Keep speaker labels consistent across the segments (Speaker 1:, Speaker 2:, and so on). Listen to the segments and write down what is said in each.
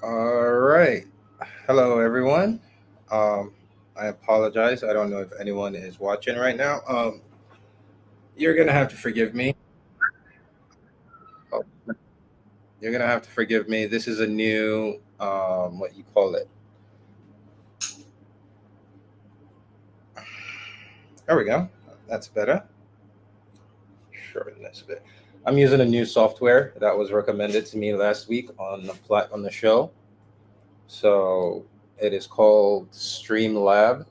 Speaker 1: All right. Hello, everyone. Um, I apologize. I don't know if anyone is watching right now. You're gonna have to forgive me. Oh, you're gonna have to forgive me. This is a new, what you call it? There we go. That's better. Shorten this a bit. I'm using a new software that was recommended to me last week on on the show. So it is called Streamlab.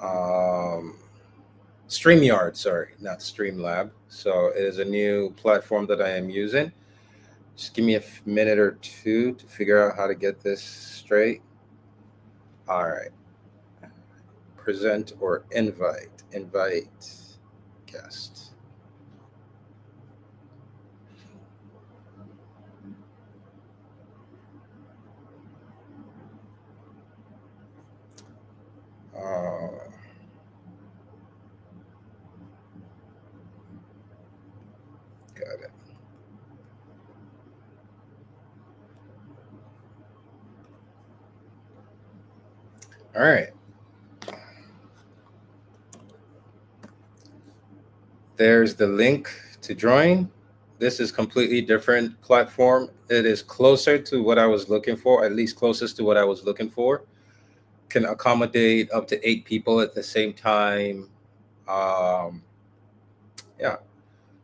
Speaker 1: Um, StreamYard, sorry, not Streamlab. So it is a new platform that I am using. Just give me a minute or two to figure out how to get this straight. All right. Present or invite. Invite guest. Uh, got it. All right. There's the link to join. This is completely different platform. It is closer to what I was looking for, at least closest to what I was looking for. Can accommodate up to 8 people at the same time. Um, yeah.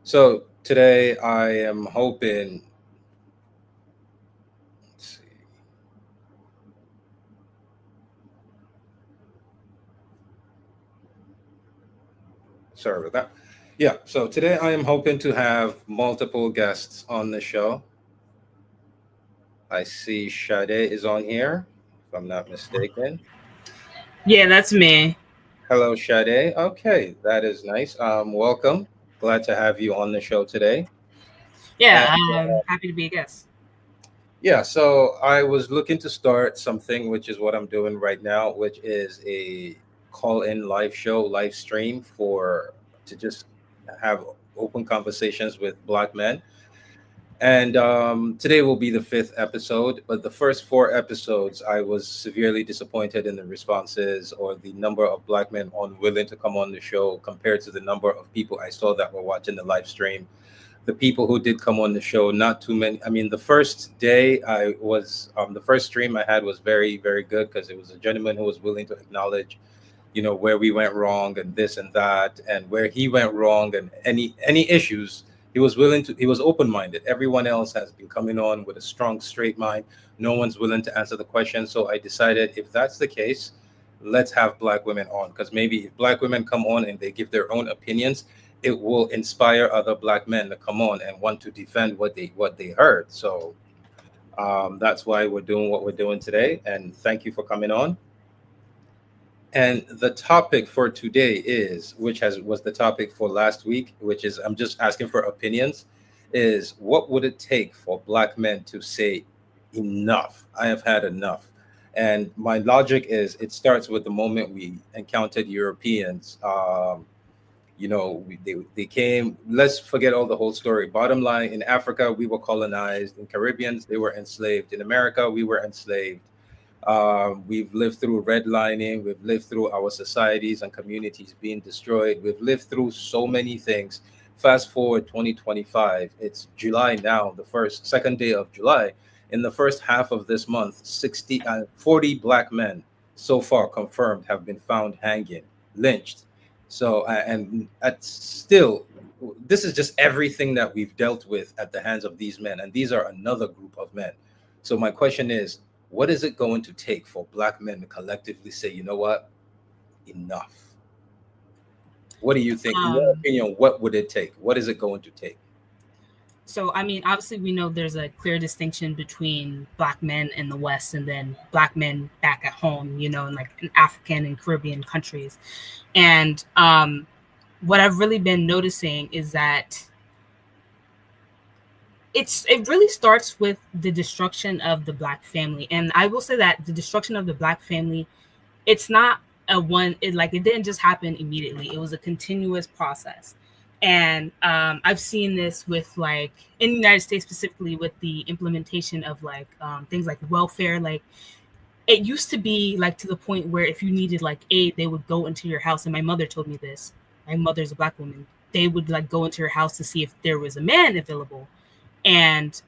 Speaker 1: So today I am hoping. Let's see. Sorry about that. Yeah. So today I am hoping to have multiple guests on the show. I see Sade is on here, if I'm not mistaken.
Speaker 2: Yeah, that's me.
Speaker 1: Hello, Sade. Okay, that is nice. Welcome. Glad to have you on the show today.
Speaker 2: Yeah,
Speaker 1: And
Speaker 2: I'm happy to be a guest.
Speaker 1: yeah, so I was looking to start something, which is what I'm doing right now, which is a call-in live show, live stream for to just have open conversations with Black men. And today will be the fifth episode, but the first four episodes, I was severely disappointed in the responses or the number of Black men unwilling to come on the show compared to the number of people I saw that were watching the live stream. The people who did come on the show, not too many. I mean, the first day I was, the first stream I had was very, very good because it was a gentleman who was willing to acknowledge, where we went wrong and this and that, and where he went wrong and any issues. He was open-minded. Everyone else has been coming on with a strong, straight mind. No one's willing to answer the question. So I decided if that's the case, let's have Black women on because maybe if Black women come on and they give their own opinions, it will inspire other Black men to come on and want to defend what they heard. So that's why we're doing what we're doing today. And thank you for coming on. And the topic for today is, which has was the topic for last week, which is I'm just asking for opinions, is what would it take for Black men to say enough? I have had enough. And my logic is it starts with the moment we encountered Europeans. They came. Let's forget all the whole story. Bottom line, in Africa, we were colonized. In Caribbeans, they were enslaved. In America, we were enslaved. We've lived through redlining. We've lived through our societies and communities being destroyed. We've lived through so many things. Fast forward 2025. It's July now, the second day of July. In the first half of this month, 40 Black men so far confirmed have been found hanging, lynched. So, and at still, this is just everything that we've dealt with at the hands of these men. And these are another group of men. So, my question is, what is it going to take for Black men to collectively say, you know what, enough? What do you think? In your
Speaker 2: Um,
Speaker 1: opinion, what would it take? What is it going to take?
Speaker 2: so, I mean, obviously, we know there's a clear distinction between Black men in the West and then Black men back at home, in like in African and Caribbean countries. And what I've really been noticing is that it really starts with the destruction of the Black family. And I will say that the destruction of the Black family, it's not a one it didn't just happen immediately. It was a continuous process. And I've seen this with like in the United States specifically with the implementation of like things like welfare. Like it used to be like to the point where if you needed like aid, they would go into your house. And my mother told me this. My mother's a black woman. They would like go into your house to see if there was a man available. And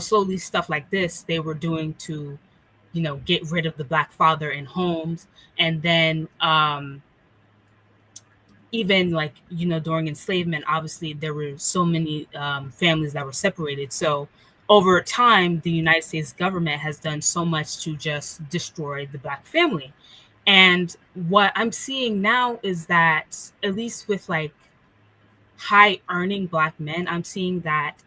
Speaker 2: slowly stuff like this they were doing to, get rid of the black father in homes. And then even like during enslavement, obviously there were so many families that were separated. So over time the United States government has done so much to just destroy the black family. And what I'm seeing now is that at least with like high earning black men, I'm seeing that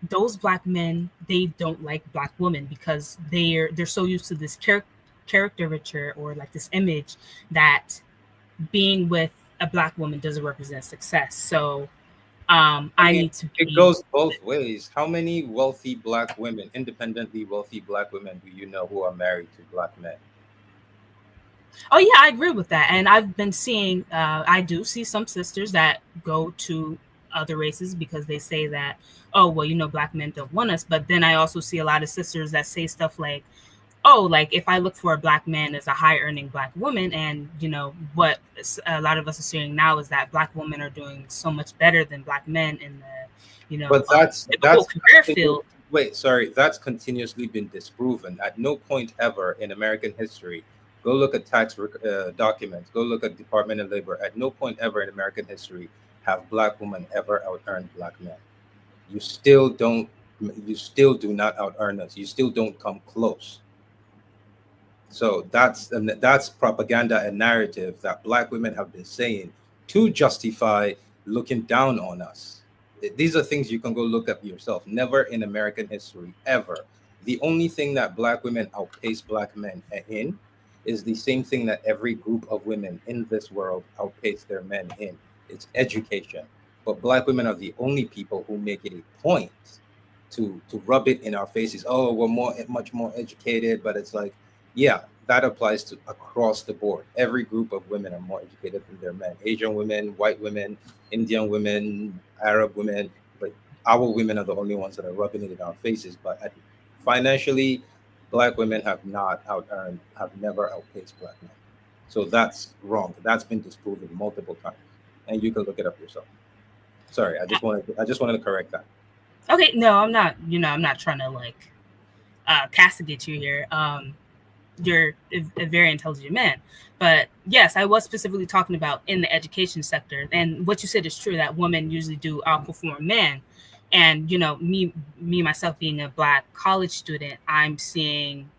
Speaker 2: those black men, they don't like black women because they're so used to this caricature or like this image that being with a black woman doesn't represent success. So
Speaker 1: I
Speaker 2: I
Speaker 1: mean,
Speaker 2: need to
Speaker 1: it
Speaker 2: be.
Speaker 1: goes both ways. How many wealthy black women, independently wealthy black women, do you know who are married to black men?
Speaker 2: Oh yeah, I agree with that. And I've been seeing. I do see some sisters that go to other races because they say that, oh well, black men don't want us. But then I also see a lot of sisters that say stuff like, oh, like if I look for a black man as a high earning black woman, and what a lot of us are seeing now is that black women are doing so much better than black men in
Speaker 1: But
Speaker 2: in the whole
Speaker 1: that's
Speaker 2: career field.
Speaker 1: wait, sorry, that's continuously been disproven. At no point ever in American history, go look at documents, go look at Department of Labor. At no point ever in American history have black women ever out earned black men. You still don't. You still do not out earn us. You still don't come close. So that's propaganda and narrative that black women have been saying to justify looking down on us. These are things you can go look up yourself. Never in American history ever. The only thing that black women outpace black men in is the same thing that every group of women in this world outpace their men in. It's education. But black women are the only people who make it a point to rub it in our faces. Oh, we're much more educated, but it's like, yeah, that applies to across the board. Every group of women are more educated than their men. Asian women, white women, Indian women, Arab women, but our women are the only ones that are rubbing it in our faces. But financially, black women have never outpaced black men. So that's wrong. That's been disproven multiple times, and you can look it up yourself. Sorry, I just wanted to correct that.
Speaker 2: Okay, no, I'm not. I'm not trying to like castigate you here. You're a very intelligent man. But yes, I was specifically talking about in the education sector. And what you said is true that women usually do outperform men. And me myself being a black college student, I'm seeing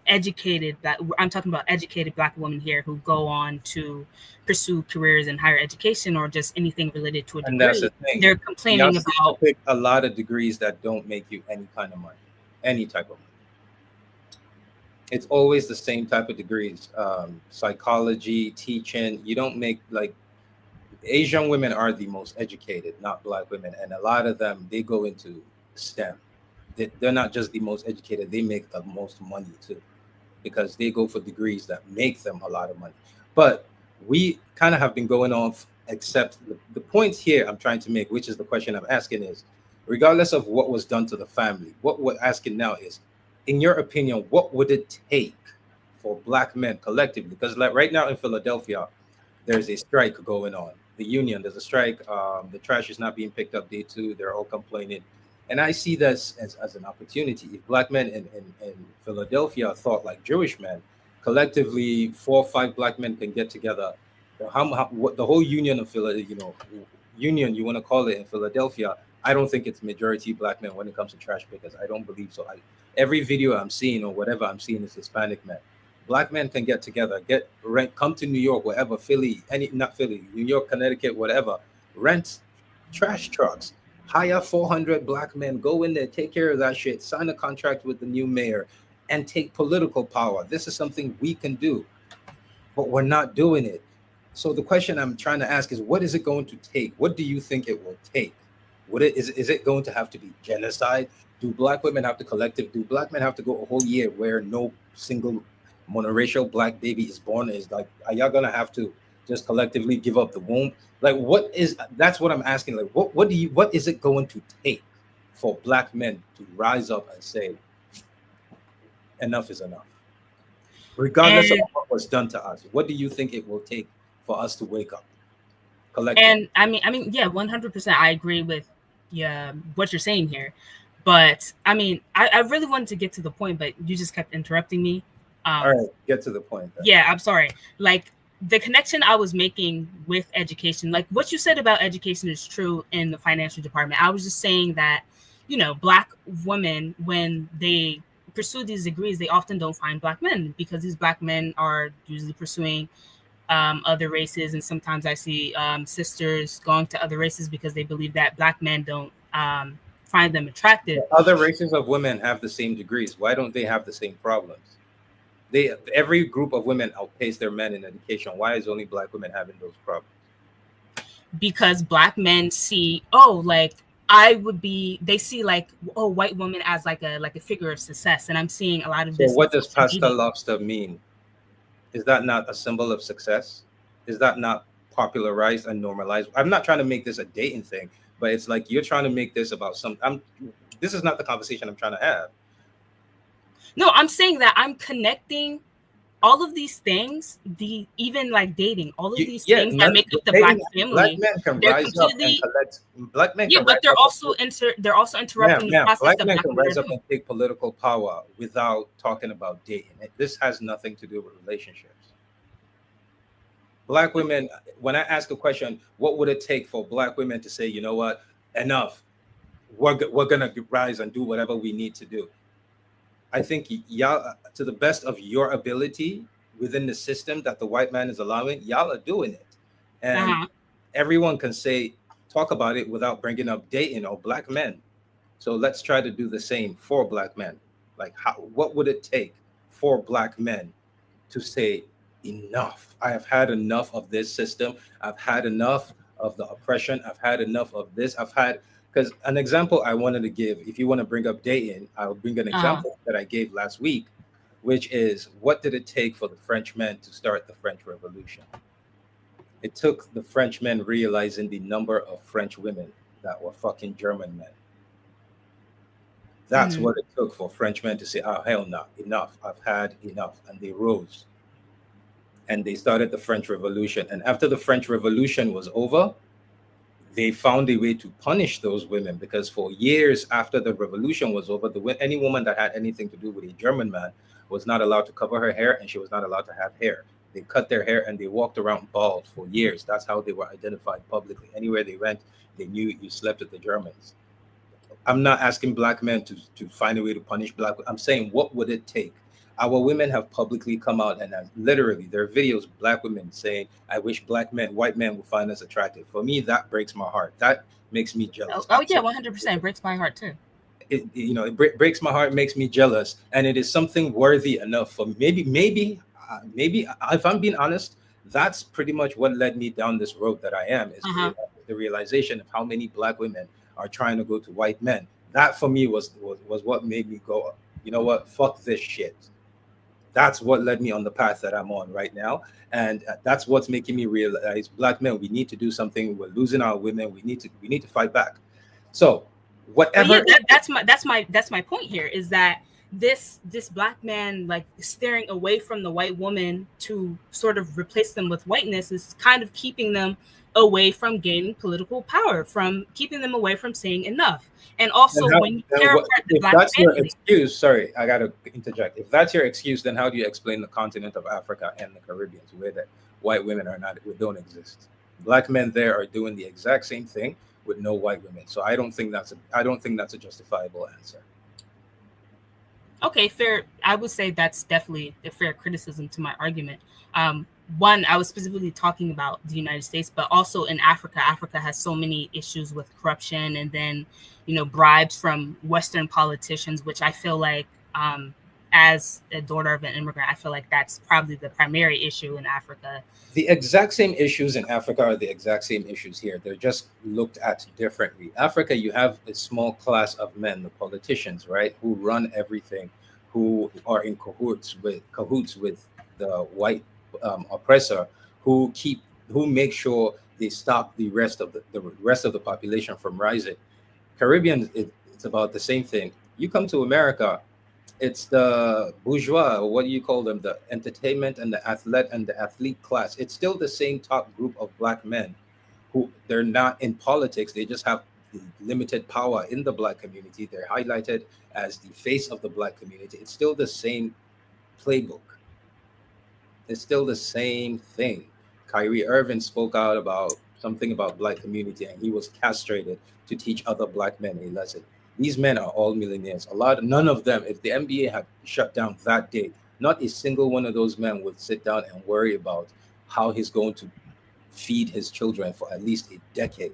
Speaker 2: educated black. I'm talking about educated black women here who go on to pursue careers in higher education or just anything related to a
Speaker 1: And that's the
Speaker 2: degree.
Speaker 1: thing.
Speaker 2: They're
Speaker 1: Y'all
Speaker 2: complaining
Speaker 1: seem to
Speaker 2: about.
Speaker 1: pick a lot of degrees that don't make you any kind of money, any type of money. It's always the same type of degrees. Psychology, teaching. You don't make like Asian women are the most educated, not black women, and a lot of them they go into STEM. They're not just the most educated; they make the most money too, because they go for degrees that make them a lot of money. But we kind of have been going off, except the point here I'm trying to make, which is the question I'm asking is, regardless of what was done to the family, what we're asking now is, in your opinion, what would it take for black men collectively? Because like right now in Philadelphia, there's a strike going on. The union, there's a strike. The trash is not being picked up day two. They're all complaining. And I see this as an opportunity. If black men in Philadelphia thought like Jewish men, collectively, 4 or 5 black men can get together. What the whole union of Philadelphia, union you want to call it in Philadelphia, I don't think it's majority black men when it comes to trash pickers. I don't believe so. Every video I'm seeing or whatever I'm seeing is Hispanic men. Black men can get together, get rent, come to New York, wherever, Philly, any not Philly, New York, Connecticut, whatever, rent trash trucks, hire 400 black men, go in there, take care of that shit, sign a contract with the new mayor, and take political power. This is something we can do, but we're not doing it. So the question I'm trying to ask is, what is it going to take? What do you think it will take? Is it going to have to be genocide? Do black women have to collective? Do black men have to go a whole year where no single monoracial black baby is born? Is like, are y'all gonna have to Just collectively give up the womb? Like, what is that's what I'm asking. Like, what is it going to take for black men to rise up and say enough is enough, regardless of
Speaker 2: And
Speaker 1: what was done to us? What do you think it will take for us to wake up collectively?
Speaker 2: and I mean, yeah, 100%. I agree with yeah what you're saying here, but I mean, I really wanted to get to the point, but you just kept interrupting me.
Speaker 1: All
Speaker 2: Um,
Speaker 1: right, get to the point then.
Speaker 2: yeah, I'm sorry. Like the connection I was making with education, like what you said about education is true in the financial department. I was just saying that, black women, when they pursue these degrees, they often don't find black men because these black men are usually pursuing other races. And sometimes I see sisters going to other races because they believe that black men don't find them attractive.
Speaker 1: Other races of women have the same degrees. Why don't they have the same problems? Every group of women outpace their men in education. Why is only black women having those problems?
Speaker 2: Because black men see, oh, like I would be, they see like, oh, white woman as like a figure of success. And I'm seeing a lot of
Speaker 1: So
Speaker 2: this in
Speaker 1: what does
Speaker 2: social
Speaker 1: pasta
Speaker 2: media.
Speaker 1: lobster mean? Is that not a symbol of success? Is that not popularized and normalized? I'm not trying to make this a dating thing, but it's like you're trying to make this about some. This is not the conversation I'm trying to have.
Speaker 2: No, I'm saying that I'm connecting all of these things, the even like dating, all of these
Speaker 1: Yeah,
Speaker 2: things that make up the black
Speaker 1: dating, black
Speaker 2: family,
Speaker 1: men can
Speaker 2: they're
Speaker 1: rise up and
Speaker 2: completely,
Speaker 1: collect. Black men
Speaker 2: yeah,
Speaker 1: can
Speaker 2: but
Speaker 1: rise up and take,
Speaker 2: they're also interrupting the process
Speaker 1: black
Speaker 2: that
Speaker 1: men
Speaker 2: black
Speaker 1: can
Speaker 2: women are
Speaker 1: rise up
Speaker 2: doing.
Speaker 1: and take political power without talking about dating. This has nothing to do with relationships. Black women, when I ask a question, what would it take for black women to say, you know what, enough, we're gonna rise and do whatever we need to do? I think y'all, to the best of your ability within the system that the white man is allowing, y'all are doing it, and
Speaker 2: Uh-huh.
Speaker 1: everyone can say talk about it without bringing up dating or black men. So let's try to do the same for black men. Like, what would it take for black men to say enough? I have had enough of this system. I've had enough of the oppression. I've had enough of this. I've had, because an example I wanted to give, if you want to bring up dating, I'll bring an
Speaker 2: Uh-huh.
Speaker 1: example that I gave last week, which is what did it take for the Frenchmen to start the French Revolution? It took the Frenchmen realizing the number of French women that were fucking German men. That's
Speaker 2: Mm-hmm.
Speaker 1: what it took for Frenchmen to say, oh, hell no, enough. I've had enough. And they rose and they started the French Revolution. And after the French Revolution was over, they found a way to punish those women because for years after the revolution was over, any woman that had anything to do with a German man was not allowed to cover her hair and she was not allowed to have hair. They cut their hair and they walked around bald for years. That's how they were identified publicly. Anywhere they went, they knew you slept with the Germans. I'm not asking black men to find a way to punish black. I'm saying, what would it take? Our women have publicly come out and have, literally, there are videos of black women saying, "I wish black men, white men, would find us attractive." For me, that breaks my heart. That makes me
Speaker 2: Oh,
Speaker 1: jealous.
Speaker 2: oh yeah, 100% breaks my heart too.
Speaker 1: It breaks my heart, makes me jealous, and it is something worthy enough for maybe if I'm being honest, that's pretty much what led me down this road that I am is
Speaker 2: Uh-huh.
Speaker 1: the realization of how many black women are trying to go to white men. That for me was what made me go, you know what, fuck this shit. That's what led me on the path that I'm on right now, and that's what's making me realize, black men, we need to do something. We're losing our women. We need to fight back. So
Speaker 2: But yeah,
Speaker 1: whatever.
Speaker 2: that's my point here is that this black man like staring away from the white woman to sort of replace them with whiteness is kind of keeping them away from gaining political power, from keeping them away from saying enough. And
Speaker 1: Then
Speaker 2: also
Speaker 1: how?
Speaker 2: when you
Speaker 1: Then
Speaker 2: tear
Speaker 1: what?
Speaker 2: apart the
Speaker 1: If
Speaker 2: black
Speaker 1: that's your
Speaker 2: family.
Speaker 1: excuse, sorry, I gotta interject. If that's your excuse, then how do you explain the continent of Africa and the Caribbean, where the white women are not, we don't exist? Black men there are doing the exact same thing with no white women. So I don't think that's a justifiable answer.
Speaker 2: Okay, fair. I would say that's definitely a fair criticism to my argument. Um, One, I was specifically talking about the United States, but also in Africa. Africa has so many issues with corruption and then, bribes from Western politicians, which I feel like, as a daughter of an immigrant, I feel like that's probably the primary issue in Africa.
Speaker 1: The exact same issues in Africa are the exact same issues here. They're just looked at differently. Africa, you have a small class of men, the politicians, right, who run everything, who are in cahoots with the white oppressor, who keep who make sure they stop the rest of the population from rising. Caribbean, it's about the same thing. You come to America, it's the bourgeois, or what do you call them, the entertainment and the athlete class. It's still the same top group of black men who they're not in politics. They just have the limited power in the black community. They're highlighted as the face of the black community. It's still the same playbook. It's still the same thing. Kyrie Irving spoke out about something about black community, and he was castrated to teach other black men a lesson. These men are all millionaires. None of them, if the NBA had shut down that day, not a single one of those men would sit down and worry about how he's going to feed his children for at least a decade.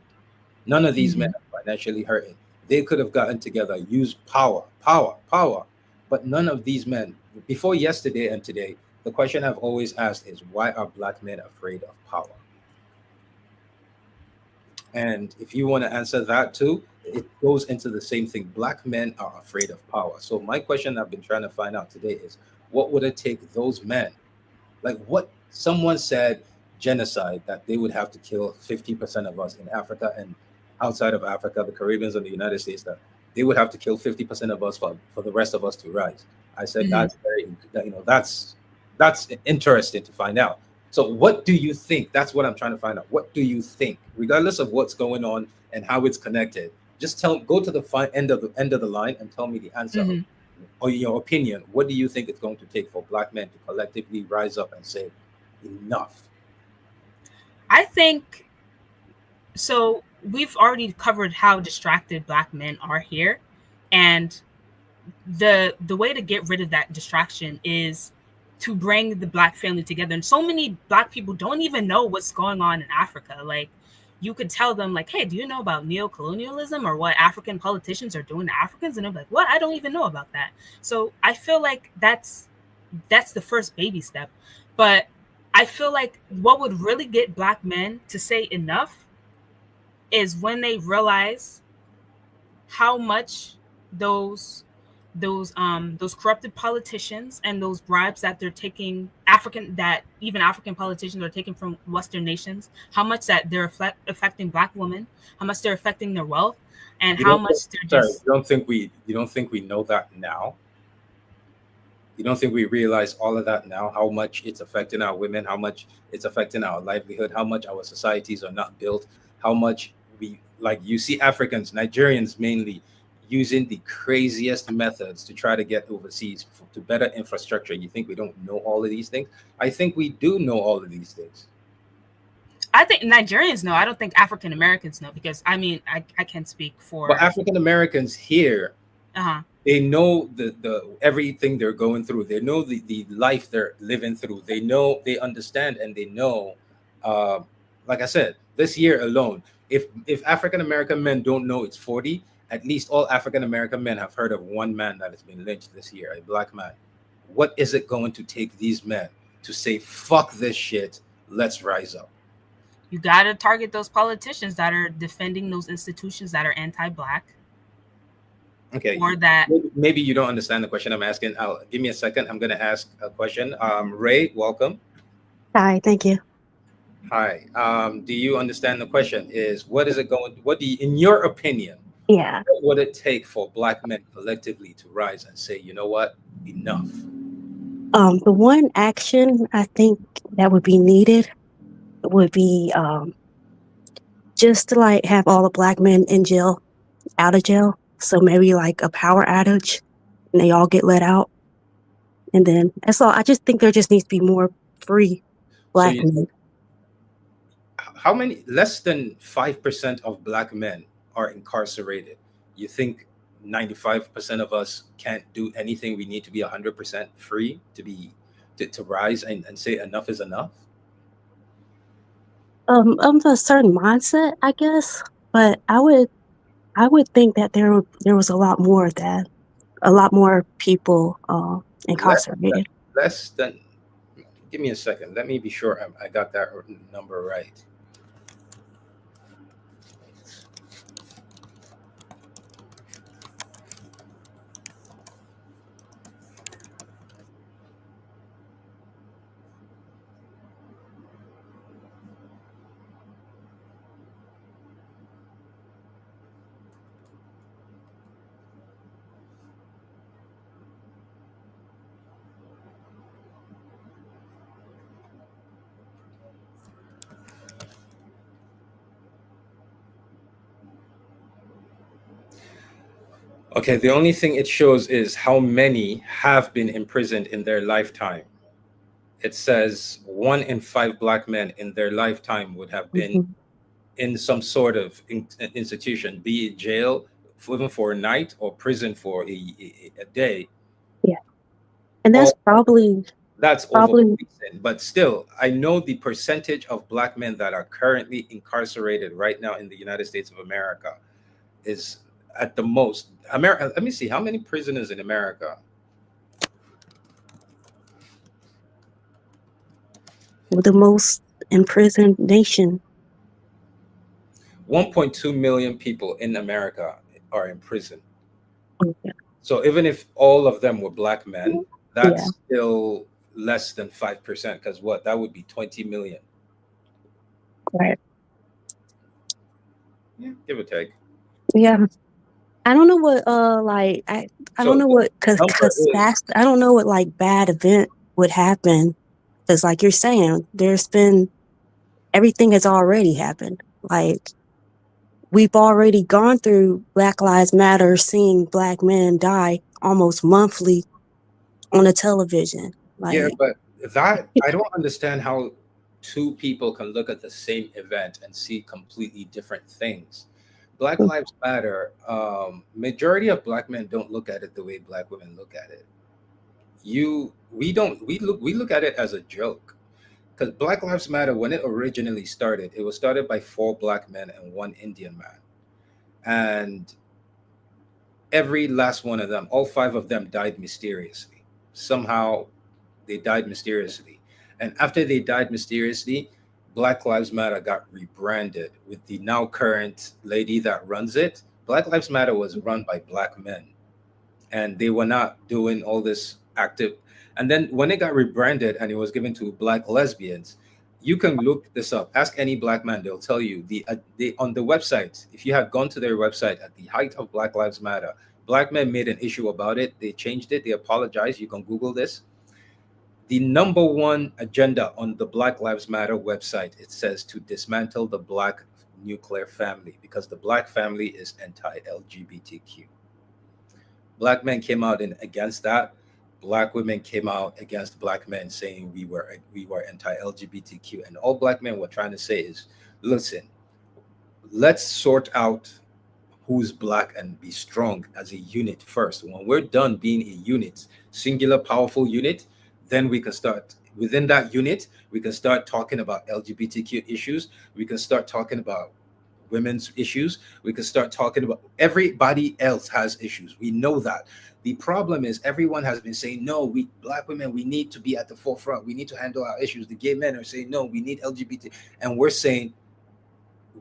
Speaker 1: None of these men
Speaker 2: Mhm.
Speaker 1: are financially hurting. They could have gotten together, used power. But none of these men, before yesterday and today, the question I've always asked is, why are black men afraid of power? And if you want to answer that too, it goes into the same thing. Black men are afraid of power. So my question I've been trying to find out today is, what would it take those men, like what someone said, genocide, that they would have to kill 50% of us in Africa and outside of Africa, the Caribbeans and the United States, that they would have to kill 50% of us for the rest of us to rise. I said
Speaker 2: Mhm.
Speaker 1: that's that's interesting to find out. So what do you think? That's what I'm trying to find out. What do you think, regardless of what's going on and how it's connected? Just go to the end of the line and tell me the answer,
Speaker 2: Mhm.
Speaker 1: or your opinion. What do you think it's going to take for black men to collectively rise up and say, enough?
Speaker 2: I think so. We've already covered how distracted black men are here, and the way to get rid of that distraction is to bring the black family together. And so many black people don't even know what's going on in Africa. Like, you could tell them, like, hey, do you know about neo-colonialism or what African politicians are doing to Africans? And they're like, what? I don't even know about that. So I feel like that's the first baby step. But I feel like what would really get black men to say enough is when they realize how much those those corrupted politicians and those bribes that they're taking, African politicians are taking from Western nations, how much that they're affecting black women, how much they're affecting their wealth, and
Speaker 1: You
Speaker 2: how
Speaker 1: don't think,
Speaker 2: much they're
Speaker 1: sorry,
Speaker 2: just.
Speaker 1: you don't think we know that now? You don't think we realize all of that now? How much it's affecting our women? How much it's affecting our livelihood? How much our societies are not built? How much we, like, you see Africans, Nigerians mainly, using the craziest methods to try to get overseas to better infrastructure. You think we don't know all of these things? I think we do know all of these things.
Speaker 2: I think Nigerians know. I don't think African Americans know, because I mean, I can't speak
Speaker 1: But
Speaker 2: for.
Speaker 1: African Americans here,
Speaker 2: Uh-huh.
Speaker 1: they know the everything they're going through. They know the life they're living through. They know, they understand, and they know. uh, like I said, this year alone, if African American men don't know it's 40, at least all African American men have heard of one man that has been lynched this year, a black man. What is it going to take these men to say, fuck this shit, let's rise up?
Speaker 2: You got to target those politicians that are defending those institutions that are anti-black,
Speaker 1: Okay,
Speaker 2: or that.
Speaker 1: maybe you don't understand the question I'm asking. I'll give me a second. I'm going to ask a question. Ray, welcome.
Speaker 3: Hi, thank you.
Speaker 1: Hi. Do you understand the question? Is what is it going? What do you, in your opinion,
Speaker 3: Yeah.
Speaker 1: what would it take for black men collectively to rise and say, you know what, enough?
Speaker 3: The one action I think that would be needed would be just to like have all the black men in jail, out of jail. So maybe like a power outage and they all get let out. And then that's all. I just think there just needs to be more free
Speaker 1: So
Speaker 3: black
Speaker 1: you
Speaker 3: men.
Speaker 1: think, how many, less than 5% of black men are incarcerated? You think 95% of us can't do anything? We need to be 100% free to be to rise and say enough is enough?
Speaker 3: A certain mindset, I guess. But I would think that there was a lot more of that, a lot more people
Speaker 1: less than,
Speaker 3: incarcerated.
Speaker 1: less than, give me a second, let me be sure I got that number right. Okay, the only thing it shows is how many have been imprisoned in their lifetime. It says 1 in 5 black men in their lifetime would have been
Speaker 3: Mhm.
Speaker 1: in some sort of institution, be it jail, even for a night, or prison for a day.
Speaker 3: Yeah, and that's
Speaker 1: All
Speaker 3: probably
Speaker 1: that's over
Speaker 3: probably
Speaker 1: recent, but still, I know the percentage of black men that are currently incarcerated right now in the United States of America is at the most. America. Let me see how many prisoners in America.
Speaker 3: the most imprisoned nation.
Speaker 1: 1.2 million people in America are in prison.
Speaker 3: Okay.
Speaker 1: So even if all of them were black men,
Speaker 3: Yeah,
Speaker 1: that's still less than 5%. Because what, that would be 20 million.
Speaker 3: right.
Speaker 1: Yeah, give or take.
Speaker 3: Yeah. I don't know what like I don't
Speaker 1: So
Speaker 3: know
Speaker 1: the
Speaker 3: what
Speaker 1: number is,
Speaker 3: I don't know what like bad event would happen because like you're saying there's been everything has already happened. Like we've already gone through Black Lives Matter, seeing black men die almost monthly on the television.
Speaker 1: yeah,
Speaker 3: Like,
Speaker 1: but that, I don't understand how two people can look at the same event and see completely different things. Black Lives Matter, majority of black men don't look at it the way black women look at it. We don't, we look at it as a joke. Because Black Lives Matter, when it originally started, it was started by 4 black men and 1 Indian man. And every last one of them, all 5 of them died mysteriously. Somehow they died mysteriously. And after they died mysteriously, Black Lives Matter got rebranded with the now current lady that runs it. Black Lives Matter was run by black men, and they were not doing all this active. And then when it got rebranded and it was given to black lesbians, you can look this up. Ask any black man; they'll tell you they on the website. If you had gone to their website at the height of Black Lives Matter, black men made an issue about it. They changed it. They apologized. You can Google this. The number one agenda on the Black Lives Matter website, it says to dismantle the black nuclear family because the black family is anti-LGBTQ. Black men came out against that. Black women came out against black men, saying we were anti-LGBTQ, and all black men were trying to say is, listen, let's sort out who's black and be strong as a unit first. When we're done being a unit, singular, powerful unit, then we can start within that unit. We can start talking about LGBTQ issues. We can start talking about women's issues. We can start talking about everybody else has issues. We know that. The problem is everyone has been saying, no, we black women, we need to be at the forefront. We need to handle our issues. The gay men are saying, no, we need LGBT. And we're saying,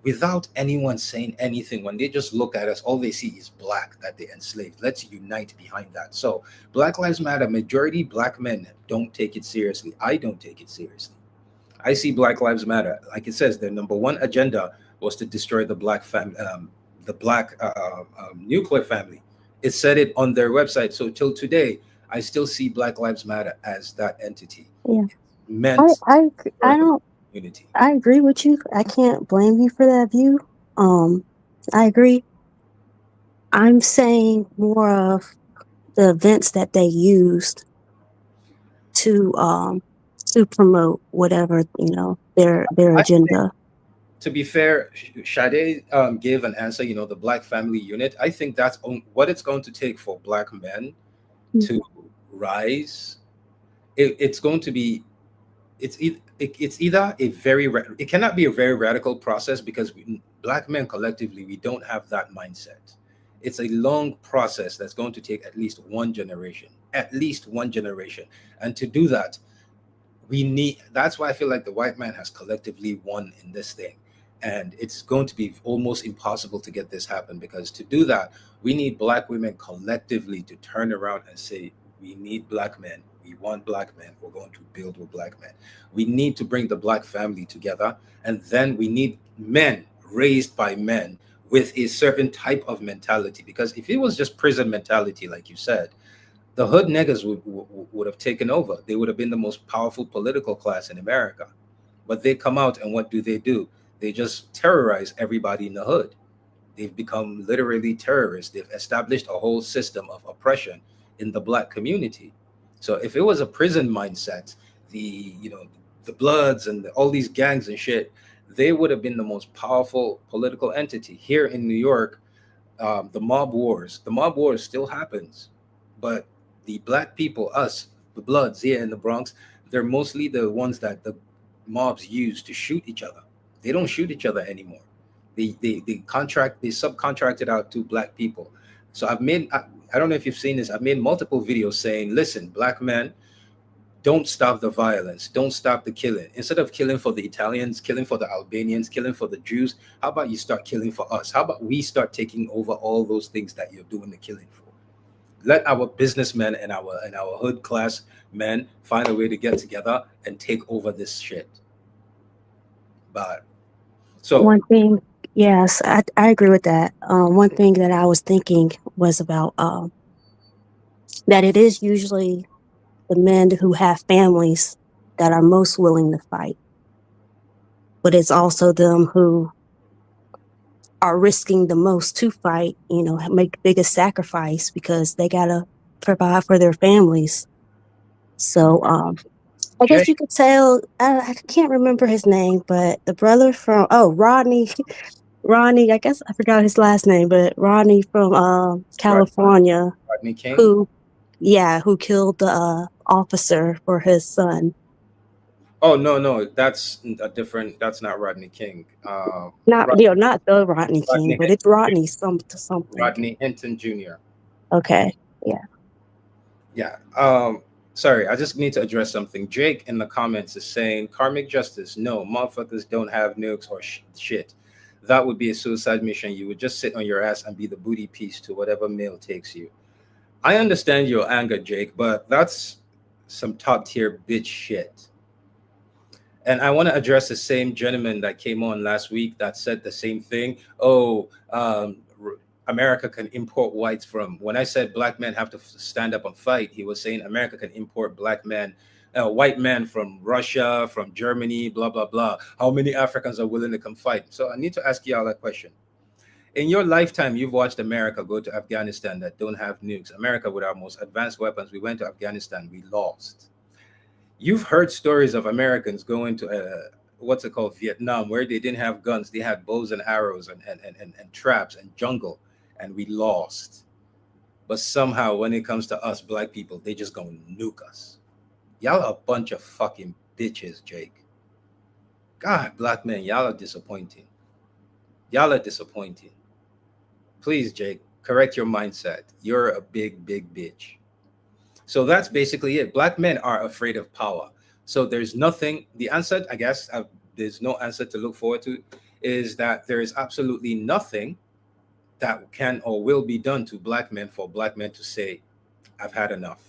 Speaker 1: without anyone saying anything, when they just look at us, all they see is black that they enslaved. Let's unite behind that. So Black Lives Matter, majority black men don't take it seriously. I don't take it seriously. I see Black Lives Matter, like it says, their number one agenda was to destroy the black nuclear family. It said it on their website. So till today, I still see Black Lives Matter as that entity
Speaker 3: yeah.
Speaker 1: meant
Speaker 3: I
Speaker 1: for the
Speaker 3: don't
Speaker 1: community.
Speaker 3: I agree with you. I can't blame you for that view. Um, I agree. I'm saying more of the events that they used to um to promote whatever, their
Speaker 1: I
Speaker 3: agenda.
Speaker 1: To be fair, Sade gave an answer. The Black Family Unit. I think that's what it's going to take for Black men to rise. It's going to be it's either it cannot be a very radical process because black men collectively we don't have that mindset. It's a long process that's going to take at least one generation, and to do that we need that's why I feel like the white man has collectively won in this thing, and it's going to be almost impossible to get this happen because to do that we need black women collectively to turn around and say we need black men, we want black men, we're going to build with black men. We need to bring the black family together, and then we need men raised by men with a certain type of mentality, because if it was just prison mentality like you said, the hood niggas would have taken over. They would have been the most powerful political class in America. But they come out and what do? They just terrorize everybody in the hood. They've become literally terrorists. They've established a whole system of oppression in the black community. So if it was a prison mindset, the the Bloods and all these gangs and shit, they would have been the most powerful political entity here in New York. The mob wars still happens, but the black people, us, the Bloods here in the Bronx, they're mostly the ones that the mobs use to shoot each other. They don't shoot each other anymore. They subcontract it out to black people. So I don't know if you've seen this. I've made multiple videos saying, listen, black men, don't stop the violence, don't stop the killing. Instead of killing for the Italians, killing for the Albanians, killing for the Jews, how about you start killing for us? How about we start taking over all those things that you're doing the killing for? Let our businessmen and our hood class men find a way to get together and take over this shit. But so
Speaker 3: One thing, yes, I agree with that. One thing that I was thinking was about that it is usually the men who have families that are most willing to fight, but it's also them who are risking the most to fight, make the biggest sacrifice because they gotta provide for their families. So I
Speaker 1: Jay,
Speaker 3: guess you could tell, I can't remember his name, but the brother from, Rodney, Ronnie, I guess I forgot his last name, but Rodney from
Speaker 1: Rod-
Speaker 3: California,
Speaker 1: Rodney King.
Speaker 3: who, yeah, who killed the officer for his son.
Speaker 1: Oh no, that's a different. That's not Rodney King.
Speaker 3: Not,
Speaker 1: Rod,
Speaker 3: not the Rodney King,
Speaker 1: Rodney
Speaker 3: but it's
Speaker 1: Hinton,
Speaker 3: Rodney something.
Speaker 1: Rodney Hinton Jr.
Speaker 3: Okay, yeah.
Speaker 1: Yeah. Sorry, I just need to address something. Jake in the comments is saying karmic justice. No, motherfuckers don't have nukes or shit. That would be a suicide mission. You would just sit on your ass and be the booty piece to whatever mail takes you. I understand your anger, Jake, but that's some top tier bitch shit. And I want to address the same gentleman that came on last week that said the same thing. Oh, America can import whites from. When I said black men have to stand up and fight, he was saying America can import black men, white men from Russia, from Germany, blah, blah, blah. How many Africans are willing to come fight? So I need to ask you all that question. In your lifetime, you've watched America go to Afghanistan that don't have nukes. America with our most advanced weapons. We went to Afghanistan, we lost. You've heard stories of Americans going to what's it called, Vietnam, where they didn't have guns, they had bows and arrows and traps and jungle, and we lost. But somehow, when it comes to us black people, they just gonna nuke us. Y'all are a bunch of fucking bitches, Jake. God, black men, y'all are disappointing. Y'all are disappointing. Please, Jake, correct your mindset. You're a big, big bitch. So that's basically it. Black men are afraid of power. So there's nothing, the answer, I guess, there's no answer to look forward to, is that there is absolutely nothing that can or will be done to black men for black men to say, I've had enough.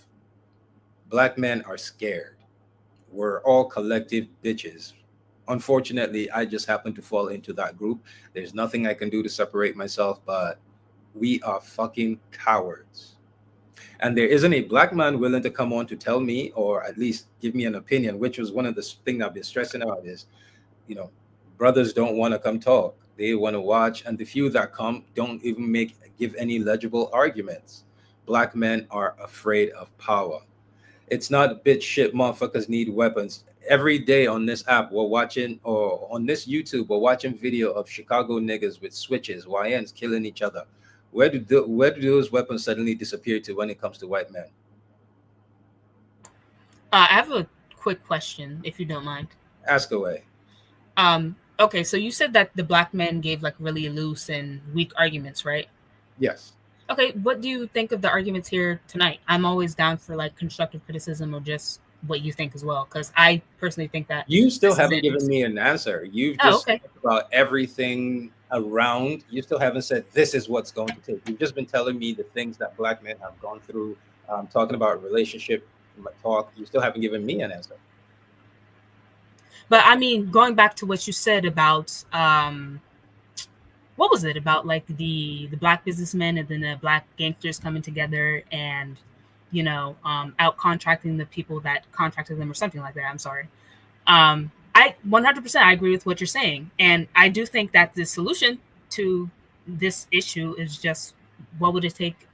Speaker 1: Black men are scared. We're all collective bitches. Unfortunately, I just happen to fall into that group. There's nothing I can do to separate myself, but we are fucking cowards. And there isn't a black man willing to come on to tell me or at least give me an opinion, which was one of the things I've been stressing out is, you know, brothers don't want to come talk. They want to watch. And the few that come don't even give any legible arguments. Black men are afraid of power. It's not bitch shit motherfuckers need weapons. Every day on this app, we're watching, or on this YouTube, we're watching video of Chicago niggas with switches, YNs killing each other. Where do those weapons suddenly disappear to when it comes to white men?
Speaker 2: I have a quick question, if you don't mind.
Speaker 1: Ask away.
Speaker 2: Okay, so you said that the black men gave like really loose and weak arguments, right?
Speaker 1: Yes.
Speaker 2: Okay, what do you think of the arguments here tonight? I'm always down for like constructive criticism or just what you think as well, because I personally think that
Speaker 1: you still haven't given me an answer. You've just
Speaker 2: okay.
Speaker 1: talked about everything around. You still haven't said this is what's going to take. You've just been telling me the things that black men have gone through. Talking about relationship talk. You still haven't given me an answer.
Speaker 2: But I mean, going back to what you said about what was it about, like the black businessmen and then the black gangsters coming together and out contracting the people that contracted them or something like that. I'm sorry. I 100% I agree with what you're saying, and I do think that the solution to this issue is just what would it take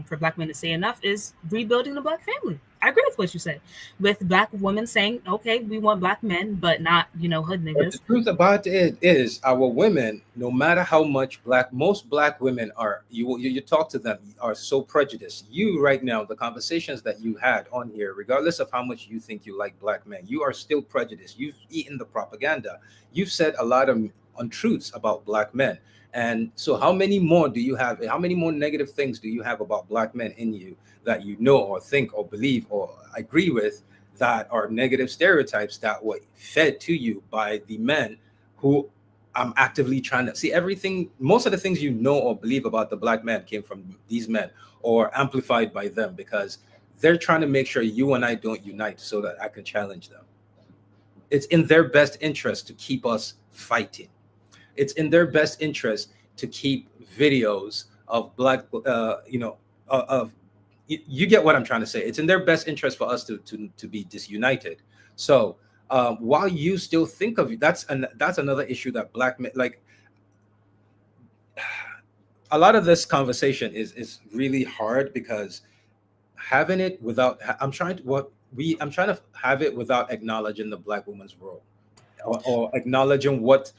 Speaker 2: for black men to say enough is rebuilding the black family. I agree with what you said, with black women saying, okay, we want black men, but not, hood
Speaker 1: But the
Speaker 2: niggas.
Speaker 1: truth about it is, our women, no matter how much most black women are, you talk to them, are so prejudiced. You right now, the conversations that you had on here, regardless of how much you think you like black men, you are still prejudiced. You've eaten the propaganda. You've said a lot of untruths about black men. And so, how many more do you have? How many more negative things do you have about black men in you that you know or think or believe or agree with, that are negative stereotypes that were fed to you by the men who I'm actively trying to see? Everything, most of the things you know or believe about the black man came from these men or amplified by them, because they're trying to make sure you and I don't unite so that I can challenge them. It's in their best interest to keep us fighting. It's in their best interest to keep videos of black, of you get what I'm trying to say. It's in their best interest for us to be disunited. So while you still think of, that's another issue that black men like. A lot of this conversation is really hard because having it without I'm trying to what we I'm trying to have it without acknowledging the black woman's role, or acknowledging what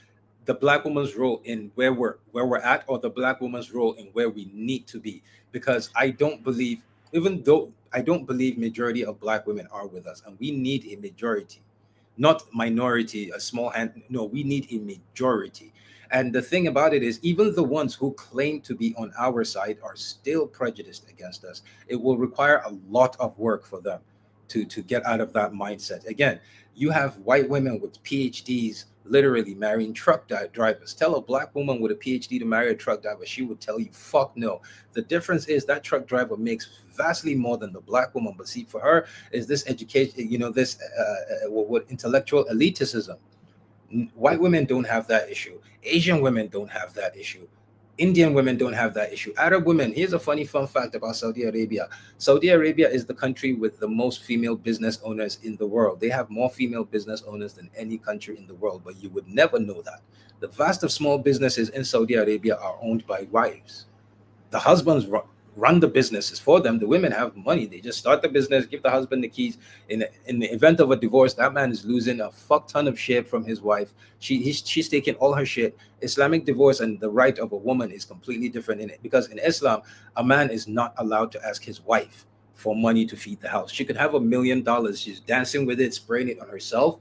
Speaker 1: the black woman's role in where we're at, or the black woman's role in where we need to be. Because I don't believe, even though I don't believe majority of black women are with us, and we need a majority, not minority, a small hand. No, we need a majority. And the thing about it is, even the ones who claim to be on our side are still prejudiced against us. It will require a lot of work for them to get out of that mindset. Again, you have white women with PhDs literally marrying drivers. Tell a black woman with a PhD to marry a truck driver, she would tell you, fuck no. The difference is that truck driver makes vastly more than the black woman. But see, for her, is this education, this what intellectual elitism. White women don't have that issue. Asian women don't have that issue. Indian women don't have that issue. Arab women, here's a funny fun fact about Saudi Arabia. Saudi Arabia is the country with the most female business owners in the world. They have more female business owners than any country in the world, but you would never know that. The vast of small businesses in Saudi Arabia are owned by wives. The husbands run the businesses for them. The women have money. They just start the business, give the husband the keys. In the event of a divorce, that man is losing a fuck ton of shit from his wife. She's taking all her shit. Islamic divorce and the right of a woman is completely different in it, because in Islam, a man is not allowed to ask his wife for money to feed the house. She could have $1 million. She's dancing with it, spraying it on herself.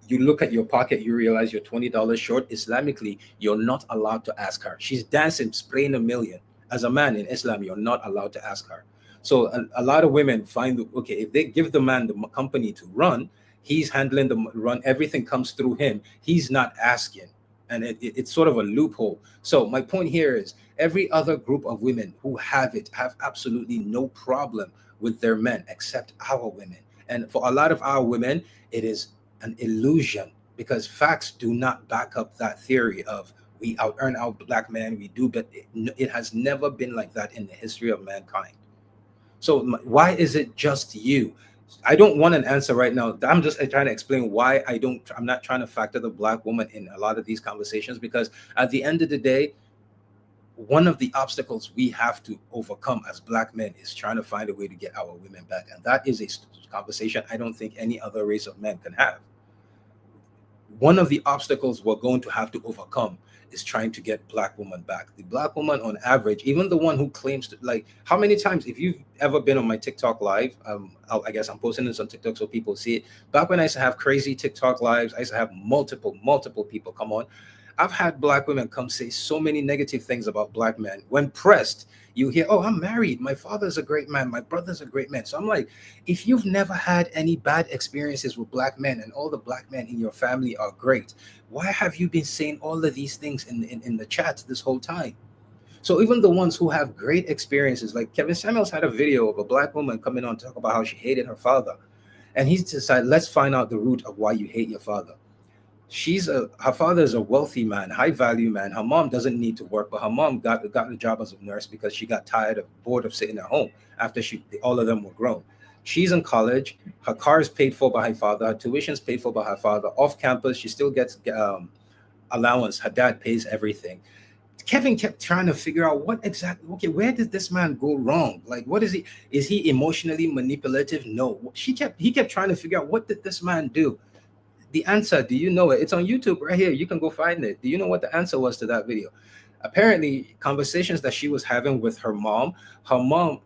Speaker 1: You look at your pocket, you realize you're $20 short. Islamically, you're not allowed to ask her. She's dancing, spraying a million. As a man in Islam, you're not allowed to ask her. So a lot of women find, okay, if they give the man the company to run, he's handling the run, everything comes through him. He's not asking. And it's sort of a loophole. So my point here is, every other group of women who have it have absolutely no problem with their men except our women. And for a lot of our women, it is an illusion, because facts do not back up that theory of we out earn our black man, we do, but it has never been like that in the history of mankind. So why is it just you? I don't want an answer right now. I'm just trying to explain why I'm not trying to factor the black woman in a lot of these conversations, because at the end of the day, one of the obstacles we have to overcome as black men is trying to find a way to get our women back. And that is a conversation I don't think any other race of men can have. One of the obstacles we're going to have to overcome is trying to get black woman back. The black woman, on average, even the one who claims to, like, how many times, if you've ever been on my TikTok live, I guess I'm posting this on TikTok so people see it. Back when I used to have crazy TikTok lives, I used to have multiple people come on. I've had black women come say so many negative things about black men. When pressed, you hear, oh, I'm married. My father's a great man. My brother's a great man. So I'm like, if you've never had any bad experiences with black men and all the black men in your family are great, why have you been saying all of these things in the chat this whole time? So even the ones who have great experiences, like Kevin Samuels had a video of a black woman coming on to talk about how she hated her father. And he decided, let's find out the root of why you hate your father. Her father is a wealthy man, high value man. Her mom doesn't need to work, but her mom got a job as a nurse because she got bored of sitting at home after all of them were grown. She's in college. Her car is paid for by her father. Her tuition is paid for by her father. Off campus, she still gets allowance. Her dad pays everything. Kevin kept trying to figure out what exactly, okay, where did this man go wrong? Like, what is he? Is he emotionally manipulative? No. He kept trying to figure out, what did this man do? The answer, do you know it? It's on YouTube right here. You can go find it. Do you know what the answer was to that video? Apparently, conversations that she was having with her mom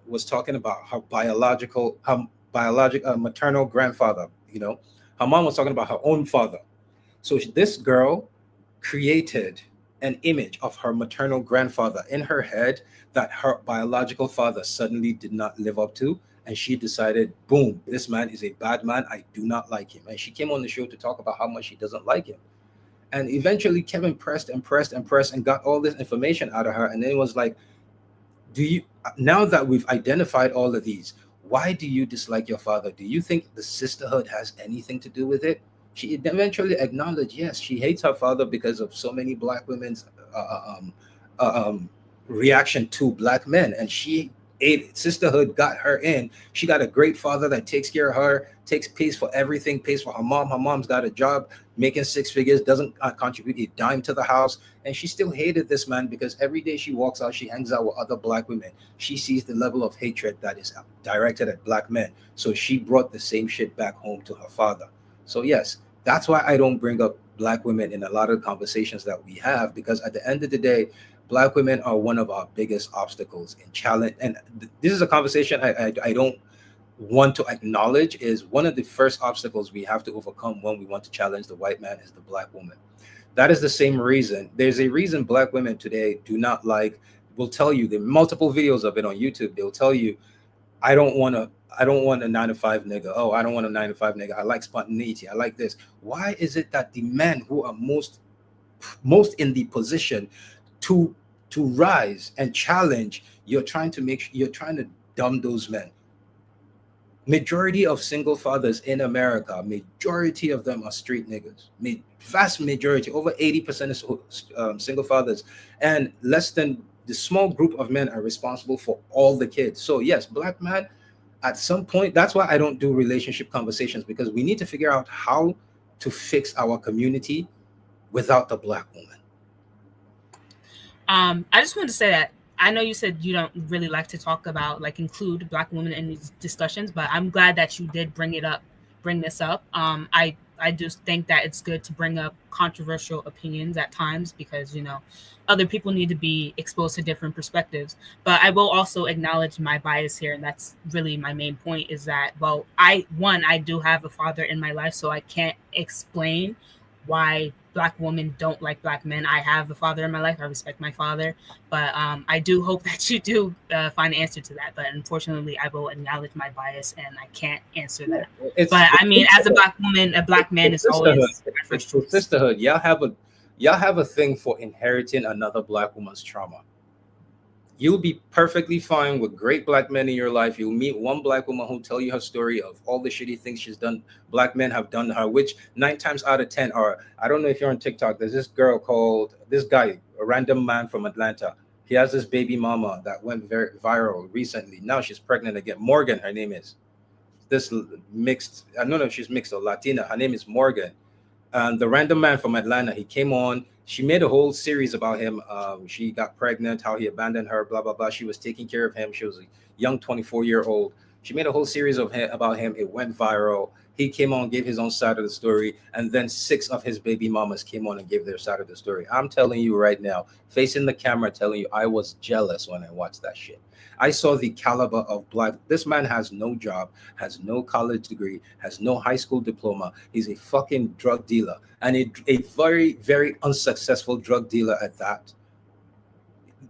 Speaker 1: was talking about her maternal grandfather. Her mom was talking about her own father. So this girl created an image of her maternal grandfather in her head that her biological father suddenly did not live up to. And she decided, boom, this man is a bad man. I do not like him. And she came on the show to talk about how much she doesn't like him. And eventually, Kevin pressed and pressed and pressed and got all this information out of her. And then it was like, do you, now that we've identified all of these, why do you dislike your father? Do you think the sisterhood has anything to do with it? She eventually acknowledged, yes, she hates her father because of so many black women's reaction to black men. And she ate sisterhood, got her in. She got a great father that takes care of her, pays for everything, pays for her mom. Her mom's got a job making six figures, doesn't contribute a dime to the house. And she still hated this man because every day she walks out, she hangs out with other black women. She sees the level of hatred that is directed at black men. So she brought the same shit back home to her father. So yes, that's why I don't bring up black women in a lot of conversations that we have, because at the end of the day, black women are one of our biggest obstacles in challenge. And this is a conversation I don't want to acknowledge. Is one of the first obstacles we have to overcome when we want to challenge the white man is the black woman. That is the same reason. There's a reason black women today do not like, will tell you, there are multiple videos of it on YouTube. They'll tell you, I don't want a 9 to 5 nigga. Oh, I don't want a 9 to 5 nigga. I like spontaneity. I like this. Why is it that the men who are most in the position to rise and challenge, you're trying to dumb those men? Majority of single fathers in America, majority of them are street niggas. Vast majority, over 80% is single fathers, and less than the small group of men are responsible for all the kids. So yes, black man, at some point, that's why I don't do relationship conversations, because we need to figure out how to fix our community without the black woman.
Speaker 2: I just wanted to say that I know you said you don't really like to talk about, like, include black women in these discussions, but I'm glad that you did bring this up. I just think that it's good to bring up controversial opinions at times, because, other people need to be exposed to different perspectives. But I will also acknowledge my bias here, and that's really my main point, is that, well, I do have a father in my life, so I can't explain why black women don't like black men. I have a father in my life. I respect my father. But I do hope that you do find an answer to that. But unfortunately, I will acknowledge my bias, and I can't answer that. But I mean, as a black woman, a black man is always my first choice.
Speaker 1: Sisterhood. Y'all have a thing for inheriting another black woman's trauma. You'll be perfectly fine with great black men in your life. You'll meet one black woman who'll tell you her story of all the shitty things she's done, black men have done to her, which 9 times out of 10 are, I don't know if you're on TikTok, there's this guy, a random man from Atlanta. He has this baby mama that went very viral recently. Now she's pregnant again. Morgan, her name is. This mixed, I don't know if she's mixed or Latina. Her name is Morgan. And the random man from Atlanta, he came on. She made a whole series about him. She got pregnant, how he abandoned her, blah, blah, blah. She was taking care of him. She was a young 24-year-old. She made a whole series about him. It went viral. He came on, gave his own side of the story. And then 6 of his baby mamas came on and gave their side of the story. I'm telling you right now, facing the camera, telling you, I was jealous when I watched that shit. I saw the caliber of black. This man has no job, has no college degree, has no high school diploma. He's a fucking drug dealer, and a very, very unsuccessful drug dealer at that.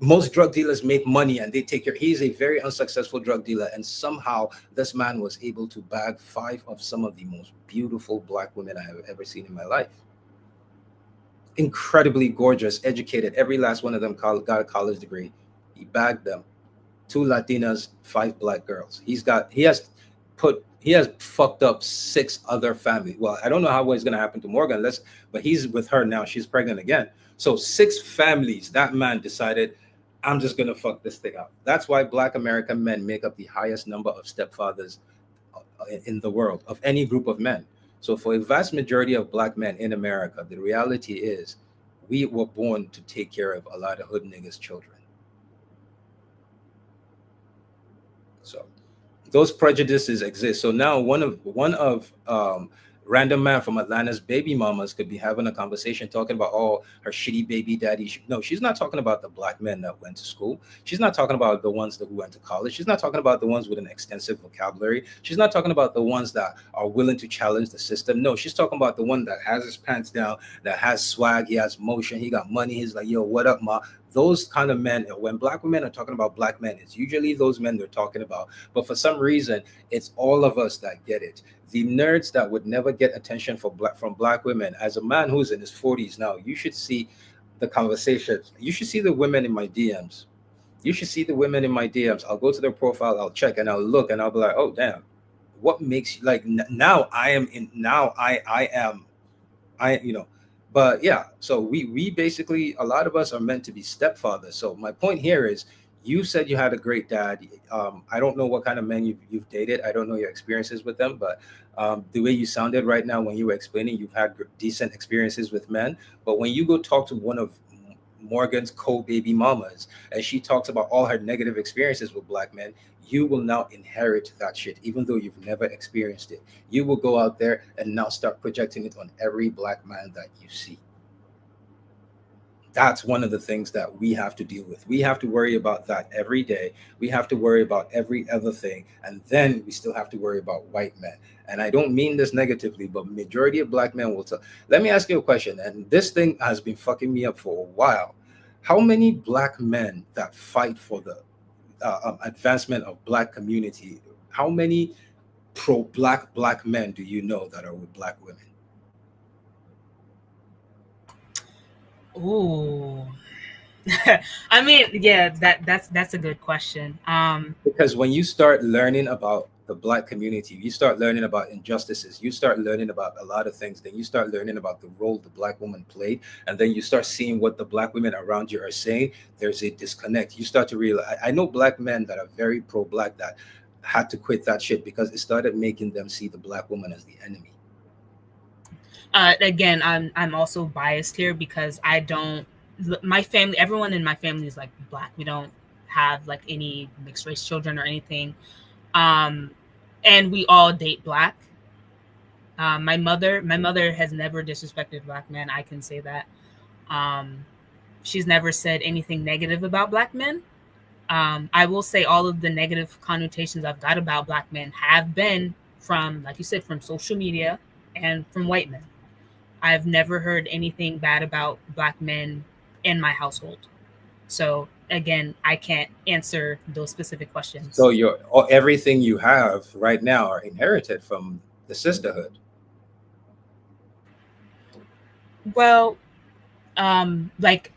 Speaker 1: Most drug dealers make money and they take care. He's a very unsuccessful drug dealer, and somehow this man was able to bag 5 of some of the most beautiful black women I have ever seen in my life. Incredibly gorgeous, educated. Every last one of them got a college degree. He bagged them. 2 Latinas, 5 black girls. He has fucked up 6 other families. Well, I don't know how it's going to happen to Morgan, but he's with her now. She's pregnant again. So 6 families, that man decided, I'm just going to fuck this thing up. That's why black American men make up the highest number of stepfathers in the world, of any group of men. So for a vast majority of black men in America, the reality is we were born to take care of a lot of hood niggas' children. So those prejudices exist. So now one of random man from Atlanta's baby mamas could be having a conversation talking about all her shitty baby daddy. No, she's not talking about the black men that went to school. She's not talking about the ones that who went to college. She's not talking about the ones with an extensive vocabulary. She's not talking about the ones that are willing to challenge the system. No, she's talking about the one that has his pants down, that has swag, he has motion, he got money. He's like, yo, what up, ma? Those kind of men. When black women are talking about black men, it's usually those men they're talking about. But for some reason, it's all of us that get it. The nerds that would never get attention from black women. As a man who's in his 40s now, you should see the conversations. You should see the women in my DMs. You should see the women in my DMs. I'll go to their profile, I'll check, and I'll look, and I'll be like, oh damn, what makes you like now? I am in now. I am I you know but yeah, so we basically, a lot of us are meant to be stepfathers. So my point here is, you said you had a great dad. I don't know what kind of men you've dated. I don't know your experiences with them, but the way you sounded right now when you were explaining, you've had decent experiences with men. But when you go talk to one of Morgan's co-baby mamas and she talks about all her negative experiences with black men, you will now inherit that shit, even though you've never experienced it. You will go out there and now start projecting it on every black man that you see. That's one of the things that we have to deal with. We have to worry about that every day. We have to worry about every other thing. And then we still have to worry about white men. And I don't mean this negatively, but majority of black men will tell. Let me ask you a question. And this thing has been fucking me up for a while. How many black men that fight for the advancement of black community, how many pro black men do you know that are with black women?
Speaker 2: Ooh. I mean, yeah, that's a good question.
Speaker 1: Because when you start learning about the black community, you start learning about injustices, you start learning about a lot of things, then you start learning about the role the black woman played, and then you start seeing what the black women around you are saying. There's a disconnect. You start to realize, I know black men that are very pro-black that had to quit that shit because it started making them see the black woman as the enemy.
Speaker 2: Again, I'm also biased here because I don't. My family, everyone in my family is like black. We don't have like any mixed race children or anything, and we all date black. My mother has never disrespected black men. I can say that. Um, she's never said anything negative about black men. I will say all of the negative connotations I've got about black men have been from, like you said, from social media and from white men. I've never heard anything bad about black men in my household. So again, I can't answer those specific questions.
Speaker 1: So everything you have right now are inherited from the sisterhood.
Speaker 2: Well, like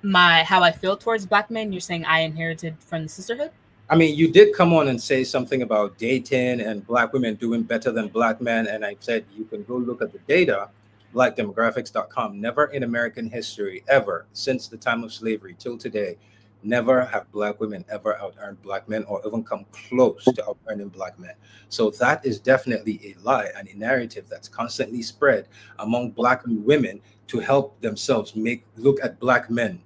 Speaker 2: my how I feel towards black men, you're saying I inherited from the sisterhood?
Speaker 1: I mean, you did come on and say something about dating and black women doing better than black men. And I said, you can go look at the data, blackdemographics.com. Never in American history, ever, since the time of slavery till today, never have black women ever out earned black men or even come close to out earning black men. So that is definitely a lie and a narrative that's constantly spread among black women to help themselves look at black men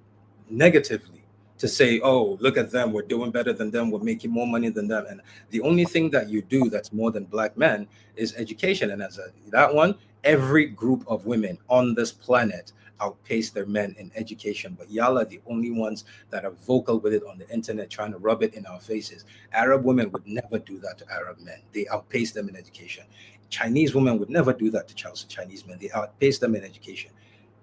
Speaker 1: negatively, to say, oh, look at them, we're doing better than them, we're making more money than them. And the only thing that you do that's more than black men is education. And that one, every group of women on this planet outpace their men in education. But y'all are the only ones that are vocal with it on the internet, trying to rub it in our faces. Arab women would never do that to Arab men. They outpace them in education. Chinese women would never do that to Chinese men. They outpace them in education.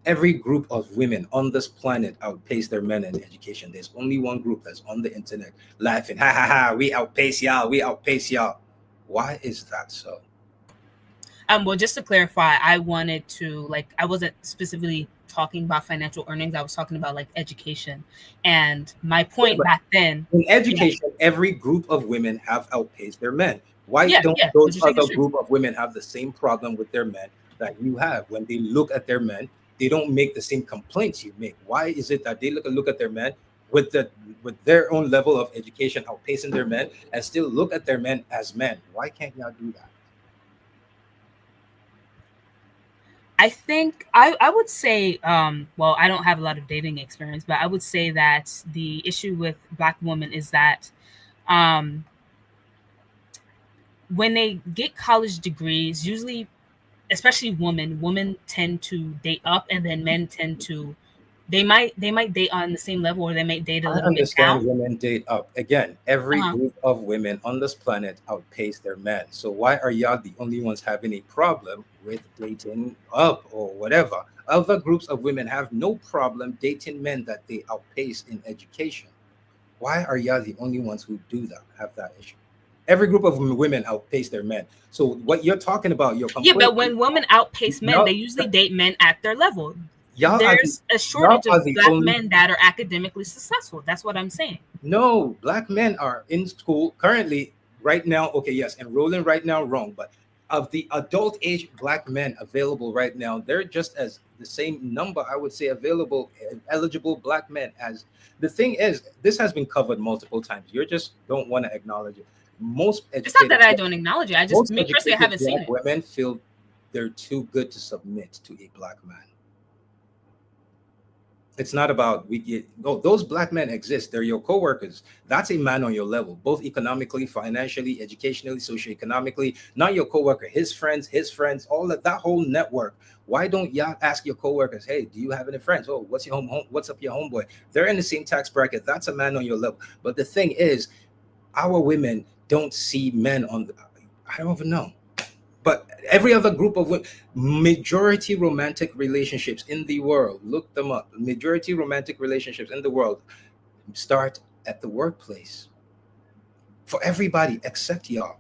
Speaker 1: Every group of women on this planet outpace their men in education. There's only one group that's on the internet laughing, ha ha ha, we outpace y'all, we outpace y'all. Why is that so?
Speaker 2: Well, just to clarify, I wanted to I wasn't specifically talking about financial earnings. I was talking about like education, and my point back then.
Speaker 1: In education, every group of women have outpaced their men. Why don't
Speaker 2: yeah,
Speaker 1: those other group of women have the same problem with their men that you have? When they look at their men, they don't make the same complaints you make. Why is it that they look at their men with their own level of education outpacing their men and still look at their men as men? Why can't y'all do that?
Speaker 2: I think I would say, well, I don't have a lot of dating experience, but I would say that the issue with Black women is that um, when they get college degrees, usually, especially women tend to date up, and then men tend to they might date on the same level, or they might date a
Speaker 1: I
Speaker 2: little bit
Speaker 1: understand
Speaker 2: down.
Speaker 1: women date up. Again, every
Speaker 2: Uh-huh.
Speaker 1: group of women on this planet outpace their men. So why are y'all the only ones having a problem with dating up or whatever? Other groups of women have no problem dating men that they outpace in education. Why are y'all the only ones who do that, have that issue? Every group of women outpace their men. So what you're talking about, you're
Speaker 2: Yeah, but
Speaker 1: completely
Speaker 2: when women outpace men, they
Speaker 1: y'all,
Speaker 2: usually date men at their level.
Speaker 1: y'all are the
Speaker 2: There's a
Speaker 1: y'all
Speaker 2: shortage
Speaker 1: are
Speaker 2: of
Speaker 1: the
Speaker 2: Black
Speaker 1: only.
Speaker 2: men that are academically successful. That's what I'm saying.
Speaker 1: No, black men are in school currently, right now. Okay, yes, enrolling right now, wrong. But of the adult age black men available right now, they're just as the same number, I would say, available eligible black men as the thing is, this has been covered multiple times. You just don't want to acknowledge it. Most
Speaker 2: It's not
Speaker 1: educated
Speaker 2: that I don't acknowledge it. I just,
Speaker 1: most
Speaker 2: me personally, I
Speaker 1: educated
Speaker 2: haven't seen
Speaker 1: black
Speaker 2: it.
Speaker 1: women feel they're too good to submit to a black man. It's not about we get no, those black men exist. They're your coworkers. That's a man on your level, both economically, financially, educationally, socioeconomically. Not your coworker, his friends, all of that whole network. Why don't y'all ask your coworkers, hey, do you have any friends? Oh, what's your what's up your homeboy? They're in the same tax bracket. That's a man on your level. But the thing is, our women don't see men on the I don't even know. But every other group of women, majority romantic relationships in the world, look them up. Majority romantic relationships in the world start at the workplace for everybody except y'all.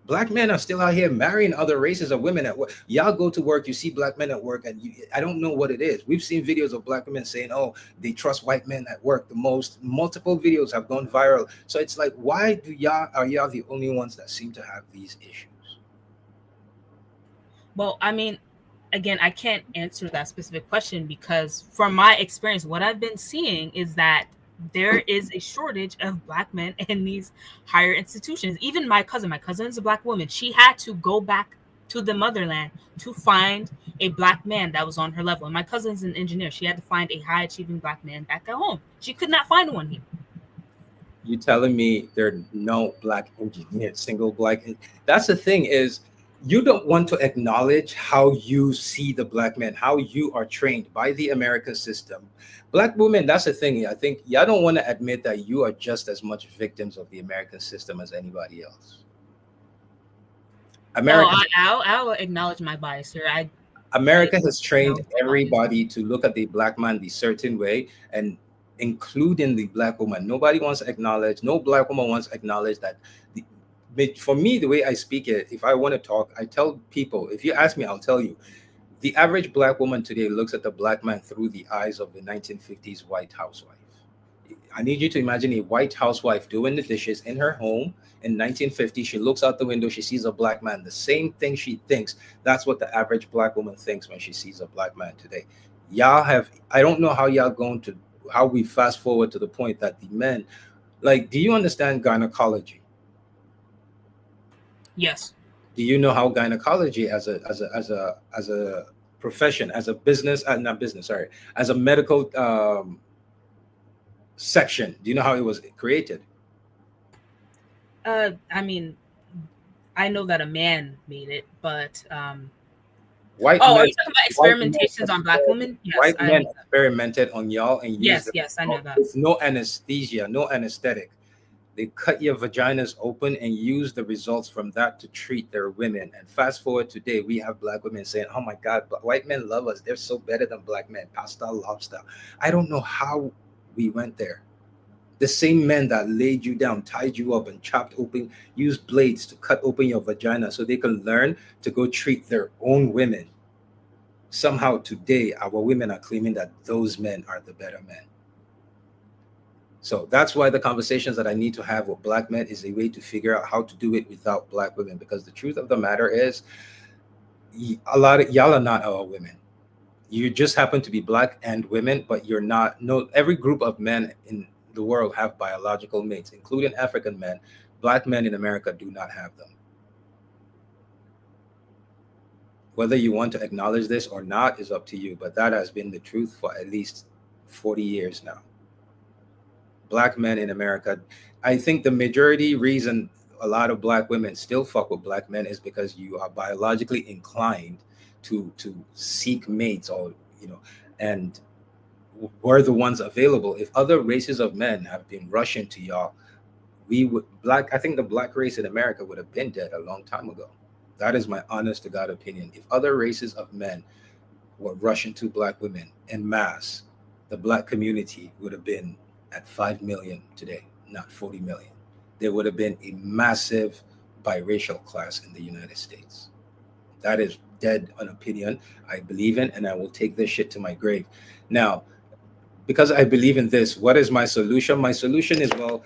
Speaker 1: Black men are still out here marrying other races of women at work. Y'all go to work, you see black men at work, and I don't know what it is. We've seen videos of black women saying, "Oh, they trust white men at work the most." Multiple videos have gone viral. So it's like, why do y'all are y'all the only ones that seem to have these issues?
Speaker 2: Well, I mean, again, I can't answer that specific question because from my experience, what I've been seeing is that there is a shortage of Black men in these higher institutions. Even my cousin is a Black woman. She had to go back to the motherland to find a Black man that was on her level. And my cousin's an engineer. She had to find a high achieving Black man back at home. She could not find one here.
Speaker 1: You telling me there are no black engineers, single black? That's the thing is, you don't want to acknowledge how you see the black man, how you are trained by the American system. Black women, that's the thing. I think y'all don't want to admit that you are just as much victims of the American system as anybody else.
Speaker 2: Oh,
Speaker 1: America
Speaker 2: I'll acknowledge my bias here. I
Speaker 1: America has
Speaker 2: know
Speaker 1: trained
Speaker 2: it's not obvious.
Speaker 1: everybody to look at the black man the certain way, and including the black woman. Nobody wants to acknowledge, no black woman wants to acknowledge that. The, but for me, the way I speak it, if I want to talk, I tell people, if you ask me, I'll tell you. The average black woman today looks at the black man through the eyes of the 1950s white housewife. I need you to imagine a white housewife doing the dishes in her home in 1950. She looks out the window, she sees a black man. The same thing she thinks. That's what the average black woman thinks when she sees a black man today. Y'all have, I don't know how y'all going to, how we fast forward to the point that the men, like, do you understand gynecology?
Speaker 2: Yes.
Speaker 1: Do you know how gynecology as a profession, as a business, not business, sorry, as a medical section, do you know how it was created?
Speaker 2: I mean, I know that a man made it, but
Speaker 1: White
Speaker 2: oh, are
Speaker 1: men,
Speaker 2: you talking about
Speaker 1: white men,
Speaker 2: experimentations on Black women? Yes,
Speaker 1: white
Speaker 2: I know
Speaker 1: men
Speaker 2: that.
Speaker 1: experimented on y'all and used
Speaker 2: Yes,
Speaker 1: them
Speaker 2: yes, I know that.
Speaker 1: with no anesthesia, no anesthetic. They cut your vaginas open and use the results from that to treat their women. And fast forward today, we have black women saying, "Oh my God, white men love us. They're so better than black men. Pasta, lobster." I don't know how we went there. The same men that laid you down, tied you up, and chopped open, used blades to cut open your vagina so they can learn to go treat their own women. Somehow today, our women are claiming that those men are the better men. So that's why the conversations that I need to have with black men is a way to figure out how to do it without black women. Because the truth of the matter is, a lot of y'all are not our women. You just happen to be black and women, but you're not. No, every group of men in the world have biological mates, including African men. Black men in America do not have them. Whether you want to acknowledge this or not is up to you, but that has been the truth for at least 40 years now. Black men in America, I think the majority reason a lot of black women still fuck with black men is because you are biologically inclined to seek mates, or and we're the ones available. If other races of men have been rushing to y'all, we would black I think the black race in America would have been dead a long time ago. That is my honest to God opinion. If other races of men were rushing to black women en masse, the black community would have been at 5 million today, not 40 million. There would have been a massive biracial class in the United States. That is dead an opinion I believe in, and I will take this shit to my grave. Now, because I believe in this, what is my solution? My solution is, well,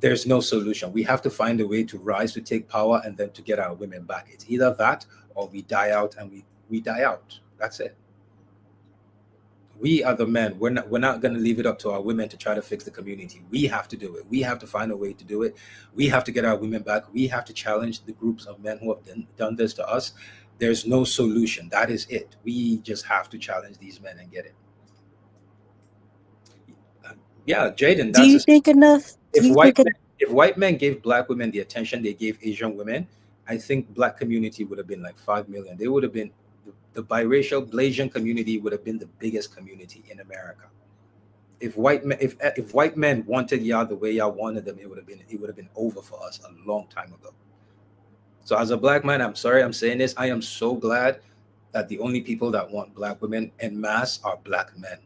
Speaker 1: there's no solution. We have to find a way to rise, to take power, and then to get our women back. It's either that or we die out, and we die out. That's it. We are the men. We're not going to leave it up to our women to try to fix the community. We have to do it. We have to find a way to do it. We have to get our women back. We have to challenge the groups of men who have done this to us. There's no solution. That is it. We just have to challenge these men and get it. Yeah, Jaden,
Speaker 3: Do you think enough? Do
Speaker 1: if
Speaker 3: you
Speaker 1: white
Speaker 3: think
Speaker 1: men, if white men gave black women the attention they gave Asian women, I think black community would have been like 5 million. They would have been the biracial Blasian community would have been the biggest community in America. If white men wanted y'all the way y'all wanted them, it would have been over for us a long time ago. So as a black man, I'm sorry I'm saying this. I am so glad that the only people that want black women en masse are black men.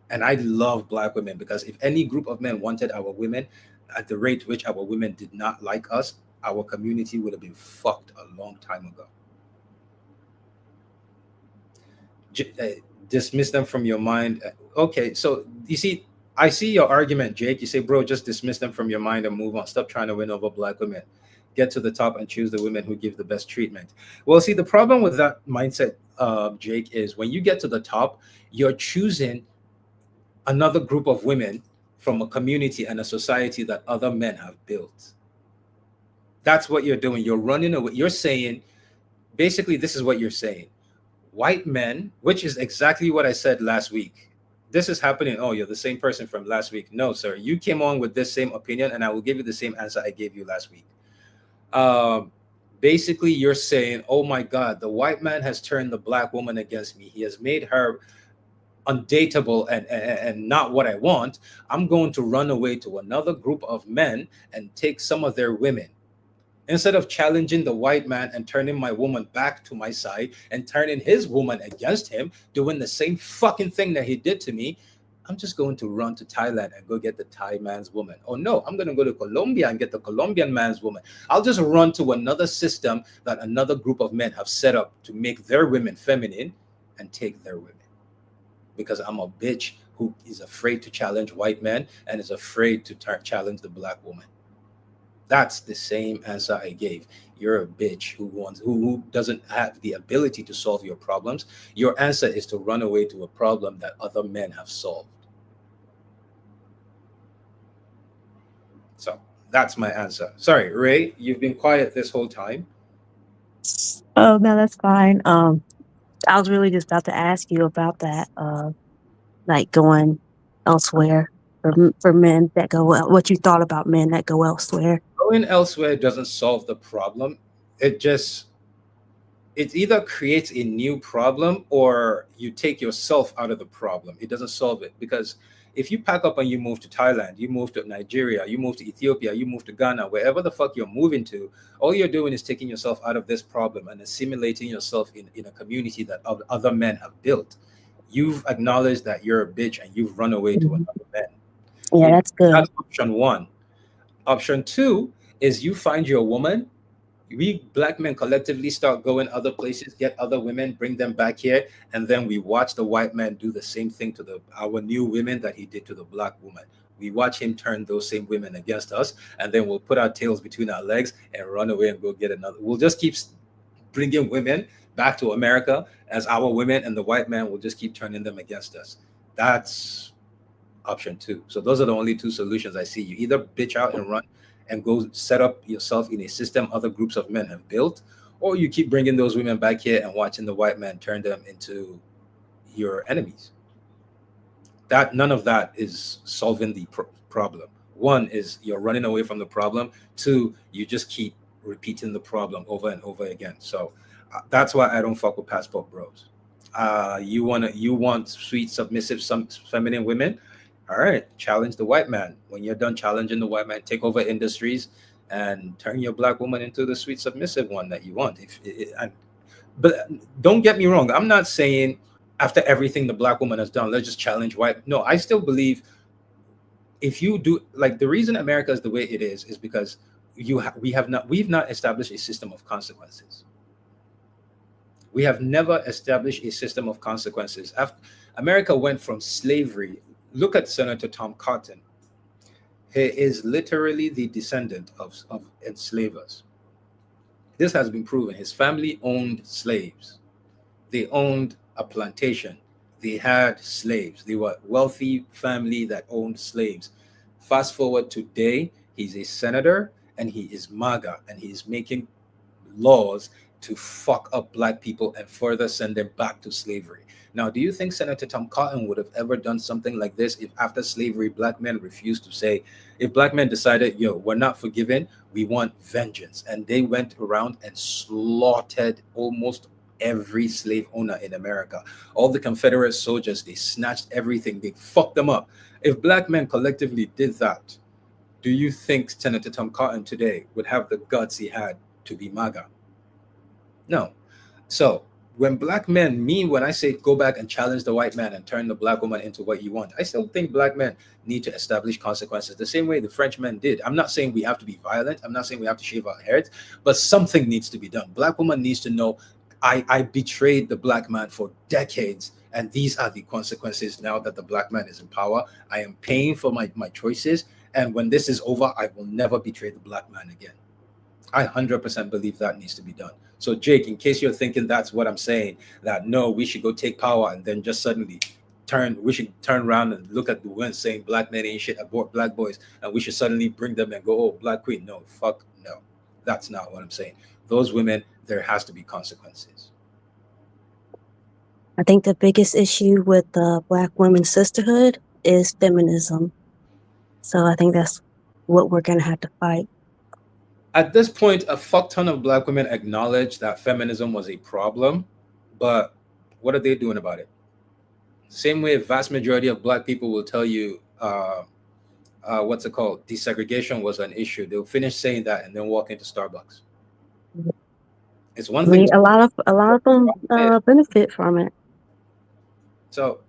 Speaker 1: And I love black women, because if any group of men wanted our women at the rate which our women did not like us, our community would have been fucked a long time ago. Dismiss them from your mind. Okay, so you see, I see your argument, Jake. You say, bro, just dismiss them from your mind and move on. Stop trying to win over black women. Get to the top and choose the women who give the best treatment. Well, see, the problem with that mindset, Jake, is when you get to the top, you're choosing another group of women from a community and a society that other men have built. That's what you're doing. You're running away. You're saying, basically, this is what you're saying. White men, which is exactly what I said last week. This is happening. Oh, you're the same person from last week. No, sir. You came on with this same opinion, and I will give you the same answer I gave you last week. Basically, you're saying, oh my God, the white man has turned the black woman against me. He has made her undateable and not what I want. I'm going to run away to another group of men and take some of their women. Instead of challenging the white man and turning my woman back to my side and turning his woman against him, doing the same fucking thing that he did to me, I'm just going to run to Thailand and go get the Thai man's woman. Oh no, I'm going to go to Colombia and get the Colombian man's woman. I'll just run to another system that another group of men have set up to make their women feminine and take their women. Because I'm a bitch who is afraid to challenge white men and is afraid to challenge the black woman. That's the same answer I gave. You're a bitch who doesn't have the ability to solve your problems. Your answer is to run away to a problem that other men have solved. So that's my answer. Sorry, Ray, you've been quiet this whole time.
Speaker 3: Oh no, that's fine. I was really just about to ask you about that, like going elsewhere for men that go what you thought about men that go elsewhere.
Speaker 1: Going elsewhere doesn't solve the problem. It either creates a new problem or you take yourself out of the problem. It doesn't solve it, because if you pack up and you move to Thailand, you move to Nigeria, you move to Ethiopia, you move to Ghana, wherever the fuck you're moving to, all you're doing is taking yourself out of this problem and assimilating yourself in a community that other men have built. You've acknowledged that you're a bitch and you've run away to another man.
Speaker 3: Yeah, that's good.
Speaker 1: That's option one. Option two is you find your woman. We black men collectively start going other places, get other women, bring them back here, and then we watch the white man do the same thing to our new women that he did to the black woman. We watch him turn those same women against us, and then we'll put our tails between our legs and run away and go get another. We'll just keep bringing women back to America as our women, and the white man will just keep turning them against us. That's option two. So those are the only two solutions I see. You either bitch out and run and go set up yourself in a system other groups of men have built, or you keep bringing those women back here and watching the white man turn them into your enemies. That none of that is solving the problem. One is you're running away from the problem. Two, you just keep repeating the problem over and over again. So that's why I don't fuck with passport bros. You want sweet, submissive, some feminine women. All right, challenge the white man. When you're done challenging the white man, take over industries and turn your black woman into the sweet, submissive one that you want. But don't get me wrong. I'm not saying after everything the black woman has done, let's just challenge white. No, I still believe if you do, like, the reason America is the way it is because we've not established a system of consequences. We have never established a system of consequences. After America went from slavery, look at Senator Tom Cotton. He is literally the descendant of enslavers. This has been proven. His family owned slaves. They owned a plantation. They had slaves. They were a wealthy family that owned slaves. Fast forward today, he's a senator and he is MAGA and he's making laws to fuck up black people and further send them back to slavery. Now, do you think Senator Tom Cotton would have ever done something like this if after slavery, black men refused to say, if black men decided, yo, we're not forgiven, we want vengeance. And they went around and slaughtered almost every slave owner in America. All the Confederate soldiers, they snatched everything, they fucked them up. If black men collectively did that, do you think Senator Tom Cotton today would have the guts he had to be MAGA? No. So when black men, when I say go back and challenge the white man and turn the black woman into what you want, I still think black men need to establish consequences the same way the French men did. I'm not saying we have to be violent. I'm not saying we have to shave our heads, but something needs to be done. Black woman needs to know, I betrayed the black man for decades, and these are the consequences now that the black man is in power. I am paying for my choices, and when this is over, I will never betray the black man again. I 100% believe that needs to be done. So, Jake, in case you're thinking that's what I'm saying, that no, we should go take power and then just suddenly we should turn around and look at the women saying black men ain't shit, abort black boys, and we should suddenly bring them and go, oh, black queen. No, fuck no. That's not what I'm saying. Those women, there has to be consequences.
Speaker 3: I think the biggest issue with the Black women's sisterhood is feminism. So I think that's what we're going to have to fight.
Speaker 1: At this point, a fuck ton of black women acknowledge that feminism was a problem, but what are they doing about it? Same way, a vast majority of black people will tell you, what's it called? Desegregation was an issue. They'll finish saying that and then walk into Starbucks. It's one thing.
Speaker 3: A lot of them benefit from it.
Speaker 1: So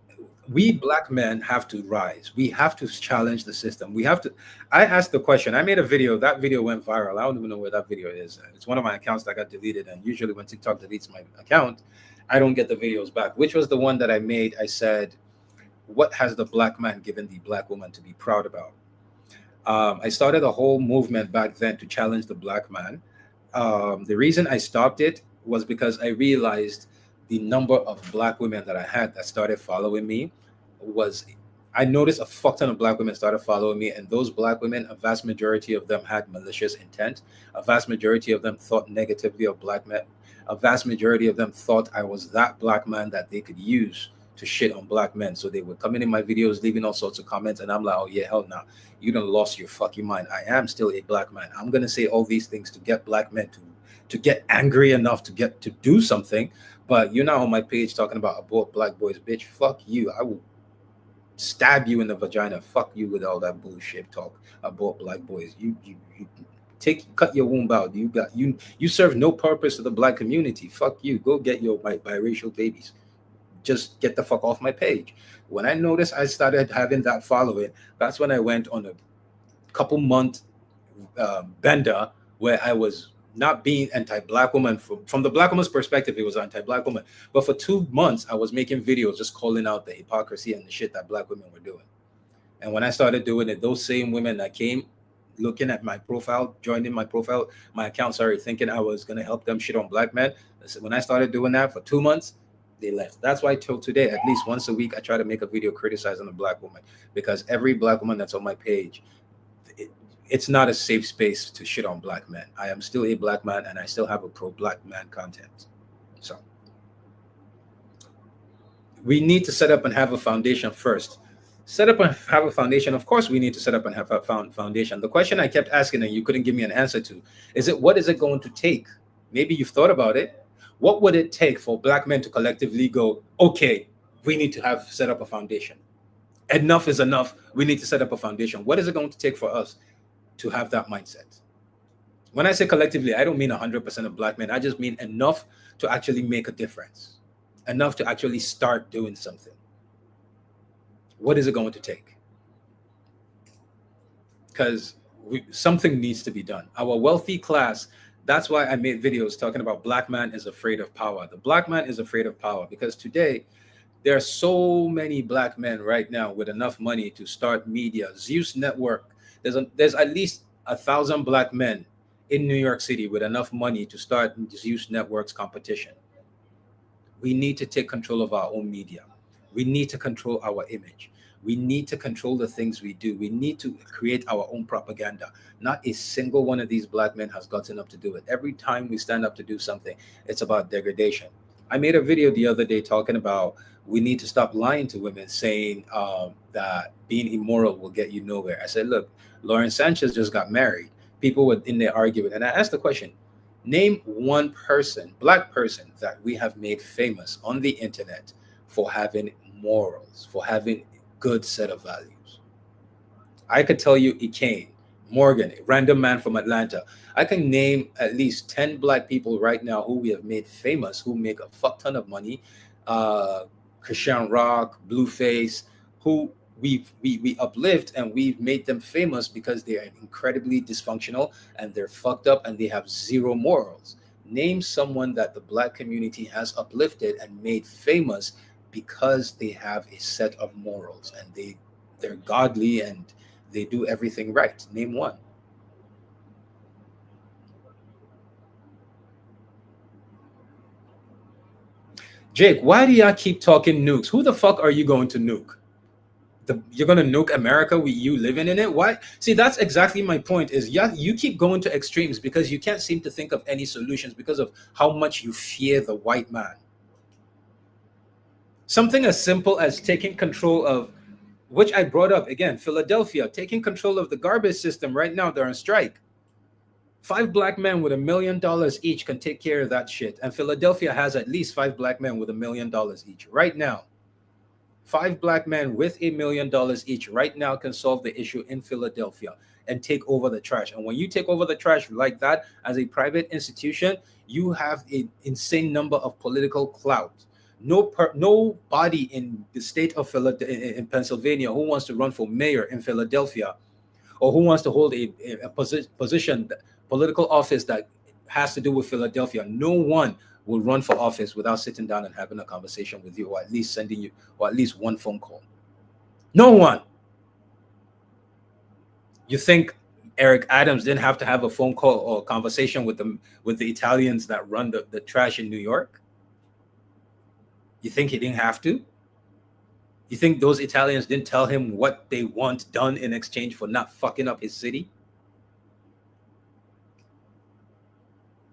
Speaker 1: we black men have to rise. We have to challenge the system. We have to. I asked the question. I made a video. That video went viral. I don't even know where that video is. It's one of my accounts that got deleted. And usually when TikTok deletes my account, I don't get the videos back. Which was the one that I made? I said, what has the black man given the black woman to be proud about? I started a whole movement back then to challenge the black man. The reason I stopped it was because I realized the number of black women that I had that started following me I noticed a fuck ton of black women started following me, and those black women, a vast majority of them had malicious intent. A vast majority of them thought negatively of black men. A vast majority of them thought I was that black man that they could use to shit on black men. So they would come in my videos, leaving all sorts of comments, and I'm like, oh yeah, hell no. You done lost your fucking mind. I am still a black man. I'm gonna say all these things to get black men to get angry enough to do something. But you're not on my page talking about abort black boys, bitch. Fuck you. I will stab you in the vagina. Fuck you with all that bullshit talk about black boys. You cut your womb out. You serve no purpose to the black community. Fuck you. Go get your biracial babies. Just get the fuck off my page. When I noticed I started having that following, that's when I went on a couple month bender where I was not being anti-black woman. From the black woman's perspective, it was anti-black woman. But for 2 months, I was making videos just calling out the hypocrisy and the shit that black women were doing. And when I started doing it, those same women that came looking at my profile, joining my profile, my account, thinking I was going to help them shit on black men. When I started doing that for 2 months, they left. That's why till today, at least once a week, I try to make a video criticizing a black woman, because every black woman that's on my page, it's not a safe space to shit on black men. I am still a black man, and I still have a pro black man content. So we need to set up and have a foundation first. Set up and have a foundation. Of course, we need to set up and have a foundation. The question I kept asking and you couldn't give me an answer to is it what is it going to take? Maybe you've thought about it. What would it take for black men to collectively go, okay, we need to have set up a foundation? Enough is enough. We need to set up a foundation. What is it going to take for us to have that mindset? When I say collectively, I don't mean 100% of black men. I just mean enough to actually make a difference, enough to actually start doing something. What is it going to take? Because something needs to be done. Our wealthy class, that's why I made videos talking about black man is afraid of power. The black man is afraid of power because today there are so many black men right now with enough money to start media. Zeus Network, there's at least 1,000 black men in New York City with enough money to start Zeus Network's competition. We need to take control of our own media. We need to control our image. We need to control the things we do. We need to create our own propaganda. Not a single one of these black men has gotten up to do it. Every time we stand up to do something, it's about degradation. I made a video the other day talking about we need to stop lying to women, saying that being immoral will get you nowhere. I said, look, Lauren Sanchez just got married. People were in there arguing. And I asked the question, name one person, black person, that we have made famous on the internet for having morals, for having a good set of values. I could tell you Ekane, Morgan, a random man from Atlanta. I can name at least 10 black people right now who we have made famous, who make a fuck ton of money. Christian Rock, Blueface, who we uplift and we've made them famous because they are incredibly dysfunctional and they're fucked up and they have zero morals. Name someone that the black community has uplifted and made famous because they have a set of morals and they're godly and they do everything right. Name one. Jake, why do y'all keep talking nukes? Who the fuck are you going to nuke? You're going to nuke America with you living in it? Why? See, that's exactly my point is you keep going to extremes because you can't seem to think of any solutions because of how much you fear the white man. Something as simple as taking control of, which I brought up again, Philadelphia, taking control of the garbage system right now. They're on strike. 5 black men with $1 million each can take care of that shit. And Philadelphia has at least 5 black men with $1 million each right now. 5 black men with $1 million each right now can solve the issue in Philadelphia and take over the trash. And when you take over the trash like that as a private institution, you have an insane number of political clout. Nobody in the state of in Pennsylvania who wants to run for mayor in Philadelphia or who wants to hold a position, political office that has to do with Philadelphia, no one will run for office without sitting down and having a conversation with you, or at least sending you, or at least one phone call. No one. You think Eric Adams didn't have to have a phone call or conversation with the Italians that run the trash in New York? You think he didn't have to? You think those Italians didn't tell him what they want done in exchange for not fucking up his city?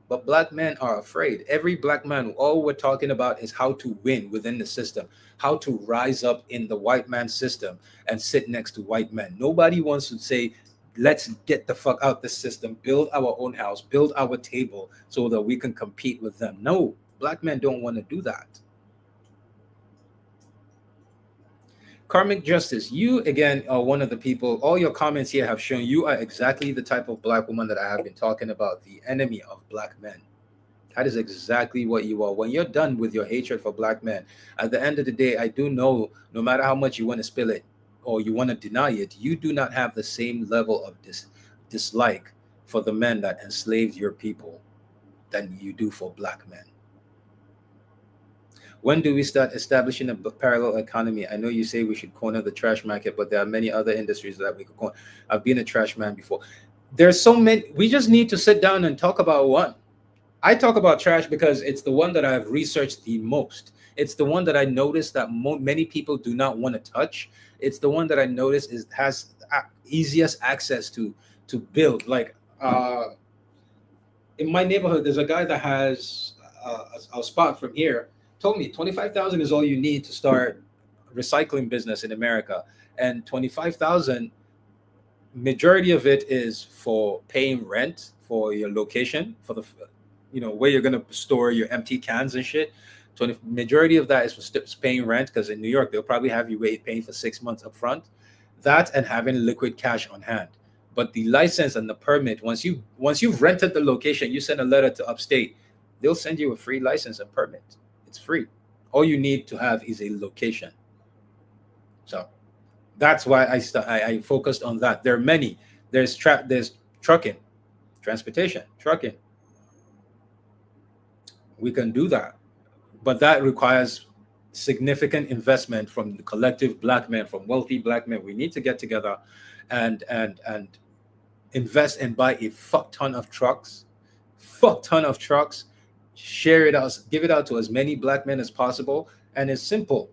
Speaker 1: But black men are afraid. Every black man, all we're talking about is how to win within the system, how to rise up in the white man system and sit next to white men. Nobody wants to say, let's get the fuck out the system, build our own house, build our table so that we can compete with them. No, black men don't want to do that. Karmic Justice, you again are one of the people, all your comments here have shown you are exactly the type of black woman that I have been talking about, the enemy of black men. That is exactly what you are. When you're done with your hatred for black men, at the end of the day, I do know, no matter how much you want to spill it or you want to deny it, you do not have the same level of dislike for the men that enslaved your people than you do for black men. When do we start establishing a parallel economy? I know you say we should corner the trash market, but there are many other industries that we could corner. I've been a trash man before. There's so many. We just need to sit down and talk about one. I talk about trash because it's the one that I've researched the most. It's the one that I noticed that many people do not want to touch. It's the one that I notice is has easiest access to build. Like in my neighborhood, there's a guy that has a spot from here. Told me 25,000 is all you need to start recycling business in America, and 25,000, majority of it is for paying rent for your location for the where you're gonna store your empty cans and shit. 20 majority of that is for paying rent, because in New York they'll probably have you paying for 6 months up front. That and having liquid cash on hand. But the license and the permit, once you've rented the location, you send a letter to upstate, they'll send you a free license and permit. It's free. All you need to have is a location. So that's why I focused on that. There are many. There's trucking, transportation, trucking. We can do that, but that requires significant investment from the collective black men, from wealthy black men. We need to get together and invest and buy a fuck ton of trucks, share it out, give it out to as many black men as possible. And it's simple.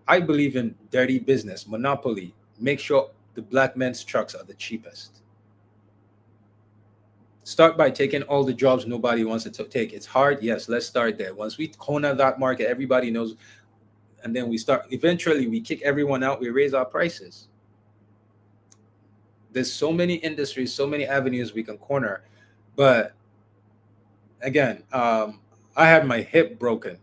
Speaker 1: I believe in dirty business, monopoly. Make sure the black men's trucks are the cheapest. Start by taking all the jobs nobody wants to take. It's hard, yes. Let's start there. Once we corner that market, everybody knows, and then we start. Eventually, we kick everyone out. We raise our prices. There's so many industries, so many avenues we can corner, but again, I had my hip broken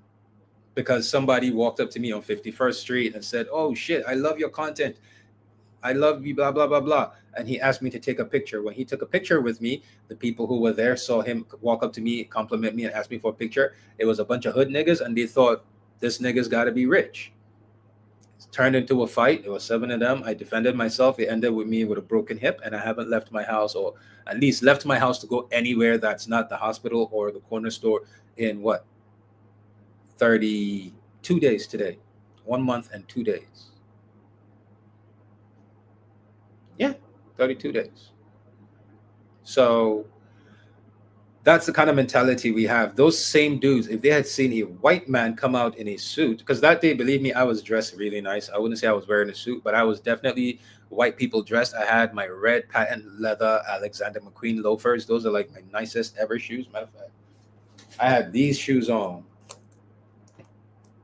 Speaker 1: because somebody walked up to me on 51st Street and said, "Oh shit, I love your content. I love you, blah, blah, blah, blah." And he asked me to take a picture. When he took a picture with me, the people who were there saw him walk up to me, compliment me, and ask me for a picture. It was a bunch of hood niggas, and they thought this nigga's got to be rich. It turned into a fight. It was 7 of them. I defended myself. It ended with me with a broken hip, and I haven't left my house, or at least left my house to go anywhere that's not the hospital or the corner store in what? 32 days today. 1 month and 2 days. Yeah, 32 days. So that's the kind of mentality we have. Those same dudes, if they had seen a white man come out in a suit, because that day, believe me, I was dressed really nice. I wouldn't say I was wearing a suit, but I was definitely white people dressed. I had my red patent leather Alexander McQueen loafers. Those are like my nicest ever shoes. Matter of fact, I had these shoes on.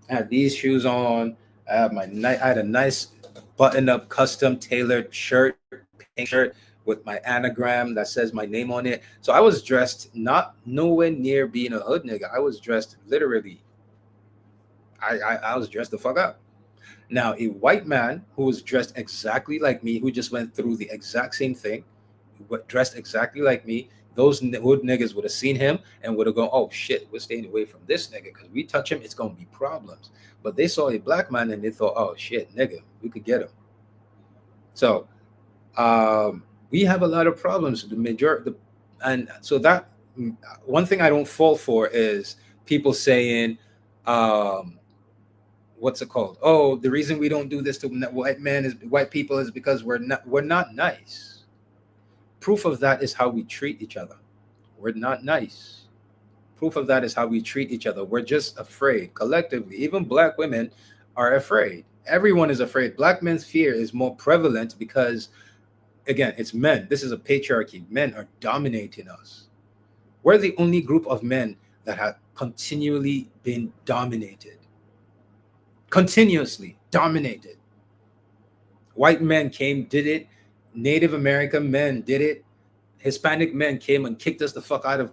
Speaker 1: I had these shoes on. I had a nice button-up, custom tailored shirt, pink shirt with my anagram that says my name on it. So I was dressed not nowhere near being a hood nigga. I was dressed literally. I was dressed the fuck up. Now, a white man who was dressed exactly like me, who just went through the exact same thing, dressed exactly like me, those hood niggas would have seen him and would have gone, "Oh shit, we're staying away from this nigga because we touch him, it's gonna be problems." But they saw a black man and they thought, "Oh shit, nigga, we could get him." So we have a lot of problems. And so that one thing I don't fall for is people saying, what's it called? "Oh, the reason we don't do this to white people is because we're not nice." Proof of that is how we treat each other. We're not nice. Proof of that is how we treat each other. We're just afraid collectively. Even black women are afraid. Everyone is afraid. Black men's fear is more prevalent because, again, it's men. This is a patriarchy. Men are dominating us. We're the only group of men that have continually been dominated. Continuously dominated. White men came, did it. Native American men did it. Hispanic men came and kicked us the fuck out of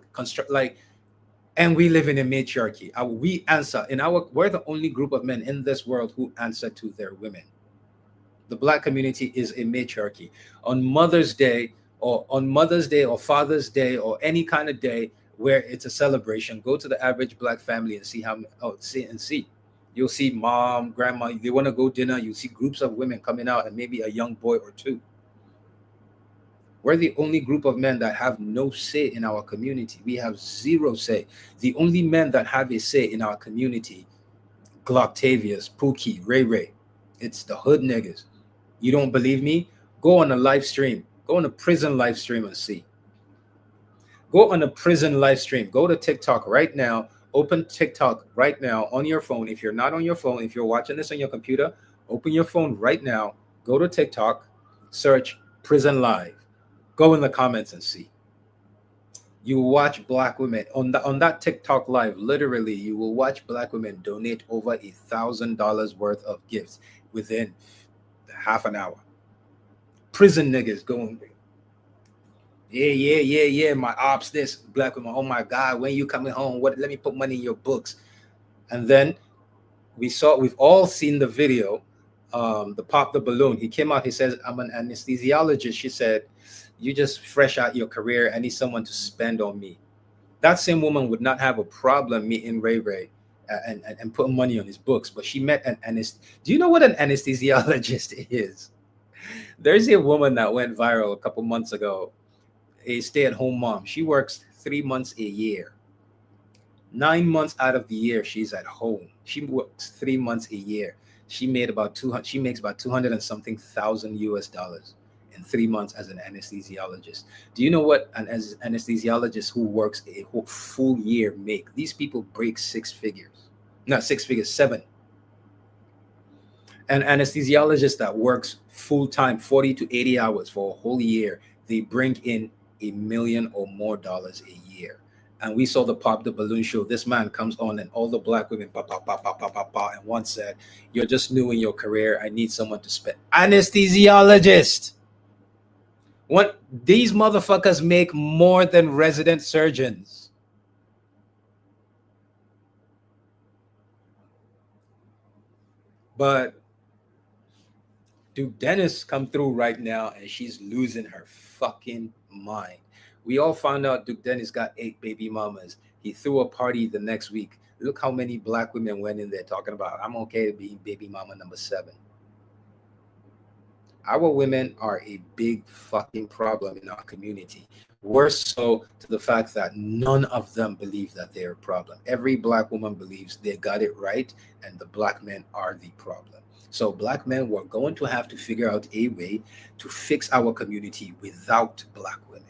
Speaker 1: and we live in a matriarchy. We answer we're the only group of men in this world who answer to their women. The black community is a matriarchy. On Mother's Day or Father's Day or any kind of day where it's a celebration, go to the average black family and see. You'll see mom, grandma, they want to go dinner. You see groups of women coming out and maybe a young boy or two. We're the only group of men that have no say in our community. We have zero say. The only men that have a say in our community, Glocktavius, Pookie, Ray Ray, it's the hood niggas. You don't believe me? Go on a live stream. Go on a prison live stream and see. Go on a prison live stream. Go to TikTok right now. Open TikTok right now on your phone. If you're not on your phone, if you're watching this on your computer, open your phone right now. Go to TikTok, search prison live. Go in the comments and see. You will watch black women on that TikTok live. Literally, you will watch black women donate over $1,000 worth of gifts within half an hour. Prison niggas going, yeah, yeah, yeah, yeah. My ops, this black woman. Oh my God, when you coming home? What? Let me put money in your books. And then we've all seen the video. The pop the balloon. He came out. He says, "I'm an anesthesiologist." She said, "You just fresh out your career. I need someone to spend on me." That same woman would not have a problem meeting Ray Ray and putting money on his books, but she met an Do you know what an anesthesiologist is? There's a woman that went viral a couple months ago, a stay-at-home mom. She works 3 months a year. 9 months out of the year, she's at home. She works 3 months a year. She made about 200. She makes about 200 and something thousand US dollars in 3 months as an anesthesiologist. Do you know what an anesthesiologist who works a whole full year make? These people break six figures, not six figures, seven. An anesthesiologist that works full time, 40 to 80 hours for a whole year, they bring in $1 million or more a year. And we saw the Pop the Balloon show. This man comes on and all the black women, pa, pa, pa, pa, pa, pa, pa, and one said, "You're just new in your career. I need someone to spend." Anesthesiologist. What? These motherfuckers make more than resident surgeons. But Duke Dennis come through right now and she's losing her fucking mind. We all found out Duke Dennis got 8 baby mamas. He threw a party the next week. Look how many black women went in there talking about, "I'm okay being baby mama number 7. Our women are a big fucking problem in our community. Worse so to the fact that none of them believe that they're a problem. Every black woman believes they got it right and the black men are the problem. So black men were going to have to figure out a way to fix our community without black women.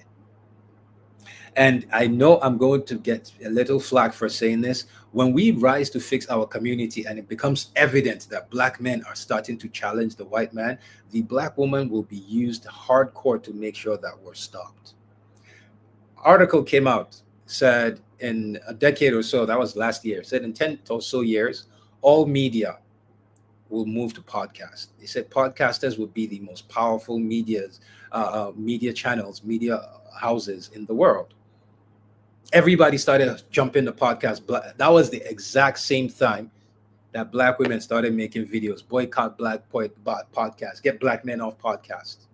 Speaker 1: And I know I'm going to get a little flack for saying this. When we rise to fix our community and it becomes evident that black men are starting to challenge the white man, the black woman will be used hardcore to make sure that we're stopped. Article came out, said in a decade or so, that was last year, said in 10 or so years, all media will move to podcast. They said podcasters will be the most powerful media channels, media houses in the world. Everybody started jumping the podcast. That was the exact same time that black women started making videos. Boycott black podcasts. Get black men off podcasts.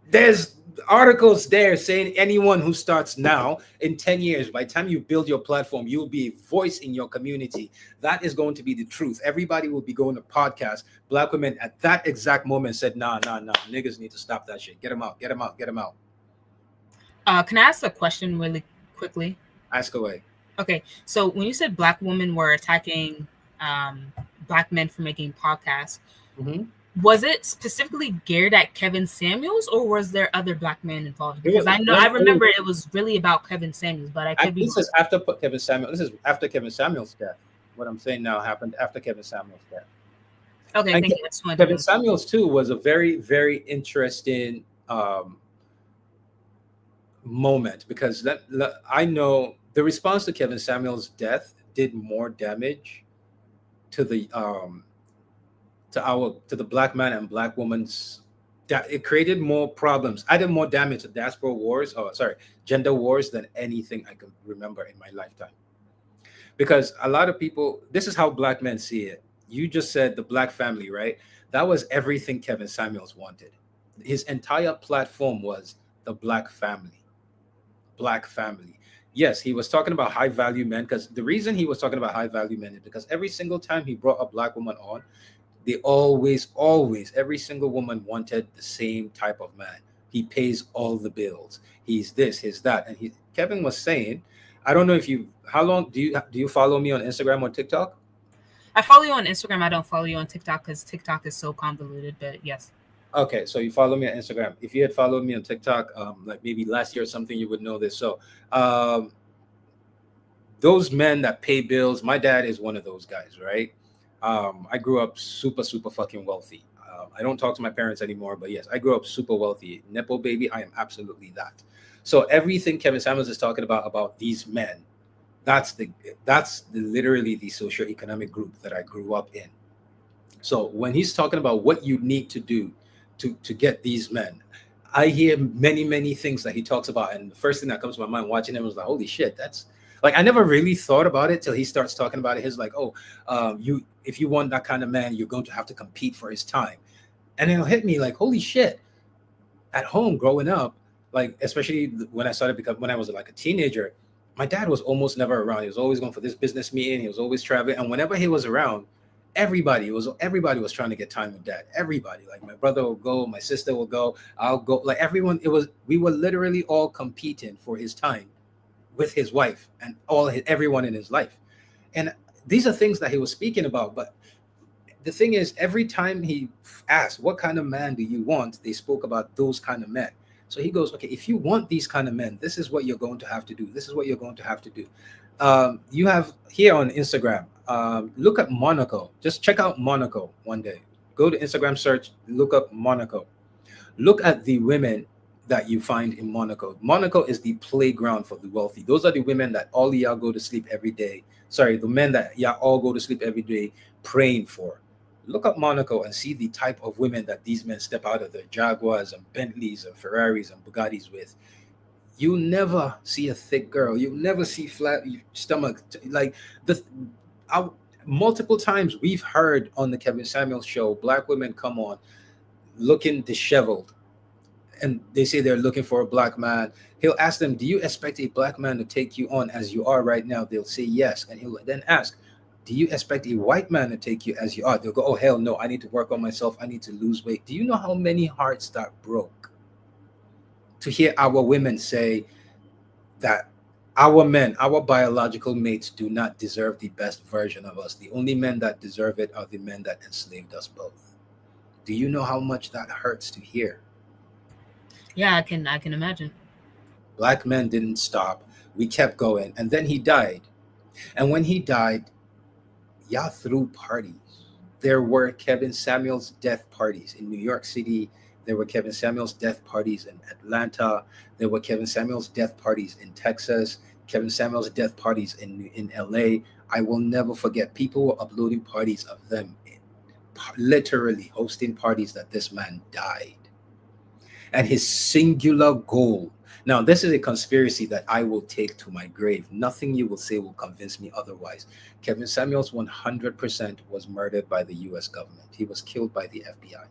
Speaker 1: There's articles there saying anyone who starts now, in 10 years, by the time you build your platform, you'll be a voice in your community. That is going to be the truth. Everybody will be going to podcasts. Black women at that exact moment said, nah. Niggas need to stop that shit. Get them out.
Speaker 2: Can I ask a question really quickly?
Speaker 1: Ask away.
Speaker 2: Okay, so when you said black women were attacking black men for making podcasts, was it specifically geared at Kevin Samuels, or was there other black men involved? Because I remember it was really about Kevin Samuels, but I could be.
Speaker 1: This is after Kevin Samuels. This is after Kevin Samuels' death. What I'm saying now happened after Kevin Samuels' death.
Speaker 2: Okay,
Speaker 1: and
Speaker 2: thank you.
Speaker 1: Kevin Samuels too was a very, very interesting moment, because I know the response to Kevin Samuels' death did more damage to the to the black man and black woman's, that it created more problems. I did more damage to gender wars than anything I can remember in my lifetime. Because a lot of people, this is how black men see it. You just said the black family, right? That was everything Kevin Samuels wanted. His entire platform was the black family. Black family. Yes, he was talking about high value men, because the reason he was talking about high value men is because every single time he brought a black woman on, they always, every single woman wanted the same type of man. He pays all the bills. He's this, he's that. And Kevin was saying, I don't know if how long do you follow me on Instagram or TikTok?
Speaker 2: I follow you on Instagram. I don't follow you on TikTok because TikTok is so convoluted, but yes.
Speaker 1: Okay, so you follow me on Instagram. If you had followed me on TikTok, like maybe last year or something, you would know this. So, um, those men that pay bills, my dad is one of those guys, right? I grew up super, super fucking wealthy. I don't talk to my parents anymore, but yes, I grew up super wealthy. Nepo baby, I am absolutely that. So everything Kevin Samuels is talking about these men, that's the literally the socioeconomic group that I grew up in. So when he's talking about what you need to do to get these men, I hear many things that he talks about, and the first thing that comes to my mind watching him was like, holy shit, that's like I never really thought about it till he starts talking about it. He's like, oh, you if you want that kind of man, you're going to have to compete for his time, and it'll hit me like, holy shit. At home growing up, like especially when I started because when I was like a teenager, my dad was almost never around. He was always going for this business meeting. He was always traveling, and whenever he was around, everybody was trying to get time with dad. Everybody, like my brother will go, my sister will go, I'll go. Like everyone, it was we were literally all competing for his time with his wife and everyone in his life. And these are things that he was speaking about, but the thing is, every time he asked, what kind of man do you want? They spoke about those kind of men. So he goes, okay, if you want these kind of men, this is what you're going to have to do. This is what you're going to have to do. You have here on Instagram, look at Monaco. Just check out Monaco one day. Go to Instagram search, look up Monaco. Look at the women that you find in Monaco. Monaco is the playground for the wealthy. Those are the women that all y'all go to sleep every day. Sorry, the men that y'all all go to sleep every day praying for. Look up Monaco and see the type of women that these men step out of their Jaguars and Bentleys and Ferraris and Bugattis with. You never see a thick girl. You never see flat stomach. Like the I, multiple times we've heard on the Kevin Samuels show, black women come on looking disheveled, and they say they're looking for a black man. He'll ask them, do you expect a black man to take you on as you are right now? They'll say yes. And he'll then ask, do you expect a white man to take you as you are? They'll go, oh, hell no, I need to work on myself. I need to lose weight. Do you know how many hearts that broke to hear our women say that our men, our biological mates, do not deserve the best version of us? The only men that deserve it are the men that enslaved us both. Do you know how much that hurts to hear?
Speaker 2: Yeah, I can imagine.
Speaker 1: Black men didn't stop. We kept going. And then he died. And when he died, y'all threw parties. There were Kevin Samuels death parties in New York City. There were Kevin Samuels death parties in Atlanta. There were Kevin Samuels death parties in Texas. Kevin Samuels death parties in LA. I will never forget. People were uploading parties of them, literally hosting parties that this man died. And his singular goal. Now, this is a conspiracy that I will take to my grave. Nothing you will say will convince me otherwise. Kevin Samuels 100% was murdered by the US government. He was killed by the FBI.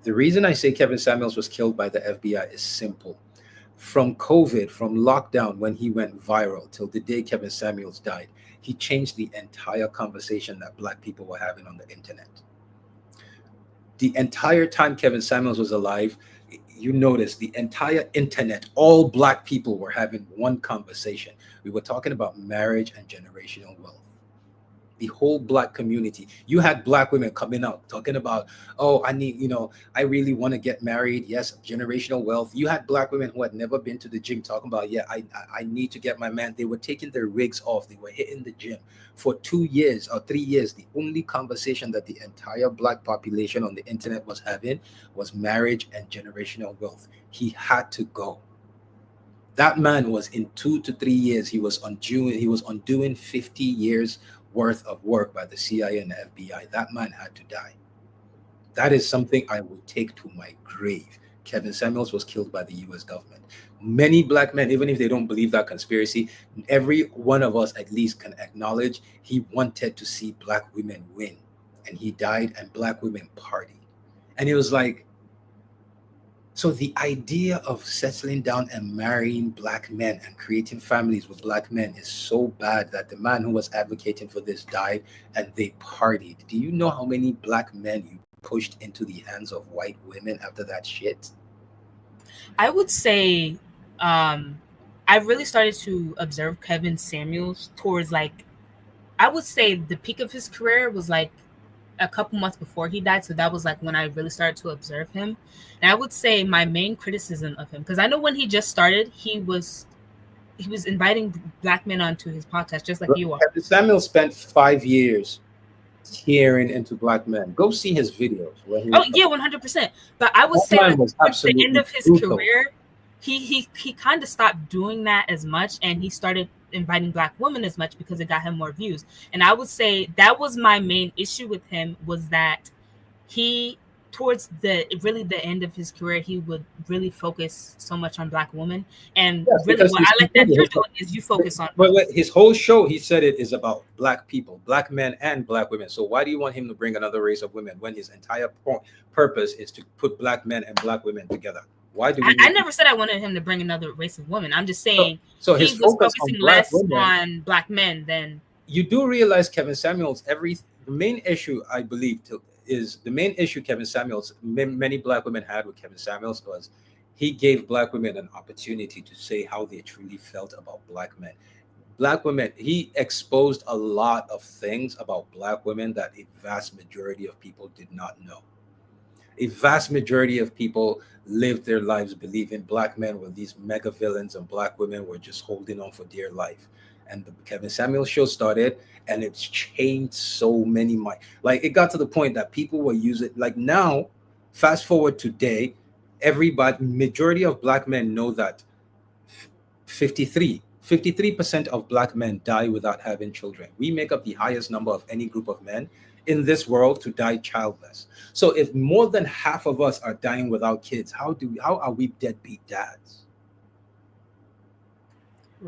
Speaker 1: The reason I say Kevin Samuels was killed by the FBI is simple. From COVID, from lockdown, when he went viral, till the day Kevin Samuels died, he changed the entire conversation that black people were having on the internet. The entire time Kevin Samuels was alive, you notice the entire internet, all black people were having one conversation. We were talking about marriage and generational wealth. The whole black community. You had black women coming out talking about, oh, I need, I really want to get married. Yes, generational wealth. You had black women who had never been to the gym talking about, yeah, I need to get my man. They were taking their wigs off. They were hitting the gym for 2 years or 3 years. The only conversation that the entire black population on the internet was having was marriage and generational wealth. He had to go. That man was in 2 to 3 years. He was undoing 50 years worth of work by the CIA and the FBI. That man had to die. That is something I will take to my grave. Kevin Samuels was killed by the US government. Many black men, even if they don't believe that conspiracy, every one of us at least can acknowledge he wanted to see black women win. And he died and black women partied. And it was like, so the idea of settling down and marrying black men and creating families with black men is so bad that the man who was advocating for this died and they partied. Do you know how many black men you pushed into the hands of white women after that shit?
Speaker 2: I would say I really started to observe Kevin Samuels towards, like, I would say the peak of his career was like a couple months before he died, so that was like when I really started to observe him. And I would say my main criticism of him, because I know when he just started, he was inviting black men onto his podcast, just like you are.
Speaker 1: Kevin Samuel spent 5 years tearing into black men. Go see his videos when he
Speaker 2: Oh
Speaker 1: was.
Speaker 2: yeah, 100%. But I would
Speaker 1: That
Speaker 2: say
Speaker 1: man
Speaker 2: like
Speaker 1: was
Speaker 2: towards the end
Speaker 1: absolutely
Speaker 2: of his
Speaker 1: brutal.
Speaker 2: career, he kind of stopped doing that as much, and he started inviting black women as much because it got him more views. And I would say that was my main issue with him, was that he towards the end of his career, he would really focus so much on black women. And
Speaker 1: Yes,
Speaker 2: really
Speaker 1: because
Speaker 2: what
Speaker 1: he's
Speaker 2: I like that you're
Speaker 1: his,
Speaker 2: doing is you focus on
Speaker 1: his whole show, he said it is about black people, black men and black women. So why do you want him to bring another race of women when his entire purpose is to put black men and black women together? Why do we
Speaker 2: I
Speaker 1: need
Speaker 2: never said I wanted him to bring another race of women. I'm just
Speaker 1: so,
Speaker 2: saying
Speaker 1: so
Speaker 2: he
Speaker 1: his
Speaker 2: was
Speaker 1: focus on
Speaker 2: focusing
Speaker 1: black
Speaker 2: less
Speaker 1: women?
Speaker 2: on black men than
Speaker 1: You do realize Kevin Samuels the main issue I believe is the main issue Kevin Samuels many black women had with Kevin Samuels was he gave black women an opportunity to say how they truly felt about black men. Black women, he exposed a lot of things about black women that a vast majority of people did not know. A vast majority of people lived their lives believing black men were these mega villains and black women were just holding on for dear life. And the Kevin Samuel show started, and it's changed so many minds. Like it got to the point that people were using, like now, fast forward today, everybody, majority of black men know that 53% of black men die without having children. We make up the highest number of any group of men in this world to die childless. So if more than half of us are dying without kids, how are we deadbeat dads?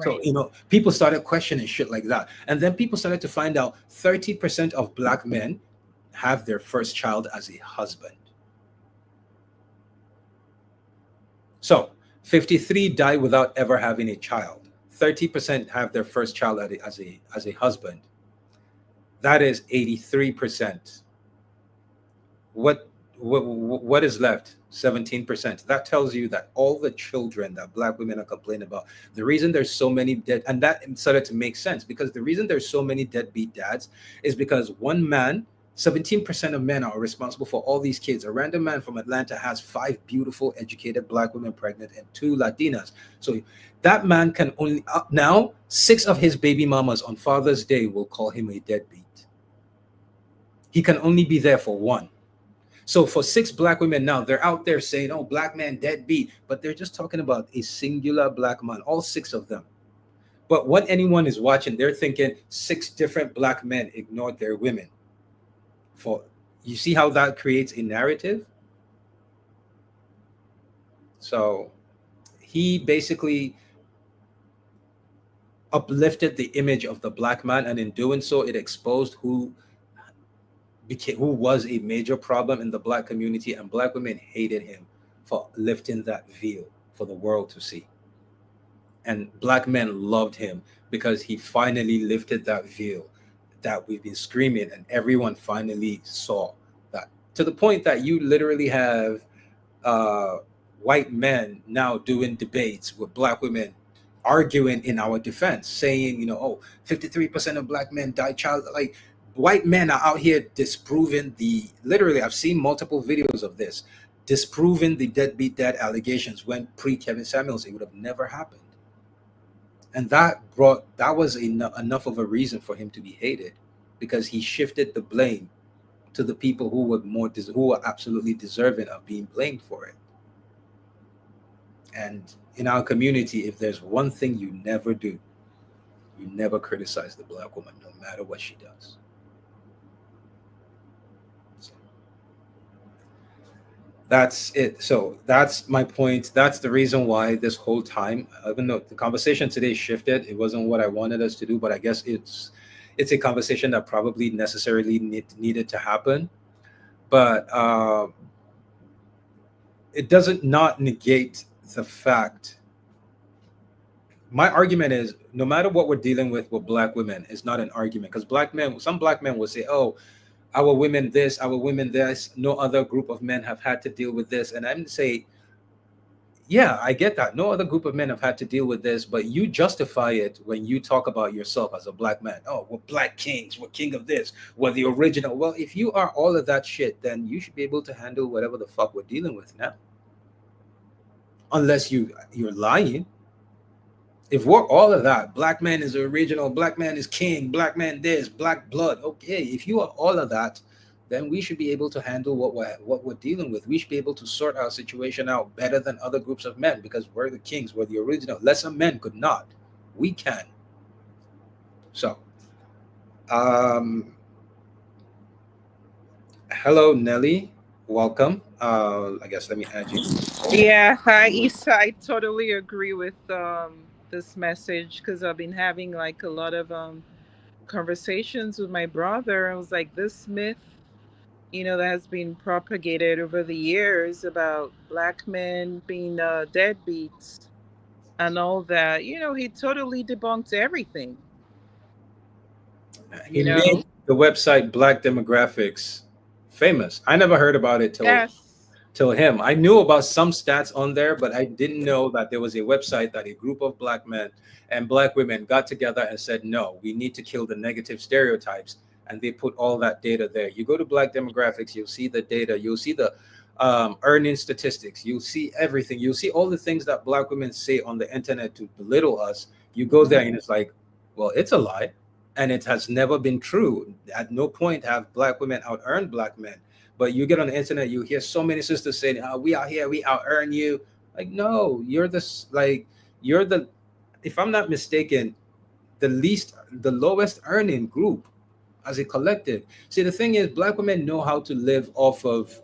Speaker 1: So,
Speaker 2: right.
Speaker 1: people started questioning shit like that. And then people started to find out 30% of black men have their first child as a husband. So 53 die without ever having a child. 30% have their first child as a husband. That is 83%. What is left? 17%. That tells you that all the children that black women are complaining about, the reason there's so many dead, and that started to make sense because the reason there's so many deadbeat dads is because one man, 17% of men are responsible for all these kids. A random man from Atlanta has 5 beautiful, educated black women pregnant and 2 Latinas. So that man can only, now, 6 of his baby mamas on Father's Day will call him a deadbeat. He can only be there for one. So for 6 black women now, they're out there saying, "Oh, black man deadbeat," but they're just talking about a singular black man, all 6 of them. But when anyone is watching, they're thinking 6 different black men ignored their women. For you see how that creates a narrative. So he basically uplifted the image of the black man, and in doing so, it exposed who was a major problem in the black community, and black women hated him for lifting that veil for the world to see. And black men loved him because he finally lifted that veil that we've been screaming, and everyone finally saw that, to the point that you literally have uh, white men now doing debates with black women arguing in our defense, saying, oh, 53% of black men die child. Like, white men are out here disproving literally, I've seen multiple videos of this, disproving the deadbeat dad allegations when pre Kevin Samuels, it would have never happened. And that was enough of a reason for him to be hated, because he shifted the blame to the people who were absolutely deserving of being blamed for it. And in our community, if there's one thing you never do, you never criticize the black woman, no matter what she does. So that's it. So that's my point. That's the reason why this whole time, even though the conversation today shifted, it wasn't what I wanted us to do, but I guess it's a conversation that probably necessarily needed to happen. But it doesn't not negate the fact. My argument is, no matter what we're dealing with black women, is not an argument, because some black men will say, "Oh, our women this, our women this. No other group of men have had to deal with this." And I'm say, Yeah, I get that. No other group of men have had to deal with this, but you justify it when you talk about yourself as a black man. Oh, we're black kings, we're king of this, we're the original. Well, if you are all of that shit, then you should be able to handle whatever the fuck we're dealing with now. Unless you're lying. If we're all of that, black man is the original, black man is king, black man this, black blood. Okay, if you are all of that, then we should be able to handle what we're dealing with. We should be able to sort our situation out better than other groups of men because we're the kings, we're the original. Lesser men could not. We can. So, um, hello Nelly, welcome. I guess let me add you.
Speaker 4: Yeah, hi Isa. I totally agree with this message because I've been having like a lot of conversations with my brother. I was like, this myth, that has been propagated over the years about black men being deadbeats and all that. He totally debunked everything.
Speaker 1: He
Speaker 4: You
Speaker 1: made
Speaker 4: know.
Speaker 1: the website Black Demographics famous. I never heard about it
Speaker 4: Yes.
Speaker 1: till him. I knew about some stats on there, but I didn't know that there was a website that a group of black men and black women got together and said, no, we need to kill the negative stereotypes. And they put all that data there. You go to Black Demographics, you'll see the data, you'll see the earning statistics, you'll see everything, you'll see all the things that black women say on the internet to belittle us. You go there and it's like, well, it's a lie. And it has never been true. At no point have black women out earned black men. But you get on the internet, you hear so many sisters saying, oh, we out here, we out earn you. Like, no, you're this, like, you're the, if I'm not mistaken, the lowest earning group as a collective. See, the thing is, black women know how to live off of,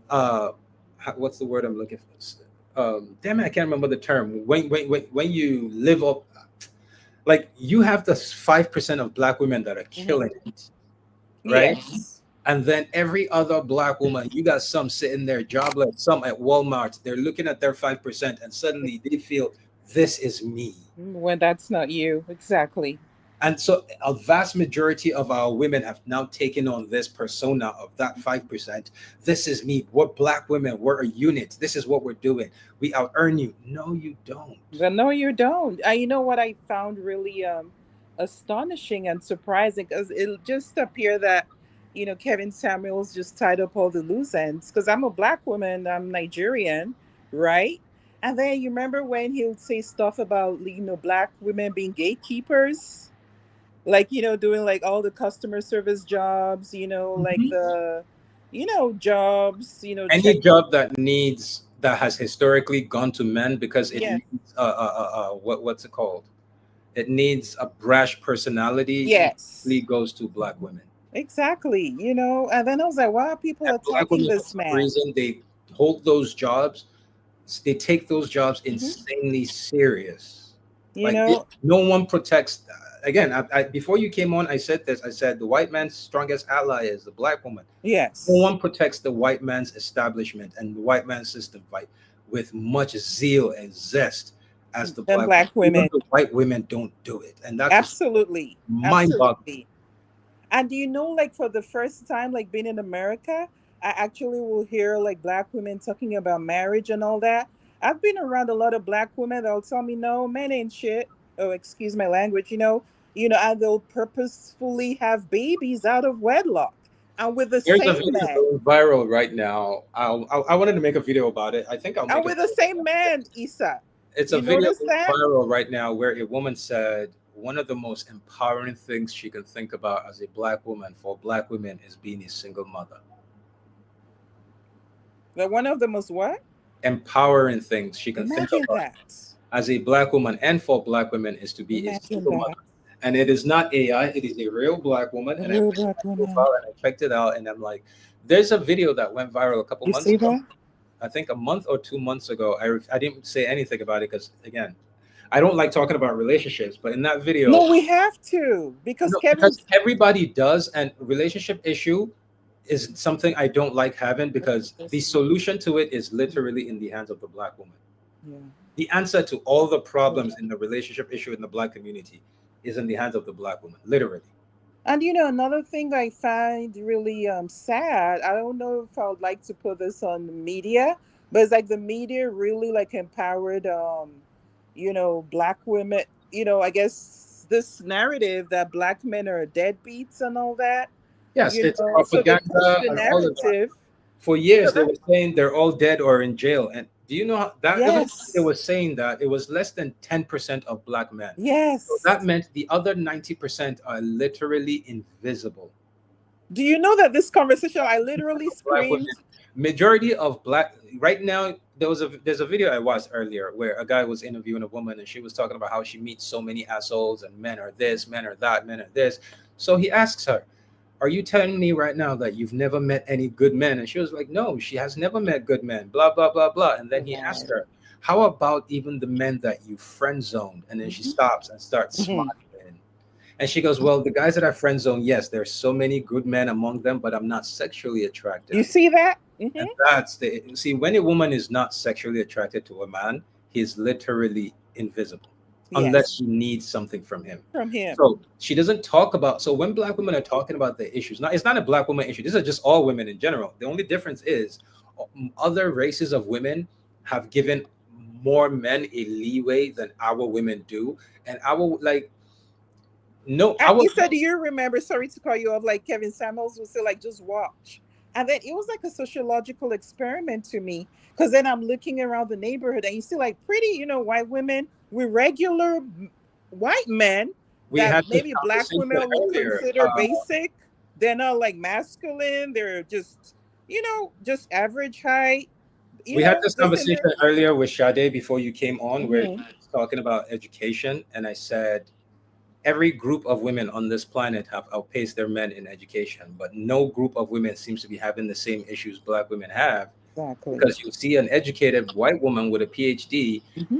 Speaker 1: uh, what's the word I'm looking for? Damn it, I can't remember the term. When you live up, like, you have the 5% of black women that are
Speaker 4: Mhm.
Speaker 1: killing it, right?
Speaker 4: Yes.
Speaker 1: And then every other black woman, you got some sitting there jobless, some at Walmart. They're looking at their 5%, and suddenly they feel this is me.
Speaker 4: When that's not you, exactly.
Speaker 1: And so a vast majority of our women have now taken on this persona of that 5%. This is me. We're black women. We're a unit. This is what we're doing. We out earn you. No, you don't.
Speaker 4: But no, you don't. You know what I found really astonishing and surprising because it just appeared that Kevin Samuels just tied up all the loose ends. Because I'm a black woman, I'm Nigerian, right? And then you remember when he would say stuff about black women being gatekeepers, like doing like all the customer service jobs, like
Speaker 1: Mhm.
Speaker 4: the jobs,
Speaker 1: Any
Speaker 4: checking.
Speaker 1: job that has historically gone to men because it
Speaker 4: Yes,
Speaker 1: needs what's it called? It needs a brash personality usually
Speaker 4: yes.
Speaker 1: goes to black women.
Speaker 4: Exactly, and then I was like, why are people
Speaker 1: And black
Speaker 4: attacking
Speaker 1: women, for
Speaker 4: this
Speaker 1: some
Speaker 4: man?
Speaker 1: reason, they hold those jobs. They take those jobs
Speaker 4: Hmm.
Speaker 1: insanely serious.
Speaker 4: You
Speaker 1: Like
Speaker 4: know,
Speaker 1: no one protects. Again, before you came on, I said this. I said the white man's strongest ally is the black woman. No
Speaker 4: yes,
Speaker 1: one protects the white man's establishment and the white man's system fight with much zeal and zest as the
Speaker 4: than
Speaker 1: black woman.
Speaker 4: black
Speaker 1: Even
Speaker 4: women.
Speaker 1: the white women don't do it, and that's what's
Speaker 4: Absolutely,
Speaker 1: mind-boggling.
Speaker 4: absolutely. And do you know, like for the first time, like being in America, I actually will hear like black women talking about marriage and all that. I've been around a lot of black women that'll tell me, no, men ain't shit. Oh, excuse my language, and they'll purposefully have babies out of wedlock and with the
Speaker 1: There's a
Speaker 4: same
Speaker 1: video
Speaker 4: man.
Speaker 1: going viral right now. I wanted to make a video about it. I think I'll
Speaker 4: And
Speaker 1: make a
Speaker 4: with the
Speaker 1: video
Speaker 4: same
Speaker 1: after
Speaker 4: man,
Speaker 1: this.
Speaker 4: Isa.
Speaker 1: It's a
Speaker 4: You
Speaker 1: video
Speaker 4: notice
Speaker 1: going
Speaker 4: that?
Speaker 1: viral right now where a woman said one of the most empowering things she can think about as a black woman for black women is being a single mother.
Speaker 4: That one of them was what?
Speaker 1: Empowering things she can think
Speaker 4: Imagine
Speaker 1: about
Speaker 4: that.
Speaker 1: as a black woman and for black women is to be a
Speaker 4: Imagine
Speaker 1: single
Speaker 4: that.
Speaker 1: mother. And it is not AI, it is a real black woman.
Speaker 4: A
Speaker 1: And I
Speaker 4: real
Speaker 1: went to
Speaker 4: black
Speaker 1: her
Speaker 4: woman.
Speaker 1: profile and I checked it out and I'm like, there's a video that went viral a couple
Speaker 4: You
Speaker 1: months
Speaker 4: see
Speaker 1: ago.
Speaker 4: that?
Speaker 1: I think a month or 2 months ago. I didn't say anything about it because, again, I don't like talking about relationships. But in that video,
Speaker 4: No, we have to because
Speaker 1: no, because
Speaker 4: Kevin's.
Speaker 1: everybody does, and relationship issue is something I don't like having because the solution to it is literally in the hands of the black woman.
Speaker 4: Yeah.
Speaker 1: The answer to all the problems in the relationship issue in the black community is in the hands of the black woman, literally.
Speaker 4: And another thing I find really sad. I don't know if I would like to put this on the media, but it's like the media really like empowered black women, I guess this narrative that black men are deadbeats and all that,
Speaker 1: Yes, it's
Speaker 4: so they push
Speaker 1: propaganda
Speaker 4: the
Speaker 1: and all of that.
Speaker 4: narrative.
Speaker 1: For years they were saying they're all dead or in jail. And do you know how that, even when they
Speaker 4: Yes,
Speaker 1: were saying that, it was less than 10% of black men. So that
Speaker 4: yes.
Speaker 1: meant the other 90% are literally invisible.
Speaker 4: Do you know that this conversation I literally
Speaker 1: Black women,
Speaker 4: screamed?
Speaker 1: majority of black right now, there's a video I watched earlier where a guy was interviewing a woman and she was talking about how she meets so many assholes and men are this, men are that, men are this. So he asks her, are you telling me right now that you've never met any good men? And she was like, no, she has never met good men, blah, blah, blah, blah. And then he asked
Speaker 4: Right.
Speaker 1: her, how about even the men that you friend zoned? And then she
Speaker 4: Mhm,
Speaker 1: stops and starts
Speaker 4: mhm.
Speaker 1: smiling. And she goes, well, the guys that I friend zone, yes, there's so many good men among them, but I'm not sexually attracted.
Speaker 4: You see that?
Speaker 1: And that's the see, when a woman is not sexually attracted to a man, he's literally invisible unless
Speaker 4: Yes,
Speaker 1: she needs something from him.
Speaker 4: from him.
Speaker 1: So she doesn't talk about, so when black women are talking about the issues, not it's not a black woman issue. These are just all women in general. The only difference is other races of women have given more men a leeway than our women do. And our like no our
Speaker 4: You said, do you remember? Sorry to call you off. Like Kevin Samuels would say, like just watch, and then it was like a sociological experiment to me because then I'm looking around the neighborhood and you see like pretty, white women with regular white men
Speaker 1: we
Speaker 4: that
Speaker 1: had this
Speaker 4: maybe black
Speaker 1: conversation
Speaker 4: women would
Speaker 1: earlier.
Speaker 4: consider basic. They're not like masculine. They're just, just average height.
Speaker 1: We had this
Speaker 4: Doesn't
Speaker 1: conversation
Speaker 4: there?
Speaker 1: earlier with Sade before you came on, where
Speaker 4: Hmm.
Speaker 1: he was talking about education, and I said every group of women on this planet have outpaced their men in education, but no group of women seems to be having the same issues black women have.
Speaker 4: Exactly.
Speaker 1: Because you see an educated white woman with a PhD
Speaker 4: Hmm.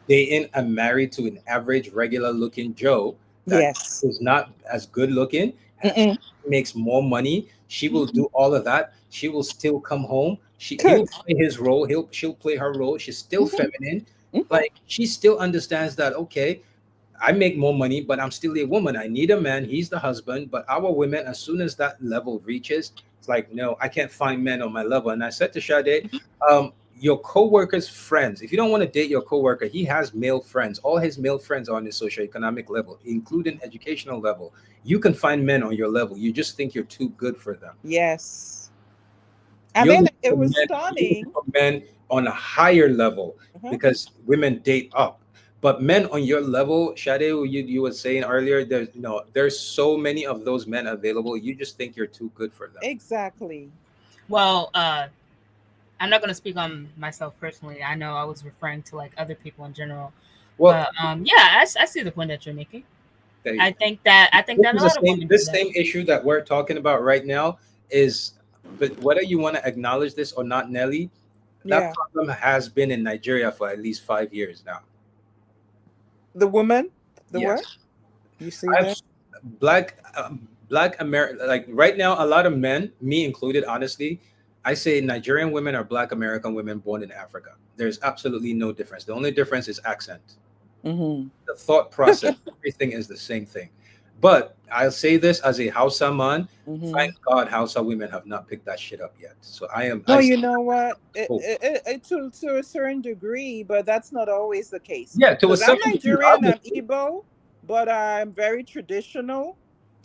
Speaker 1: dating and married to an average, regular looking Joe that
Speaker 4: Yes.
Speaker 1: is not as good looking,
Speaker 4: Mm-mm.
Speaker 1: makes more money. She will
Speaker 4: Mhm.
Speaker 1: do all of that. She will still come home. He'll
Speaker 4: Good.
Speaker 1: play his role. She'll play her role. She's still
Speaker 4: Hmm.
Speaker 1: feminine.
Speaker 4: Hmm.
Speaker 1: Like she still understands that, okay, I make more money, but I'm still a woman. I need a man. He's the husband. But our women, as soon as that level reaches, it's like, no, I can't find men on my level. And I said to Sade, your coworker's friends, if you don't want to date your coworker, he has male friends. All his male friends are on the socioeconomic level, including educational level. You can find men on your level. You just think you're too good for them.
Speaker 4: Yes. And
Speaker 1: You're
Speaker 4: then
Speaker 1: looking
Speaker 4: it
Speaker 1: for
Speaker 4: was
Speaker 1: men, you're looking
Speaker 4: stunning.
Speaker 1: for men on a higher level
Speaker 4: Uh-huh.
Speaker 1: because women date up. But men on your level, Shade, you were saying earlier, there's so many of those men available. You just think you're too good for them.
Speaker 4: Exactly.
Speaker 2: Well, I'm not going to speak on myself personally. I know I was referring to like other people in general,
Speaker 1: Well,
Speaker 2: but yeah, I see the point that you're making.
Speaker 1: there you
Speaker 2: I
Speaker 1: go.
Speaker 2: think that
Speaker 1: This
Speaker 2: a
Speaker 1: is the
Speaker 2: lot of
Speaker 1: same.
Speaker 2: women do
Speaker 1: This
Speaker 2: that.
Speaker 1: same issue that we're talking about right now is, but whether you want to acknowledge this or not, Nelly, that
Speaker 4: Yeah.
Speaker 1: problem has been in Nigeria for at least 5 years now.
Speaker 4: The woman, the what?
Speaker 1: Yes.
Speaker 4: You see
Speaker 1: I've
Speaker 4: that?
Speaker 1: black American, like right now, a lot of men, me included, honestly, I say Nigerian women are black American women born in Africa. There's absolutely no difference. The only difference is accent.
Speaker 4: Mm-hmm.
Speaker 1: The thought process, everything is the same thing. But I'll say this as a Hausa man,
Speaker 4: Mm-hmm.
Speaker 1: thank God Hausa women have not picked that shit up yet. So
Speaker 4: No,
Speaker 1: I
Speaker 4: you
Speaker 1: still
Speaker 4: know what?
Speaker 1: hope.
Speaker 4: To a certain degree, but that's not always the case.
Speaker 1: Yeah, to a
Speaker 4: Because I'm
Speaker 1: certain degree,
Speaker 4: Nigerian, I'm
Speaker 1: obviously.
Speaker 4: Igbo, but I'm very traditional.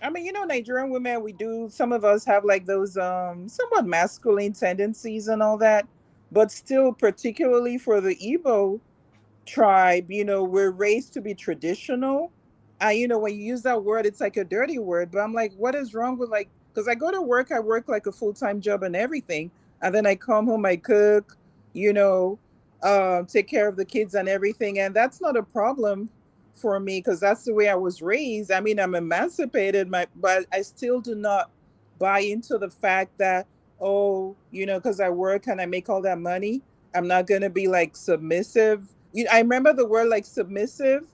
Speaker 4: I mean, Nigerian women, we do, some of us have like those somewhat masculine tendencies and all that, but still, particularly for the Igbo tribe, we're raised to be traditional. When you use that word, it's like a dirty word, but I'm like, what is wrong with like, because I go to work, I work like a full-time job and everything, and then I come home, I cook, you know, take care of the kids and everything, and that's not a problem for me because that's the way I was raised. I mean, I'm emancipated, but I still do not buy into the fact that, oh, because I work and I make all that money, I'm not gonna be like submissive. I remember the word like submissive,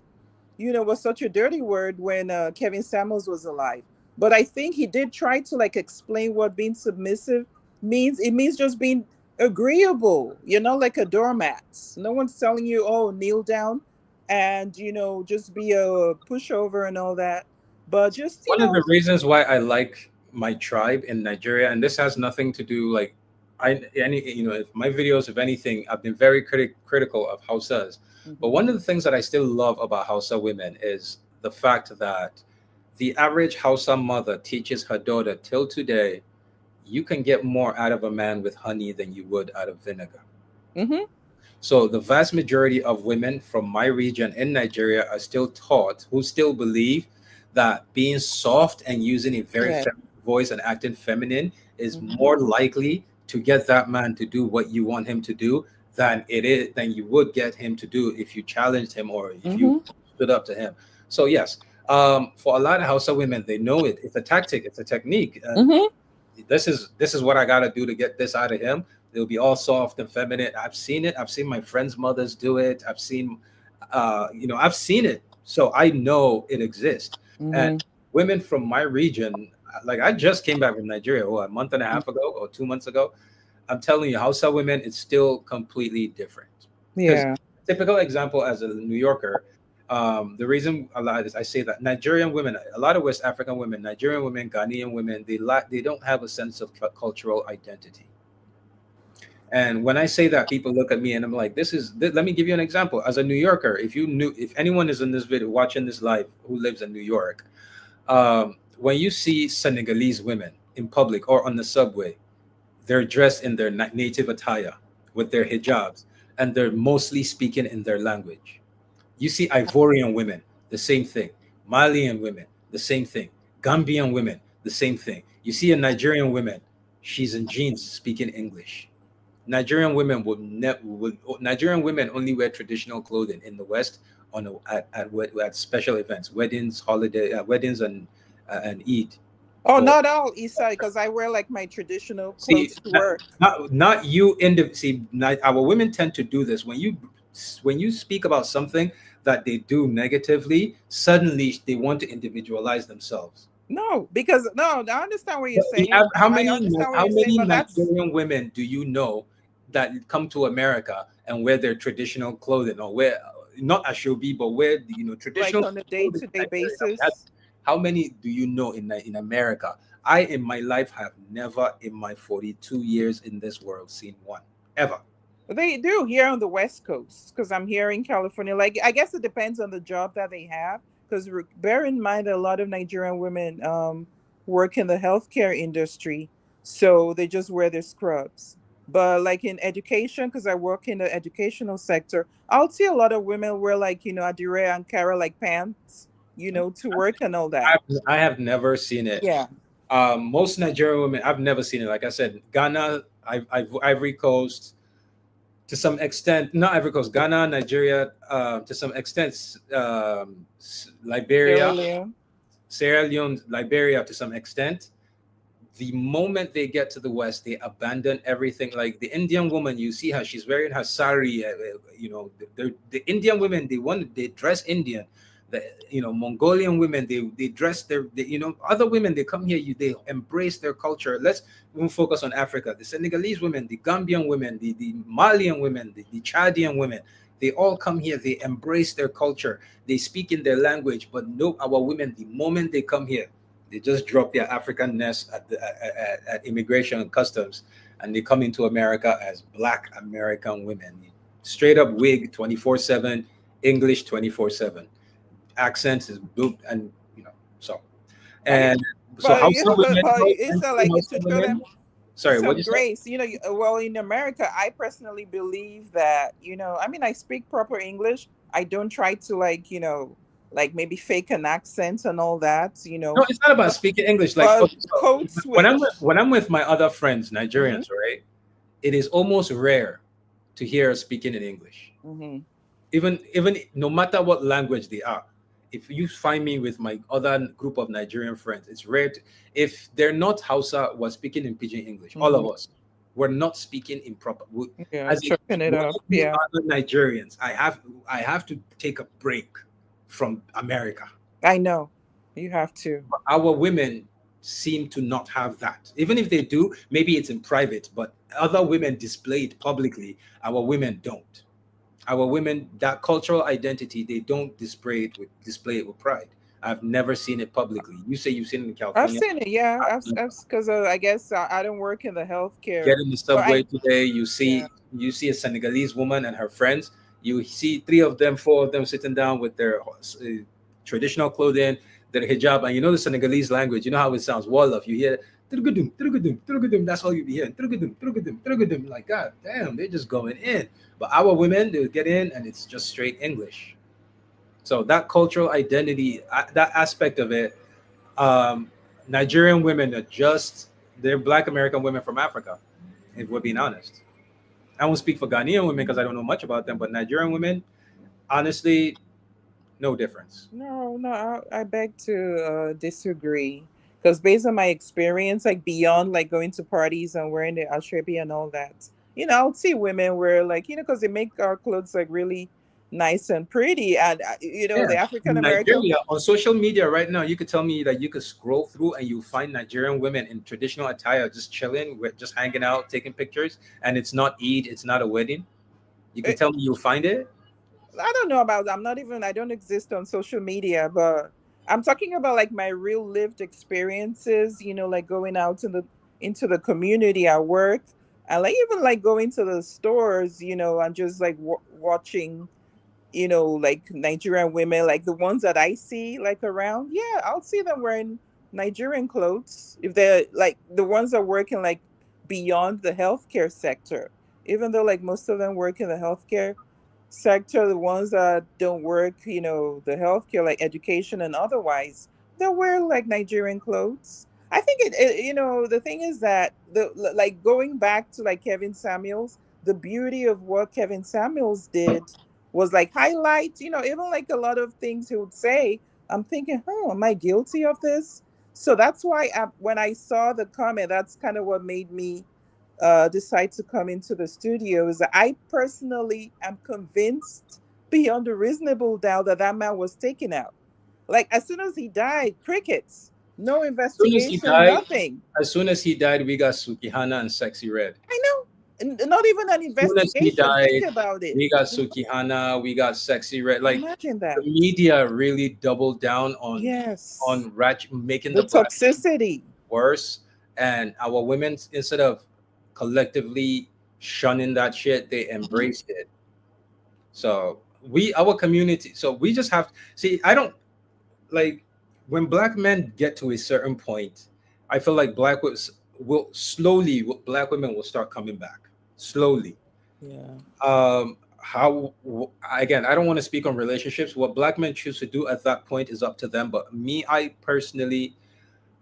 Speaker 4: was such a dirty word when Kevin Samuels was alive. But I think he did try to like explain what being submissive means. It means just being agreeable, like a doormat. No one's telling you, oh, kneel down and, just be a pushover and all that. But just,
Speaker 1: One of the reasons why I like my tribe in Nigeria, and this has nothing to do like if my videos, if anything, I've been very critical of Hausas. But
Speaker 4: Mhm.
Speaker 1: one of the things that I still love about Hausa women is the fact that the average Hausa mother teaches her daughter till today, you can get more out of a man with honey than you would out of vinegar.
Speaker 4: Mhm.
Speaker 1: So the vast majority of women from my region in Nigeria are still taught, who still believe that being soft and using a very
Speaker 4: Yeah.
Speaker 1: feminine voice and acting feminine is
Speaker 4: Mhm.
Speaker 1: more likely to get that man to do what you want him to do than you would get him to do if you challenged him or if you
Speaker 4: Mhm.
Speaker 1: stood up to him. So yes, for a lot of Hausa women, they know it. It's a tactic. It's a technique.
Speaker 4: Mhm.
Speaker 1: This is what I gotta do to get this out of him. They'll be all soft and feminine. I've seen it. I've seen my friends' mothers do it. I've seen it. So I know it exists. And
Speaker 4: Mhm.
Speaker 1: women from my region, like I just came back from Nigeria, a month and a half ago or 2 months ago. I'm telling you, Hausa women, it's still completely different. Because
Speaker 4: Yeah.
Speaker 1: typical example as a New Yorker, the reason a lot of this, I say that Nigerian women, a lot of West African women, Nigerian women, Ghanaian women, they don't have a sense of cultural identity. And when I say that, people look at me and I'm like, let me give you an example. As a New Yorker, if anyone is in this video watching this live who lives in New York, when you see Senegalese women in public or on the subway, they're dressed in their native attire with their hijabs, and they're mostly speaking in their language. You see Ivorian women, the same thing. Malian women, the same thing. Gambian women, the same thing. You see a Nigerian woman, she's in jeans speaking English. Nigerian women only wear traditional clothing in the West at special events, weddings and Eid.
Speaker 4: Oh,
Speaker 1: But
Speaker 4: not all, Isa, because I wear like my traditional
Speaker 1: see,
Speaker 4: clothes to work.
Speaker 1: not you in the see. Our women tend to do this when you speak about something that they do negatively. Suddenly, they want to individualize themselves.
Speaker 4: No, because no, I understand what you're
Speaker 1: But
Speaker 4: saying. I understand what
Speaker 1: how
Speaker 4: you're saying,
Speaker 1: many
Speaker 4: but that's
Speaker 1: Nigerian women do you know that come to America and wear their traditional clothing or wear not ashobi but wear
Speaker 4: like
Speaker 1: traditional
Speaker 4: on a
Speaker 1: clothing in
Speaker 4: day-to-day
Speaker 1: Nigeria? I mean,
Speaker 4: basis.
Speaker 1: how many do you know in America? I in my life have never in my 42 years in this world seen one ever.
Speaker 4: They do here on the West Coast because I'm here in California. Like, I guess it depends on the job that they have. Because bear in mind that a lot of Nigerian women work in the healthcare industry, so they just wear their scrubs. But like in education, because I work in the educational sector, I'll see a lot of women wear like adire and Kara like pants, to work and all that.
Speaker 1: I have never seen it.
Speaker 4: Yeah.
Speaker 1: Most Nigerian women, I've never seen it. Like I said, Ghana, Ivory Coast, to some extent, not Ivory Coast, Ghana, Nigeria, to some extent,
Speaker 4: Sierra
Speaker 1: Liberia,
Speaker 4: Leone.
Speaker 1: Sierra Leone, Liberia, to some extent. The moment they get to the West, they abandon everything. Like the Indian woman, you see her; she's wearing her sari. The Indian women, they dress Indian. The Mongolian women, they dress other women. They come here, they embrace their culture. Let's even focus on Africa. The Senegalese women, the Gambian women, the Malian women, the Chadian women. They all come here. They embrace their culture. They speak in their language. But no, our women, the moment they come here, they just drop their African nest at immigration and customs, and they come into America as Black American women. Straight up wig 24/7, English 24/7. Accents is boop, and so.
Speaker 4: I mean,
Speaker 1: And so
Speaker 4: but
Speaker 1: Hausa women,
Speaker 4: but it's not like
Speaker 1: Hausa
Speaker 4: to show them
Speaker 1: women. Sorry, what
Speaker 4: some
Speaker 1: you say?
Speaker 4: grace. Well, in America, I personally believe that, I mean, I speak proper English. I don't try to like maybe fake an accent and all that,
Speaker 1: No, it's not about speaking English. Like,
Speaker 4: but
Speaker 1: okay, so
Speaker 4: code switch.
Speaker 1: when I'm with my other friends,
Speaker 4: Hmm.
Speaker 1: Nigerians, right? It is almost rare to hear us speaking in English.
Speaker 4: Hmm.
Speaker 1: Even no matter what language they are, if you find me with my other group of Nigerian friends, it's rare if they're not Hausa, we're speaking in pidgin English, all
Speaker 4: Hmm.
Speaker 1: of us. We're not speaking in proper
Speaker 4: Yeah,
Speaker 1: as in
Speaker 4: chopping it
Speaker 1: when
Speaker 4: up.
Speaker 1: I meet
Speaker 4: Yeah,
Speaker 1: other Nigerians, I have to take a break from America.
Speaker 4: I know. You have to.
Speaker 1: Our women seem to not have that. Even if they do, maybe it's in private, but other women display it publicly. Our women don't. Our women, that cultural identity, they don't display it with pride. I've never seen it publicly. You say you've seen it in
Speaker 4: I've
Speaker 1: California.
Speaker 4: seen it. Yeah,
Speaker 1: I've never.
Speaker 4: I've because I guess I don't work in the healthcare,
Speaker 1: Get in the
Speaker 4: but
Speaker 1: subway today, you
Speaker 4: yeah,
Speaker 1: see a Senegalese woman and her friends. You see three of them, four of them sitting down with their traditional clothing, their hijab, and you know the Senegalese language. You know how it sounds. Wolof. You hear "Turugudum, turugudum, turugudum." That's all you be hearing. Turugudum, turugudum, turugudum. Like God damn, they're just going in. But our women, they get in and it's just straight English. So that cultural identity, that aspect of it, um, Nigerian women are just they're Black American women from Africa. If we're being honest, I won't speak for Ghanaian women because I don't know much about them, but Nigerian women, honestly, no difference.
Speaker 4: no, no, I beg to disagree. Because based on my experience, like beyond like going to parties and wearing the ashrabi and all that, I'll see women wear like, because they make our clothes like really nice and pretty. And,
Speaker 1: Yeah.
Speaker 4: the African
Speaker 1: In
Speaker 4: American,
Speaker 1: Nigeria, on social media right now, you could tell me that you could scroll through and you find Nigerian women in traditional attire just chilling, just hanging out, taking pictures, and it's not Eid, it's not a wedding. You can
Speaker 4: eh,
Speaker 1: tell me you'll find it.
Speaker 4: I don't know about, I don't exist on social media, but I'm talking about like my real lived experiences, like going out into the community at work, and like even like going to the stores, and just like watching, like Nigerian women, like the ones that I see like around. Yeah, I'll see them wearing Nigerian clothes if they're like the ones that work in like beyond the healthcare sector. Even though like most of them work in the healthcare sector, the ones that don't work, the healthcare like education and otherwise, they'll wear like Nigerian clothes. I think the thing is that the like going back to like Kevin Samuels, the beauty of what Kevin Samuels did was like highlight, even like a lot of things he would say. I'm thinking, oh, am I guilty of this? So that's why when I saw the comment, that's kind of what made me decide to come into the studio. Is that I personally am convinced beyond a reasonable doubt that that man was taken out. Like as soon as he died, crickets, no
Speaker 1: As soon as he
Speaker 4: investigation,
Speaker 1: died,
Speaker 4: nothing.
Speaker 1: we got Sukihana and Sexy Red.
Speaker 4: I know, not even an
Speaker 1: As soon as he
Speaker 4: investigation. Think
Speaker 1: died,
Speaker 4: about it.
Speaker 1: we got Sukihana, we got Sexy Red. Like
Speaker 4: Imagine
Speaker 1: the
Speaker 4: that.
Speaker 1: media really doubled down
Speaker 4: Yes.
Speaker 1: making
Speaker 4: The
Speaker 1: the black
Speaker 4: toxicity.
Speaker 1: worse, and our women, instead of collectively shunning that shit, they
Speaker 4: Mhm.
Speaker 1: embraced it. So our community, so we just have see. I don't like when black men get to a certain point. I feel like black women will start coming back slowly.
Speaker 4: Yeah.
Speaker 1: Again, I don't want to speak on relationships. What black men choose to do at that point is up to them. But me, I personally,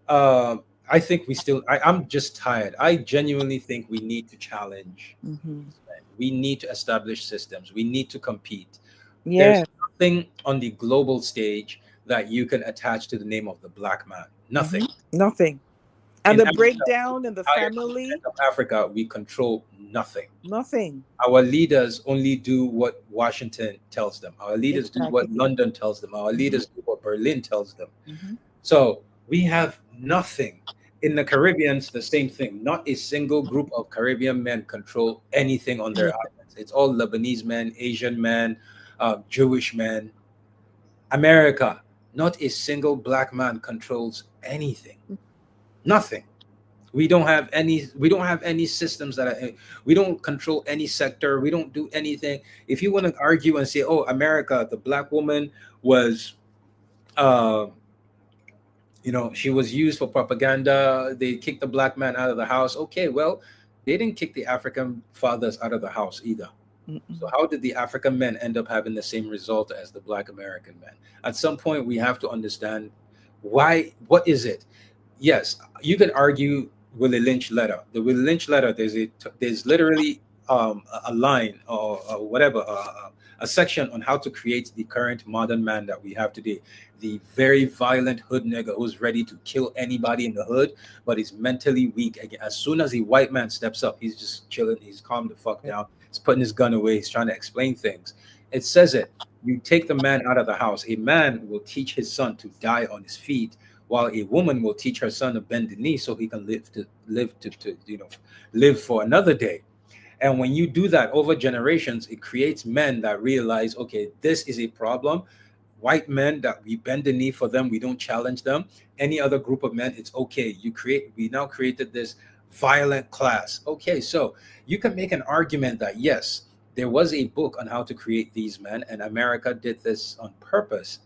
Speaker 1: I think I'm just tired. I genuinely think we need to challenge
Speaker 4: Hmm.
Speaker 1: these men. We need to establish systems. We need to compete. There's
Speaker 4: Yeah.
Speaker 1: nothing on the global stage that you can attach to the name of the black man.
Speaker 4: Hmm.
Speaker 1: Nothing.
Speaker 4: Nothing. And
Speaker 1: In
Speaker 4: the
Speaker 1: Africa,
Speaker 4: breakdown in the
Speaker 1: entire continent
Speaker 4: family,
Speaker 1: of Africa, we control nothing.
Speaker 4: nothing.
Speaker 1: Our leaders only do what Washington tells them. Our leaders do what
Speaker 4: Exactly.
Speaker 1: London tells them. Our
Speaker 4: Hmm.
Speaker 1: leaders do what Berlin tells them.
Speaker 4: Hmm.
Speaker 1: So we have nothing. In the Caribbeans, the same thing. Not a single group of Caribbean men control anything on their
Speaker 4: Anything.
Speaker 1: islands. It's all Lebanese men, Asian men, Jewish men. America, not a single black man controls anything. Nothing. We don't have any systems we don't control any sector. We don't do anything. If you want to argue and say, oh, America, the black woman was uh, she was used for propaganda. They kicked the black man out of the house. Okay, well, they didn't kick the African fathers out of the house either. So
Speaker 4: Mm-mm.
Speaker 1: how did the African men end up having the same result as the black American men? At some point, we have to understand why. What is it? Yes, you can argue Willie Lynch letter. The Willie Lynch letter. There's literally a line or whatever, a section on how to create the current modern man that we have today. The very violent hood nigga who's ready to kill anybody in the hood, but he's mentally weak. Again, as soon as a white man steps up, he's just chilling. He's calmed the fuck down. He's putting his gun away. He's trying to explain things. It says it. You take the man out of the house. A man will teach his son to die on his feet, while a woman will teach her son to bend the knee so he can live for another day. And when you do that over generations, it creates men that realize, okay, this is a problem. white men that we bend the knee for them, we don't challenge them. Any other group of men, it's okay. We now created this violent class. Okay, so you can make an argument that yes, there was a book on how to create these men, and America did this on purpose.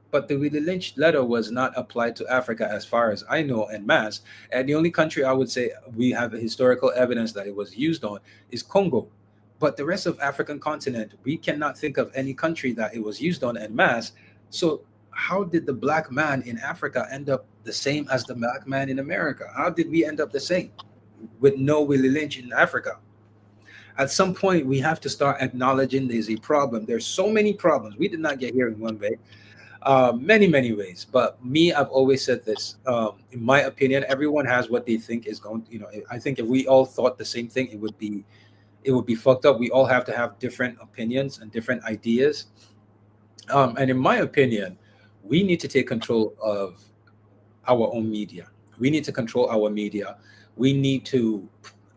Speaker 1: But the Willie Lynch letter was not applied to Africa, as far as I know, en masse. And the only country I would say we have historical evidence that it was used on is Congo. But the rest of African continent, we cannot think of any country that it was used on en masse. So how did the black man in Africa end up the same as the black man in America? How did we end up the same with no Willie Lynch in Africa? At some point, we have to start acknowledging there's a problem. There's so many problems. We did not get here in one way, many ways. But me, I've always said this. In my opinion, everyone has what they think is going. I think if we all thought the same thing, it would be fucked up. We all have to have different opinions and different ideas. And in my opinion, we need to take control of our own media. We need to control our media. We need to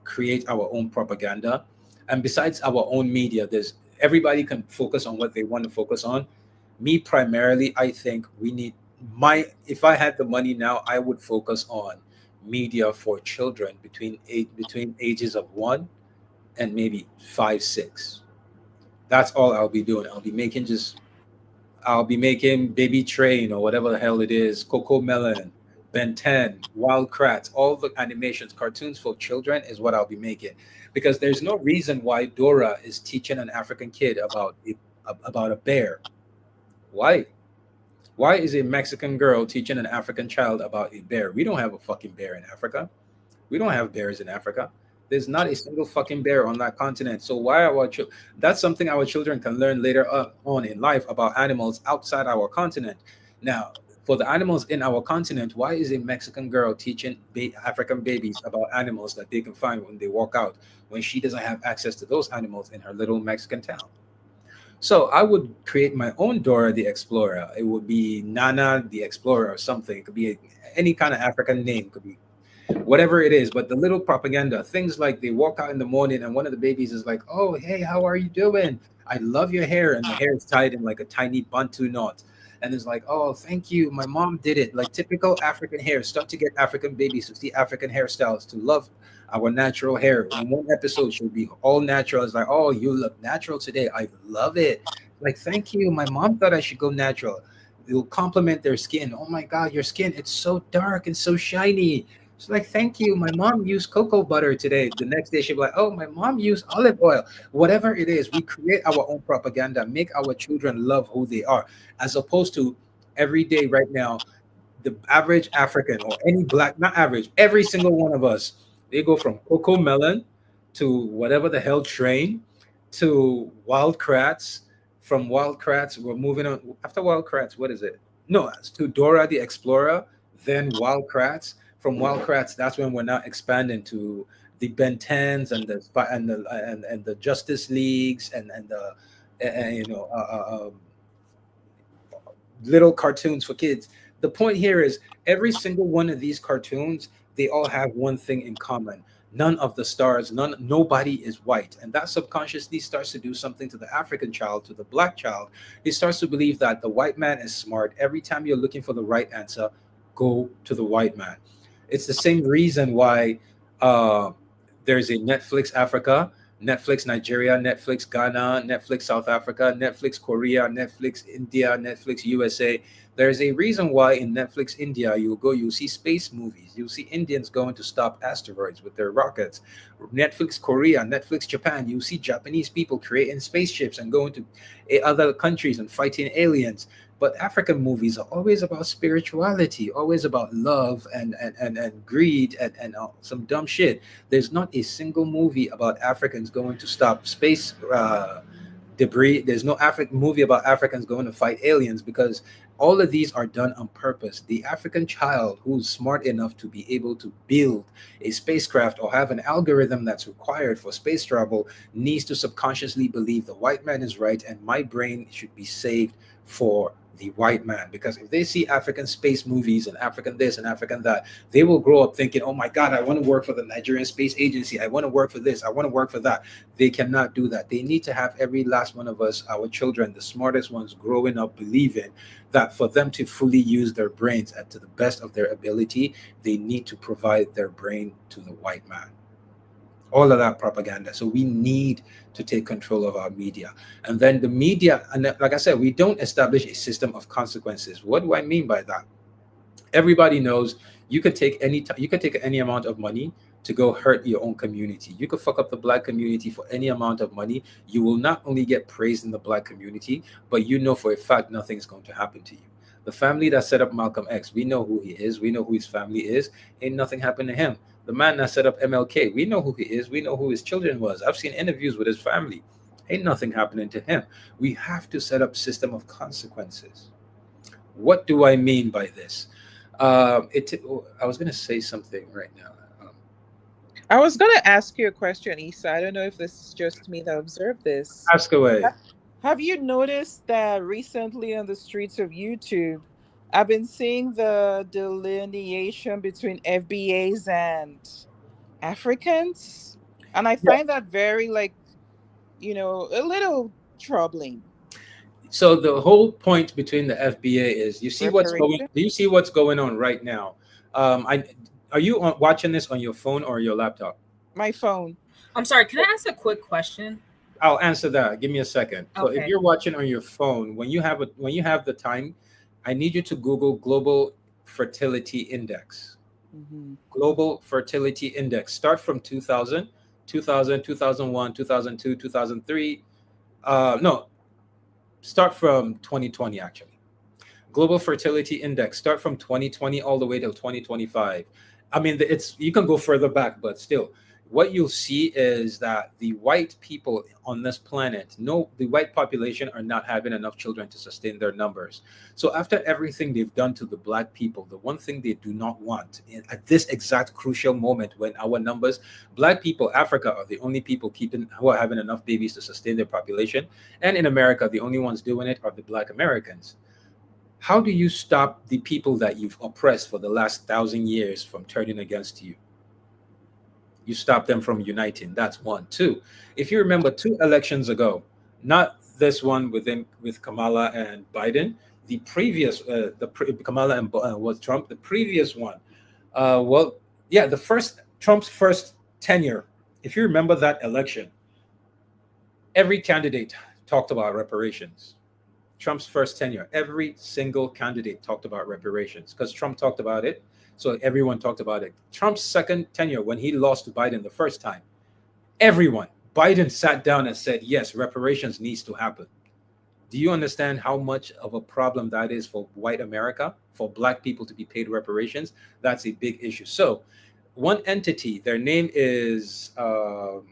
Speaker 1: create our own propaganda. And besides our own media, there's everybody can focus on what they want to focus on. Me primarily, I think we need my if I had the money now, I would focus on media for children between ages of 1 and maybe 5, 6. That's all I'll be doing. I'll be making Baby Train or whatever the hell it is, Coco Melon, Ben 10, Wild Kratts, all the animations, cartoons for children is what I'll be making. Because there's no reason why Dora is teaching an African kid about a bear. Why? Why is a Mexican girl teaching an African child about a bear? We don't have a fucking bear in Africa. We don't have bears in Africa. There's not a single fucking bear on that continent. So why are that's something our children can learn later on in life about animals outside our continent. Now, for the animals in our continent, why is a Mexican girl teaching African babies about animals that they can find when they walk out when she doesn't have access to those animals in her little Mexican town? So I would create my own Dora the Explorer. It would be Nana the Explorer or something. It could be any kind of African name. It could be whatever it is. But the little propaganda, things like they walk out in the morning and one of the babies is like, "Oh, hey, how are you doing? I love your hair." And the hair is tied in like a tiny Bantu knot. And it's like, "Oh, thank you. My mom did it." Like typical African hair. Start to get African babies to see African hairstyles, to love our natural hair. In one episode, she'll be all natural. It's like, "Oh, you look natural today. I love it." Like, thank you. My mom thought I should go natural. It'll compliment their skin. "Oh my God, your skin, it's so dark and so shiny." It's like, "Thank you. My mom used cocoa butter today." The next day, she'll be like, "Oh, my mom used olive oil." Whatever it is, we create our own propaganda, make our children love who they are, as opposed to every day right now, the average African or any black, not average, every single one of us, they go from Coco Melon to whatever the hell train to Wild Kratts. From Wild Kratts, we're moving on. After Wild Kratts, what is it? No, it's to Dora the Explorer, then Wild Kratts. From Wild Kratts, that's when we're now expanding to the Ben 10s and the Justice Leagues and the little cartoons for kids. The point here is every single one of these cartoons, they all have one thing in common. None of the stars, nobody is white. And that subconsciously starts to do something to the African child, to the black child. He starts to believe that the white man is smart. Every time you're looking for the right answer, go to the white man. It's the same reason why there's a Netflix Africa, Netflix Nigeria, Netflix Ghana, Netflix South Africa, Netflix Korea, Netflix India, Netflix USA. There's a reason why in Netflix India you'll see space movies. You'll see Indians going to stop asteroids with their rockets. Netflix Korea, Netflix Japan, you'll see Japanese people creating spaceships and going to other countries and fighting aliens. But African movies are always about spirituality, always about love and greed and some dumb shit. There's not a single movie about Africans going to stop space debris. There's no African movie about Africans going to fight aliens because all of these are done on purpose. The African child who's smart enough to be able to build a spacecraft or have an algorithm that's required for space travel needs to subconsciously believe the white man is right and my brain should be saved for The white man. Because if they see African space movies and African this and African that, they will grow up thinking, oh my God, I want to work for the Nigerian Space Agency. I want to work for this. I want to work for that. They cannot do that. They need to have every last one of us, our children, the smartest ones, growing up believing that for them to fully use their brains and to the best of their ability, they need to provide their brain to the white man. All of that propaganda. So we need to take control of our media. And then the media, and like I said, we don't establish a system of consequences. What do I mean by that? Everybody knows you can take you can take any amount of money to go hurt your own community. You could fuck up the black community for any amount of money. You will not only get praised in the black community, but you know for a fact nothing's going to happen to you. The family that set up Malcolm X, we know who he is. We know who his family is. Ain't nothing happened to him. The man that set up MLK, we know who he is. We know who his children was. I've seen interviews with his family. Ain't nothing happening to him. We have to set up system of consequences. What do I mean by this? I was going to say something right now.
Speaker 4: I was going to ask you a question, Issa. I don't know if this is just me that observed this.
Speaker 1: Ask away.
Speaker 4: Have you noticed that recently on the streets of YouTube, I've been seeing the delineation between FBAs and Africans? And I find that very, like, a little troubling.
Speaker 1: So the whole point between the FBA is do you see what's going on right now? Are you watching this on your phone or your laptop?
Speaker 4: My phone.
Speaker 2: I'm sorry, can I ask a quick question?
Speaker 1: I'll answer that. Give me a second. So
Speaker 2: Okay.
Speaker 1: if you're watching on your phone, when you have the time, I need you to Google Global Fertility Index.
Speaker 4: Mm-hmm.
Speaker 1: Global Fertility Index. Start from 2000, 2001, 2002, 2003. No, start from 2020 actually. Global Fertility Index. Start from 2020 all the way till 2025. I mean, you can go further back, but still, what you'll see is that the white people on this planet, the white population are not having enough children to sustain their numbers. So after everything they've done to the black people, the one thing they do not want at this exact crucial moment when our numbers, black people, Africa are the only people who are having enough babies to sustain their population. And in America, the only ones doing it are the black Americans. How do you stop the people that you've oppressed for the last 1,000 years from turning against you? You stop them from uniting. That's one. Two, if you remember 2 elections ago, not this one with Kamala and Biden, the previous, Kamala and was Trump, the previous one. Trump's first tenure. If you remember that election, every candidate talked about reparations. Trump's first tenure, every single candidate talked about reparations because Trump talked about it. So everyone talked about it. Trump's second tenure, when he lost to Biden the first time, Biden sat down and said, yes, reparations needs to happen. Do you understand how much of a problem that is for white America, for black people to be paid reparations? That's a big issue. So one entity, their name is, the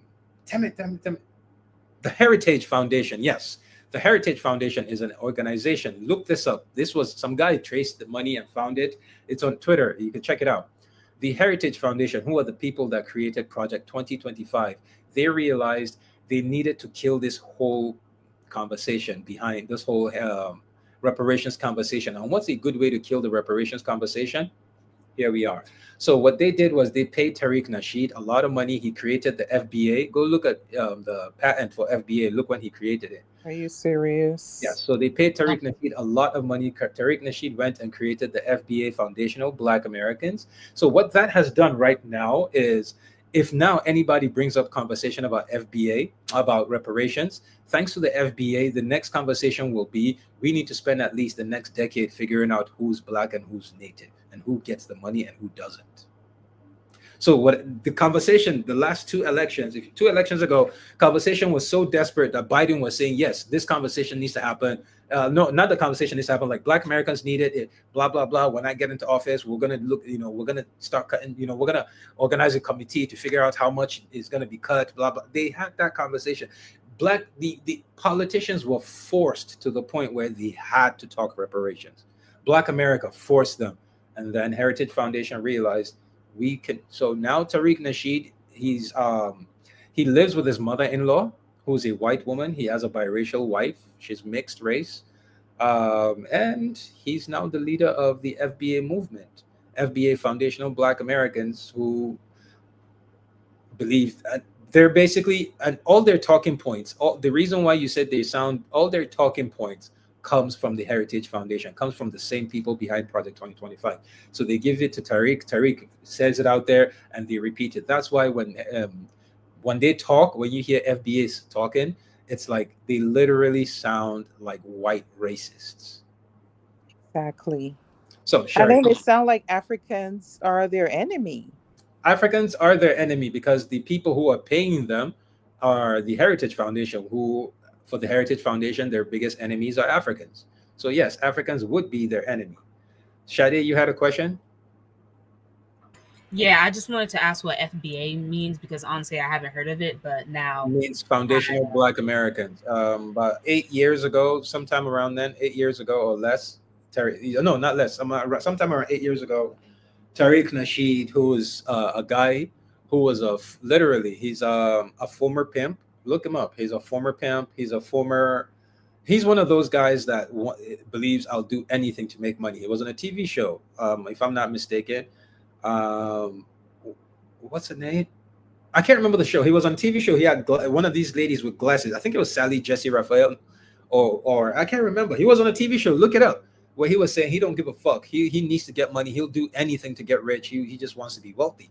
Speaker 1: Heritage Foundation. Yes. The Heritage Foundation is an organization. Look this up. This was some guy traced the money and found it. It's on Twitter. You can check it out. The Heritage Foundation, who are the people that created Project 2025, they realized they needed to kill this whole conversation behind this whole reparations conversation. And what's a good way to kill the reparations conversation? Here we are. So what they did was they paid Tariq Nasheed a lot of money. He created the FBA. Go look at the patent for FBA. Look when he created it.
Speaker 4: Are you serious?
Speaker 1: Yeah, so they paid Tariq Nasheed a lot of money. Tariq Nasheed went and created the FBA Foundational Black Americans. So what that has done right now is, if now anybody brings up conversation about FBA, about reparations, thanks to the FBA, the next conversation will be, we need to spend at least the next decade figuring out who's black and who's native and who gets the money and who doesn't. So what the conversation, the last 2 elections, 2 elections ago, conversation was so desperate that Biden was saying, yes, this conversation needs to happen. No, not the conversation needs to happen. Like black Americans need it, blah, blah, blah. When I get into office, we're going to look, we're going to start cutting, we're going to organize a committee to figure out how much is going to be cut, blah, blah. They had that conversation. The politicians were forced to the point where they had to talk reparations. Black America forced them. And then Heritage Foundation realized, we can. So now Tariq Nasheed, he lives with his mother-in-law, who's a white woman. He has a biracial wife. She's mixed race. And he's now the leader of the FBA movement, FBA Foundational Black Americans, who believe they're basically, and all their talking points, all the reason why you said they sound, all their talking points comes from the Heritage Foundation, comes from the same people behind Project 2025. So they give it to Tariq. Tariq says it out there, and they repeat it. That's why when they talk, when you hear FBAs talking, it's like they literally sound like white racists.
Speaker 4: Exactly.
Speaker 1: So,
Speaker 4: And
Speaker 1: Sherry,
Speaker 4: then it sounds like Africans are their enemy.
Speaker 1: Africans are their enemy because the people who are paying them are the Heritage Foundation, who, for the Heritage Foundation, their biggest enemies are Africans. So, yes, Africans would be their enemy. Shade, you had a question?
Speaker 2: Yeah, I just wanted to ask what FBA means because honestly, I haven't heard of it, but
Speaker 1: It
Speaker 2: now
Speaker 1: means
Speaker 2: I
Speaker 1: Foundational Black Americans. About 8 years ago, sometime around then, 8 years ago or less, Terry, no, not less, sometime around 8 years ago, Tariq Nasheed, who is a guy who was literally, he's a former pimp. Look him up. He's a former pimp. He's one of those guys that believes I'll do anything to make money. He was on a TV show, if I'm not mistaken. Um, what's the name? I can't remember the show. He was on a TV show. He had one of these ladies with glasses. I think it was Sally Jesse Raphael, or I can't remember. He was on a TV show. Look it up. Where he was saying he don't give a fuck. He needs to get money. He'll do anything to get rich. He just wants to be wealthy.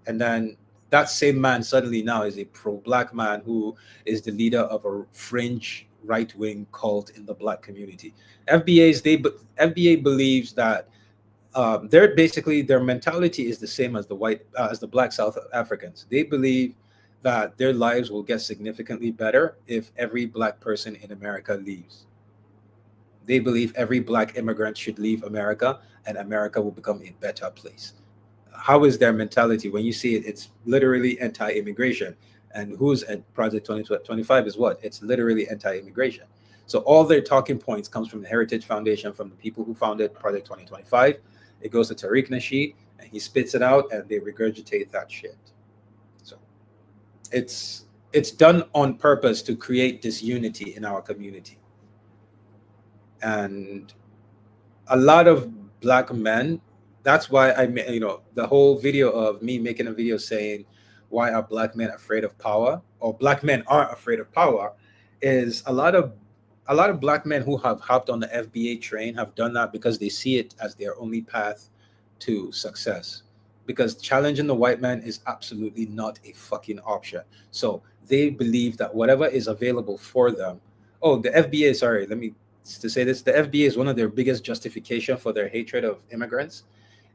Speaker 1: And then that same man suddenly now is a pro-black man who is the leader of a fringe right-wing cult in the black community. FBA believes that they're basically, their mentality is the same as the black South Africans. They believe that their lives will get significantly better if every black person in America leaves. They believe every black immigrant should leave America and America will become a better place. How is their mentality? When you see it, it's literally anti-immigration. And who's at Project 2025 is what? It's literally anti-immigration. So all their talking points comes from the Heritage Foundation, from the people who founded Project 2025. It goes to Tariq Nasheed, and he spits it out, and they regurgitate that shit. So it's done on purpose to create disunity in our community. And a lot of black men, that's why the whole video of me making a video saying why are black men afraid of power, or black men are afraid of power, is a lot of black men who have hopped on the FBA train have done that because they see it as their only path to success, because challenging the white man is absolutely not a fucking option. So they believe that whatever is available for them. Oh, the FBA, sorry, let me to say this, the FBA is one of their biggest justification for their hatred of immigrants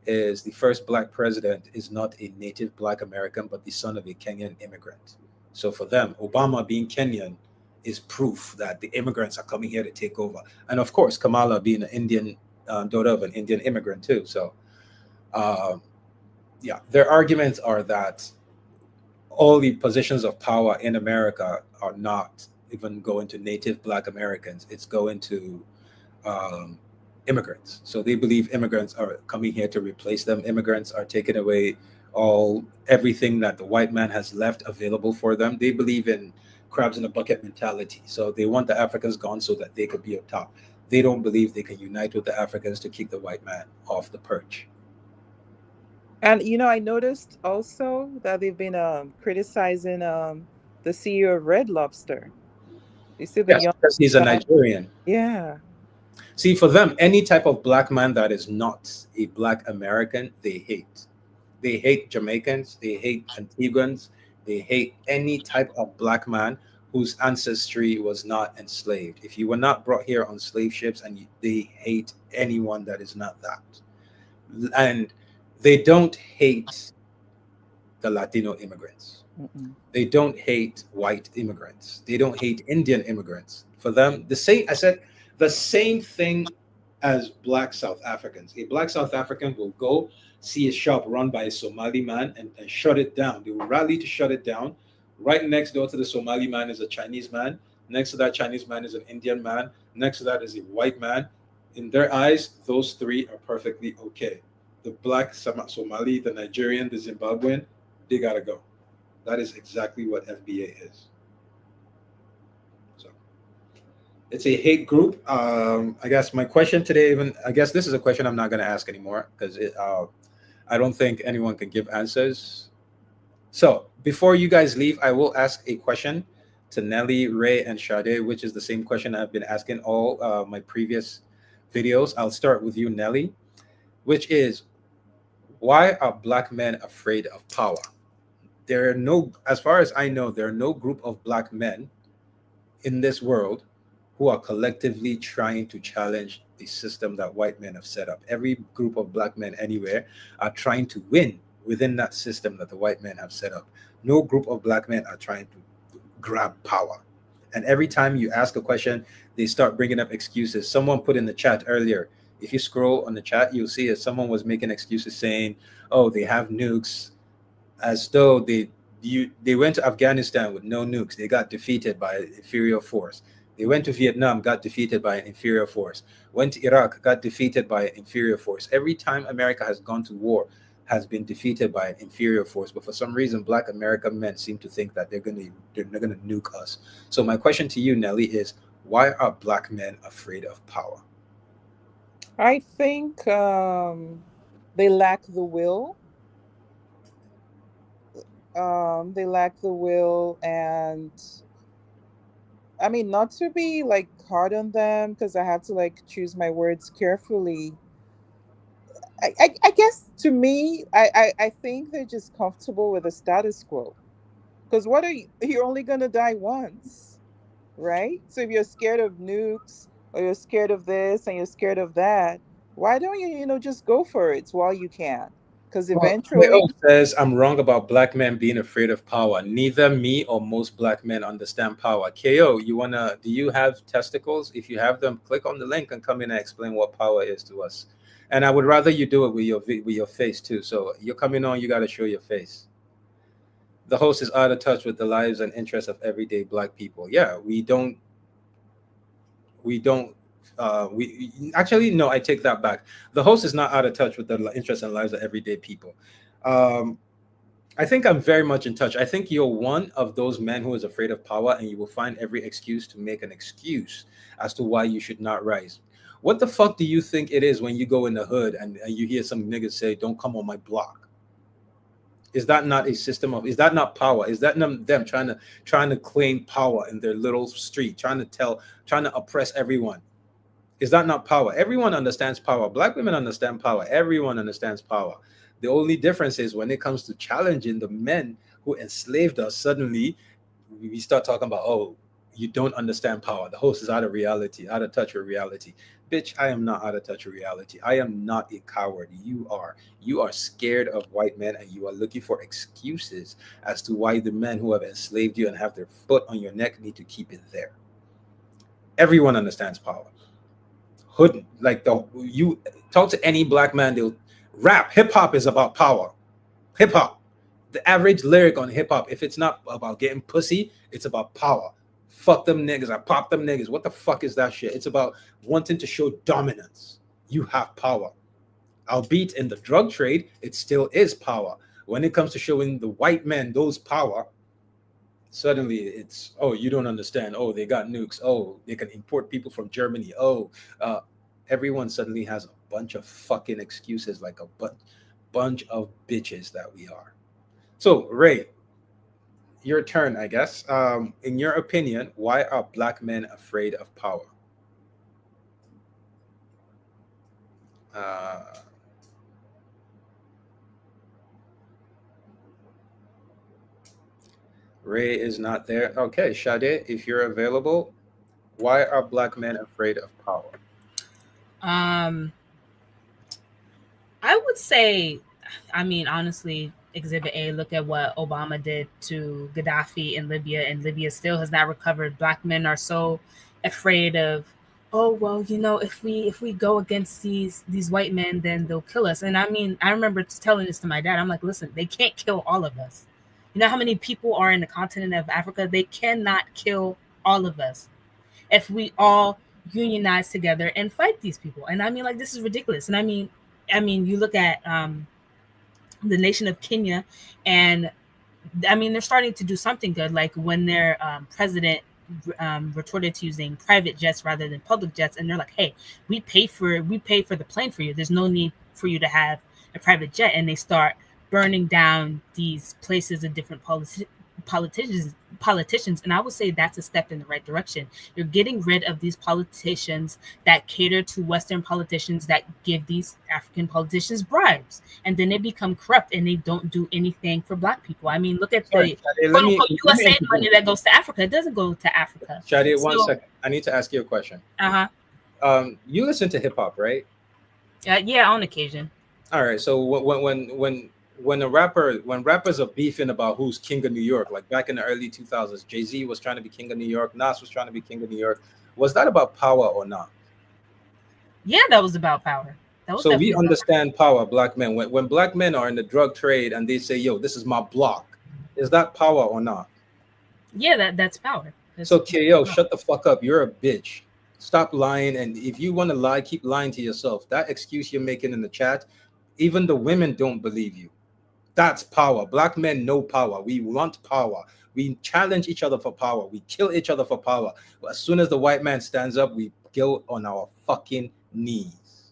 Speaker 1: is the first black president is not a native black American, but the son of a Kenyan immigrant. So for them, Obama being Kenyan is proof that the immigrants are coming here to take over. And of course, Kamala being an Indian, daughter of an Indian immigrant too. So, uh, yeah, their arguments are that all the positions of power in America are not even going to native black Americans. It's going to um, immigrants. So they believe immigrants are coming here to replace them. Immigrants are taking away everything that the white man has left available for them. They believe in crabs in a bucket mentality. So they want the Africans gone so that they could be up top. They don't believe they can unite with the Africans to keep the white man off the perch.
Speaker 4: And I noticed also that they've been criticizing the CEO of Red Lobster. You see the
Speaker 1: Yes,
Speaker 4: young
Speaker 1: because he's a
Speaker 4: guy.
Speaker 1: Nigerian.
Speaker 4: Yeah.
Speaker 1: See, for them, any type of black man that is not a black American, they hate. They hate Jamaicans, they hate Antiguans, they hate any type of black man whose ancestry was not enslaved. If you were not brought here on slave ships, and they hate anyone that is not that. And they don't hate the Latino immigrants.
Speaker 4: Mm-mm.
Speaker 1: They don't hate white immigrants. They don't hate Indian immigrants. For them, the same thing as black South Africans. A black South African will go see a shop run by a Somali man and shut it down. They will rally to shut it down. Right next door to the Somali man is a Chinese man. Next to that Chinese man is an Indian man. Next to that is a white man. In their eyes, those three are perfectly okay. The black Somali, the Nigerian, the Zimbabwean, they gotta go. That is exactly what FBA is. So It's a hate group. I guess my question today, even I guess this is a question I'm not going to ask anymore because I don't think anyone can give answers. So before you guys leave, I will ask a question to Nelly, Ray, and Sade, which is the same question I've been asking all my previous videos. I'll start with you, Nelly, which is, why are black men afraid of power? There are no, as far as I know, there are no group of black men in this world who are collectively trying to challenge the system that white men have set up. Every group of black men anywhere are trying to win within that system that the white men have set up. No group of black men are trying to grab power. And every time you ask a question, they start bringing up excuses. Someone put in the chat earlier, if you scroll on the chat, you'll see it. Someone was making excuses saying, oh, they have nukes, as though they went to Afghanistan with no nukes. They got defeated by an inferior force. They went to Vietnam, got defeated by an inferior force. Went to Iraq, got defeated by an inferior force. Every time America has gone to war, has been defeated by an inferior force. But for some reason, Black American men seem to think that they're gonna nuke us. So my question to you, Nelly, is why are Black men afraid of power?
Speaker 4: I think they lack the will. They lack the will, and I mean, not to be like hard on them because I have to like choose my words carefully. I guess to me, I think they're just comfortable with the status quo. Because what are you? You're only gonna die once, right? So if you're scared of nukes or you're scared of this and you're scared of that, why don't you, just go for it while you can? Because
Speaker 1: Well,
Speaker 4: eventually,
Speaker 1: Cleo says I'm wrong about black men being afraid of power. Neither me or most black men understand power. KO, do you have testicles? If you have them, click on the link and come in and explain what power is to us. And I would rather you do it with your face too. So you're coming on, you got to show your face. The host is out of touch with the lives and interests of everyday black people. Yeah, we don't we actually, no, I take that back. The host is not out of touch with the interests and lives of everyday people. um I think I'm very much in touch. I think you're one of those men who is afraid of power, and you will find every excuse to make an excuse as to why you should not rise. What the fuck do you think it is when you go in the hood and you hear some niggas say, don't come on my block? Is that not a system of, is that not power? Is that not them trying to claim power in their little street, trying to oppress everyone? Is that not power? Everyone understands power. Black women understand power. Everyone understands power. The only difference is when it comes to challenging the men who enslaved us, suddenly we start talking about, oh, you don't understand power. The host is out of reality, out of touch with reality. Bitch, I am not out of touch with reality. I am not a coward. You are. You are scared of white men, and you are looking for excuses as to why the men who have enslaved you and have their foot on your neck need to keep it there. Everyone understands power. Hood, like the you talk to any black man, they'll rap. Hip hop is about power. Hip hop, the average lyric on hip hop, if it's not about getting pussy, it's about power. Fuck them niggas, I pop them niggas. What the fuck is that shit? It's about wanting to show dominance. You have power. Albeit in the drug trade, it still is power. When it comes to showing the white men those power, suddenly it's, oh, you don't understand, oh, they got nukes, oh, they can import people from Germany, oh, uh, everyone suddenly has a bunch of fucking excuses, like a bunch of bitches that we are. So Ray, your turn, I guess. In your opinion, why are black men afraid of power? uh, Ray is not there. Okay, Sade, if you're available, why are black men afraid of power?
Speaker 2: Um, I would say, I mean, honestly, Exhibit A, look at what Obama did to Gaddafi in Libya, and Libya still has not recovered. Black men are so afraid of, oh well, if we go against these white men, then they'll kill us. And I mean, I remember telling this to my dad. I'm like, listen, they can't kill all of us. You know how many people are in the continent of Africa? They cannot kill all of us if we all unionize together and fight these people. And I mean, like, this is ridiculous. And I mean, you look at the nation of Kenya, and I mean, they're starting to do something good. Like when their president retorted to using private jets rather than public jets, and they're like, "Hey, we pay for the plane for you. There's no need for you to have a private jet." And they start burning down these places of different politicians, and I would say that's a step in the right direction. You're getting rid of these politicians that cater to Western politicians that give these African politicians bribes, and then they become corrupt and they don't do anything for Black people. I mean, look at
Speaker 1: Sorry,
Speaker 2: the
Speaker 1: Shadi,
Speaker 2: quote unquote
Speaker 1: let me
Speaker 2: USA money
Speaker 1: intervene.
Speaker 2: that goes to Africa. It doesn't go to Africa.
Speaker 1: Shadi, one
Speaker 2: So,
Speaker 1: second. I need to ask you a question.
Speaker 2: uh
Speaker 1: You listen to hip hop, right?
Speaker 2: yeah, on occasion.
Speaker 1: All right. So when rappers are beefing about who's king of New York, like back in the early 2000s, Jay-Z was trying to be king of New York, Nas was trying to be king of New York. Was that about power or not?
Speaker 2: Yeah, that was about power. That was
Speaker 1: So we
Speaker 2: definitely about power.
Speaker 1: understand power, Black men. When Black men are in the drug trade and they say, "Yo, this is my block," is that power or not?
Speaker 2: Yeah, that's power. That's
Speaker 1: So KO,
Speaker 2: power.
Speaker 1: shut the fuck up. You're a bitch. Stop lying. And if you want to lie, keep lying to yourself. That excuse you're making in the chat, even the women don't believe you. That's power. Black men know power. We want power. We challenge each other for power. We kill each other for power. But as soon as the white man stands up, we go on our fucking knees.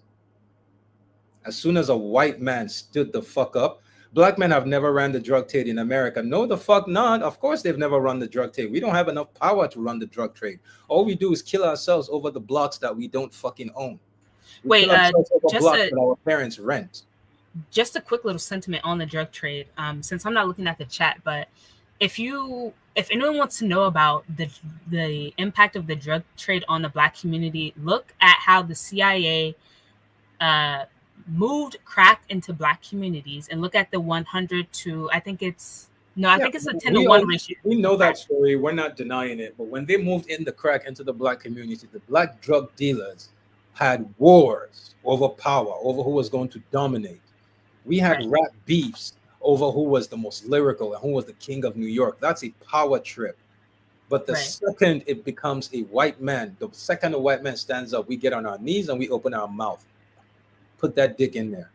Speaker 1: As soon as a white man stood the fuck up, Black men have never ran the drug trade in America. No, the fuck not. Of course, they've never run the drug trade. We don't have enough power to run the drug trade. All we do is kill ourselves over the blocks that we don't fucking own. We
Speaker 2: Wait,
Speaker 1: kill ourselves over
Speaker 2: just
Speaker 1: blocks
Speaker 2: a
Speaker 1: that our parents rent.
Speaker 2: just a quick little sentiment on the drug trade. Since I'm not looking at the chat, but if anyone wants to know about the impact of the drug trade on the Black community, look at how the CIA moved crack into Black communities, and look at the 100 to I think it's
Speaker 1: Yeah,
Speaker 2: a 10 to 1 ratio.
Speaker 1: we know that story. We're not denying it. But when they moved in the crack into the Black community, the Black drug dealers had wars over power, over who was going to dominate. We had
Speaker 2: Right.
Speaker 1: rap beefs over who was the most lyrical and who was the king of New York. That's a power trip. But the
Speaker 2: Right.
Speaker 1: second it becomes a white man, the second a white man stands up, we get on our knees and we open our mouth. Put that dick in there.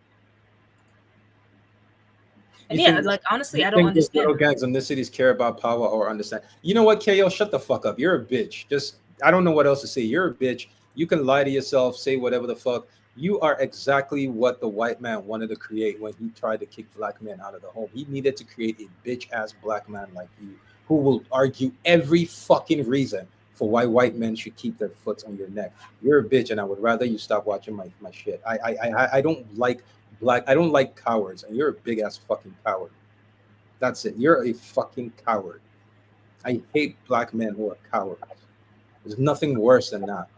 Speaker 2: And
Speaker 1: You
Speaker 2: yeah,
Speaker 1: think
Speaker 2: like honestly,
Speaker 1: you
Speaker 2: I don't
Speaker 1: think these little
Speaker 2: understand.
Speaker 1: gangs in this cities care about power or understand? You know what, KO? Shut the fuck up. You're a bitch. Just I don't know what else to say. You're a bitch. You can lie to yourself, say whatever the fuck. You are exactly what the white man wanted to create when he tried to kick Black men out of the home. He needed to create a bitch ass Black man like you who will argue every fucking reason for why white men should keep their foot on your neck. You're a bitch, and I would rather you stop watching my shit. I don't like I don't like cowards, and you're a big ass fucking coward. That's it. You're a fucking coward. I hate Black men who are cowards. There's nothing worse than that.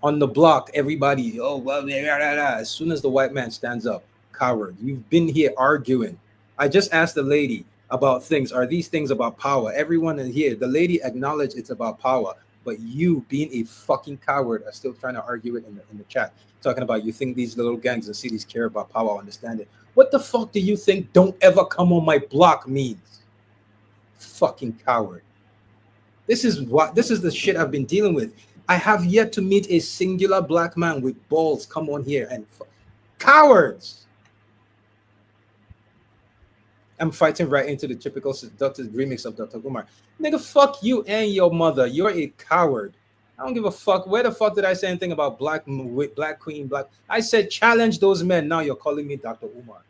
Speaker 1: On the block, everybody, oh well, as soon as the white man stands up, coward. You've been here arguing. I just asked the lady about things. Are these things about power? Everyone in here, the lady acknowledged it's about power, but you, being a fucking coward, are still trying to argue it in the chat. Talking about you think these little gangs and cities care about power. I understand it. What the fuck do you think "don't ever come on my block" means? Fucking coward. This is the shit I've been dealing with. I have yet to meet a singular Black man with balls come on here and cowards. I'm fighting right into the typical seductive remix of Dr. Umar. Nigga, fuck you and your mother. You're a coward. I don't give a fuck. Where the fuck did I say anything about Black Queen, Black? I said challenge those men. Now you're calling me Dr. Umar.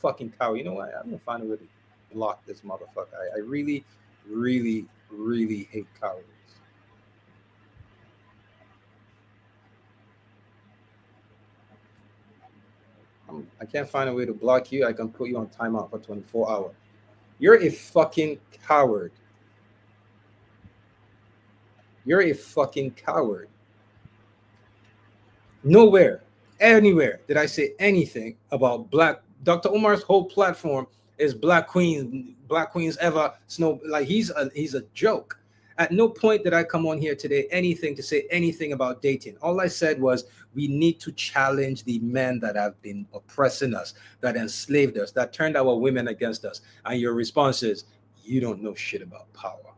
Speaker 1: Fucking coward. You know what? I'm gonna find a way to block this motherfucker. I really, really, really hate cowards. I can't find a way to block you. I can put you on timeout for 24 hours. You're a fucking coward. You're a fucking coward. Nowhere, anywhere did I say anything about Black. Dr. Umar's whole platform is Black Queens ever snow. Like he's a joke. At no point did I come on here today anything to say anything about dating. All I said was we need to challenge the men that have been oppressing us, that enslaved us, that turned our women against us. And your response is, you don't know shit about power,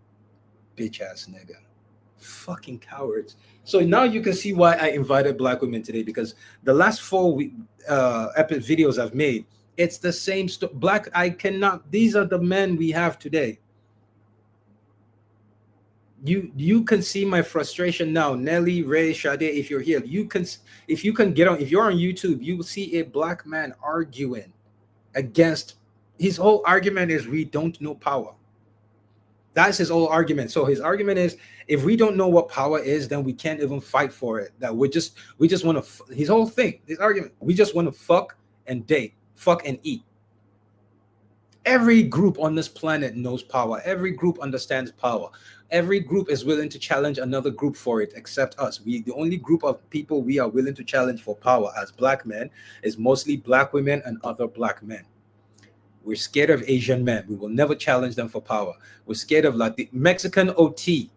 Speaker 1: bitch ass nigga. Fucking cowards. So now you can see why I invited Black women today, because the last 4 epic videos I've made, it's the same stuff. These are the men we have today. You can see my frustration now. Nelly, Ray, Sade, if you're here, if you can get on, if you're on YouTube, you will see a black man arguing against, his whole argument is we don't know power. That's his whole argument. So his argument is, if we don't know what power is, then we can't even fight for it. That we just want to. His whole thing, his argument, we just want to fuck and date, fuck and eat. Every group on this planet knows power. Every group understands power. Every group is willing to challenge another group for it, except us. The only group of people we are willing to challenge for power as black men is mostly black women and other black men. We're scared of Asian men. We will never challenge them for power. We're scared of like the Mexican OT.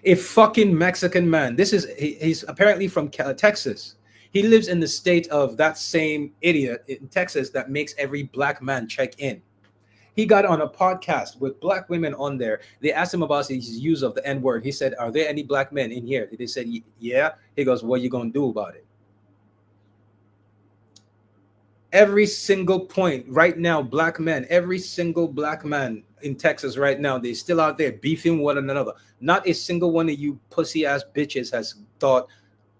Speaker 1: A fucking Mexican man. He's apparently from Texas. He lives in the state of that same idiot in Texas that makes every black man check in. He got on a podcast with black women on there. They asked him about his use of the N-word. He said, "Are there any black men in here?" They said, "Yeah." He goes, "What are you going to do about it?" Every single point right now, black men, every single black man in Texas right now, they're still out there beefing one another. Not a single one of you pussy ass bitches has thought,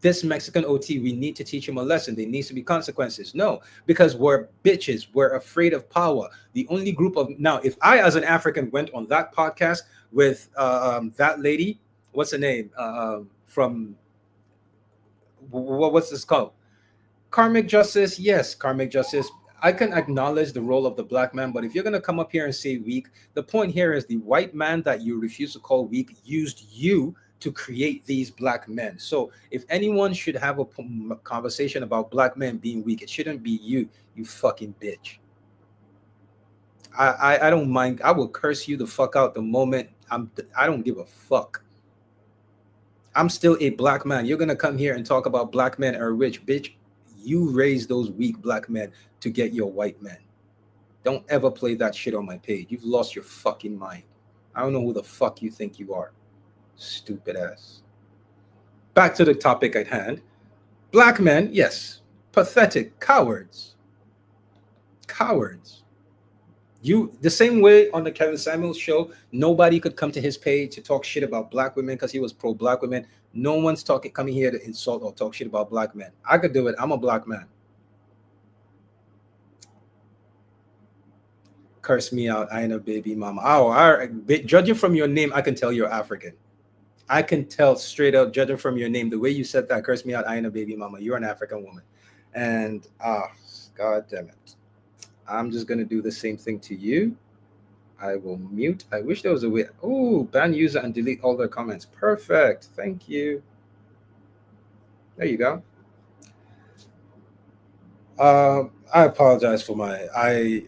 Speaker 1: this Mexican OT, we need to teach him a lesson. There needs to be consequences. No, because we're bitches. We're afraid of power. The only group of, now, if I as an African went on that podcast with that lady, what's her name? From, what's this called? Karmic justice, yes, karmic justice. I can acknowledge the role of the black man, but if you're going to come up here and say weak, the point here is the white man that you refuse to call weak used you to create these black men. So if anyone should have a conversation about black men being weak, it shouldn't be you, you fucking bitch. I don't mind. I will curse you the fuck out the moment I don't give a fuck. I'm still a black man. You're going to come here and talk about black men are rich, bitch. You raise those weak black men to get your white men. Don't ever play that shit on my page. You've lost your fucking mind. I don't know who the fuck you think you are. Stupid ass. Back to the topic at hand. Black men, yes. Pathetic. Cowards. Cowards. You, the same way on the Kevin Samuels show, nobody could come to his page to talk shit about black women because he was pro black women. No one's coming here to insult or talk shit about black men. I could do it. I'm a black man. Curse me out. I ain't a baby mama. Oh, judging from your name, I can tell you're African. I can tell straight up, judging from your name, the way you said that, curse me out, I ain't a baby mama. You're an African woman. And, God damn it. I'm just going to do the same thing to you. I will mute. I wish there was a way. Oh, ban user and delete all their comments. Perfect. Thank you. There you go. I apologize for I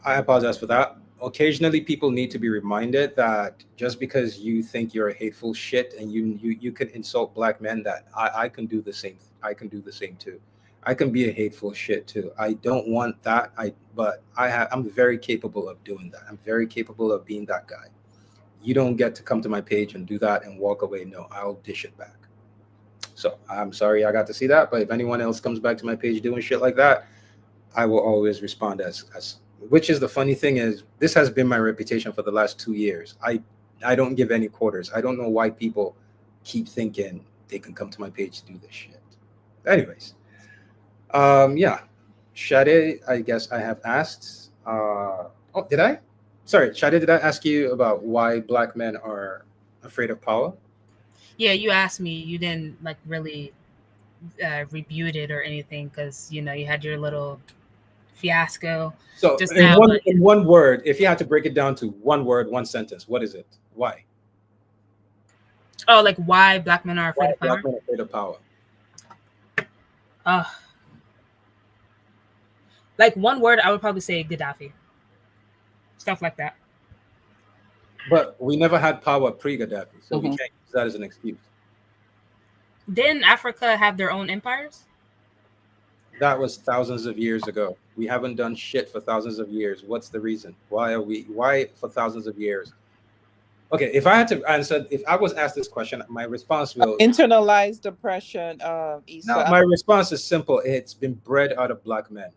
Speaker 1: apologize for that. Occasionally, people need to be reminded that just because you think you're a hateful shit and you can insult black men, that I can do the same. I can do the same too. I can be a hateful shit too. I don't want that. But I'm very capable of doing that. I'm very capable of being that guy. You don't get to come to my page and do that and walk away. No, I'll dish it back. So I'm sorry I got to see that. But if anyone else comes back to my page doing shit like that, I will always respond as which is the funny thing is this has been my reputation for the last 2 years. I don't give any quarters. I don't know why people keep thinking they can come to my page to do this shit. Anyways. Yeah, Shade, I guess I have asked. Did I? Sorry, Shade, did I ask you about why black men are afraid of power?
Speaker 2: Yeah, you asked me. You didn't like really rebut it or anything because you had your little fiasco.
Speaker 1: So in one word, if you had to break it down to one word, one sentence, what is it? Why?
Speaker 2: Oh, like why black men are afraid of power?
Speaker 1: Black men are afraid of power.
Speaker 2: Like one word, I would probably say Gaddafi. Stuff like that.
Speaker 1: But we never had power pre-Gaddafi, so we can't use that as an excuse.
Speaker 2: Didn't Africa have their own empires?
Speaker 1: That was thousands of years ago. We haven't done shit for thousands of years. What's the reason? Why for thousands of years? Okay, if I had to answer, if I was asked this question, my response will...
Speaker 4: Internalized oppression, Issa.
Speaker 1: No, my response is simple. It's been bred out of black men.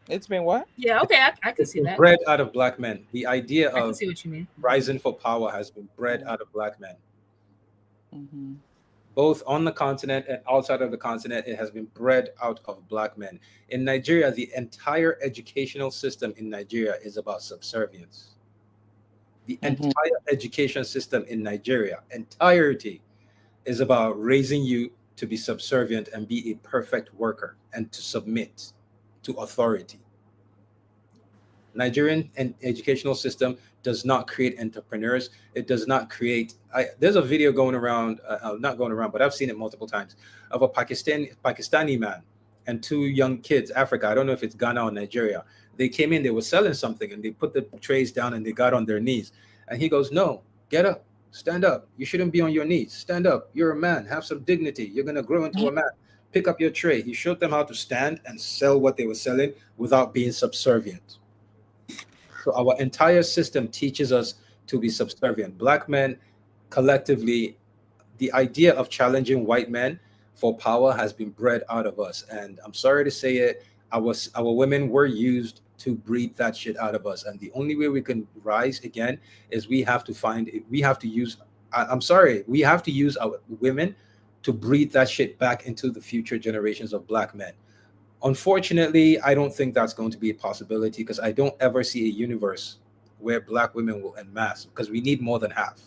Speaker 4: It's been what?
Speaker 2: Yeah, okay, I can
Speaker 1: It's
Speaker 2: see
Speaker 1: been
Speaker 2: that.
Speaker 1: bred out of black men. The idea
Speaker 2: I can
Speaker 1: of
Speaker 2: see what you mean.
Speaker 1: rising for power has been bred
Speaker 4: Mm-hmm.
Speaker 1: out of black men,
Speaker 4: Mm-hmm.
Speaker 1: both on the continent and outside of the continent. It has been bred out of black men. In Nigeria, the entire educational system in Nigeria is about subservience. The
Speaker 4: Mm-hmm.
Speaker 1: entire education system in Nigeria, entirety, is about raising you to be subservient and be a perfect worker and to submit to authority. Nigerian educational system does not create entrepreneurs. It does not create. There's a video going around, not going around, but I've seen it multiple times, of a Pakistani man and two young kids, Africa. I don't know if it's Ghana or Nigeria. They came in, they were selling something, and they put the trays down and they got on their knees. And he goes, "No, get up, stand up. You shouldn't be on your knees. Stand up. You're a man. Have some dignity. You're gonna grow into a man. Pick up your tray." He showed them how to stand and sell what they were selling without being subservient. So our entire system teaches us to be subservient. Black men collectively, the idea of challenging white men for power has been bred out of us. And I'm sorry to say it, our women were used to breed that shit out of us. And the only way we can rise again is we have to use, I'm sorry, we have to use our women to breed that shit back into the future generations of black men. Unfortunately, I don't think that's going to be a possibility because I don't ever see a universe where black women will en masse because we need more than half.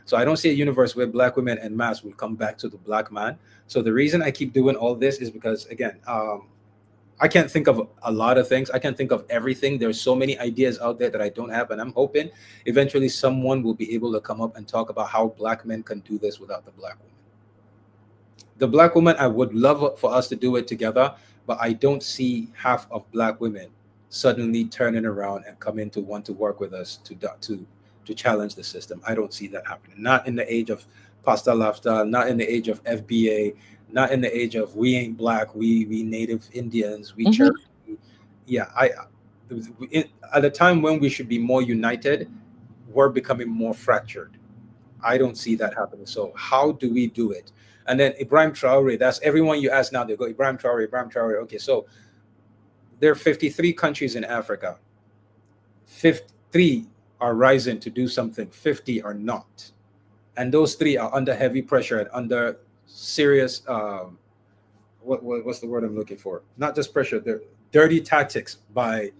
Speaker 1: So I don't see a universe where black women en masse will come back to the black man. So the reason I keep doing all this is because, again, I can't think of a lot of things. I can't think of everything. There's so many ideas out there that I don't have, and I'm hoping eventually someone will be able to come up and talk about how black men can do this without the black woman. The black woman, I would love for us to do it together, but I don't see half of black women suddenly turning around and coming to want to work with us to challenge the system. I don't see that happening. Not in the age of pasta lifestyle, not in the age of FBA, not in the age of we ain't black, we native Indians, we
Speaker 4: Mm-hmm.
Speaker 1: Cherokee. Yeah, at a time when we should be more united, we're becoming more fractured. I don't see that happening. So how do we do it? And then Ibrahim Traore, that's everyone you ask now, they go, Ibrahim Traore, Ibrahim Traore. Okay, so there are 53 countries in Africa. 53 are rising to do something, 50 are not. And those three are under heavy pressure and under serious, what's the word I'm looking for? Not just pressure, they're dirty tactics by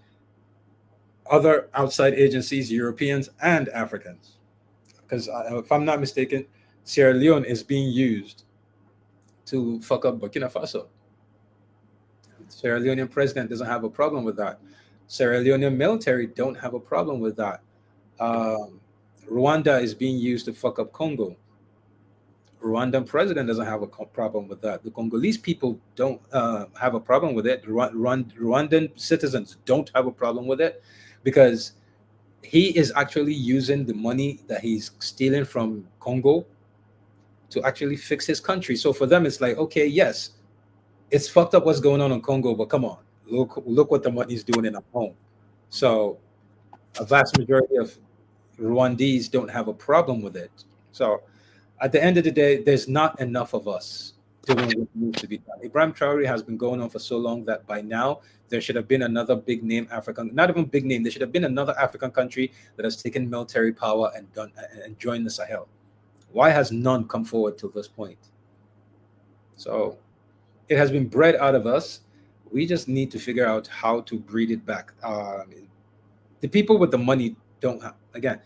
Speaker 1: other outside agencies, Europeans and Africans. Because if I'm not mistaken, Sierra Leone is being used to fuck up Burkina Faso. Sierra Leonean president doesn't have a problem with that. Sierra Leonean military don't have a problem with that. Um, Rwanda is being used to fuck up Congo. Rwandan president doesn't have a problem with that. The Congolese people don't have a problem with it. Rwandan citizens don't have a problem with it because he is actually using the money that he's stealing from Congo to actually fix his country. So for them, it's like, okay, yes, it's fucked up what's going on in Congo, but come on, look what the money's doing in our home. So a vast majority of Rwandese don't have a problem with it. So at the end of the day, there's not enough of us doing what needs to be done. Ibrahim Traore has been going on for so long that by now there should have been another big name African, not even big name. There should have been another African country that has taken military power and done and joined the Sahel. Why has none come forward till this point? So it has been bred out of us. We just need to figure out how to breed it back. The people with the money don't have, again,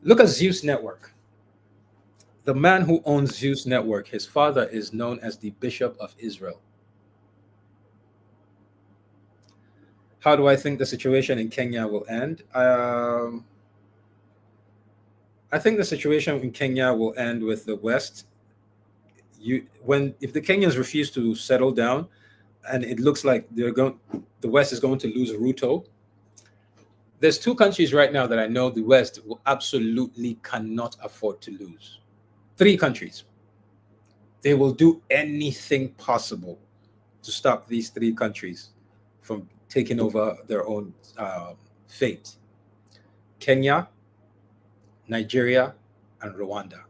Speaker 1: look at Zeus Network. The man who owns Zeus Network, his father is known as the Bishop of Israel. How do I think the situation in Kenya will end? I think the situation in Kenya will end with the West. If the Kenyans refuse to settle down, and it looks like the West is going to lose Ruto. There's two countries right now that I know the West will absolutely cannot afford to lose. Three countries. They will do anything possible to stop these three countries from taking over their own fate: Kenya, Nigeria, and Rwanda.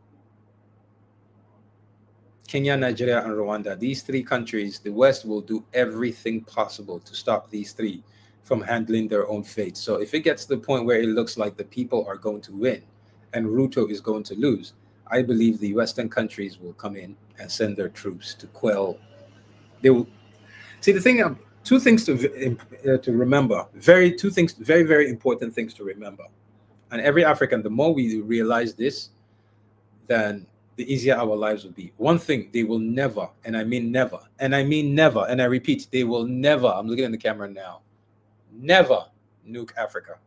Speaker 1: Kenya, Nigeria, and Rwanda. These three countries, the West will do everything possible to stop these three from handling their own fate. So if it gets to the point where it looks like the people are going to win and Ruto is going to lose, I believe the Western countries will come in and send their troops to quell. They will see the thing. Two things to remember. Two things, very very important things to remember. And every African, the more we realize this, then the easier our lives will be. One thing, they will never, and I mean never, and I mean never, and I repeat, they will never. I'm looking at the camera now. Never nuke Africa.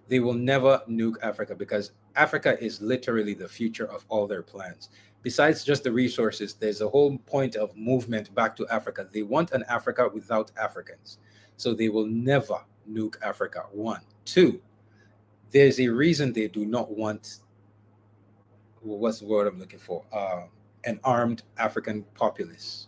Speaker 1: They will never nuke Africa because Africa is literally the future of all their plans. Besides just the resources, there's a whole point of movement back to Africa. They want an Africa without Africans. So they will never nuke Africa. One. Two, there's a reason they do not want, what's the word I'm looking for? An armed African populace.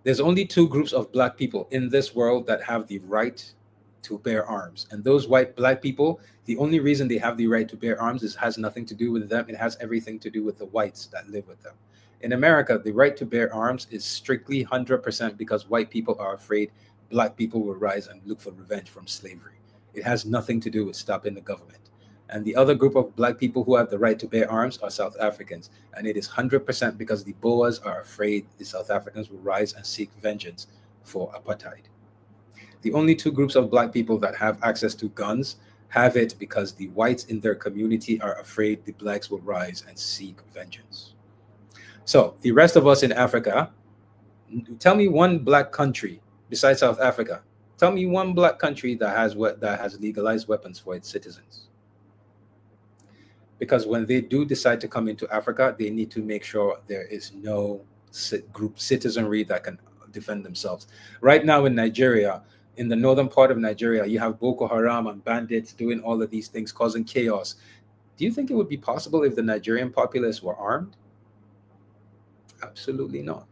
Speaker 1: There's only two groups of black people in this world that have the right to bear arms. And those white black people, the only reason they have the right to bear arms is has nothing to do with them. It has everything to do with the whites that live with them. In America, the right to bear arms is strictly 100% because white people are afraid black people will rise and look for revenge from slavery. It has nothing to do with stopping the government. And the other group of black people who have the right to bear arms are South Africans. And it is 100% because the Boers are afraid the South Africans will rise and seek vengeance for apartheid. The only two groups of black people that have access to guns have it because the whites in their community are afraid the blacks will rise and seek vengeance. So the rest of us in Africa, tell me one black country besides South Africa. Tell me one black country that has legalized weapons for its citizens. Because when they do decide to come into Africa, they need to make sure there is no group citizenry that can defend themselves. Right now in Nigeria, in the northern part of Nigeria, you have Boko Haram and bandits doing all of these things, causing chaos. Do you think it would be possible if the Nigerian populace were armed? Absolutely not.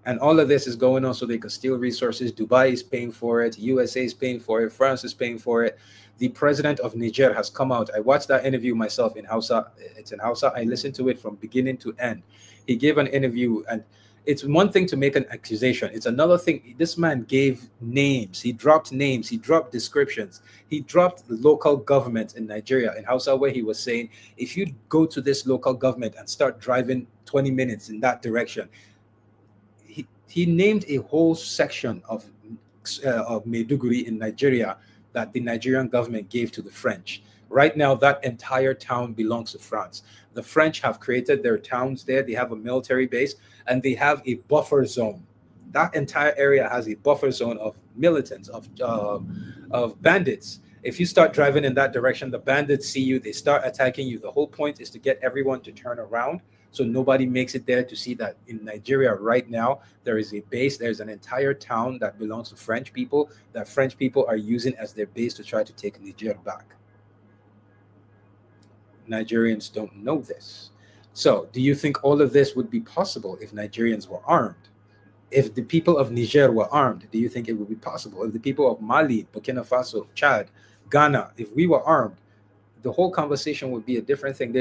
Speaker 1: And all of this is going on so they can steal resources. Dubai is paying for it. USA is paying for it. France is paying for it. The president of Niger has come out. I watched that interview myself in Hausa. It's in Hausa. I listened to it from beginning to end. He gave an interview, and it's one thing to make an accusation. It's another thing. This man gave names. He dropped names. He dropped descriptions. He dropped local government in Nigeria, in Hausa, where he was saying, if you go to this local government and start driving 20 minutes in that direction, he named a whole section of Maiduguri in Nigeria that the Nigerian government gave to the French. Right now, that entire town belongs to France. The French have created their towns there. They have a military base, and they have a buffer zone. That entire area has a buffer zone of militants, of bandits. If you start driving in that direction, the bandits see you, they start attacking you. The whole point is to get everyone to turn around so nobody makes it there to see that in Nigeria right now, there is a base, there's an entire town that belongs to French people that French people are using as their base to try to take Niger back. Nigerians don't know this. So do you think all of this would be possible if Nigerians were armed? If the people of Niger were armed, do you think it would be possible? If the people of Mali, Burkina Faso, Chad, Ghana, if we were armed, the whole conversation would be a different thing.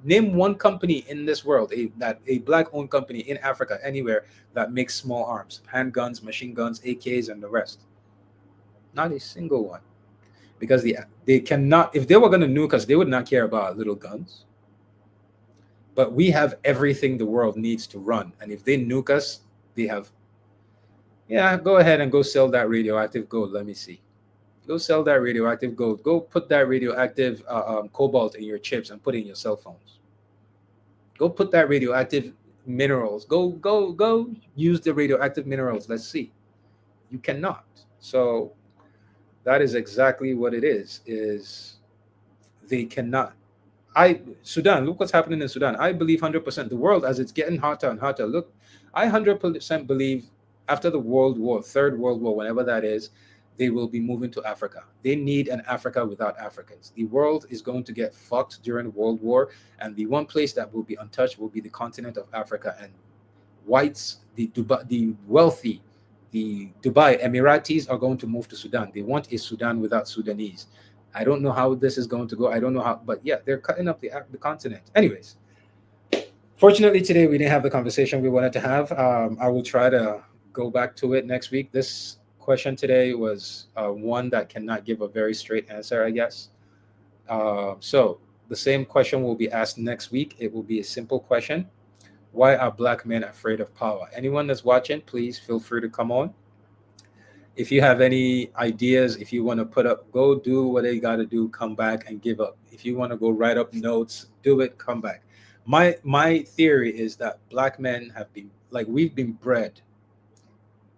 Speaker 1: Name one company in this world, a black-owned company in Africa, anywhere, that makes small arms, handguns, machine guns, AKs, and the rest. Not a single one. Because they cannot, if they were going to nuke us, they would not care about little guns. But we have everything the world needs to run. And if they nuke us, they have, go ahead and go sell that radioactive gold. Let me see. Go sell that radioactive gold. Go put that radioactive cobalt in your chips and put it in your cell phones. Go put that radioactive minerals. Go use the radioactive minerals. Let's see. You cannot. So that is exactly what it is they cannot. Sudan, look what's happening in Sudan. I believe 100%. The world, as it's getting hotter and hotter, look, I 100% believe after the Third World War, whenever that is, they will be moving to Africa. They need an Africa without Africans. The world is going to get fucked during World War, and the one place that will be untouched will be the continent of Africa. And whites, the wealthy, the Dubai Emiratis are going to move to Sudan. They want a Sudan without Sudanese. I don't know how this is going to go. I don't know how, but yeah, they're cutting up the continent. Anyways, fortunately today we didn't have the conversation we wanted to have. I will try to go back to it next week. This question today was one that cannot give a very straight answer, I guess. So the same question will be asked next week. It will be a simple question. Why are black men afraid of power? Anyone that's watching, please feel free to come on. If you have any ideas, if you want to put up, go do what you got to do, come back and give up. If you want to go write up notes, do it, come back. My theory is that black men have been like we've been bred.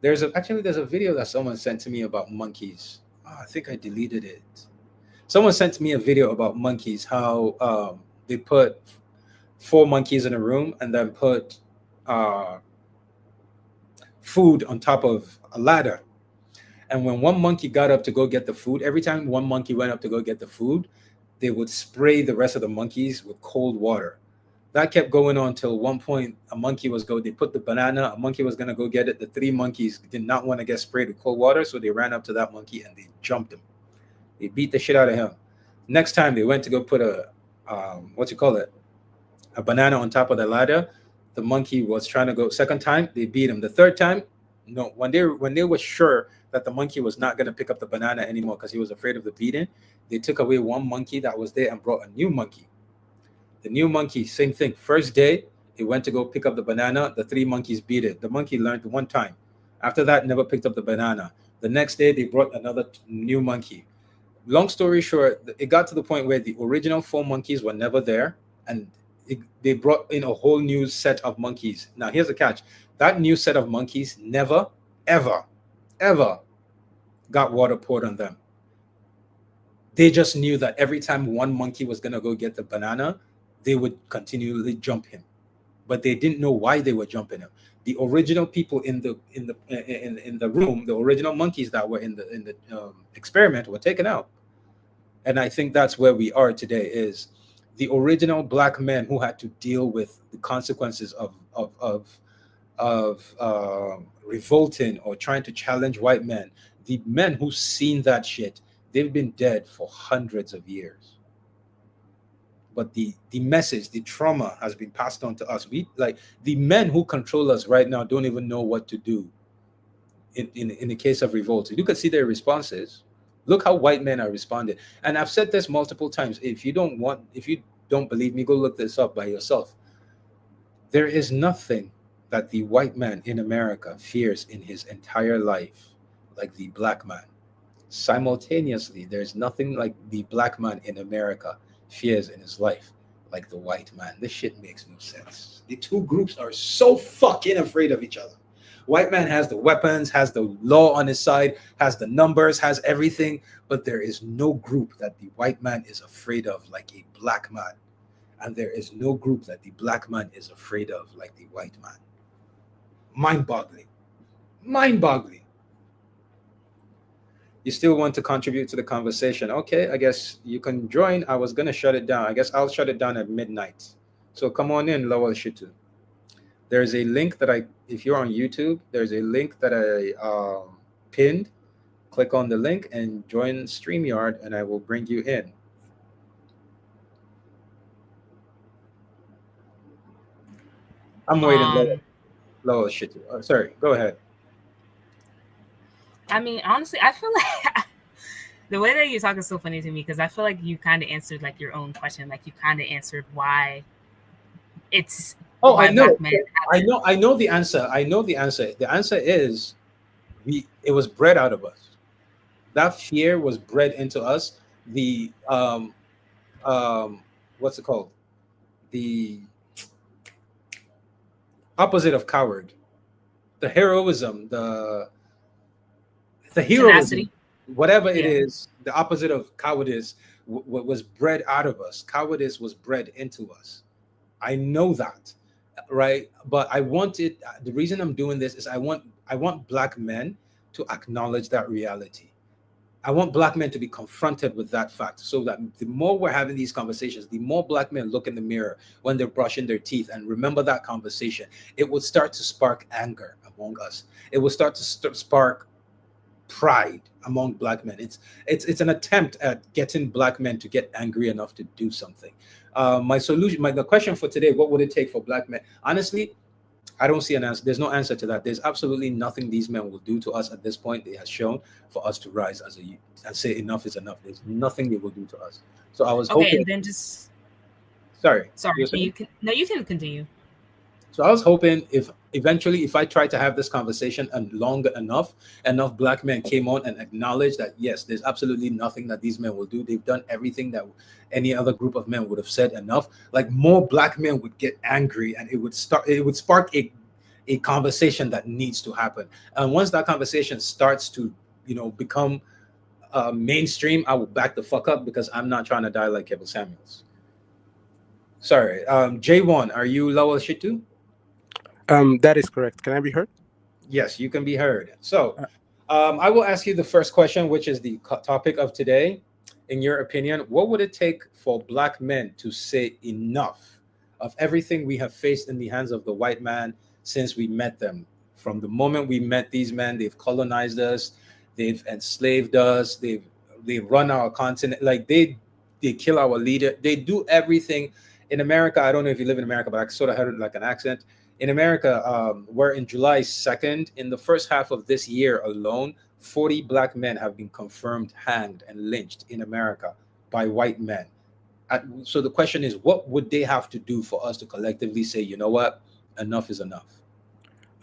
Speaker 1: There's a video that someone sent to me about monkeys. Oh, I think I deleted it. Someone sent me a video about monkeys, how they put four monkeys in a room and then put uh, food on top of a ladder. And when one monkey got up to go get the food, every time one monkey went up to go get the food, they would spray the rest of the monkeys with cold water. That kept going on till one point a monkey was go. They put the banana. A monkey was gonna go get it. The three monkeys did not want to get sprayed with cold water, so they ran up to that monkey and they jumped him. They beat the shit out of him. Next time they went to go put a what you call it, a banana on top of the ladder. The monkey was trying to go. Second time they beat him. The third time, no. When they were sure that the monkey was not gonna pick up the banana anymore because he was afraid of the beating, they took away one monkey that was there and brought a new monkey. The new monkey, same thing. First day, he went to go pick up the banana. The three monkeys beat it. The monkey learned one time. After that, never picked up the banana. The next day, they brought another new monkey. Long story short, it got to the point where the original four monkeys were never there, and they brought in a whole new set of monkeys. Now, here's the catch. That new set of monkeys never, ever, ever got water poured on them. They just knew that every time one monkey was going to go get the banana, they would continually jump him, but they didn't know why they were jumping him. The original people in the room, the original monkeys that were in the experiment, were taken out. And I think that's where we are today. Is the original black men who had to deal with the consequences of revolting or trying to challenge white men. The men who've seen that shit, they've been dead for hundreds of years. But the message, the trauma has been passed on to us. We like the men who control us right now don't even know what to do in the case of revolt. You can see their responses. Look how white men are responding. And I've said this multiple times. If you don't believe me, go look this up by yourself. There is nothing that the white man in America fears in his entire life like the black man. Simultaneously, there's nothing like the black man in America fears in his life like the white man. This shit makes no sense. The two groups are so fucking afraid of each other. White man has the weapons, has the law on his side, has the numbers, has everything, but there is no group that the white man is afraid of like a black man. And there is no group that the black man is afraid of like the white man. Mind-boggling. Mind-boggling. You still want to contribute to the conversation? Okay, I guess you can join. I was gonna shut it down. I guess I'll shut it down at midnight. So come on in, Lawal Shitu. There's a link that if you're on YouTube, there's a link that I pinned. Click on the link and join StreamYard, and I will bring you in. I'm waiting, Lawal Shitu. Sorry, go ahead.
Speaker 2: I mean, honestly, I feel like the way that you talk is so funny to me because I feel like you kind of answered like your own question. Like you kind of answered why it's.
Speaker 1: Oh, I know. I know the answer. I know the answer. The answer is it was bred out of us. That fear was bred into us. The what's it called? The opposite of coward. The heroism, the heroism, tenacity. Whatever it is, the opposite of cowardice was bred out of us. Cowardice was bred into us. I know that, right? But the reason I'm doing this is I want black men to acknowledge that reality. I want black men to be confronted with that fact so that the more we're having these conversations, the more black men look in the mirror when they're brushing their teeth and remember that conversation, it will start to spark anger among us. It will start to spark pride among black men. It's an attempt at getting black men to get angry enough to do something. The question for today, what would it take for black men? Honestly, I don't see an answer. There's no answer to that. There's absolutely nothing these men will do to us at this point. They have shown for us to rise as a youth and say enough is enough. There's nothing they will do to us. So I was
Speaker 2: Okay,
Speaker 1: hoping.
Speaker 2: and then just
Speaker 1: Sorry, you
Speaker 2: sorry,
Speaker 1: were saying?
Speaker 2: you can continue.
Speaker 1: So I was hoping if eventually, if I tried to have this conversation and long enough, enough black men came on and acknowledged that yes, there's absolutely nothing that these men will do. They've done everything that any other group of men would have said enough. Like more black men would get angry, and it would start. It would spark a conversation that needs to happen. And once that conversation starts to, become mainstream, I will back the fuck up because I'm not trying to die like Kevin Samuels. Sorry, J1, are you Lawal Shitu?
Speaker 5: That is correct. Can I be heard?
Speaker 1: Yes, you can be heard. So,
Speaker 5: Uh,
Speaker 1: I will ask you the first question, which is the topic of today. In your opinion, what would it take for black men to say enough of everything we have faced in the hands of the white man since we met them? From the moment we met these men, they've colonized us, they've enslaved us, they've run our continent, like they kill our leader, they do everything. In America, I don't know if you live in America, but I sort of heard it like an accent. In America, where in July 2nd, in the first half of this year alone, 40 black men have been confirmed hanged and lynched in America by white men. So the question is, what would they have to do for us to collectively say, you know what, enough is enough?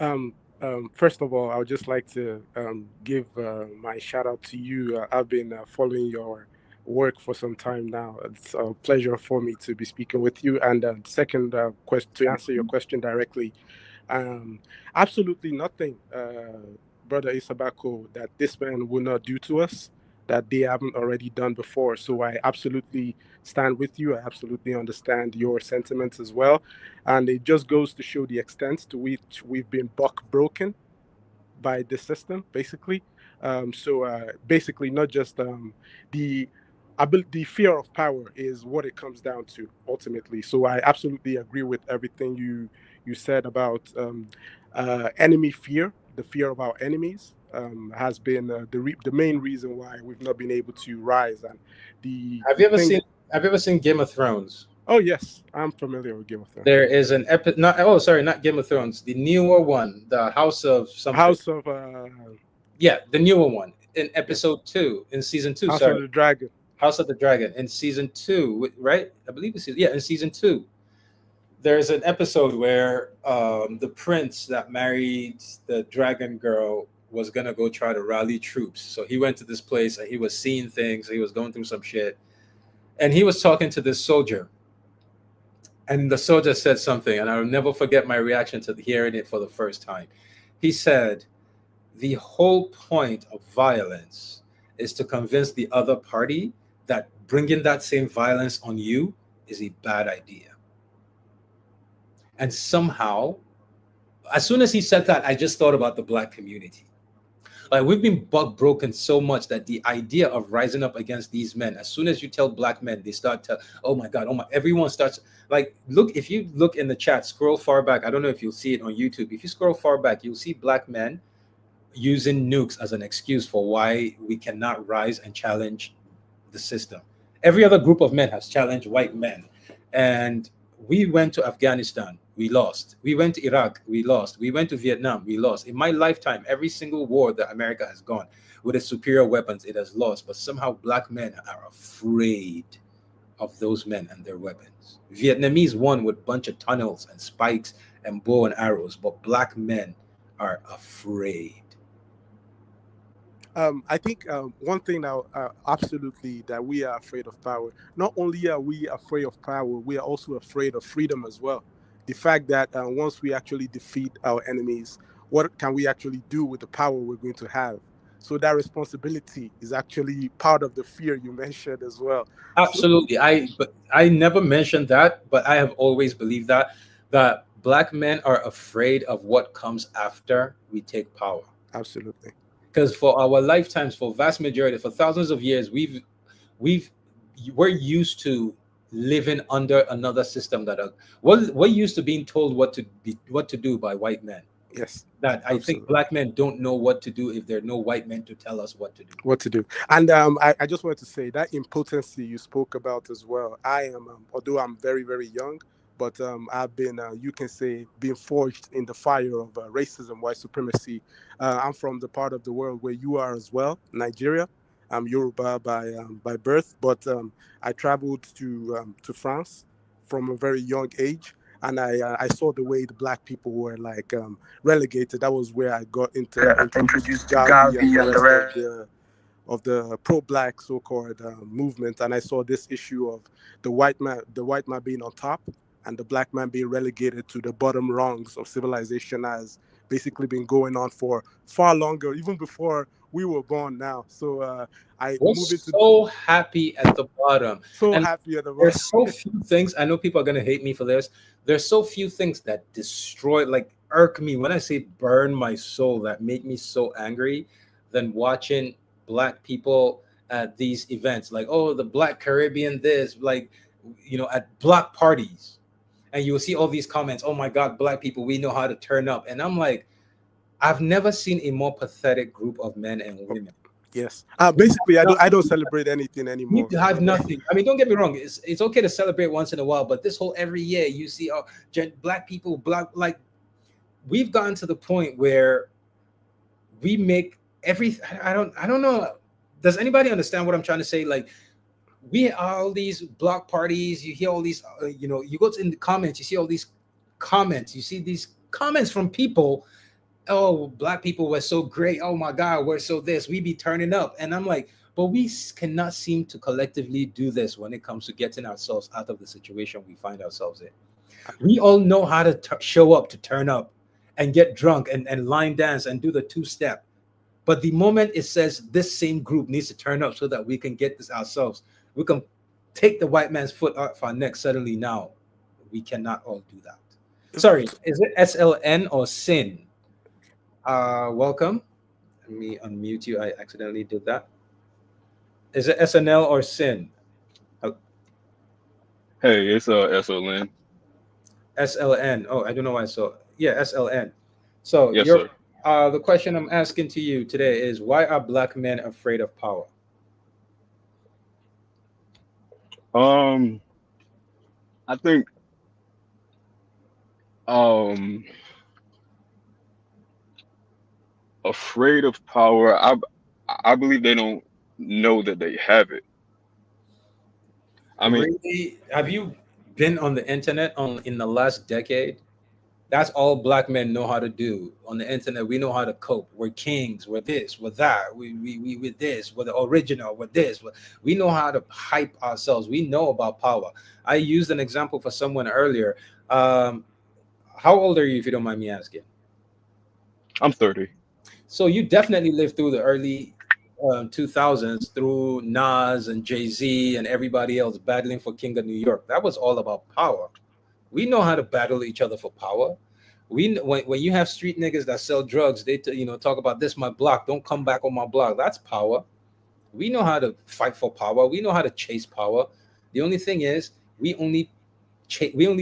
Speaker 5: Um, First of all, I would just like to give my shout out to you. I've been following your work for some time now. It's a pleasure for me to be speaking with you. And second, question to answer your question directly, um, absolutely nothing, brother Isabako, that this man will not do to us that they haven't already done before. So I absolutely stand with you. I absolutely understand your sentiments as well. And it just goes to show the extent to which we've been buck broken by the system, basically. Basically, not just the the fear of power is what it comes down to ultimately. So I absolutely agree with everything you said about enemy fear. The fear of our enemies has been the main reason why we've not been able to rise. And
Speaker 1: Have
Speaker 5: the
Speaker 1: you ever
Speaker 5: thing.
Speaker 1: seen Have you ever seen Game of Thrones?
Speaker 5: Oh yes, I'm familiar with Game of Thrones.
Speaker 1: There is an not oh sorry, not Game of Thrones, the newer one, the House of something.
Speaker 5: House of
Speaker 1: Yeah, the newer one in
Speaker 5: yes,
Speaker 1: episode 2 in season 2.
Speaker 5: House of
Speaker 1: Sorry,
Speaker 5: the Dragon.
Speaker 1: House of the Dragon in season 2, right? I believe it's yeah in season 2. There's an episode where the prince that married the dragon girl was gonna go try to rally troops. So he went to this place and he was seeing things. He was going through some shit, and he was talking to this soldier. And the soldier said something, and I'll never forget my reaction to hearing it for the first time. He said, the whole point of violence is to convince the other party that bringing that same violence on you is a bad idea. And somehow, as soon as he said that, I just thought about the black community. Like we've been buck broken so much that the idea of rising up against these men, as soon as you tell black men, they start to, oh my God, oh my, everyone starts like, look, if you look in the chat, scroll far back. I don't know if you'll see it on YouTube. If you scroll far back, you'll see black men using nukes as an excuse for why we cannot rise and challenge the system. Every other group of men has challenged white men. And we went to Afghanistan, we lost. We went to Iraq, we lost. We went to Vietnam, we lost. In my lifetime, every single war that America has gone with its superior weapons, it has lost. But somehow black men are afraid of those men and their weapons. Vietnamese won with a bunch of tunnels and spikes and bow and arrows, but black men are afraid.
Speaker 5: I think one thing now, absolutely, that we are afraid of power. Not only are we afraid of power, we are also afraid of freedom as well. The fact that once we actually defeat our enemies, what can we actually do with the power we're going to have? So that responsibility is actually part of the fear you mentioned as well. So
Speaker 1: Absolutely. I never mentioned that, but I have always believed that black men are afraid of what comes after we take power.
Speaker 5: absolutely.
Speaker 1: Because for our lifetimes, for vast majority, for thousands of years, we've we're used to living under another system that we're used to being told what to do by white men.
Speaker 5: Yes,
Speaker 1: That I think
Speaker 5: absolutely.
Speaker 1: black men don't know what to do if there are no white men to tell us what to do.
Speaker 5: What to do. And I just wanted to say that impotency you spoke about as well. I am, although I'm very, very young, but I've been, you can say, being forged in the fire of racism, white supremacy. I'm from the part of the world where you are as well, Nigeria. I'm Yoruba by birth, but I traveled to France from a very young age, and I saw the way the black people were like relegated. That was where I got introduced to
Speaker 6: Introduced to
Speaker 5: Gavi and
Speaker 6: Gavi
Speaker 5: the
Speaker 6: and the
Speaker 5: rest
Speaker 6: rest.
Speaker 5: of the pro-black so-called movement, and I saw this issue of the white man being on top and the black man being relegated to the bottom rungs of civilization has basically been going on for far longer, even before we were born. Now, so I
Speaker 1: We're
Speaker 5: move into
Speaker 1: so happy at the bottom.
Speaker 5: so
Speaker 1: And
Speaker 5: happy at the moment.
Speaker 1: there's so few things. I know people are gonna hate me for this. There's so few things that destroy, like irk me. When I say burn my soul, that make me so angry than watching black people at these events. Like, oh, the Black Caribbean, this, like, at block parties. And you'll see all these comments, oh my God, black people, we know how to turn up. And I'm like, I've never seen a more pathetic group of men and women.
Speaker 5: Yes. Basically, I don't celebrate anything
Speaker 1: You
Speaker 5: anymore.
Speaker 1: have nothing. I mean, don't get me wrong. It's okay to celebrate once in a while, but this whole every year you see, oh, black people, black, like, we've gotten to the point where we make every. I don't know. Does anybody understand what I'm trying to say? Like, we are all these block parties. You hear all these. You go to in the comments. You see all these comments. You see these comments from people. Oh, black people were so great. Oh my God, we're so this. We be turning up, and I'm like, but we cannot seem to collectively do this when it comes to getting ourselves out of the situation we find ourselves in. We all know how to show up to turn up and get drunk and line dance and do the two step. But the moment it says this same group needs to turn up so that we can get this ourselves, we can take the white man's foot off our neck. Suddenly now, we cannot all do that. Sorry, is it SLN or Sin? Welcome. Let me unmute you. I accidentally did that. Is it SNL or Sin? Uh,
Speaker 6: Hey, it's SLN.
Speaker 1: SLN. Oh, I don't know why I saw. Yeah, SLN. So
Speaker 6: Yes,
Speaker 1: you're
Speaker 6: sir.
Speaker 1: the question I'm asking to you today is, why are black men afraid of power?
Speaker 6: Um, I think um afraid of power. I believe they don't know that they have it. I mean,
Speaker 1: Really? Have you been on the internet on in the last decade? That's all black men know how to do on the internet. We know how to cope. We're kings. We're this. We're that. We're this. We're the original. We're this. We know how to hype ourselves. We know about power. I used an example for someone earlier. Um, how old are you, if you don't mind me asking?
Speaker 6: I'm 30.
Speaker 1: So you definitely lived through the early 2000s, through Nas and Jay Z and everybody else battling for King of New York. That was all about power. We know how to battle each other for power. When you have street niggas that sell drugs, they talk about this my block. Don't come back on my block. That's power. We know how to fight for power. We know how to chase power. The only thing is, we only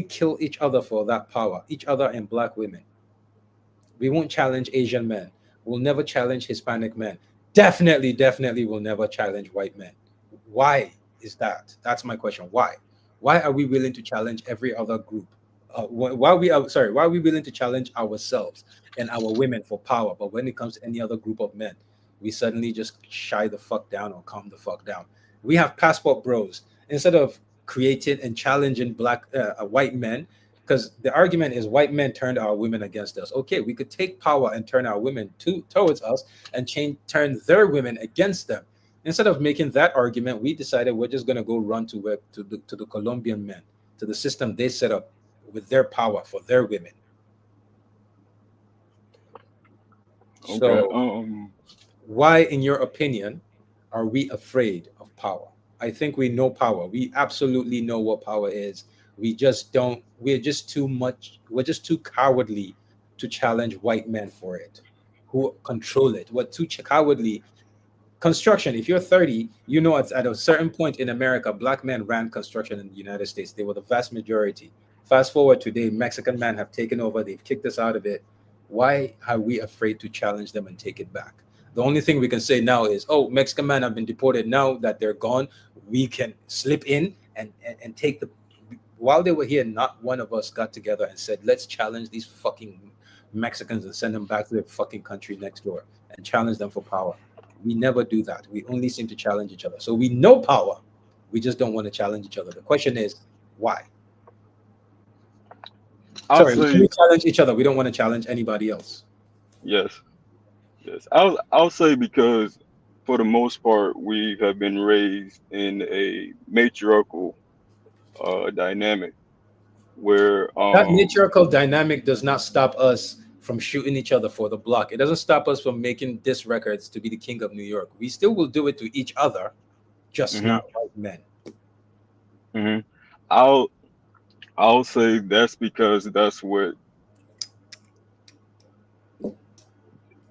Speaker 1: kill each other for that power. Each other and black women. We won't challenge Asian men. We'll never challenge Hispanic men. Definitely, definitely, will never challenge white men. Why is that? That's my question. Why? Why are we willing to challenge every other group? Why are we willing to challenge ourselves and our women for power? But when it comes to any other group of men, we suddenly just shy the fuck down or calm the fuck down. We have passport bros instead of creating and challenging white men, because the argument is white men turned our women against us. Okay, we could take power and turn our women towards us and turn their women against them. Instead of making that argument, we decided we're just gonna go run to the Colombian men, to the system they set up with their power for their women.
Speaker 6: Okay.
Speaker 1: So why, in your opinion, are we afraid of power? I think we know power. We absolutely know what power is. We just don't. We're just too much. We're just too cowardly to challenge white men for it, who control it. We're too cowardly. Construction. If you're 30, you know at a certain point in America, black men ran construction in the United States. They were the vast majority. Fast forward today, Mexican men have taken over. They've kicked us out of it. Why are we afraid to challenge them and take it back? The only thing we can say now is, oh, Mexican men have been deported. Now that they're gone, we can slip in and take while they were here, not one of us got together and said, let's challenge these fucking Mexicans and send them back to their fucking country next door and challenge them for power. We never do that. We only seem to challenge each other. So we know power. We just don't want to challenge each other. The question is, why?
Speaker 6: I'll
Speaker 1: Sorry, we
Speaker 6: say
Speaker 1: only challenge each other. We don't want to challenge anybody else.
Speaker 6: yes, yes. I'll say because for the most part we have been raised in a matriarchal dynamic where
Speaker 1: That matriarchal dynamic does not stop us from shooting each other for the block. It doesn't stop us from making diss records to be the king of New York. We still will do it to each other, just
Speaker 6: hmm
Speaker 1: not white men.
Speaker 6: hmm I'll I'll say that's because that's what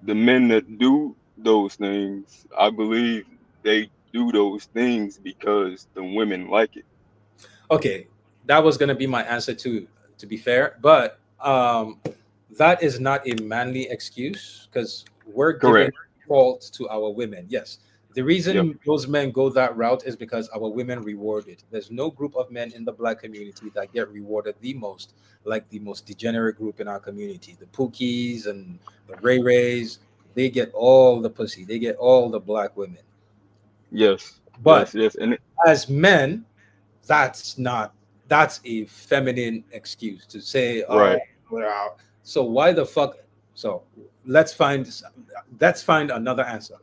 Speaker 6: the men that do those things, I believe they do those things because the women like it.
Speaker 1: Okay, that was gonna be my answer too, to be fair, but that is not a manly excuse because we're giving
Speaker 6: Correct.
Speaker 1: fault to our women. Yes, the
Speaker 6: Yep.
Speaker 1: reason those men go that route is because our women reward it. There's no group of men in the black community that get rewarded the most, like the most degenerate group in our community, the Pookies and the Ray Rays. They get all the pussy. They get all the black women.
Speaker 6: Yes.
Speaker 1: But
Speaker 6: Yes. Yes. And
Speaker 1: as men, that's not that's a feminine excuse to say, oh,
Speaker 6: right.
Speaker 1: well, so why the fuck? So let's find let's find another answer.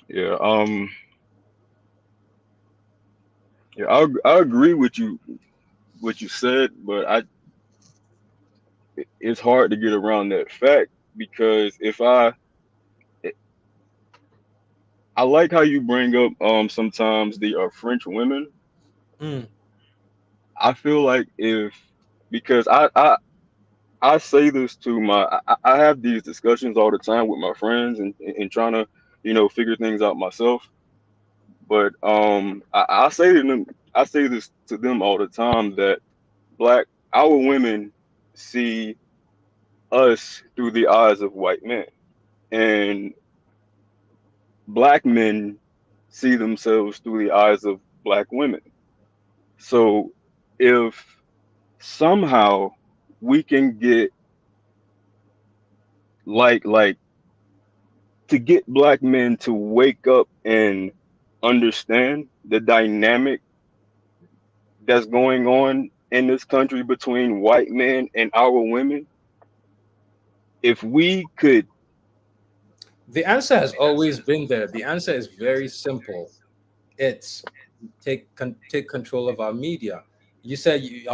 Speaker 6: Yeah. Yeah. I agree with you what you said, but it's hard to get around that fact because if I like how you bring up sometimes the French women.
Speaker 1: Mm,
Speaker 6: I feel like if because I say this to I have these discussions all the time with my friends and trying to figure things out myself. But I say to them I say this to them all the time that black our women see us through the eyes of white men and black men see themselves through the eyes of black women. So if somehow we can get like to get black men to wake up and understand the dynamic that's going on in this country between white men and our women, if we could
Speaker 1: the answer has always been there. The answer is very simple. It's take control of our media. You said you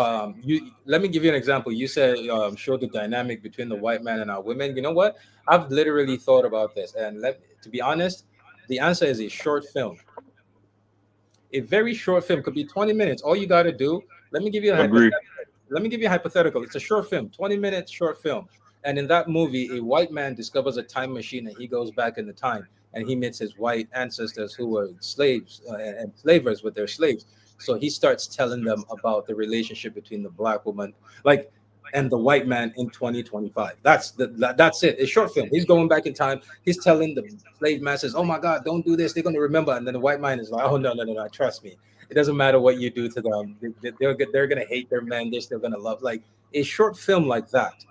Speaker 1: let me give you an example. You said show the dynamic between the white man and our women. You know what? I've literally thought about this, and to be honest, the answer is a short film. A very short film could be 20 minutes. All you got to do, let me give you a
Speaker 6: agree,
Speaker 1: hypothetical. Let me give you a hypothetical. It's a short film, 20 minutes short film. And in that movie, a white man discovers a time machine and he goes back in the time and he meets his white ancestors who were slaves and slavers with their slaves. So he starts telling them about the relationship between the black woman, like, and the white man in 2025. That's it. It's short film. He's going back in time. He's telling the slave masters, "Oh my God, don't do this. They're going to remember." And then the white man is like, "Oh no, no, no, no. Trust me. It doesn't matter what you do to them. They're going to hate their men. They're still going to love." Like a short film like that,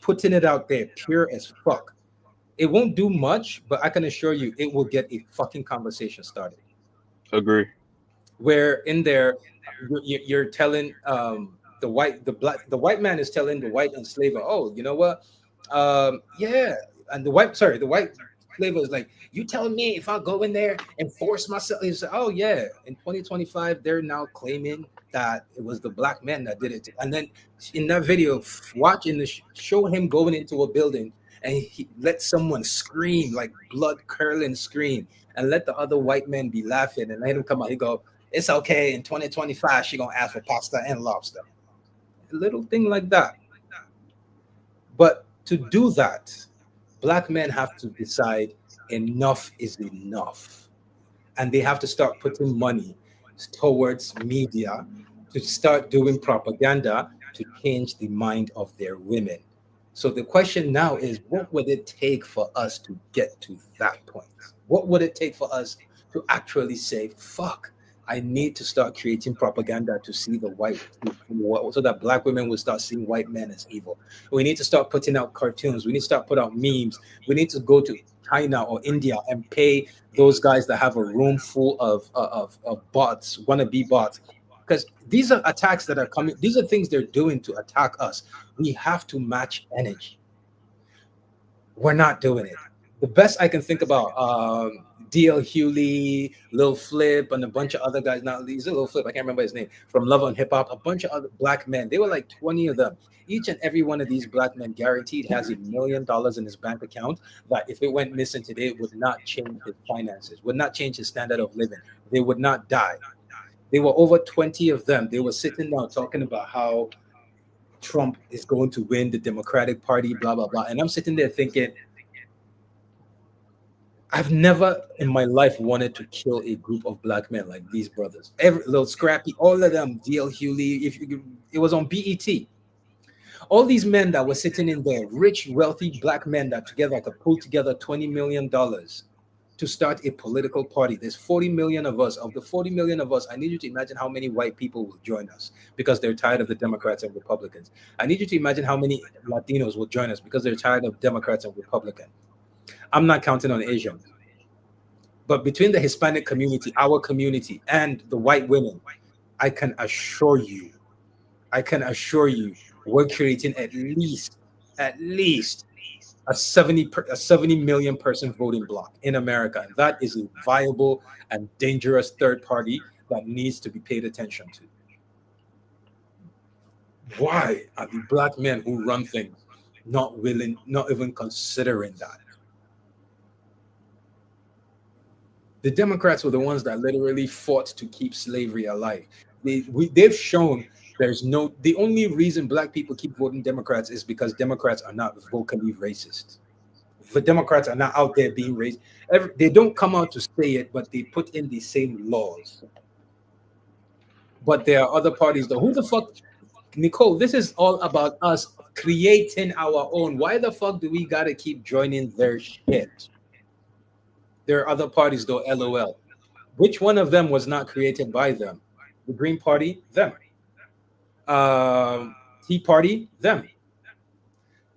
Speaker 1: putting it out there, pure as fuck. It won't do much, but I can assure you, it will get a fucking conversation started
Speaker 6: agree,
Speaker 1: where in there you're telling the white man is telling the white enslaver, oh, you know what, yeah, and the white slaver is like, you telling me if I go in there and force myself, he's like, oh yeah, in 2025 they're now claiming that it was the black man that did it, and then in that video, watching the show him going into a building and he let someone scream, like blood curdling scream, and let the other white men be laughing and let him come out. He go, it's okay. In 2025, she gonna ask for pasta and lobster. A little thing like that. But to do that, black men have to decide enough is enough. And they have to start putting money towards media to start doing propaganda to change the mind of their women. So the question now is, what would it take for us to get to that point? What would it take for us to actually say, fuck, I need to start creating propaganda to see the so that black women will start seeing white men as evil. We need to start putting out cartoons. We need to start putting out memes. We need to go to China or India and pay those guys that have a room full of bots, wannabe bots, because these are attacks that are coming. These are things they're doing to attack us. We have to match energy. We're not doing it. The best I can think about, DL Hewley, Lil Flip, and a bunch of other guys. Now, he's a Lil Flip. I can't remember his name. From Love on Hip Hop, a bunch of other black men. They were like 20 of them. Each and every one of these black men guaranteed has $1 million in his bank account that if it went missing today, it would not change his finances, would not change his standard of living. They would not die. There were over 20 of them. They were sitting down talking about how Trump is going to win the Democratic Party, blah, blah, blah. And I'm sitting there thinking, I've never in my life wanted to kill a group of black men like these brothers. Every little scrappy, all of them, DL Hewley, it was on BET. All these men that were sitting in there, rich, wealthy black men that together could pull together $20 million to start a political party. There's 40 million of us. Of the 40 million of us, I need you to imagine how many white people will join us because they're tired of the Democrats and Republicans. I need you to imagine how many Latinos will join us because they're tired of Democrats and Republicans. I'm not counting on Asians. But between the Hispanic community, our community, and the white women, I can assure you, we're creating at least a 70 million person voting bloc in America. And that is a viable and dangerous third party that needs to be paid attention to. Why are the black men who run things not willing, not even considering that? The Democrats were the ones that literally fought to keep slavery alive. They've shown the only reason black people keep voting Democrats is because Democrats are not vocally racist. The Democrats are not out there being racist. They don't come out to say it, but they put in the same laws. But there are other parties though. Who the fuck, Nicole? This is all about us creating our own. Why the fuck do we gotta keep joining their shit? There are other parties though, LOL. Which one of them was not created by them? The Green Party, them. Tea Party, them.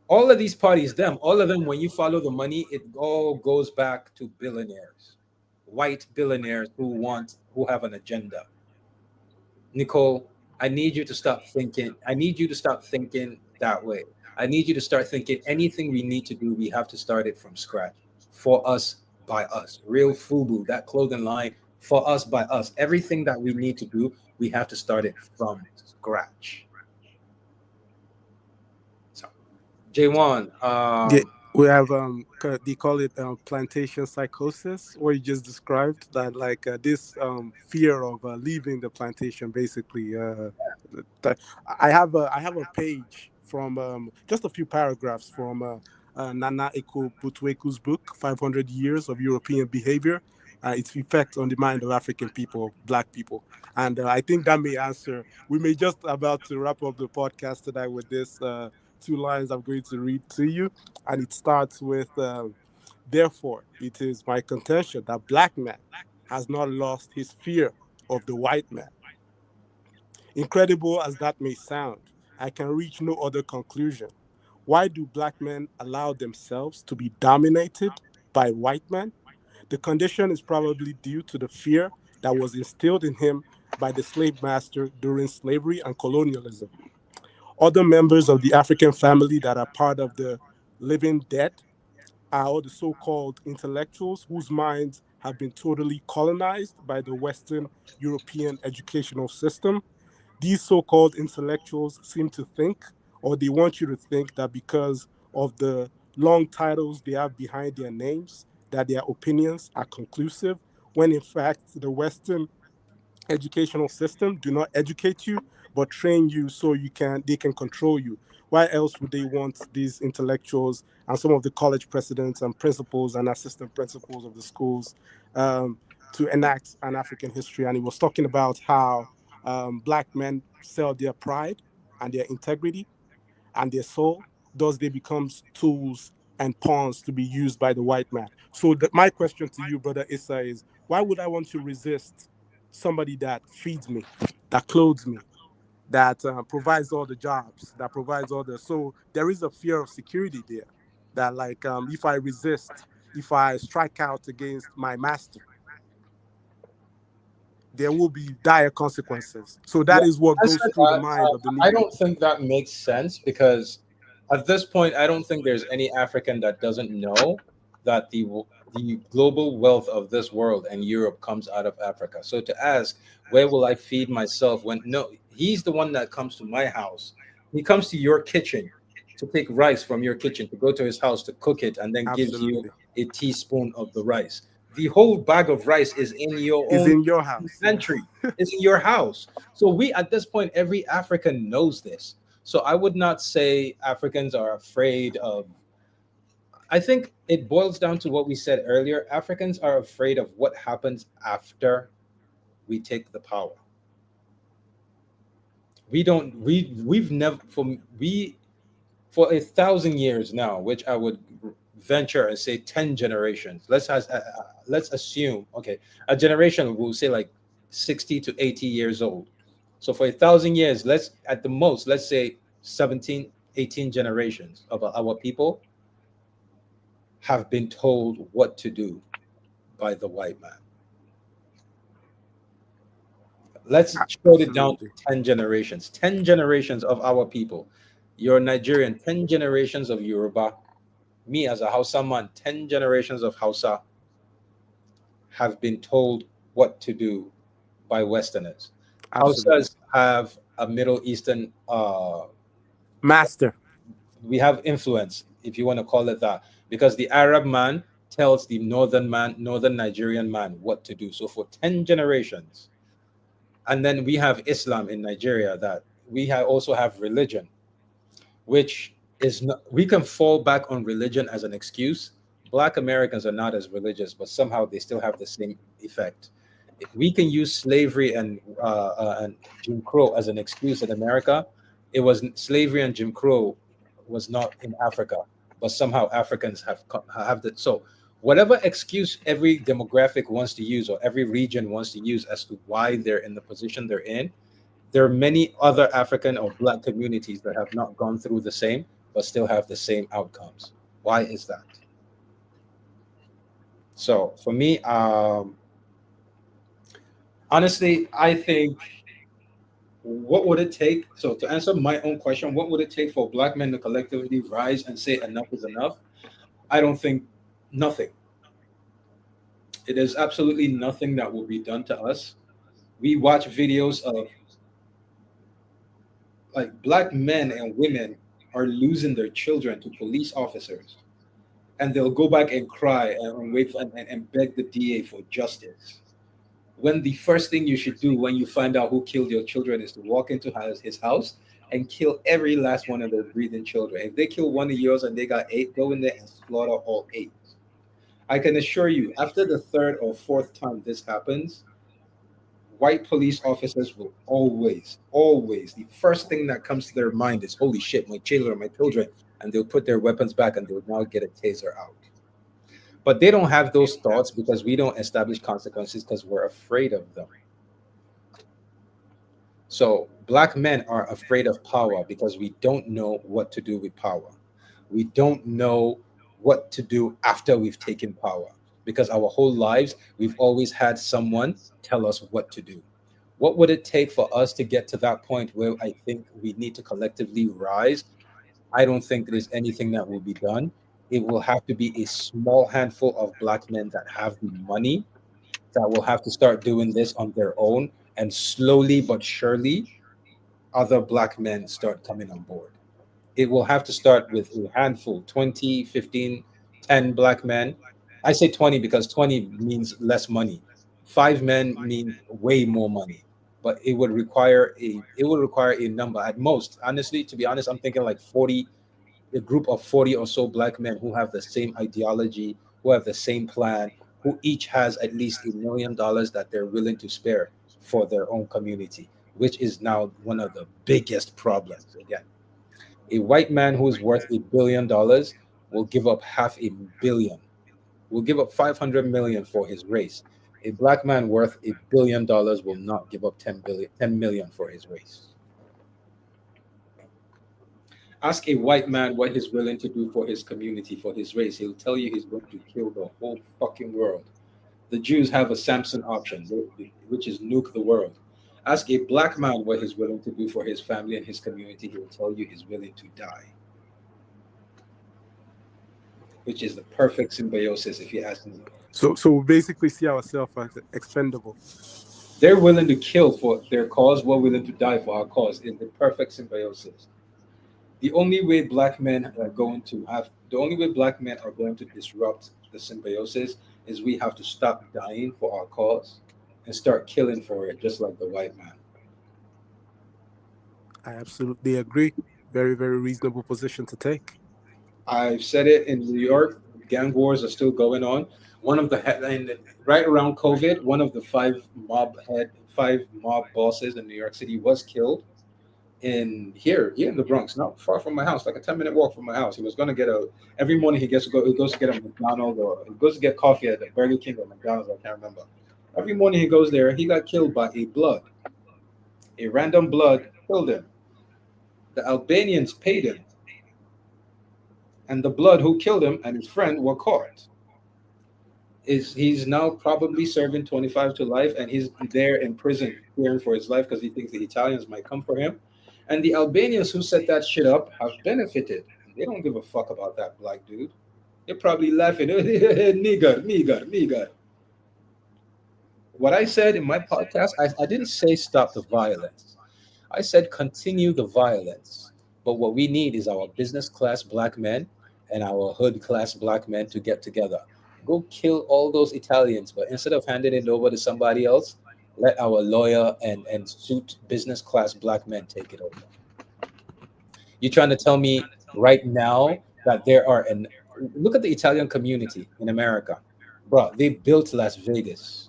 Speaker 1: All of these parties, them. All of them, when you follow the money, it all goes back to billionaires, white billionaires who have an agenda. Nicole, I need you to stop thinking. I need you to stop thinking that way. I need you to start thinking anything we need to do, we have to start it from scratch. For us, by us. Real Fubu, that clothing line, for us, by us. Everything that we need to do, we have to start it from scratch. So, J1,
Speaker 5: Yeah, we have they call it plantation psychosis, where you just described that, like this fear of leaving the plantation. Basically, that I have a page from just a few paragraphs from Nana Eko Butweku's book, 500 Years of European Behavior, its effect on the mind of African people, Black people. And I think that may answer. We may just about to wrap up the podcast tonight with this two lines I'm going to read to you. And it starts with, therefore, it is my contention that Black man has not lost his fear of the white man. Incredible as that may sound, I can reach no other conclusion. Why do Black men allow themselves to be dominated by white men? The condition is probably due to the fear that was instilled in him by the slave master during slavery and colonialism. Other members of the African family that are part of the living dead are all the so called intellectuals whose minds have been totally colonized by the Western European educational system. These so called intellectuals seem to think, or they want you to think, that because of the long titles they have behind their names, that their opinions are conclusive, when in fact the Western educational system do not educate you but train you so they can control you. Why else would they want these intellectuals and some of the college presidents and principals and assistant principals of the schools to enact an African history? And he was talking about how Black men sell their pride and their integrity and their soul, thus they become tools and pawns to be used by the white man. So my question to you, brother Issa, is why would I want to resist somebody that feeds me, that clothes me, that provides all the jobs, that provides all the. So there is a fear of security there. That like if I resist, if I strike out against my master, there will be dire consequences. So
Speaker 1: Yeah,
Speaker 5: that is what
Speaker 1: I
Speaker 5: goes
Speaker 1: said
Speaker 5: through the
Speaker 1: that.
Speaker 5: mind of the
Speaker 1: I
Speaker 5: Negro.
Speaker 1: don't think that makes sense because at this point, I don't think there's any African that doesn't know that the global wealth of this world and Europe comes out of Africa. So to ask, where will I feed myself when no, he's the one that comes to my house. He comes to your kitchen to take rice from your kitchen, to go to his house to cook it, and then gives you
Speaker 5: Absolutely,
Speaker 1: a teaspoon of the rice. The whole bag of rice is in your
Speaker 5: is
Speaker 1: own
Speaker 5: in your house. Yes,
Speaker 1: pantry. It's in your house. So we at this point, every African knows this. So I would not say Africans are afraid of. I think it boils down to what we said earlier. Africans are afraid of what happens after we take the power. We don't. We've never for 1,000 years now, which I would venture and say 10 generations. Let's assume, okay, a generation will say like 60 to 80 years old. So for 1,000 years, let's at the most, let's say 17, 18 generations of our people have been told what to do by the white man. Let's short it down to
Speaker 5: absolutely,
Speaker 1: 10 generations. 10 generations of our people. You're Nigerian, 10 generations of Yoruba. Me as a Hausa man, 10 generations of Hausa have been told what to do by Westerners.
Speaker 5: absolutely.
Speaker 1: Hausas have a Middle Eastern,
Speaker 5: Master,
Speaker 1: we have influence, if you want to call it that, because the Arab man tells the northern man, northern Nigerian man what to do. So for 10 generations. And then we have Islam in Nigeria that also have religion, which is not, we can fall back on religion as an excuse. Black Americans are not as religious, but somehow they still have the same effect. We can use slavery and Jim Crow as an excuse in America. It was slavery and Jim Crow was not in Africa, but somehow Africans have that. So whatever excuse every demographic wants to use or every region wants to use as to why they're in the position they're in, there are many other African or Black communities that have not gone through the same, but still have the same outcomes. Why is that? So for me, honestly, I think what would it take? So to answer my own question, what would it take for Black men to collectively rise and say enough is enough? I don't think nothing. It is absolutely nothing that will be done to us. We watch videos of like Black men and women are losing their children to police officers, and they'll go back and cry and wait for, and beg the DA for justice. When the first thing you should do when you find out who killed your children is to walk into his house and kill every last one of their breathing children. If they kill one of yours and they got eight, go in there and slaughter all eight. I can assure you, after the third or fourth time this happens, white police officers will always, the first thing that comes to their mind is, holy shit, my children. And they'll put their weapons back and they'll now get a taser out. But they don't have those thoughts because we don't establish consequences because we're afraid of them. So Black men are afraid of power because we don't know what to do with power. We don't know what to do after we've taken power because our whole lives we've always had someone tell us what to do. What would it take for us to get to that point where I think we need to collectively rise? I don't think there's anything that will be done. It will have to be a small handful of Black men that have the money that will have to start doing this on their own. And slowly but surely, other Black men start coming on board. It will have to start with a handful 20, 15, 10 Black men. I say 20 because 20 means less money. 5 men means way more money. But it would require a number at most. Honestly, to be honest, I'm thinking like 40, a group of 40 or so Black men who have the same ideology, who have the same plan, who each has at least $1 million that they're willing to spare for their own community, which is now one of the biggest problems. Again, a white man who is worth $1 billion will give up half a billion, will give up 500 million for his race. A black man worth $1 billion will not give up 10 million for his race. Ask a white man what he's willing to do for his community, for his race. He'll tell you he's going to kill the whole fucking world. The Jews have a Samson option, which is nuke the world. Ask a black man what he's willing to do for his family and his community. He will tell you he's willing to die, which is the perfect symbiosis, if you ask me.
Speaker 5: So we basically see ourselves as expendable.
Speaker 1: They're willing to kill for their cause. We're willing to die for our cause. It's the perfect symbiosis. The only way black men are going to disrupt the symbiosis is we have to stop dying for our cause and start killing for it, just like the white man.
Speaker 5: I absolutely agree. Very, very reasonable position to take.
Speaker 1: I've said it in New York. Gang wars are still going on. One of the and right around COVID, one of the five mob bosses in New York City was killed in here in the Bronx, not far from my house, like a 10-minute walk from my house. He was gonna get a every morning he goes to get a McDonald's or he goes to get coffee at the Burger King or McDonald's, I can't remember. Every morning he goes there, he got killed by a blood. A random blood killed him. The Albanians paid him, and the blood who killed him and his friend were caught. He's now probably serving 25 to life, and he's there in prison fearing for his life because he thinks the Italians might come for him. And the Albanians who set that shit up have benefited. They don't give a fuck about that black dude. They're probably laughing, nigger, nigger, nigger. What I said in my podcast, I didn't say stop the violence. I said continue the violence. But what we need is our business class black men and our hood class black men to get together. Go kill all those Italians, but instead of handing it over to somebody else, let our lawyer and suit business class black men take it over. You're trying to tell me right now that there are an look at the Italian community in America, bro. They built Las Vegas.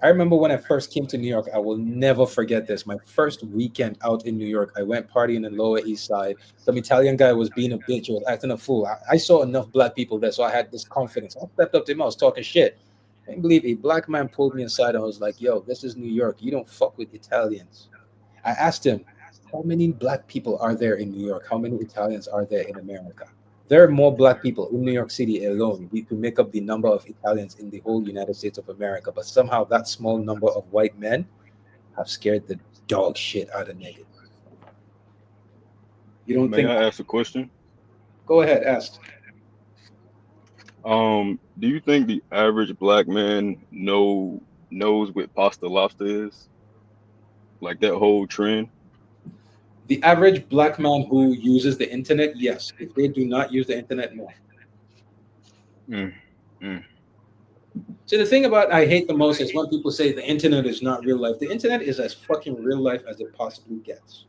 Speaker 1: I remember when I first came to New York. I will never forget this. My first weekend out in New York, I went partying in the Lower East Side. Some Italian guy was being a bitch. He was acting a fool. I saw enough black people there, so I had this confidence. I stepped up to him. I was talking shit. I can't believe a black man pulled me aside and was like, "Yo, this is New York. You don't fuck with Italians." I asked him, "How many black people are there in New York? How many Italians are there in America?" There are more black people in New York City alone. We could make up the number of Italians in the whole United States of America, but somehow that small number of white men have scared the dog shit out of niggas. You don't
Speaker 6: May
Speaker 1: think?
Speaker 6: I ask a question?
Speaker 1: Go ahead, ask.
Speaker 6: Do you think the average black man knows what pasta lobster is? Like that whole trend?
Speaker 1: The average black man who uses the internet, yes. If they do not use the internet, no.
Speaker 6: Mm, mm.
Speaker 1: So the thing about I hate the most is when people say the internet is not real life. The internet is as fucking real life as it possibly gets.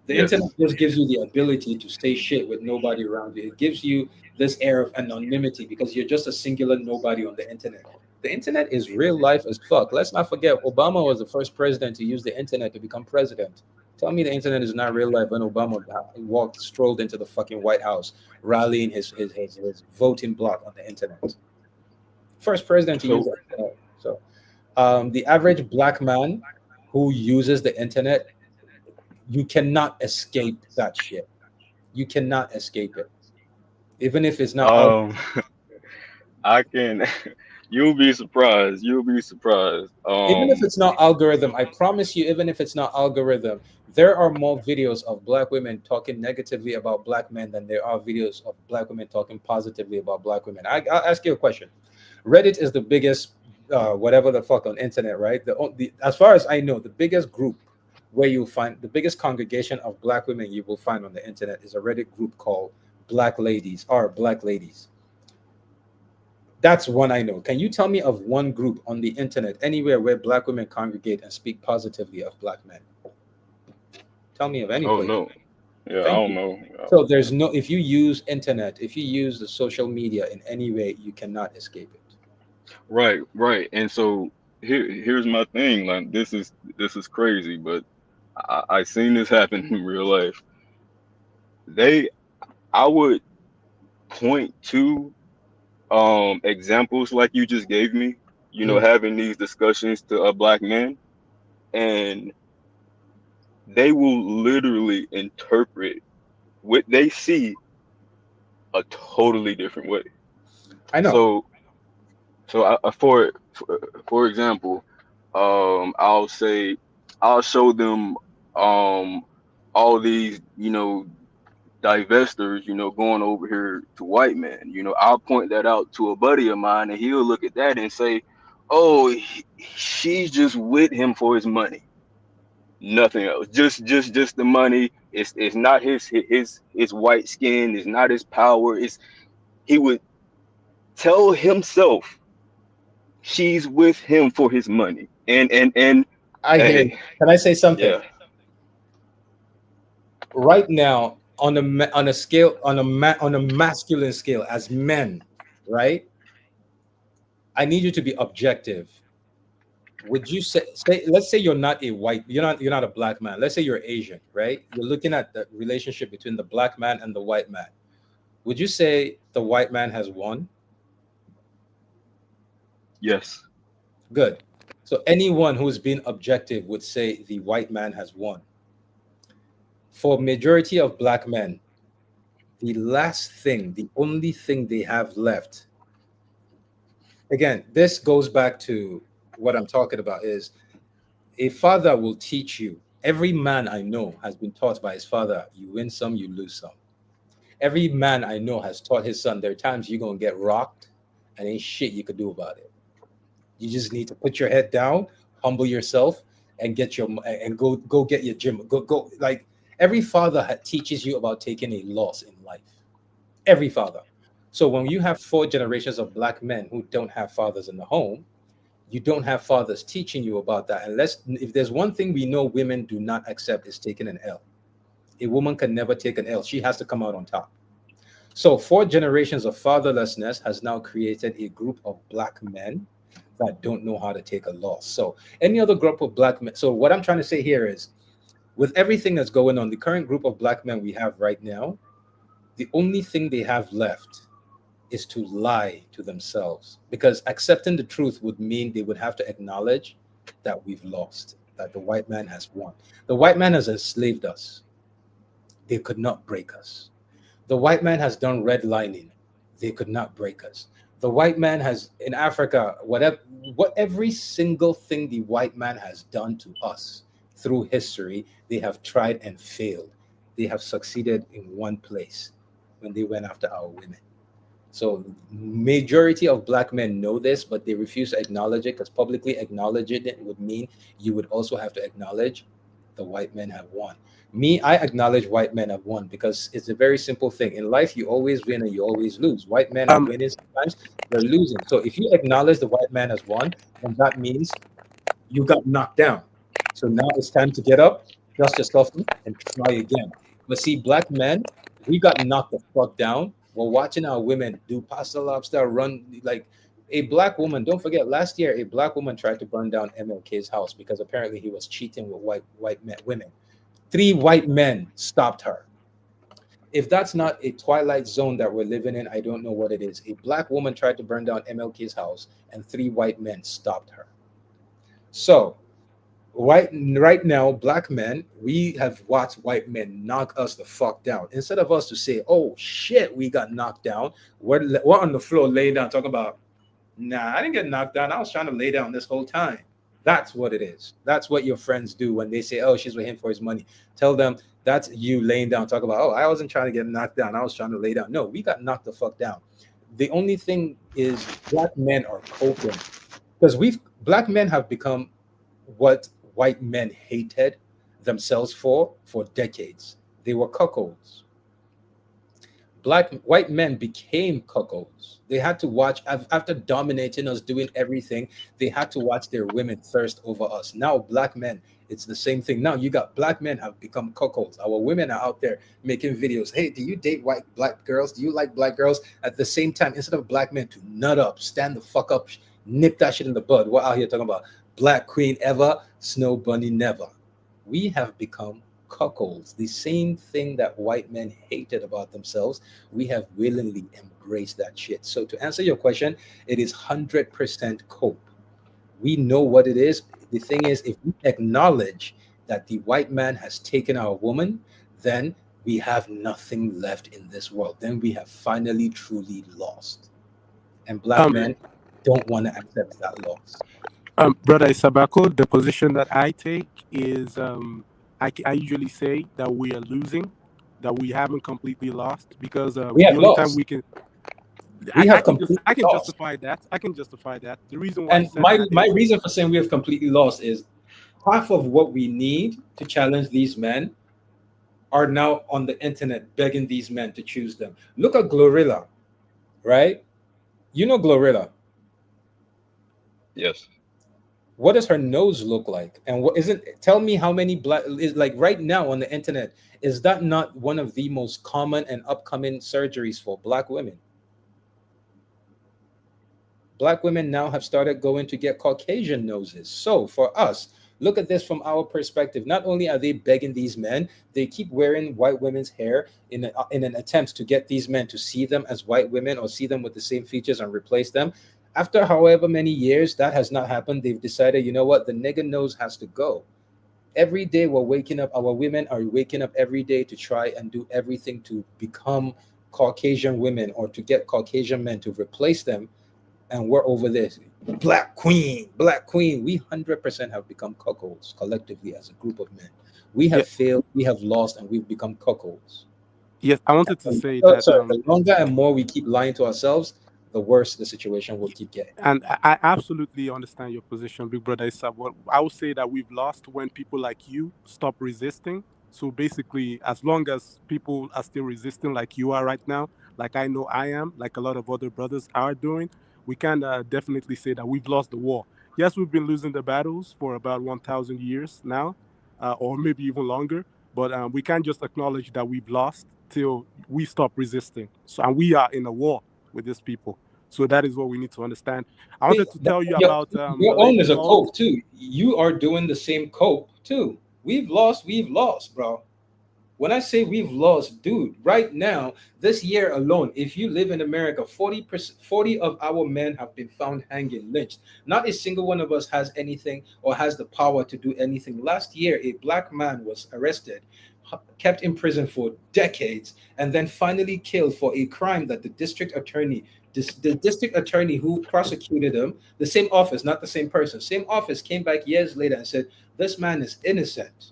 Speaker 1: The internet
Speaker 6: Yes.
Speaker 1: just gives you the ability to say shit with nobody around you. It gives you this air of anonymity because you're just a singular nobody on the internet. The internet is real life as fuck. Let's not forget, Obama was the first president to use the internet to become president. Tell me the internet is not real life when Obama strolled into the fucking White House, rallying his voting bloc on the internet. First president to use
Speaker 6: So
Speaker 1: that. So, the average black man who uses the internet, you cannot escape that shit. You cannot escape it, even if it's not out.
Speaker 6: um I can you'll be surprised. You'll be surprised.
Speaker 1: Even if it's not algorithm, I promise you, even if it's not algorithm, there are more videos of black women talking negatively about black men than there are videos of black women talking positively about black women. I'll ask you a question. Reddit is the biggest, whatever the fuck on internet, right? As far as I know, the biggest group where you find the biggest congregation of black women you will find on the internet is a Reddit group called Black Ladies or Black Ladies. That's one I know. Can you tell me of one group on the internet anywhere where black women congregate and speak positively of black men? Tell me of any
Speaker 6: oh
Speaker 1: place.
Speaker 6: no. Yeah, I
Speaker 1: Thank
Speaker 6: don't
Speaker 1: you.
Speaker 6: know.
Speaker 1: So there's no if you use internet, if you use the social media in any way, you cannot escape it.
Speaker 6: Right, right. And so here's my thing. Like this is crazy, but I seen this happen in real life. They I would point to examples like you just gave me,
Speaker 1: Mm.
Speaker 6: having these discussions to a black man, and they will literally interpret what they see a totally different way.
Speaker 1: I know.
Speaker 6: So, for example, I'll say I'll show them all these divestors going over here to white men. I'll point that out to a buddy of mine, and he'll look at that and say, "Oh, she's just with him for his money, nothing else. Just the money. It's not his white skin. It's not his power. It's he would tell himself she's with him for his money. And
Speaker 1: I hear you.
Speaker 6: hey,
Speaker 1: Can I say something?
Speaker 6: yeah,
Speaker 1: Right now, on a scale on a masculine scale, as men, right? I need you to be objective. Would you say let's say you're not a black man. Let's say you're Asian, right? You're looking at the relationship between the black man and the white man. Would you say the white man has won?
Speaker 6: yes,
Speaker 1: Good. So anyone who's been objective would say the white man has won. For majority of black men, the only thing they have left, again, this goes back to what I'm talking about is a father will teach you. Every man I know has been taught by his father, you win some, you lose some. Every man I know has taught his son, there are times you're going to get rocked and ain't shit you could do about it. You just need to put your head down, humble yourself, and go get your gym. Go like every father teaches you about taking a loss in life. Every father. So when you have four generations of black men who don't have fathers in the home, you don't have fathers teaching you about that. Unless if there's one thing we know women do not accept is taking an L. A woman can never take an L. She has to come out on top. So four generations of fatherlessness has now created a group of black men that don't know how to take a loss. So any other group of black men. So what I'm trying to say here is with everything that's going on, the current group of black men we have right now, the only thing they have left is to lie to themselves because accepting the truth would mean they would have to acknowledge that we've lost, that the white man has won. The white man has enslaved us. They could not break us. The white man has done redlining. They could not break us. The white man has in Africa, what every single thing the white man has done to us through history, they have tried and failed. They have succeeded in one place when they went after our women. So majority of black men know this, but they refuse to acknowledge it because publicly acknowledging it would mean you would also have to acknowledge the white men have won. Me, I acknowledge white men have won because it's a very simple thing. In life, you always win and you always lose. White men are
Speaker 5: Um,
Speaker 1: winning sometimes, they're losing. So if you acknowledge the white man has won, then that means you got knocked down. So now it's time to get up, dust yourself off, and try again. But see, black men, we got knocked the fuck down. We're watching our women do pasta lobster run like a black woman. Don't forget, last year a black woman tried to burn down MLK's house because apparently he was cheating with white women. Three white men stopped her. If that's not a twilight zone that we're living in, I don't know what it is. A black woman tried to burn down MLK's house, and three white men stopped her. So right now, black men, we have watched white men knock us the fuck down. Instead of us to say, "Oh shit, we got knocked down," we're on the floor laying down, talking about, "Nah, I didn't get knocked down. I was trying to lay down this whole time." That's what it is. That's what your friends do when they say, "Oh, she's with him for his money." Tell them that's you laying down. Talk about, "Oh, I wasn't trying to get knocked down. I was trying to lay down." No, we got knocked the fuck down. The only thing is black men are coping because we've black men have become what white men hated themselves for decades. They were cuckolds. Black white men became cuckolds. They had to watch after dominating us, doing everything. They had to watch their women thirst over us. Now, black men, it's the same thing. Now you got black men have become cuckolds. Our women are out there making videos. Hey, do you date white black girls? Do you like black girls? At the same time, instead of black men to nut up, stand the fuck up, nip that shit in the bud. We're out here talking about black queen ever, snow bunny never. We have become cuckolds. The same thing that white men hated about themselves, we have willingly embraced that shit. So to answer your question, it is 100% cope. We know what it is. The thing is, if we acknowledge that the white man has taken our woman, then we have nothing left in this world. Then we have finally truly lost. And black
Speaker 5: Um,
Speaker 1: men don't want to accept that loss.
Speaker 5: Brother Isabako, the position that I take is I usually say that we are losing, that we haven't completely lost, because
Speaker 1: We
Speaker 5: the
Speaker 1: have
Speaker 5: only time
Speaker 1: lost.
Speaker 5: we can,
Speaker 1: We have completely
Speaker 5: I can
Speaker 1: lost.
Speaker 5: justify that. I can justify that. The reason why I
Speaker 1: And
Speaker 5: said
Speaker 1: my,
Speaker 5: that
Speaker 1: my
Speaker 5: is
Speaker 1: reason for saying we have completely lost is half of what we need to challenge these men are now on the internet begging these men to choose them. Look at Glorilla, right? You know Glorilla.
Speaker 6: Yes.
Speaker 1: What does her nose look like? And what isn't, tell me how many black is like right now on the internet, is that not one of the most common and upcoming surgeries for black women? Black women now have started going to get Caucasian noses. So for us, look at this from our perspective. Not only are they begging these men, they keep wearing white women's hair in an attempt to get these men to see them as white women or see them with the same features and replace them. After however many years that has not happened, they've decided, you know what, the nigger nose has to go. Every day we're waking up, our women are waking up every day to try and do everything to become Caucasian women or to get Caucasian men to replace them, and we're over this black queen, black queen. We 100% have become cuckolds collectively as a group of men. We
Speaker 5: yeah,
Speaker 1: have failed, we have lost, and we've become cuckolds.
Speaker 5: yes. I wanted to say
Speaker 1: Oh,
Speaker 5: that
Speaker 1: sorry, the longer and more we keep lying to ourselves, the worse the situation will keep getting.
Speaker 5: and I absolutely understand your position, Big Brother Issa. But I would say that we've lost when people like you stop resisting. So basically, as long as people are still resisting, like you are right now, like I know I am, like a lot of other brothers are doing, we can definitely say that we've lost the war. Yes, we've been losing the battles for about 1,000 years now, or maybe even longer. But we can't just acknowledge that we've lost till we stop resisting. So, and we are in a war with these people. So that is what we need to understand. I
Speaker 1: See,
Speaker 5: wanted to tell you
Speaker 1: your,
Speaker 5: about the
Speaker 1: your own
Speaker 5: lady
Speaker 1: is a
Speaker 5: called.
Speaker 1: cope too. You are doing the same cope too. We've lost, bro. When I say we've lost, dude, right now, this year alone, if you live in America, 40%, 40 of our men have been found hanging, lynched. Not a single one of us has anything or has the power to do anything. Last year, a black man was arrested, kept in prison for decades, and then finally killed for a crime that the district attorney, the district attorney who prosecuted him, the same office, not the same person, same office, came back years later and said, this man is innocent.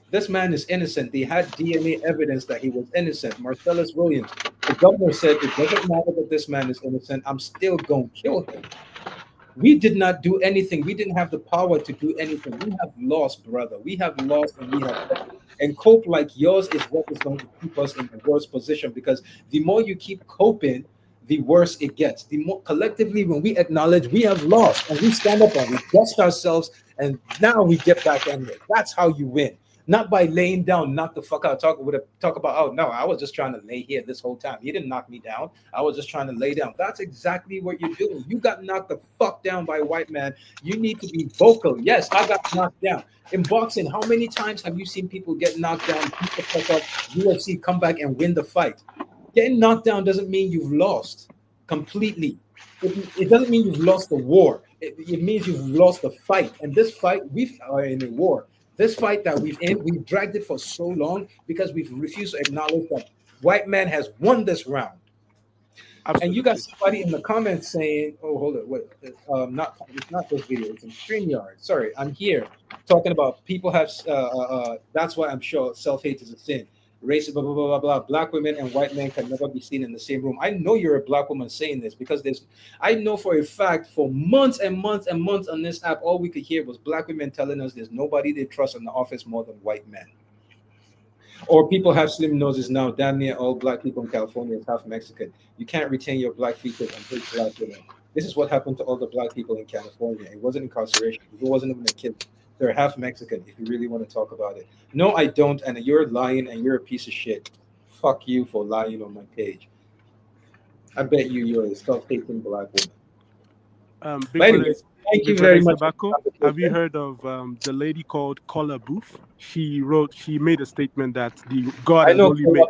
Speaker 1: This man is innocent. They had DNA evidence that he was innocent. Marcellus Williams, the governor said, it doesn't matter that this man is innocent. I'm still going to kill him. We did not do anything. We didn't have the power to do anything. We have lost, brother. We have lost and we have lost. And cope like yours is what is going to keep us in the worst position, because the more you keep coping, the worse it gets. The more collectively, when we acknowledge we have lost and we stand up and we dust ourselves and now we get back on it. That's how you win. Not by laying down, knock the fuck out. Talk about, oh no, I was just trying to lay here this whole time. You didn't knock me down. I was just trying to lay down. That's exactly what you're doing. You got knocked the fuck down by a white man. You need to be vocal. Yes, I got knocked down. In boxing, how many times have you seen people get knocked down, beat the fuck up, UFC come back and win the fight? Getting knocked down doesn't mean you've lost completely. It doesn't mean you've lost the war. It means you've lost the fight. And this fight, we are in a war. This fight that we've dragged it for so long because we've refused to acknowledge that white man has won this round. And you got
Speaker 5: Absolutely.
Speaker 1: somebody in the comments saying, "Oh, hold it, wait, not it's not this video. It's in Streamyard. Sorry, I'm here talking about people have. That's why I'm sure self-hate is a sin. Racism, blah blah blah blah blah. Black women and white men can never be seen in the same room. I know you're a black woman saying this because there's. I know for a fact for months and months and months on this app, all we could hear was black women telling us there's nobody they trust in the office more than white men. Or people have slim noses now. Damn near all black people in California is half Mexican. You can't retain your black features and hate black women. This is what happened to all the black people in California. It wasn't incarceration. It wasn't even a kid. They're half Mexican if you really want to talk about it. No, I don't. And you're lying and you're a piece of shit. Fuck you for lying on my page. I bet you're a self-hating black woman.
Speaker 5: Big
Speaker 1: But
Speaker 5: brother
Speaker 1: anyway,
Speaker 5: is.
Speaker 1: Thank you
Speaker 5: Big Brother
Speaker 1: very much for
Speaker 5: Isabako,
Speaker 1: the
Speaker 5: have you
Speaker 1: conversation.
Speaker 5: heard of the lady called Kola Booth? She made a statement that the God
Speaker 1: I
Speaker 5: has
Speaker 1: know.
Speaker 5: only made.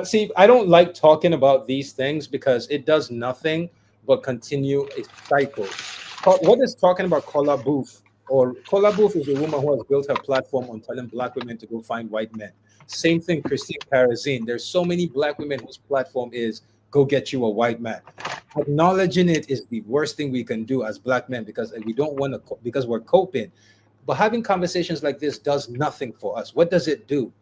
Speaker 1: See, I don't like talking about these things because it does nothing but continue a cycle. What is talking about Kola Booth? Or Kola Booth is a woman who has built her platform on telling black women to go find white men. Same thing, Christine Parazine. There's so many black women whose platform is go get you a white man. Acknowledging it is the worst thing we can do as black men because we don't want to, because we're coping. But having conversations like this does nothing for us. What does it do?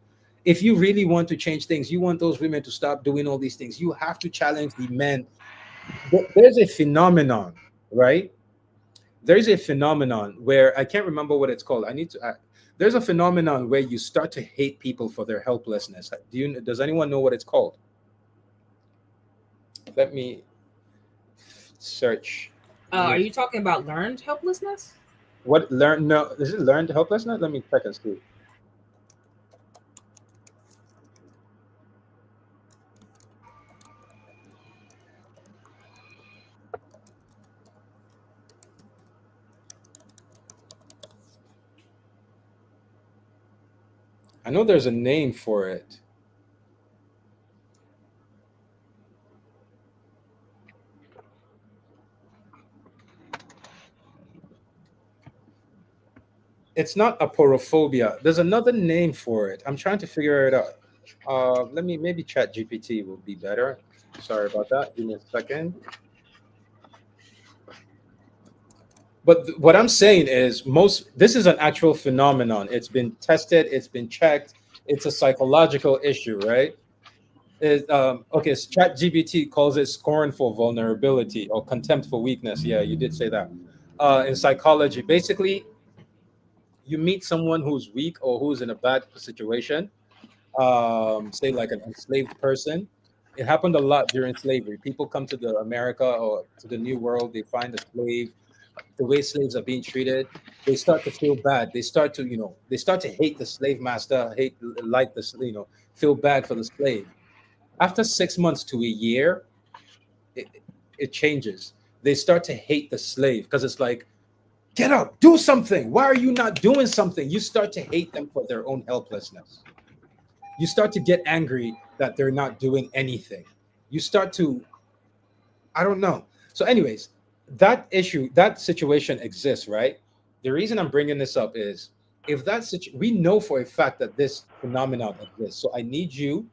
Speaker 1: If you really want to change things, you want those women to stop doing all these things, you have to challenge the men. There's a phenomenon, right? There's a phenomenon where I can't remember what it's called. I need to act. There's a phenomenon where you start to hate people for their helplessness. Does anyone know what it's called? Let me search.
Speaker 2: Are you talking about learned helplessness?
Speaker 1: What learn? No, is it learned helplessness? Let me check and see. I know there's a name for it. It's not aporophobia. There's another name for it. I'm trying to figure it out. Let me maybe Chat GPT will be better. Sorry about that. Give me a second. But what I'm saying is, this is an actual phenomenon. It's been tested. It's been checked. It's a psychological issue, right? Okay, so Chat GPT calls it scorn for vulnerability or contempt for weakness. Yeah, you did say that. In psychology, basically, you meet someone who's weak or who's in a bad situation, say like an enslaved person. It happened a lot during slavery. People come to the America or to the New World, they find a slave, the way slaves are being treated, they start to feel bad. They start to, they start to hate the slave master, like this, feel bad for the slave. After 6 months to a year, it, it changes. They start to hate the slave because it's like, get up, do something. Why are you not doing something? You start to hate them for their own helplessness. You start to get angry that they're not doing anything. You start to, I don't know. So, anyways, that situation exists, right? The reason I'm bringing this up is if we know for a fact that this phenomenon exists. So, I need you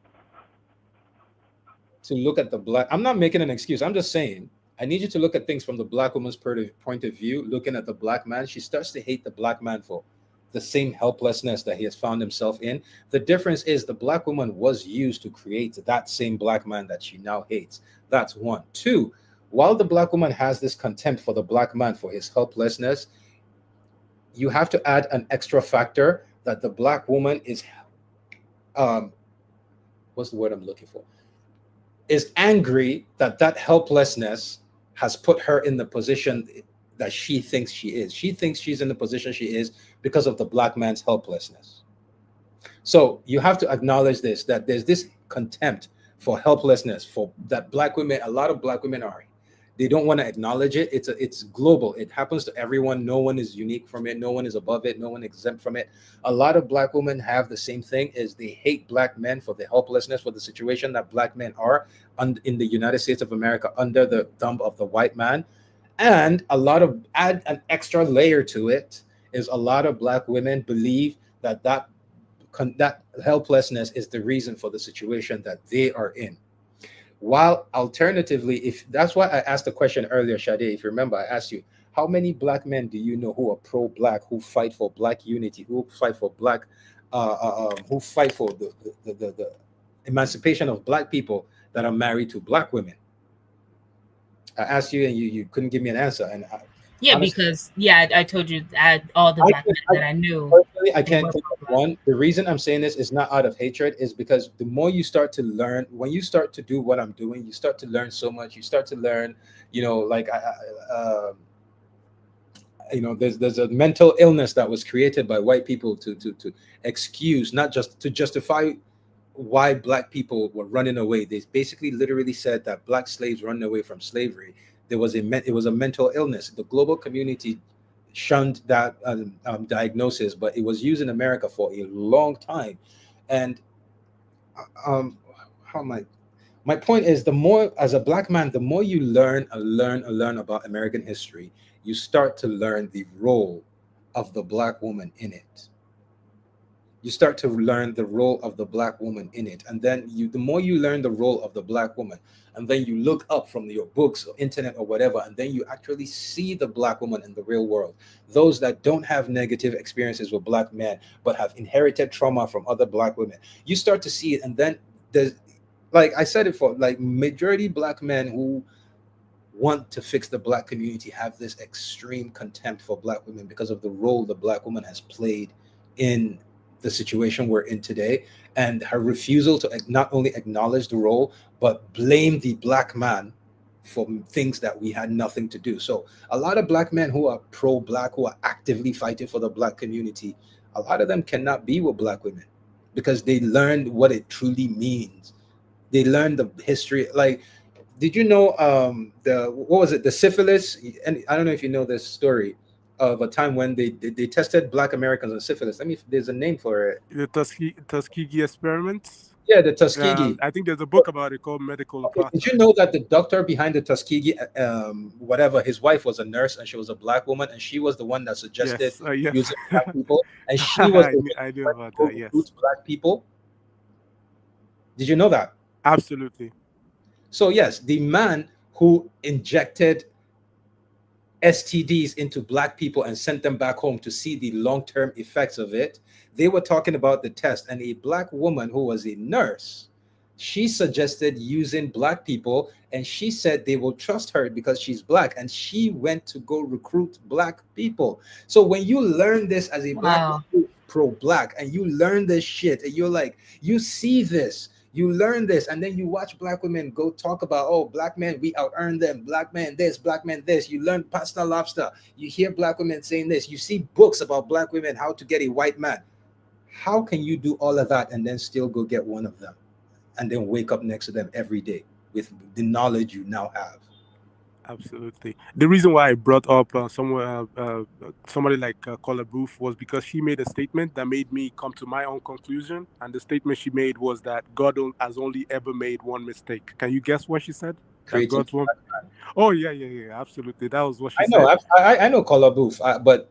Speaker 1: to look at the black. I'm not making an excuse. I'm just saying I need you to look at things from the black woman's point of view. Looking at the black man, she starts to hate the black man for the same helplessness that he has found himself in. The difference is the black woman was used to create that same black man that she now hates. That's one. Two, while the black woman has this contempt for the black man for his helplessness, you have to add an extra factor that the black woman is, um, what's the word I'm looking for? Is angry that that helplessness has put her in the position that she thinks she is. She thinks she's in the position she is because of the black man's helplessness. So you have to acknowledge this, that there's this contempt for helplessness for that black women, a lot of black women are. They don't want to acknowledge it. It's global. It happens to everyone. No one is unique from it. No one is above it. No one exempt from it. A lot of black women have the same thing: is they hate black men for the helplessness, for the situation that black men are in the United States of America under the thumb of the white man. And a lot of add an extra layer to it is a lot of black women believe that that helplessness is the reason for the situation that they are in. While alternatively, if that's why I asked the question earlier, Sade, if you remember, I asked you, how many black men do you know who are pro-black, who fight for black unity, who fight for black, who fight for the emancipation of black people that are married to black women? I asked you, and you couldn't give me an answer. And
Speaker 2: Yeah,
Speaker 1: honestly,
Speaker 2: because I told you all the black men that I knew.
Speaker 1: personally, I
Speaker 2: they
Speaker 1: can't
Speaker 2: were
Speaker 1: think of
Speaker 2: pro-black.
Speaker 1: one. The reason I'm saying this is not out of hatred, is because the more you start to learn, when you start to do what I'm doing, you start to learn so much. You start to learn, like there's a mental illness that was created by white people to excuse, not just to justify why black people were running away. They basically literally said that black slaves running away from slavery, it was a mental illness. The global community shunned that diagnosis, but it was used in America for a long time. And um, how am I? My point is, the more as a black man, the more you learn and learn and learn about American history, you start to learn the role of the black woman in it. You start to learn the role of the black woman in it, and then the more you learn the role of the black woman, and then you look up from your books or internet or whatever, and then you actually see the black woman in the real world, those that don't have negative experiences with black men but have inherited trauma from other black women, you start to see it. And then there's, like I said it, for like majority black men who want to fix the black community have this extreme contempt for black women because of the role the black woman has played in the situation we're in today, and her refusal to not only acknowledge the role but blame the black man for things that we had nothing to do. So a lot of black men who are pro-black, who are actively fighting for the black community, a lot of them cannot be with black women because they learned what it truly means. They learned the history. Like, did you know the what was it, the syphilis? And I don't know if you know this story of a time when they tested black Americans on syphilis. I mean, there's a name for it.
Speaker 5: The Tuskegee experiments.
Speaker 1: Yeah, the Tuskegee.
Speaker 5: I think there's a book about it called Medical
Speaker 1: Okay, did you
Speaker 5: Apartheid.
Speaker 1: know that the doctor behind the Tuskegee, whatever, his wife was a nurse and she was a black woman, and she was the one that suggested
Speaker 5: Yes, yes.
Speaker 1: using black people, and she was the one
Speaker 5: I knew
Speaker 1: who went
Speaker 5: about
Speaker 1: to
Speaker 5: that. Yes,
Speaker 1: recruit black people. Did you know that?
Speaker 5: absolutely.
Speaker 1: So yes, the man who injected STDs into black people and sent them back home to see the long-term effects of it. They were talking about the test, and a black woman who was a nurse, she suggested using black people, and she said they will trust her because she's black, and she went to go recruit black people. So when you learn this as a black
Speaker 2: Wow.
Speaker 1: pro-black, and you learn this shit, and you're like, you see this, you learn this, and then you watch black women go talk about, oh, black men, we out earn them, black men this, black men this. You learn pasta lobster. You hear black women saying this. You see books about black women, how to get a white man. How can you do all of that and then still go get one of them and then wake up next to them every day with the knowledge you now have?
Speaker 5: Absolutely. The reason why I brought up somebody like Carla Booth was because she made a statement that made me come to my own conclusion. And the statement she made was that has only ever made one mistake. Can you guess what she said? That
Speaker 1: Creating.
Speaker 5: God's one. Oh yeah, absolutely. That was what she
Speaker 1: I know,
Speaker 5: said.
Speaker 1: I know Carla Booth, but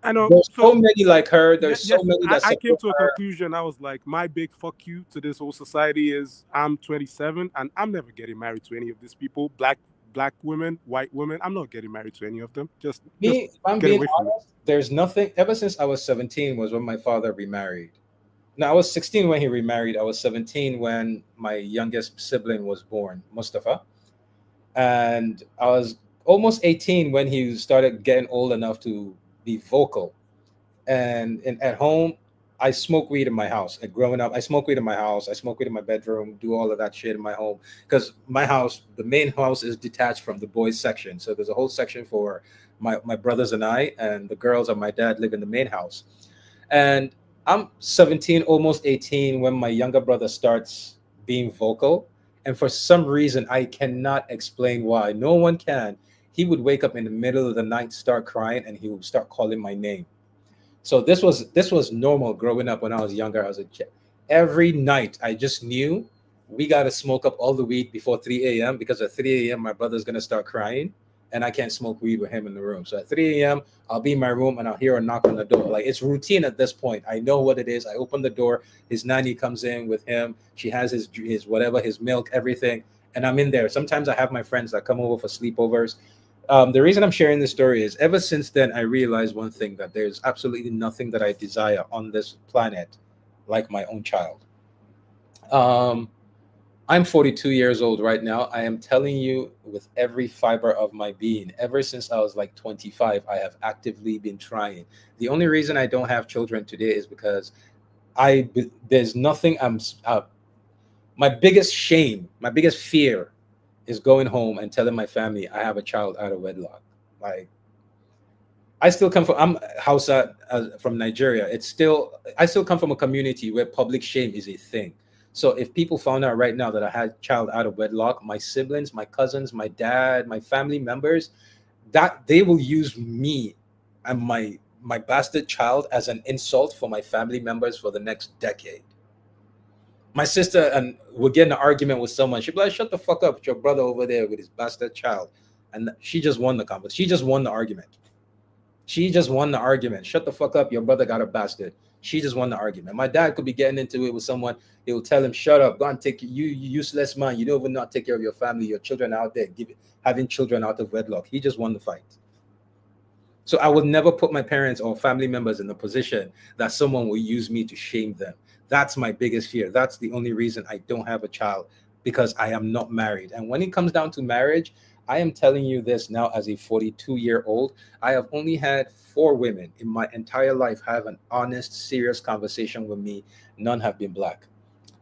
Speaker 5: I know.
Speaker 1: there's so
Speaker 5: So
Speaker 1: many like her. There's so
Speaker 5: yes,
Speaker 1: many that
Speaker 5: I came
Speaker 1: support
Speaker 5: to a
Speaker 1: her.
Speaker 5: conclusion. I was like, my big fuck you to this whole society is I'm 27 and I'm never getting married to any of these people. Black women, white women. I'm not getting married to any of them. Just
Speaker 1: Me, if I'm
Speaker 5: get
Speaker 1: being
Speaker 5: away from me.
Speaker 1: honest, there's nothing. Ever since I was 17 was when my father remarried. No, I was 16 when he remarried. I was 17 when my youngest sibling was born, Mustafa. And I was almost 18 when he started getting old enough to be vocal. And at home, I smoke weed in my house. And growing up, I smoke weed in my house. I smoke weed in my bedroom, do all of that shit in my home. Because my house, the main house is detached from the boys section. So there's a whole section for my brothers and I, and the girls and my dad live in the main house. And I'm 17, almost 18 when my younger brother starts being vocal. And for some reason, I cannot explain why. No one can. He would wake up in the middle of the night, start crying, and he would start calling my name. So this was normal growing up when I was younger. I was a kid. Every night, I just knew we got to smoke up all the weed before 3 a.m. because at 3 a.m. my brother's gonna start crying, and I can't smoke weed with him in the room. So at 3 a.m. I'll be in my room and I'll hear a knock on the door. Like, it's routine at this point. I know what it is. I open the door. His nanny comes in with him. She has his whatever, his milk, everything, and I'm in there. Sometimes I have my friends that come over for sleepovers. The reason I'm sharing this story is ever since then, I realized one thing, that there's absolutely nothing that I desire on this planet like my own child. Um, I'm 42 years old right now. I am telling you with every fiber of my being, ever since I was like 25, I have actively been trying. The only reason I don't have children today is because there's nothing my biggest shame, my biggest fear is going home and telling my family I have a child out of wedlock. Like, I still come from, I'm Hausa, from Nigeria. I still come from a community where public shame is a thing. So if people found out right now that I had a child out of wedlock, my siblings, my cousins, my dad, my family members, that they will use me and my bastard child as an insult for my family members for the next decade. My sister and would get in an argument with someone. She'd be like, "Shut the fuck up, with your brother over there with his bastard child," and she just won the conversation. She just won the argument. She just won the argument. Shut the fuck up, your brother got a bastard. She just won the argument. My dad could be getting into it with someone. He will tell him, "Shut up, go and take you useless man. You don't even not take care of your family. Your children out there having children out of wedlock." He just won the fight. So I would never put my parents or family members in a position that someone will use me to shame them. That's my biggest fear. That's the only reason I don't have a child, because I am not married. And when it comes down to marriage, I am telling you this now as a 42-year-old. I have only had 4 women in my entire life have an honest, serious conversation with me. None have been black.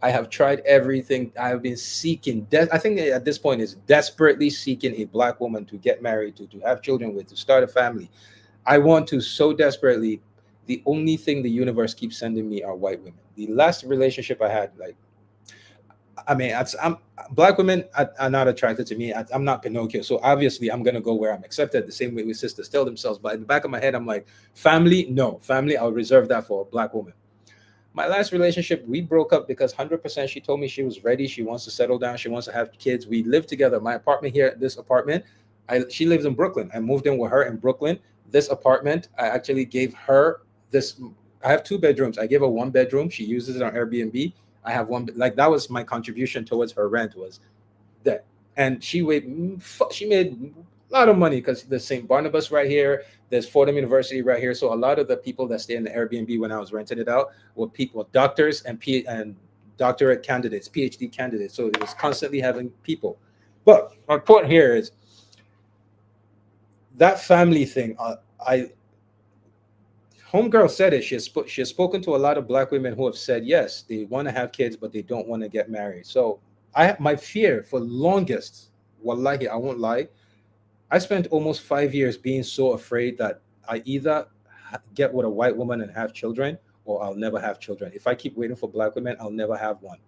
Speaker 1: I have tried everything. I have been seeking. I think at this point is desperately seeking a black woman to get married to have children with, to start a family. I want to so desperately. The only thing the universe keeps sending me are white women. The last relationship I had, like, I mean, I'm black women are not attracted to me. I'm not Pinocchio, so obviously I'm gonna go where I'm accepted. The same way with sisters tell themselves. But in the back of my head, I'm like, family, no, family. I'll reserve that for a black woman. My last relationship, we broke up because 100% she told me she was ready. She wants to settle down. She wants to have kids. We live together. My apartment here, this apartment, she lives in Brooklyn. I moved in with her in Brooklyn. This apartment, I actually gave her this. I have 2 bedrooms. I gave her 1 bedroom. She uses it on Airbnb. I have 1, like, that was my contribution towards her rent, was that. And she made a lot of money because there's St. Barnabas right here. There's Fordham University right here. So a lot of the people that stay in the Airbnb when I was renting it out were people, doctors and doctorate candidates, PhD candidates. So it was constantly having people. But my point here is that family thing. Homegirl said it. She has spoken to a lot of black women who have said yes, they want to have kids, but they don't want to get married. So my fear for longest, wallahi, I won't lie, I spent almost 5 years being so afraid that I either get with a white woman and have children, or I'll never have children. If I keep waiting for black women, I'll never have one.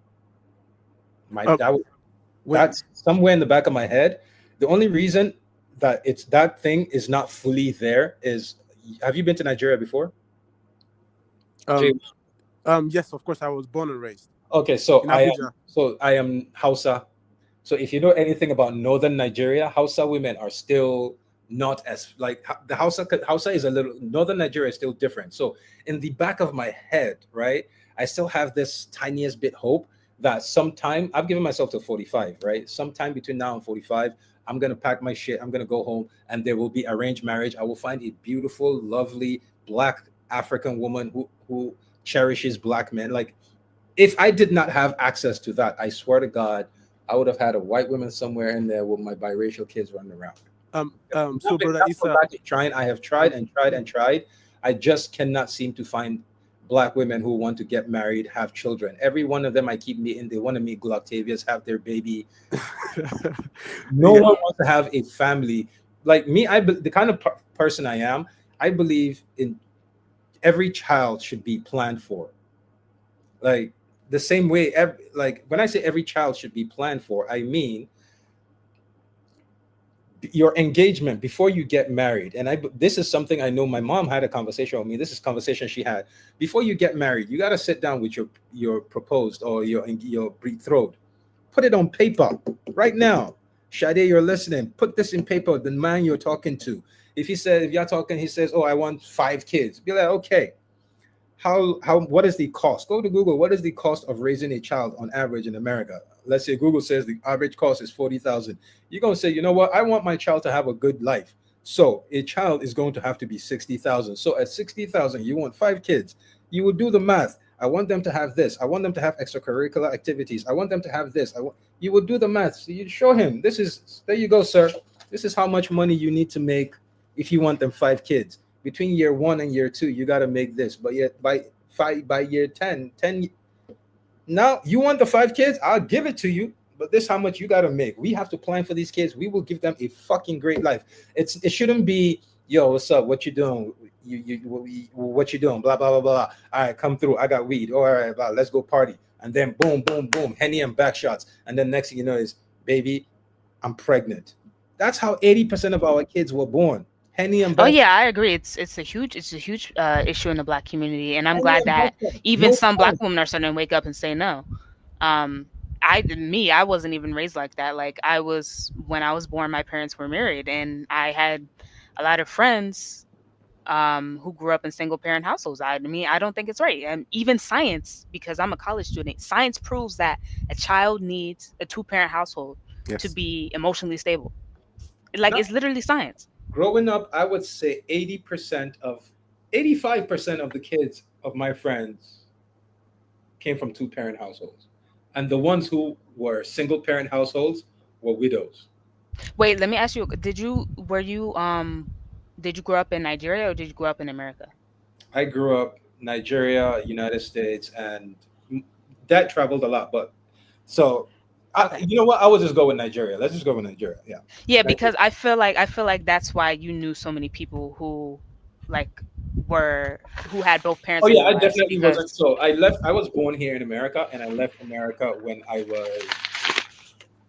Speaker 1: That's somewhere in the back of my head. The only reason that that thing is not fully there is, have you been to Nigeria before?
Speaker 5: Yes, of course. I was born and raised.
Speaker 1: Okay, so I am Hausa. So if you know anything about northern Nigeria, Hausa women are still not as, like, the Hausa is a little, northern Nigeria is still different. So in the back of my head, right, I still have this tiniest bit hope that sometime, I've given myself to 45, right? Sometime between now and 45, I'm going to pack my shit. I'm going to go home and there will be arranged marriage. I will find a beautiful, lovely black African woman who cherishes black men. Like, if I did not have access to that, I swear to God, I would have had a white woman somewhere in there with my biracial kids running around.
Speaker 5: So brother Issa,
Speaker 1: I have tried and tried and tried. I just cannot seem to find black women who want to get married, have children. Every one of them I keep meeting, they want to meet Octavius, have their baby. No one wants to have a family. Like me, the kind of person I am, I believe in every child should be planned for. Like, the same way, like when I say every child should be planned for, I mean your engagement before you get married. And this is something I know my mom had a conversation with me. This is conversation she had. Before you get married, you got to sit down with your proposed or your betrothed. Put it on paper right now. Sade, you're listening. Put this in paper, the man you're talking to. If you're talking, he says, "Oh, I want 5 kids." Be like, okay. What is the cost? Go to Google. What is the cost of raising a child on average in America? Let's say Google says the average cost is 40,000. You're going to say, you know what? I want my child to have a good life. So a child is going to have to be 60,000. So at 60,000, you want 5 kids. You will do the math. I want them to have this. I want them to have extracurricular activities. I want them to have this. You will do the math. So you show him, there you go, sir. This is how much money you need to make if you want them 5 kids. Between year 1 and year 2, you got to make this. But yet by year 10, now you want the 5 kids? I'll give it to you. But this is how much you got to make. We have to plan for these kids. We will give them a fucking great life. It shouldn't be, yo, what's up? What you doing? What you doing? Blah, blah, blah, blah. All right, come through. I got weed. All right, blah, let's go party. And then boom, boom, boom, Henny and back shots. And then next thing you know is, baby, I'm pregnant. That's how 80% of our kids were born. Henny and
Speaker 7: Oh
Speaker 1: Best.
Speaker 7: yeah, I agree. It's a huge issue in the black community, and I'm
Speaker 1: Henny
Speaker 7: glad
Speaker 1: and
Speaker 7: that
Speaker 1: Best.
Speaker 7: even
Speaker 1: No
Speaker 7: some black
Speaker 1: fun.
Speaker 7: women are starting to wake up and say no. Um, I wasn't even raised like that. Like I was when I was born, my parents were married, and I had a lot of friends who grew up in single parent households. I mean, I don't think it's right. And even science, because I'm a college student, science proves that a child needs a two-parent household to
Speaker 5: Yes.
Speaker 7: be emotionally stable. Like
Speaker 1: Not
Speaker 7: it's literally science.
Speaker 1: growing up, I would say 80% of 85% of the kids of my friends came from two parent households. And the ones who were single parent households were widows.
Speaker 7: Wait, let me ask you, did you grow up in Nigeria or did you grow up in America?
Speaker 1: I grew up Nigeria, United States, and dad traveled a lot. But so,
Speaker 7: Okay.
Speaker 1: you know what? I will just go with Nigeria. Let's just go with Nigeria. Yeah.
Speaker 7: Yeah,
Speaker 1: Nigeria.
Speaker 7: because I feel like that's why you knew so many people who like who had both
Speaker 1: Oh
Speaker 7: parents in
Speaker 1: yeah,
Speaker 7: the
Speaker 1: I
Speaker 7: US
Speaker 1: definitely wasn't.
Speaker 7: because
Speaker 1: So I left. I was born here in America, and I left America when I was,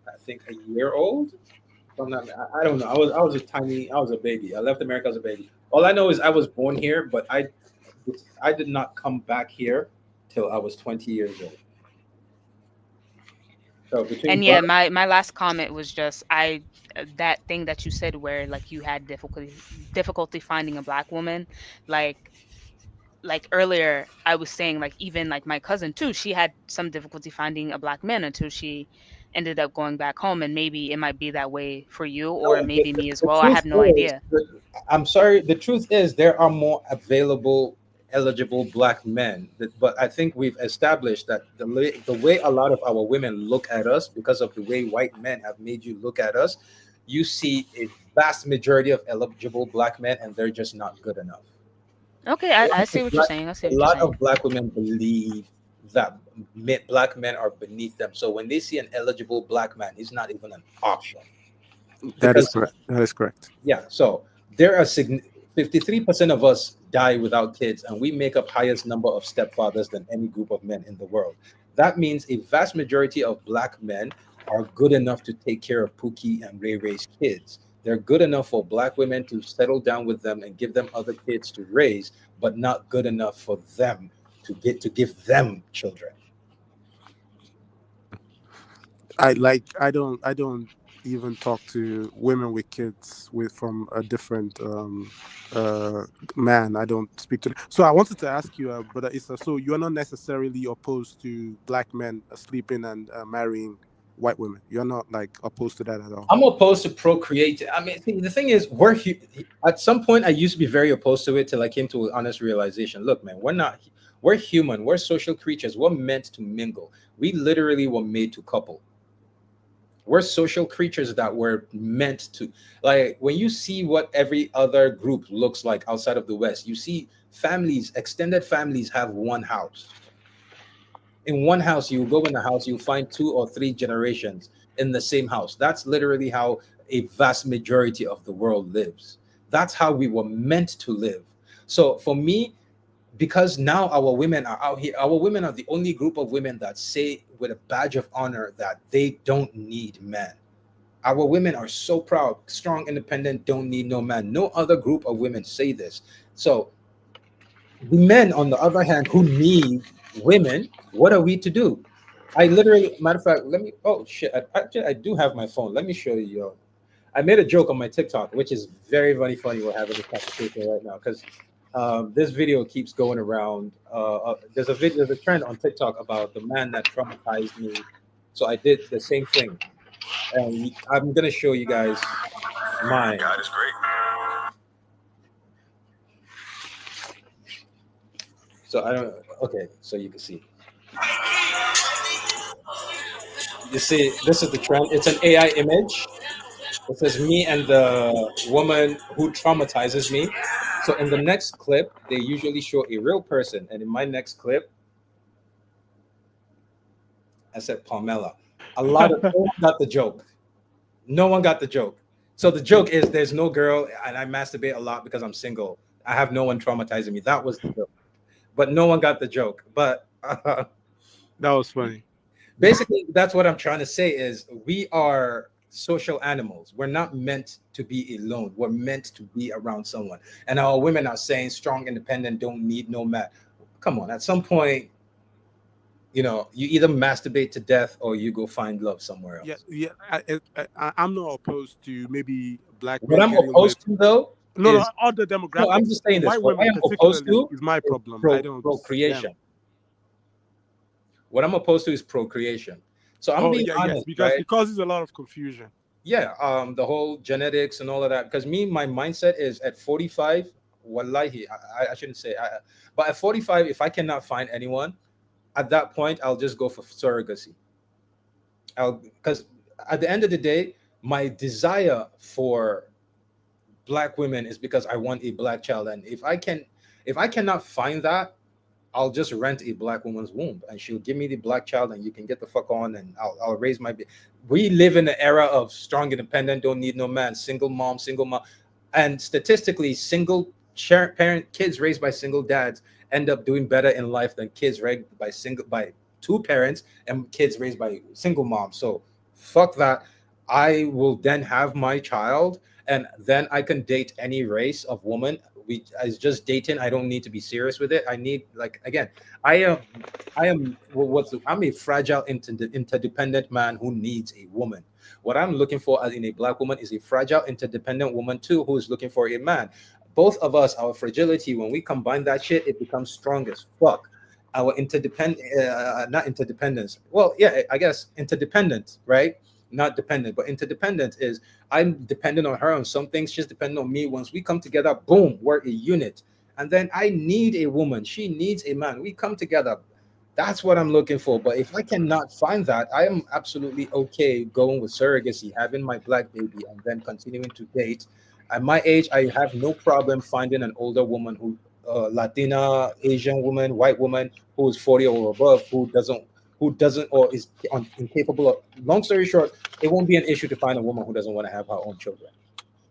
Speaker 1: I think, a year old. If I'm not, I don't know. I was a tiny. I was a baby. I left America as a baby. All I know is I was born here, but I did not come back here till I was 20 years old. So between
Speaker 7: and yeah,
Speaker 1: birth.
Speaker 7: my last comment was just I that thing that you said where like you had difficulty finding a black woman, like like earlier I was saying like even like my cousin too, she had some difficulty finding a black man until she ended up going back home, and maybe it might be that way for you or
Speaker 1: No,
Speaker 7: maybe me as
Speaker 1: the
Speaker 7: well. I
Speaker 1: truth
Speaker 7: have no
Speaker 1: is,
Speaker 7: idea.
Speaker 1: I'm sorry. The truth is, there are more available, eligible black men. But I think we've established that the way a lot of our women look at us, because of the way white men have made you look at us, you see a vast majority of eligible black men, and they're just not good enough.
Speaker 7: Okay,
Speaker 1: A lot
Speaker 7: I see
Speaker 1: of
Speaker 7: what you're
Speaker 1: black,
Speaker 7: saying. I see
Speaker 1: a
Speaker 7: what you're
Speaker 1: lot
Speaker 7: saying.
Speaker 1: of black women believe that black men are beneath them. So when they see an eligible black man, he's not even an option
Speaker 5: That is
Speaker 1: because
Speaker 5: correct. That is correct.
Speaker 1: yeah. So there are 53% of us die without kids, and we make up highest number of stepfathers than any group of men in the world. That means a vast majority of black men are good enough to take care of Pookie and Ray Ray's kids. They're good enough for black women to settle down with them and give them other kids to raise, but not good enough for them to give them children.
Speaker 5: I don't even talk to women with kids with from a different uh man. I don't speak to them. So I wanted to ask you, brother Issa, so you're not necessarily opposed to black men sleeping and marrying white women. You're not like opposed to that at all.
Speaker 1: I'm opposed to procreate. I mean, the thing is, at some point I used to be very opposed to it till I came to an honest realization. Look, man, we're human. We're social creatures. We're meant to mingle. We literally were made to couple. We're social creatures that were meant to, like, when you see what every other group looks like outside of the West, you see families, extended families have one house. In one house, you go in the house, you find two or three generations in the same house. That's literally how a vast majority of the world lives. That's how we were meant to live. So for me, because now our women are out here, our women are the only group of women that say with a badge of honor that they don't need men. Our women are so proud, strong, independent, don't need no man. No other group of women say this. So the men, on the other hand, who need women, what are we to do? I literally, matter of fact, let me. Oh shit! I do have my phone. Let me show you. I made a joke on my TikTok, which is very, very funny. We're having this conversation right now because this video keeps going around. There's a trend on TikTok about the man that traumatized me. So I did the same thing, and I'm gonna show you guys mine. God is great. So I don't. Okay, so you can see. You see, this is the trend. It's an AI image. It says me and the woman who traumatizes me. So in the next clip, they usually show a real person, and in my next clip, I said Pamela. No one got the joke. No one got the joke. So the joke is there's no girl, and I masturbate a lot because I'm single. I have no one traumatizing me. That was the joke. But no one got the joke. But
Speaker 5: That was funny.
Speaker 1: basically, that's what I'm trying to say is we are social animals. We're not meant to be alone. We're meant to be around someone. And our women are saying strong, independent, don't need no man. Come on, at some point, you either masturbate to death or you go find love somewhere
Speaker 5: Yeah,
Speaker 1: else.
Speaker 5: yeah. I'm not opposed to maybe black
Speaker 1: What
Speaker 5: men
Speaker 1: I'm
Speaker 5: getting with.
Speaker 1: opposed to though
Speaker 5: No, no,
Speaker 1: is
Speaker 5: other
Speaker 1: no, I'm
Speaker 5: demographics.
Speaker 1: just saying this.
Speaker 5: White
Speaker 1: What I
Speaker 5: women
Speaker 1: am opposed
Speaker 5: particularly
Speaker 1: to
Speaker 5: is my
Speaker 1: is
Speaker 5: problem. I don't them.
Speaker 1: procreation. What I'm opposed to is procreation. So I'm
Speaker 5: Oh
Speaker 1: being
Speaker 5: yeah, yes,
Speaker 1: honest,
Speaker 5: because
Speaker 1: right?
Speaker 5: it causes a lot of confusion.
Speaker 1: Yeah, the whole genetics and all of that. Because me, my mindset is at 45. Wallahi, I shouldn't say, but at 45, if I cannot find anyone, at that point, I'll just go for surrogacy. I'll Because at the end of the day, my desire for black women is because I want a black child, and if I cannot find that, I'll just rent a black woman's womb and she'll give me the black child and you can get the fuck on and I'll raise my we live in an era of strong independent, don't need no man, single mom. And statistically, parent kids raised by single dads end up doing better in life than kids raised by two parents and kids raised by single moms. So fuck that. I will then have my child and then I can date any race of woman. We It's just dating. I don't need to be serious with it. I need, like, again, I am I'm a fragile interdependent man who needs a woman. What I'm looking for as in a black woman is a fragile interdependent woman too who is looking for a man. Both of us, our fragility, when we combine that shit, it becomes strong as fuck. Our not interdependence. Well, yeah, I guess interdependent, right? Not dependent, but interdependent is I'm dependent on her on some things. She's dependent on me. Once we come together, boom, we're a unit. And then I need a woman. She needs a man. We come together. That's what I'm looking for. But if I cannot find that, I am absolutely okay going with surrogacy, having my black baby, and then continuing to date. At my age, I have no problem finding an older woman Latina, Asian woman, white woman who is 40 or above, who doesn't or is incapable of. Long story short, it won't be an issue to find a woman who doesn't want to have her own children,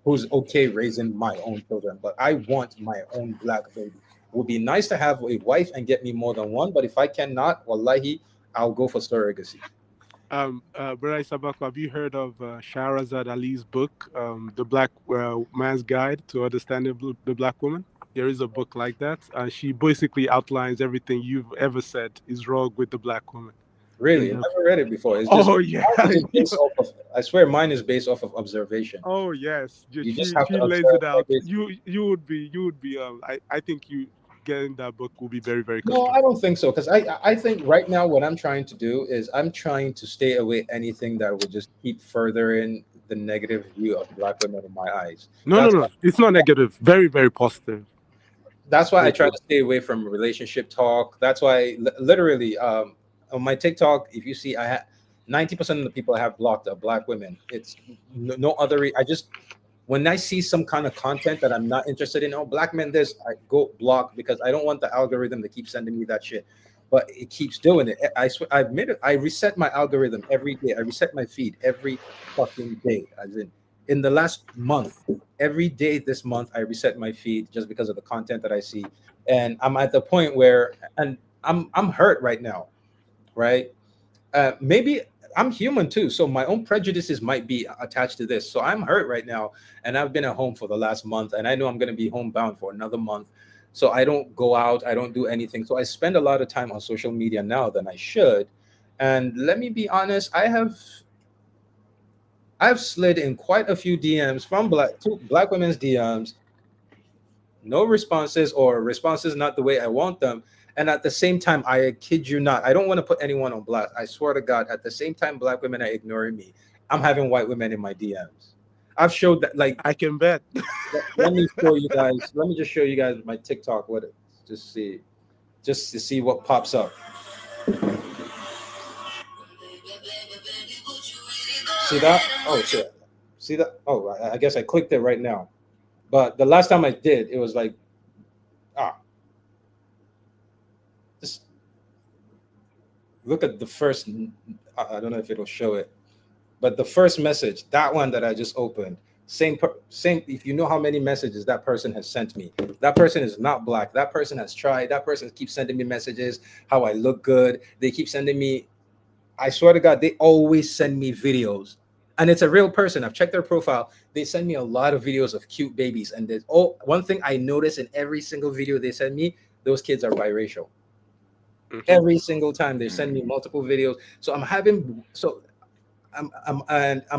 Speaker 1: who's okay raising my own children. But I want my own black baby. It would be nice to have a wife and get me more than one, but if I cannot, wallahi, I'll go for surrogacy.
Speaker 5: Brother Sabako, have you heard of Shahrazad Ali's book, The Black Man's Guide to Understanding the Black Woman? There is a book like that. She basically outlines everything you've ever said is wrong with the black woman.
Speaker 1: Really, I never read it before. It's just
Speaker 5: Oh yeah.
Speaker 1: mine is just based off of. I swear, mine is based off of observation.
Speaker 5: Oh yes,
Speaker 1: You just
Speaker 5: she
Speaker 1: have to
Speaker 5: lays
Speaker 1: observe
Speaker 5: it out.
Speaker 1: every.
Speaker 5: You would be I think you getting that book will be very very
Speaker 1: No, I
Speaker 5: constructive.
Speaker 1: don't think so. Because I think right now what I'm trying to do is I'm trying to stay away anything that would just keep furthering the negative view of black women in my eyes.
Speaker 5: No no
Speaker 1: That's
Speaker 5: no, it's not negative. Very very positive.
Speaker 1: that's why I
Speaker 5: Very
Speaker 1: try to
Speaker 5: positive.
Speaker 1: stay away from relationship talk. That's why literally on my TikTok, if you see, I have 90% of the people I have blocked are black women. It's no other. I just when I see some kind of content that I'm not interested in, oh, black men, this, I go block because I don't want the algorithm to keep sending me that shit. But it keeps doing it. I swear, I've made it. I reset my algorithm every day. I reset my feed every fucking day. As in the last month, every day this month, I reset my feed just because of the content that I see. And I'm at the point where, and I'm hurt right now, right? Maybe I'm human too, so my own prejudices might be attached to this. So I'm hurt right now, and I've been at home for the last month, and I know I'm going to be homebound for another month. So I don't go out, I don't do anything. So I spend a lot of time on social media now than I should. And let me be honest, I've slid in quite a few DMs from black women's DMs, no responses or responses not the way I want them. And at the same time, I kid you not, I don't want to put anyone on blast. I swear to God, at the same time, black women are ignoring me. I'm having white women in my DMs. I've showed that, like,
Speaker 5: I can bet.
Speaker 1: let me show you guys. Let me just show you guys my TikTok. Just see, just to see what pops up. See that? Oh shit. See that? Oh, I guess I clicked it right now. But the last time I did, it was like, ah, just look at the first. I don't know if it'll show it, but the first message, that one that I just opened, same. If you know how many messages that person has sent me, that person is not black. That person has tried. That person keeps sending me messages how I look good. They keep sending me. I swear to God, they always send me videos and it's a real person. I've checked their profile. They send me a lot of videos of cute babies, and there's one thing I notice in every single video they send me, those kids are biracial. Every single time they send me multiple videos. So I'm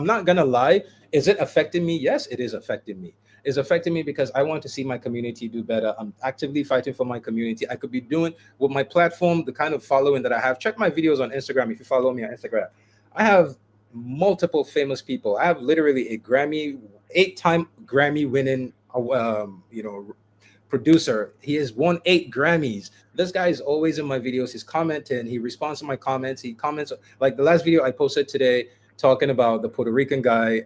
Speaker 1: not gonna lie. Is it affecting me? Yes, it is affecting me. It's affecting me because I want to see my community do better. I'm actively fighting for my community. I could be doing with my platform, the kind of following that I have. Check my videos on Instagram if you follow me on Instagram. I have multiple famous people. I have literally a Grammy, 8-time Grammy winning, producer. He has won 8 Grammys. This guy is always in my videos. He's commenting. He responds to my comments. He comments like the last video I posted today talking about the Puerto Rican guy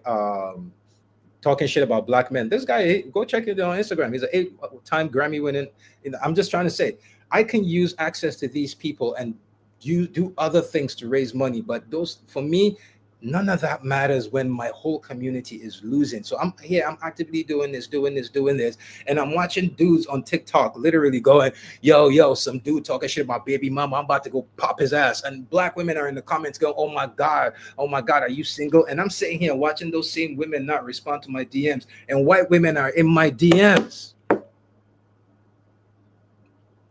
Speaker 1: talking shit about black men. This guy, go check it on Instagram. He's an 8-time Grammy winning. I'm just trying to say, I can use access to these people and you do other things to raise money. But those, for me, none of that matters when my whole community is losing. So I'm here, I'm actively doing this, and I'm watching dudes on TikTok literally going, yo, some dude talking shit about baby mama, I'm about to go pop his ass. And black women are in the comments going, oh my god, are you single? And I'm sitting here watching those same women not respond to my DMs, and white women are in my DMs.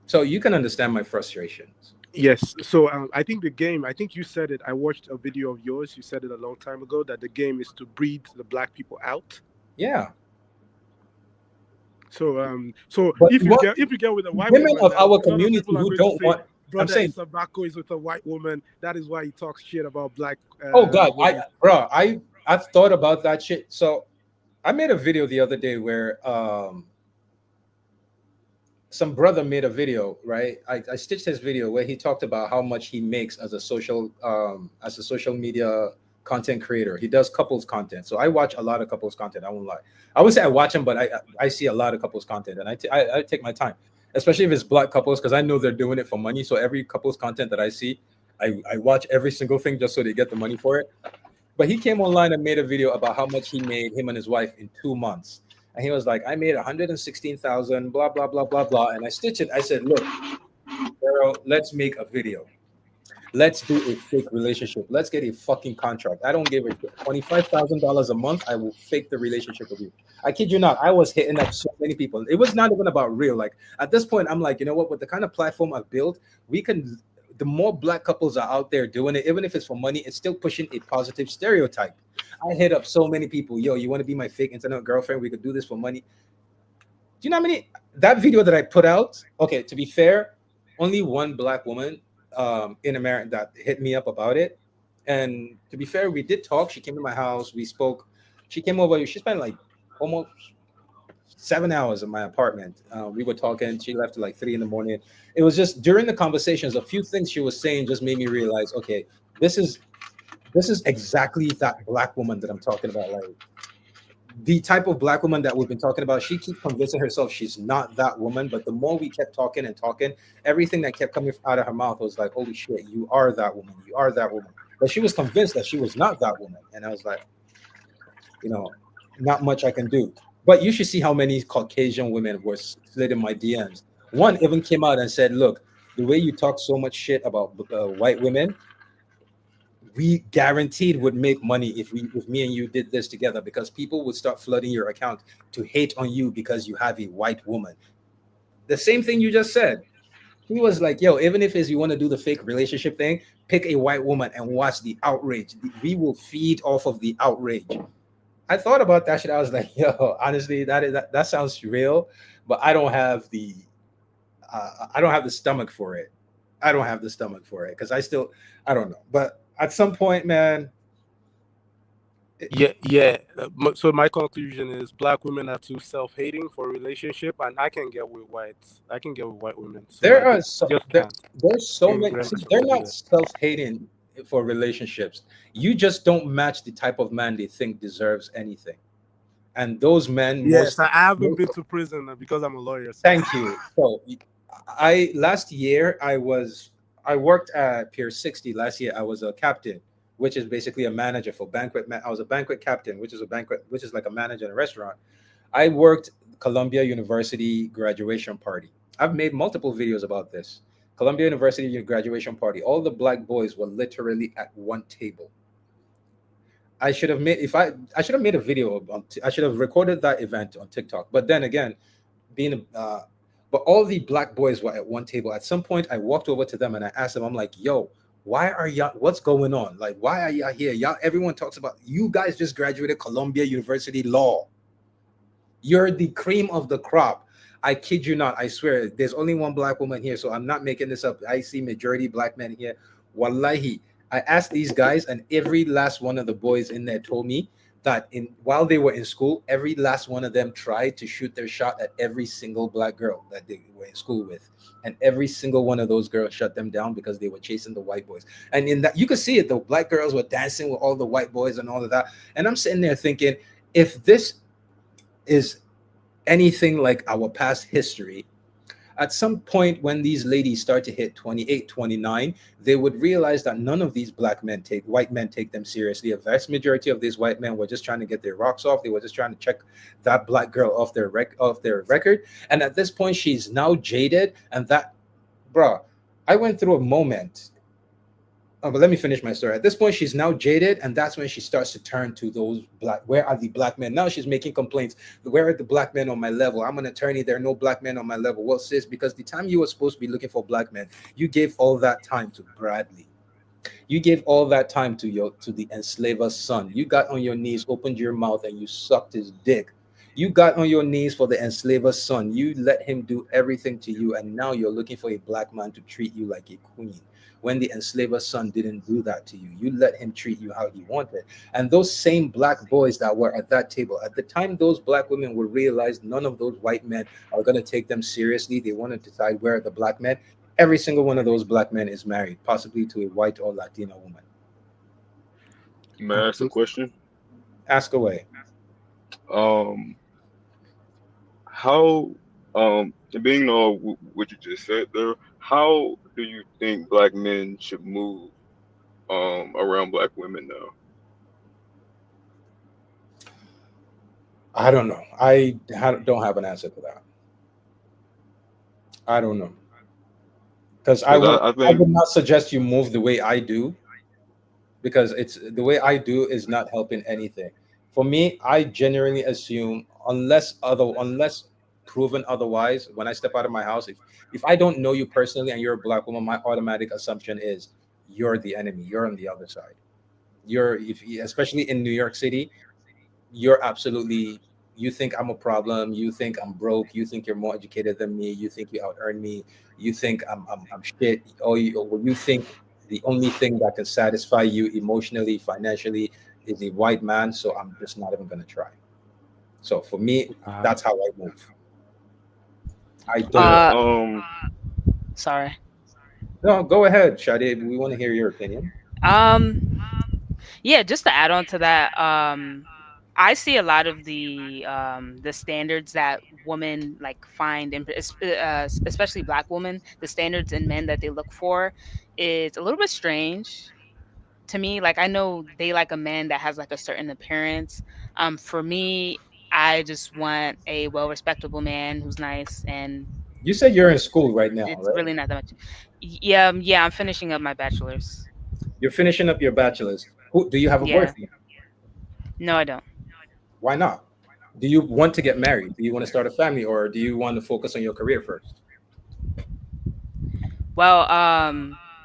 Speaker 1: So you can understand my frustrations.
Speaker 5: Yes. So I think the game, I think you said it. I watched a video of yours. You said it a long time ago that the game is to breed the black people out.
Speaker 1: Yeah.
Speaker 5: So
Speaker 1: But
Speaker 5: if you get with a white
Speaker 1: women
Speaker 5: woman,
Speaker 1: of our
Speaker 5: a lot of
Speaker 1: community
Speaker 5: people are
Speaker 1: who
Speaker 5: going
Speaker 1: don't
Speaker 5: to say,
Speaker 1: want, I'm
Speaker 5: brother
Speaker 1: saying,
Speaker 5: Isabako is with a white woman. That is why he talks shit about black.
Speaker 1: oh god,
Speaker 5: women.
Speaker 1: I've thought about that shit. So I made a video the other day where some brother made a video, right? I stitched his video where he talked about how much he makes as a social media content creator. He does couples content. So I watch a lot of couples content. I won't lie. I would say I watch them, but I see a lot of couples content, and I take my time, especially if it's black couples, because I know they're doing it for money. So every couples content that I see, I watch every single thing just so they get the money for it. But he came online and made a video about how much he made, him and his wife, in 2 months. And he was like, I made 116,000, blah, blah, blah, blah, blah. And I stitched it. I said, look, girl, let's make a video. Let's do a fake relationship. Let's get a fucking contract. I don't give a shit. $25,000 a month, I will fake the relationship with you. I kid you not. I was hitting up so many people. It was not even about real. Like at this point, I'm like, you know what? With the kind of platform I've built, we can. The more black couples are out there doing it, even if it's for money, it's still pushing a positive stereotype. I hit up so many people. Yo, you want to be my fake internet girlfriend? We could do this for money. Do you know how many? That video that I put out. Okay, to be fair, only one black woman in America that hit me up about it. And to be fair, we did talk. She came to my house. We spoke. She came over. She spent like almost 7 hours in my apartment. We were talking. She left at like 3 a.m. It was just during the conversations, a few things she was saying just made me realize, okay, this is exactly that black woman that I'm talking about. Like the type of black woman that we've been talking about. She keeps convincing herself she's not that woman. But the more we kept talking and talking, everything that kept coming out of her mouth was like, holy shit, you are that woman. You are that woman. But she was convinced that she was not that woman. And I was like, not much I can do. But you should see how many Caucasian women were slid in my DMs. One even came out and said, look, the way you talk so much shit about white women, we guaranteed would make money if me and you did this together, because people would start flooding your account to hate on you because you have a white woman. The same thing you just said. He was like, yo, even if you want to do the fake relationship thing, pick a white woman and watch the outrage. We will feed off of the outrage. I thought about that shit. I was like, yo, honestly, that sounds real, but I don't have the stomach for it. I don't have the stomach for it because I don't know. But at some point, man.
Speaker 5: Yeah. So my conclusion is black women are too self-hating for a relationship, and I can get with whites. I can get with white women. So
Speaker 1: there's so
Speaker 5: Can't
Speaker 1: many.
Speaker 5: grab
Speaker 1: See,
Speaker 5: some
Speaker 1: they're
Speaker 5: to
Speaker 1: not
Speaker 5: that.
Speaker 1: self-hating for relationships. You just don't match the type of man they think deserves anything. And those men,
Speaker 5: Yes, I haven't been to prison because I'm a lawyer. So.
Speaker 1: Thank you. So last year I worked at Pier 60 last year. I was a captain, which is basically a manager for banquet. I was a banquet captain, which is like a manager in a restaurant. I worked Columbia University graduation party. I've made multiple videos about this. Columbia University graduation party. All the black boys were literally at one table. I should have made, I should have made a video on I should have recorded that event on TikTok. But then again, being but all the black boys were at one table. At some point, I walked over to them and I asked them, I'm like, yo, why are y'all, what's going on? Like, why are y'all here? Y'all, everyone talks about, you guys just graduated Columbia University Law. You're the cream of the crop. I kid you not. I swear, there's only one black woman here, so I'm not making this up. I see majority black men here. Wallahi, I asked these guys, and every last one of the boys in there told me that in while they were in school, every last one of them tried to shoot their shot at every single black girl that they were in school with, and every single one of those girls shut them down because they were chasing the white boys. And in that, you could see it. The black girls were dancing with all the white boys and all of that. And I'm sitting there thinking, if this is anything like our past history, at some point when these ladies start to hit 28, 29, they would realize that none of these black men take white men take them seriously. A vast majority of these white men were just trying to get their rocks off. They were just trying to check that black girl off off their record. And at this point, she's now jaded. And that, bruh, I went through a moment. Oh, but let me finish my story. At this point, she's now jaded, and that's when she starts to turn to those black. Where are the black men? Now she's making complaints. Where are the black men on my level? I'm an attorney. There are no black men on my level. Well, sis, because the time you were supposed to be looking for black men, you gave all that time to Bradley. You gave all that time to the enslaver's son. You got on your knees, opened your mouth, and you sucked his dick. You got on your knees for the enslaver's son. You let him do everything to you, and now you're looking for a black man to treat you like a queen. When the enslaver's son didn't do that to you, you let him treat you how he wanted. And those same black boys that were at that table, at the time those black women would realize none of those white men are going to take them seriously, they want to decide where are the black men. Every single one of those black men is married, possibly to a white or Latina woman.
Speaker 6: May I ask a question?
Speaker 1: Ask away.
Speaker 6: Um, how, being on what you just said there, how do you think black men should move around black women now?
Speaker 1: I don't know. Don't have an answer to that. I don't know. Because
Speaker 6: Because I
Speaker 1: I
Speaker 6: think
Speaker 1: would not suggest you move the way I do, because it's the way I do is not helping anything. For me, I genuinely assume unless proven otherwise, when I step out of my house, if I don't know you personally and you're a black woman, my automatic assumption is you're the enemy. You're on the other side. You're if especially in New York City, you're absolutely, you think I'm a problem, you think I'm broke, you think you're more educated than me, you think you out earn me, you think I'm shit, or you think the only thing that can satisfy you emotionally, financially is a white man, so I'm just not even going to try. So for me,
Speaker 5: Uh,
Speaker 1: that's how I move. I don't.
Speaker 6: yeah.
Speaker 7: Uh, sorry.
Speaker 1: No, go ahead, Shadi, we want to hear your opinion.
Speaker 7: Um, yeah, just to add on to that, I see a lot of the standards that women like find, in, especially Black women, the standards in men that they look for, is a little bit strange to me. Like I know they like a man that has like a certain appearance. For me, I just want a well respectable man who's nice, and
Speaker 1: You said you're in school right now,
Speaker 7: it's
Speaker 1: right?
Speaker 7: really not that much. Yeah, yeah, I'm finishing up my bachelor's.
Speaker 1: You're finishing up your bachelor's. Who do you have a
Speaker 7: Yeah,
Speaker 1: boyfriend?
Speaker 7: no, I don't.
Speaker 1: Why not? Do you want to get married? Do you want to start a family, or do you want to focus on your career first?
Speaker 7: Well,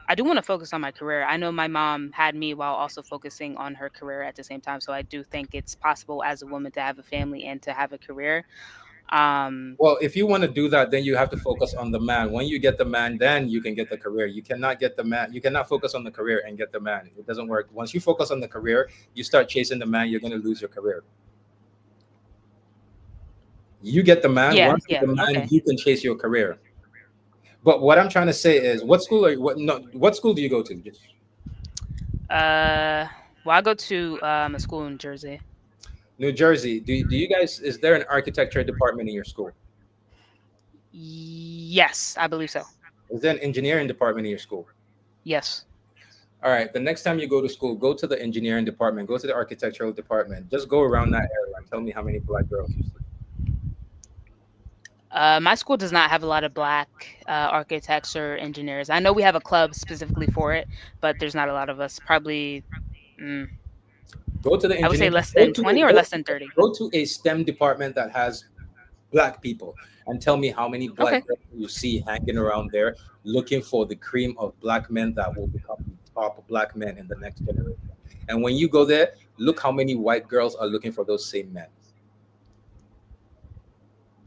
Speaker 7: I do want to focus on my career. I know my mom had me while also focusing on her career at the same time, so I do think it's possible as a woman to have a family and to have a career. Um,
Speaker 1: Well, if you want to do that, then you have to focus on the man. When you get the man, then you can get the career. You cannot get the man. You cannot focus on the career and get the man. It doesn't work. Once you focus on the career, you start chasing the man, you're going to lose your career. You get the man.
Speaker 7: yeah,
Speaker 1: Once you
Speaker 7: yeah,
Speaker 1: get the man,
Speaker 7: okay.
Speaker 1: you can chase your career. But what I'm trying to say is, what school are you? What no? What school do you go to? Just
Speaker 7: Uh, well, I go to a school in Jersey.
Speaker 1: New Jersey. Do you guys? Is there an architecture department in your school?
Speaker 7: Yes, I believe so.
Speaker 1: Is there an engineering department in your school?
Speaker 7: Yes.
Speaker 1: All right. The next time you go to school, go to the engineering department. Go to the architectural department. Just go around that area and tell me how many black girls you see.
Speaker 7: My school does not have a lot of black architects or engineers. I know we have a club specifically for it, but there's not a lot of us. Probably, mm,
Speaker 1: Go to the
Speaker 7: I would say
Speaker 1: engineering.
Speaker 7: less than 20 or less than 30.
Speaker 1: Go to a STEM department that has black people and tell me how many
Speaker 7: Okay.
Speaker 1: black girls you see hanging around there looking for the cream of black men that will become the top black men in the next generation. And when you go there, look how many white girls are looking for those same men.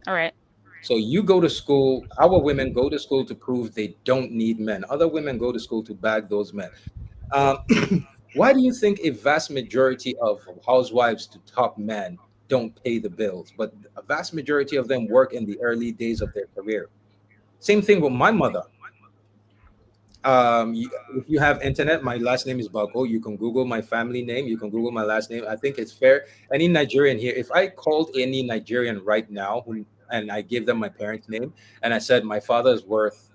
Speaker 7: All right.
Speaker 1: So you go to school, our women go to school to prove they don't need men. Other women go to school to bag those men. Um, why do you think a vast majority of housewives to top men don't pay the bills, but a vast majority of them work in the early days of their career? Same thing with my mother. If you have internet, my last name is Bako. You can Google my family name. You can Google my last name. I think it's fair. Any Nigerian here, if I called any Nigerian right now and I gave them my parents' name and I said my father is worth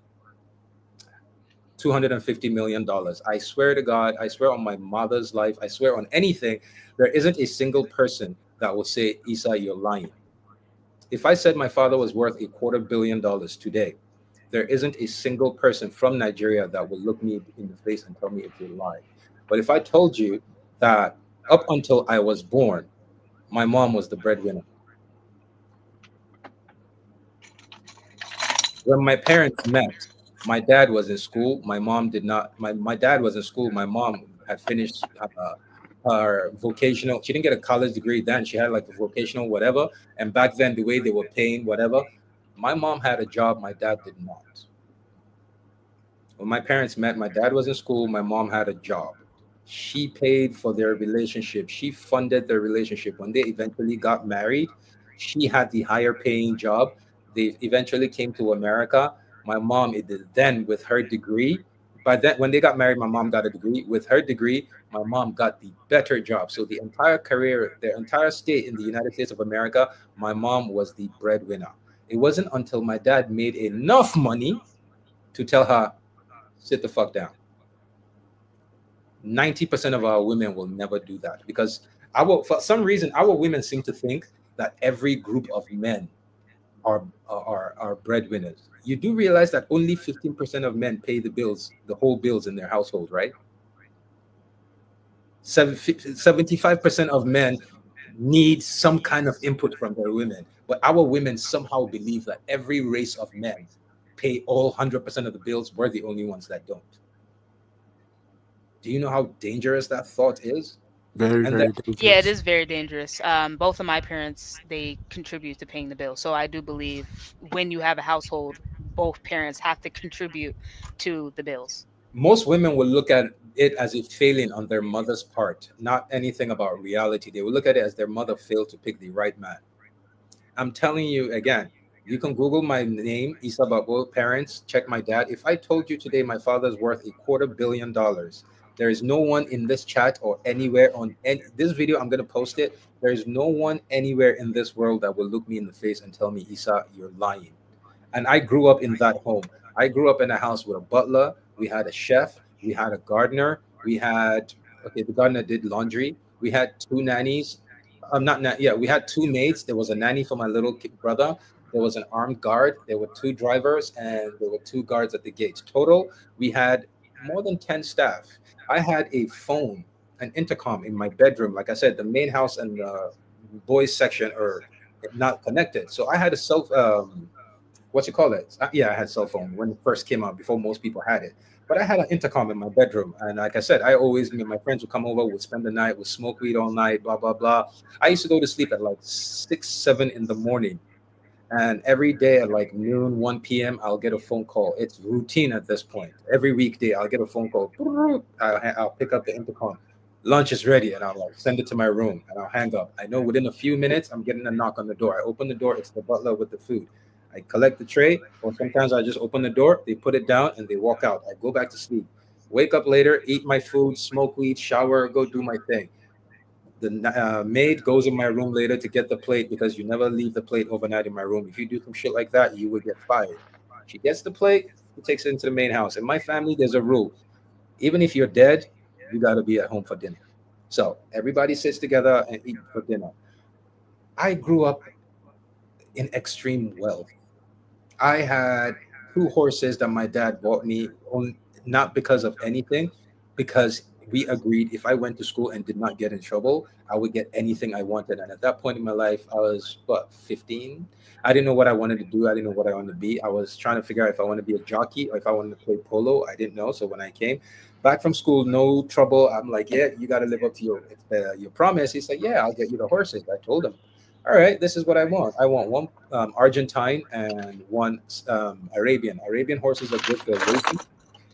Speaker 1: $250 million, I swear to God, I swear on my mother's life, I swear on anything, there isn't a single person that will say, Isa, you're lying. If I said my father was worth $250 million today, there isn't a single person from Nigeria that will look me in the face and tell me it's a lie. But if I told you that up until I was born, my mom was the breadwinner. When my parents met, my dad was in school. My mom did not. My dad was in school. My mom had finished her vocational. She didn't get a college degree then. She had like a vocational whatever. And back then, the way they were paying whatever, my mom had a job. My dad did not. When my parents met, my dad was in school, my mom had a job. She paid for their relationship, she funded their relationship. When they eventually got married, she had the higher paying job. They eventually came to America. My mom, it did then with her degree. By then, when they got married, my mom got a degree. With her degree, my mom got the better job. So the entire career, their entire stay in the United States of America, my mom was the breadwinner. It wasn't until my dad made enough money to tell her, sit the fuck down. 90% of our women will never do that because for some reason, our women seem to think that every group of men are breadwinners. You do realize that only 15% of men pay the bills, the whole bills in their household, right? 75% of men need some kind of input from their women. But our women somehow believe that every race of men pay all 100% of the bills. We're the only ones that don't. Do you know how dangerous that thought is?
Speaker 5: Very,
Speaker 1: And that
Speaker 5: very
Speaker 7: Yeah, it
Speaker 5: dangerous.
Speaker 7: is very dangerous. Both of my parents, they contribute to paying the bill. So I do believe when you have a household, both parents have to contribute to the bills.
Speaker 1: most women will look at it as a failing on their mother's part, not anything about reality. They will look at it as their mother failed to pick the right man. I'm telling you again, you can Google my name, Isa Babo, parents, check my dad. If I told you today my father's worth $250 million, there is no one in this chat or anywhere on this video, I'm going to post it. There is no one anywhere in this world that will look me in the face and tell me, Isa, you're lying. And I grew up in that home. I grew up in a house with a butler. We had a chef. We had a gardener. We had okay, the gardener did laundry. We had two nannies. Not yeah. We had two maids. There was a nanny for my little brother. There was an armed guard. There were two drivers, and there were two guards at the gates. Total, we had more than 10 staff. I had a phone, an intercom in my bedroom. Like I said, the main house and the boys section are not connected. So I had a what you call it? Yeah, I had cell phone when it first came out before most people had it. But I had an intercom in my bedroom, and like I said, I always my friends would come over, would spend the night, would smoke weed all night, blah blah blah. I used to go to sleep at like 6, 7 in the morning, and every day at like noon, 1 p.m., I'll get a phone call. It's routine at this point. Every weekday, I'll get a phone call. I'll pick up the intercom. Lunch is ready, and I'll like send it to my room, and I'll hang up. I know within a few minutes, I'm getting a knock on the door. I open the door. It's the butler with the food. I collect the tray, or sometimes I just open the door. They put it down, and they walk out. I go back to sleep. Wake up later, eat my food, smoke weed, shower, go do my thing. The maid goes in my room later to get the plate because you never leave the plate overnight in my room. If you do some shit like that, you would get fired. She gets the plate, she takes it into the main house. In my family, there's a rule: even if you're dead, you got to be at home for dinner. So everybody sits together and eat for dinner. I grew up in extreme wealth. I had two horses that my dad bought me, on, not because of anything, because We agreed if I went to school and did not get in trouble, I would get anything I wanted. And at that point in my life, I was what, 15. I didn't know what I wanted to do. I didn't know what I wanted to be. I was trying to figure out if I wanted to be a jockey or if I wanted to play polo. I didn't know. So when I came back from school, no trouble. I'm like, yeah, you got to live up to your promise. He said, yeah, I'll get you the horses. I told him, all right, this is what I want. I want one Argentine and one Arabian. Arabian horses are good. They're weighty,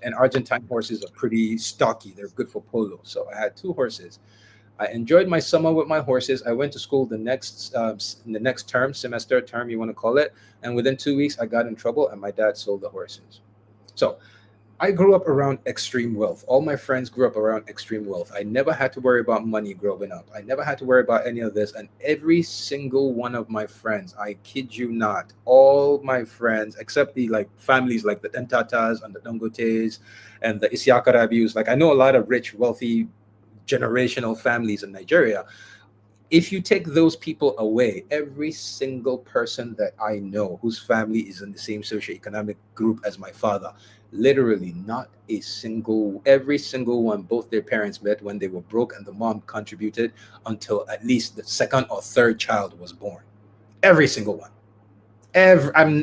Speaker 1: and Argentine horses are pretty stocky. They're good for polo. So I had two horses. I enjoyed my summer with my horses. I went to school the next term, semester, term, you want to call it. And within 2 weeks, I got in trouble, and my dad sold the horses. So I grew up around extreme wealth. All my friends grew up around extreme wealth. I never had to worry about money growing up. I never had to worry about any of this. And every single one of my friends, I kid you not, all my friends, except the like families like the Dentatas and the Dangotes and the Isiaka Rabius, like I know a lot of rich, wealthy, generational families in Nigeria. If you take those people away, every single person that I know whose family is in the same socioeconomic group as my father, literally not a single, every single one, both their parents met when they were broke and the mom contributed until at least the second or third child was born. Every single one.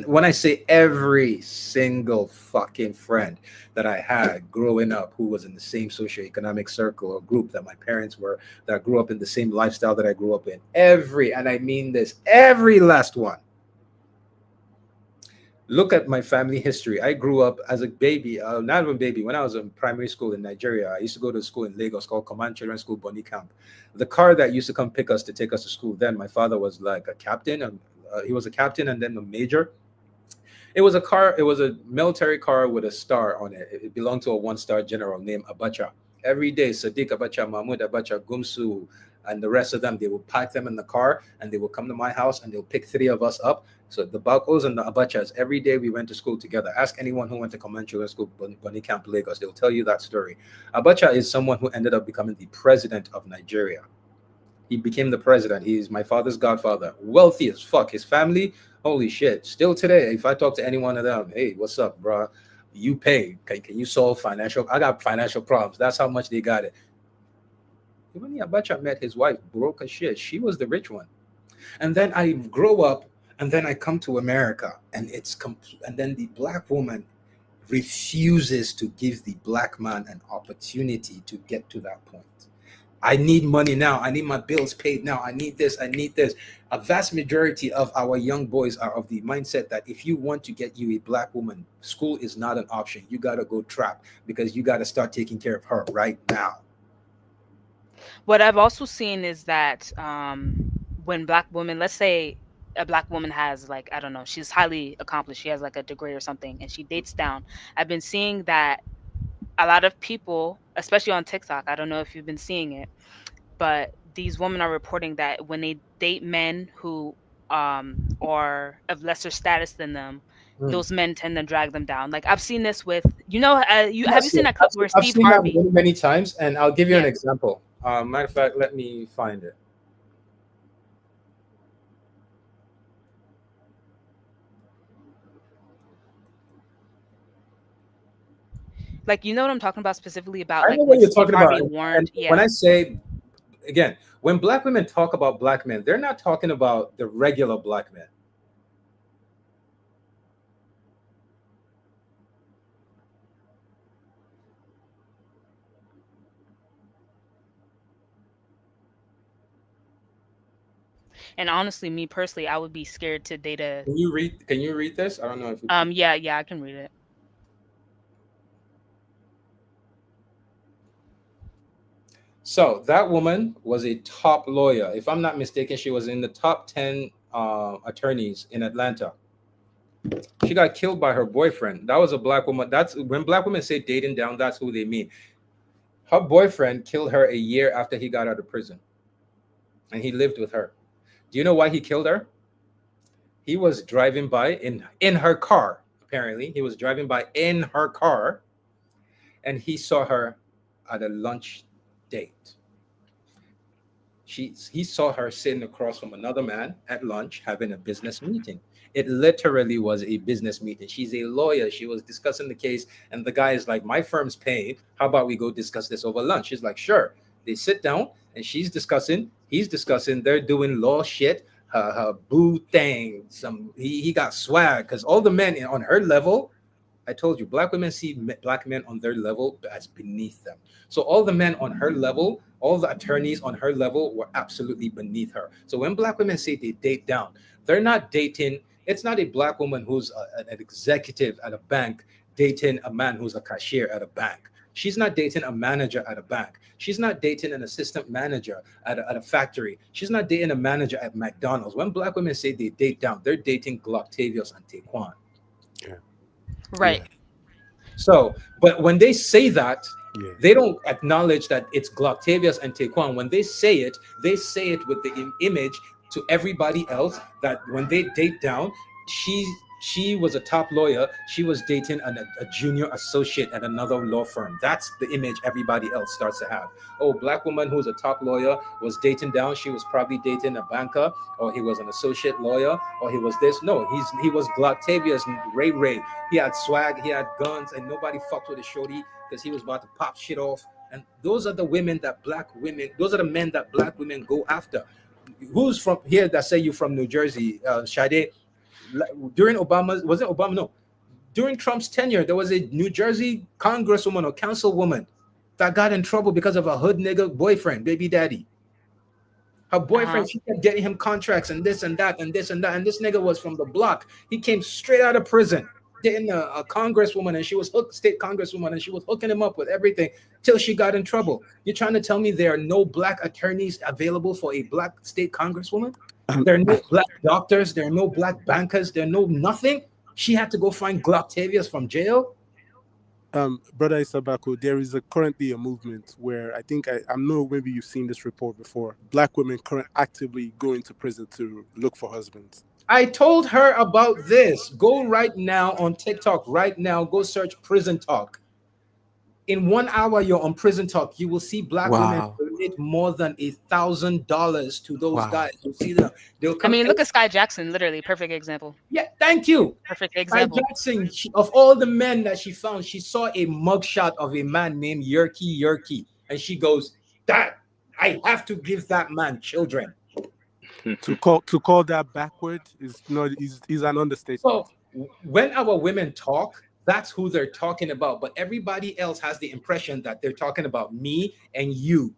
Speaker 1: When I say every single fucking friend that I had growing up who was in the same socioeconomic circle or group that my parents were, that grew up in the same lifestyle that I grew up in, and I mean this, every last one. Look at my family history. I grew up as a baby, not even baby, when I was in primary school in Nigeria. I used to go to a school in Lagos called Command Children's School, Bonny Camp. The car that used to come pick us to take us to school, then my father was like a captain, and he was a captain and then a major. It was a car. It was a military car with a star on it. It belonged to a one-star general named Abacha. Every day, Sadiq Abacha, Mahmoud Abacha, Gumsu, and the rest of them, they would pack them in the car and they would come to my house and they'll pick three of us up. So the Bakos and the Abachas, every day we went to school together. Ask anyone who went to Comanche School, Bonny Camp, Lagos. They'll tell you that story. Abacha is someone who ended up becoming the president of Nigeria. He became the president. He's my father's godfather. Wealthy as fuck. His family, holy shit. Still today, if I talk to any one of them, hey, what's up, bro? You pay. Can you solve financial? I got financial problems. That's how much they got it. When Abacha met his wife, broke as shit. She was the rich one. And then I grow up, and then I come to America, and it's complete. And then the black woman refuses to give the black man an opportunity to get to that point. I need money now. I need my bills paid now. I need this. I need this. A vast majority of our young boys are of the mindset that if you want to get you a black woman, school is not an option. You got to go trap because you got to start taking care of her right now.
Speaker 7: What I've also seen is that when black women, let's say a black woman has, like, I don't know, she's highly accomplished, she has like a degree or something, and she dates down. I've been seeing that a lot of people, especially on TikTok, I don't know if you've been seeing it, but these women are reporting that when they date men who are of lesser status than them,
Speaker 1: Mm.
Speaker 7: those men tend to drag them down. Like I've seen this with, you have you
Speaker 1: Yes,
Speaker 7: seen
Speaker 1: yes.
Speaker 7: that clip where
Speaker 1: I've
Speaker 7: Steve
Speaker 1: seen that
Speaker 7: Harvey?
Speaker 1: many, many times, and I'll give you an
Speaker 7: Yeah.
Speaker 1: example. Matter of fact, let me find it.
Speaker 7: Like, you know what I'm talking about, specifically about
Speaker 1: I
Speaker 7: like
Speaker 1: know what
Speaker 7: when
Speaker 1: you're
Speaker 7: Steve
Speaker 1: talking about.
Speaker 7: Harvey
Speaker 1: And
Speaker 7: warned.
Speaker 1: when
Speaker 7: Yeah.
Speaker 1: I say, again, when black women talk about black men, they're not talking about the regular black men.
Speaker 7: And honestly, me personally, I would be scared to date a.
Speaker 1: Can you read this? I don't know if you can.
Speaker 7: Yeah, yeah, I can read it.
Speaker 1: So that woman was a top lawyer. If I'm not mistaken, she was in the top 10 attorneys in Atlanta. She got killed by her boyfriend. That was a black woman. That's when black women say dating down, that's who they mean. Her boyfriend killed her a year after he got out of prison, and he lived with her. Do you know why he killed her? He was driving by in her car. Apparently, he was driving by in her car, and he saw her at a lunch date. He saw her sitting across from another man at lunch having a business meeting. It literally was a business meeting. She's a lawyer. She was discussing the case, and the guy is like, "My firm's paying. How about we go discuss this over lunch?" She's like, "Sure." They sit down, and she's discussing. He's discussing. They're doing law shit. Her boo thing. He got swag because all the men on her level, I told you, black women see black men on their level as beneath them. So all the men on her level, all the attorneys on her level were absolutely beneath her. So when black women say they date down, they're not dating. It's not a black woman who's an executive at a bank dating a man who's a cashier at a bank. She's not dating a manager at a bank. She's not dating an assistant manager at a factory. She's not dating a manager at McDonald's. When black women say they date down, they're dating Gloctavius and Taquan.
Speaker 5: Yeah.
Speaker 7: Right.
Speaker 5: Yeah.
Speaker 1: So, but when they say that,
Speaker 5: Yeah.
Speaker 1: they don't acknowledge that it's Gloctavius and Taquan. When they say it with the image to everybody else that when they date down, she was a top lawyer. She was dating a junior associate at another law firm. That's the image everybody else starts to have. Oh, black woman who's a top lawyer was dating down. She was probably dating a banker, or he was an associate lawyer, or he was this. No, he was Gloctavius Ray Ray. He had swag, he had guns, and nobody fucked with a shorty because he was about to pop shit off. And those are the those are the men that black women go after. Who's from here that say you from New Jersey, Sade? During Obama, was it Obama? No. During Trump's tenure, there was a New Jersey congresswoman or councilwoman that got in trouble because of a hood nigga boyfriend, baby daddy. Her boyfriend, she kept getting him contracts and this and that and this and that. And this nigga was from the block. He came straight out of prison, dating a congresswoman, and she was state congresswoman, and she was hooking him up with everything till she got in trouble. You're trying to tell me there are no black attorneys available for a black state congresswoman? There are no black doctors. There are no black bankers. There are no nothing. She had to go find Gloctavius from jail.
Speaker 5: Brother Isabako, there is currently a movement where I think I know maybe you've seen this report before. Black women actively go into prison to look for husbands.
Speaker 1: I told her about this. Go right now on TikTok. Right now, go search prison talk. In 1 hour, you're on prison talk. You will see black women donate more than $1,000 to those guys. You'll see them. They'll come.
Speaker 7: I mean, look at Sky Jackson, literally perfect example.
Speaker 1: Yeah, thank you.
Speaker 7: Perfect example.
Speaker 1: Sky Jackson, of all the men that she found, she saw a mugshot of a man named Yerky, and she goes, "That I have to give that man children."
Speaker 5: to call that backward is an understatement.
Speaker 1: So when our women talk, that's who they're talking about. But everybody else has the impression that they're talking about me and you.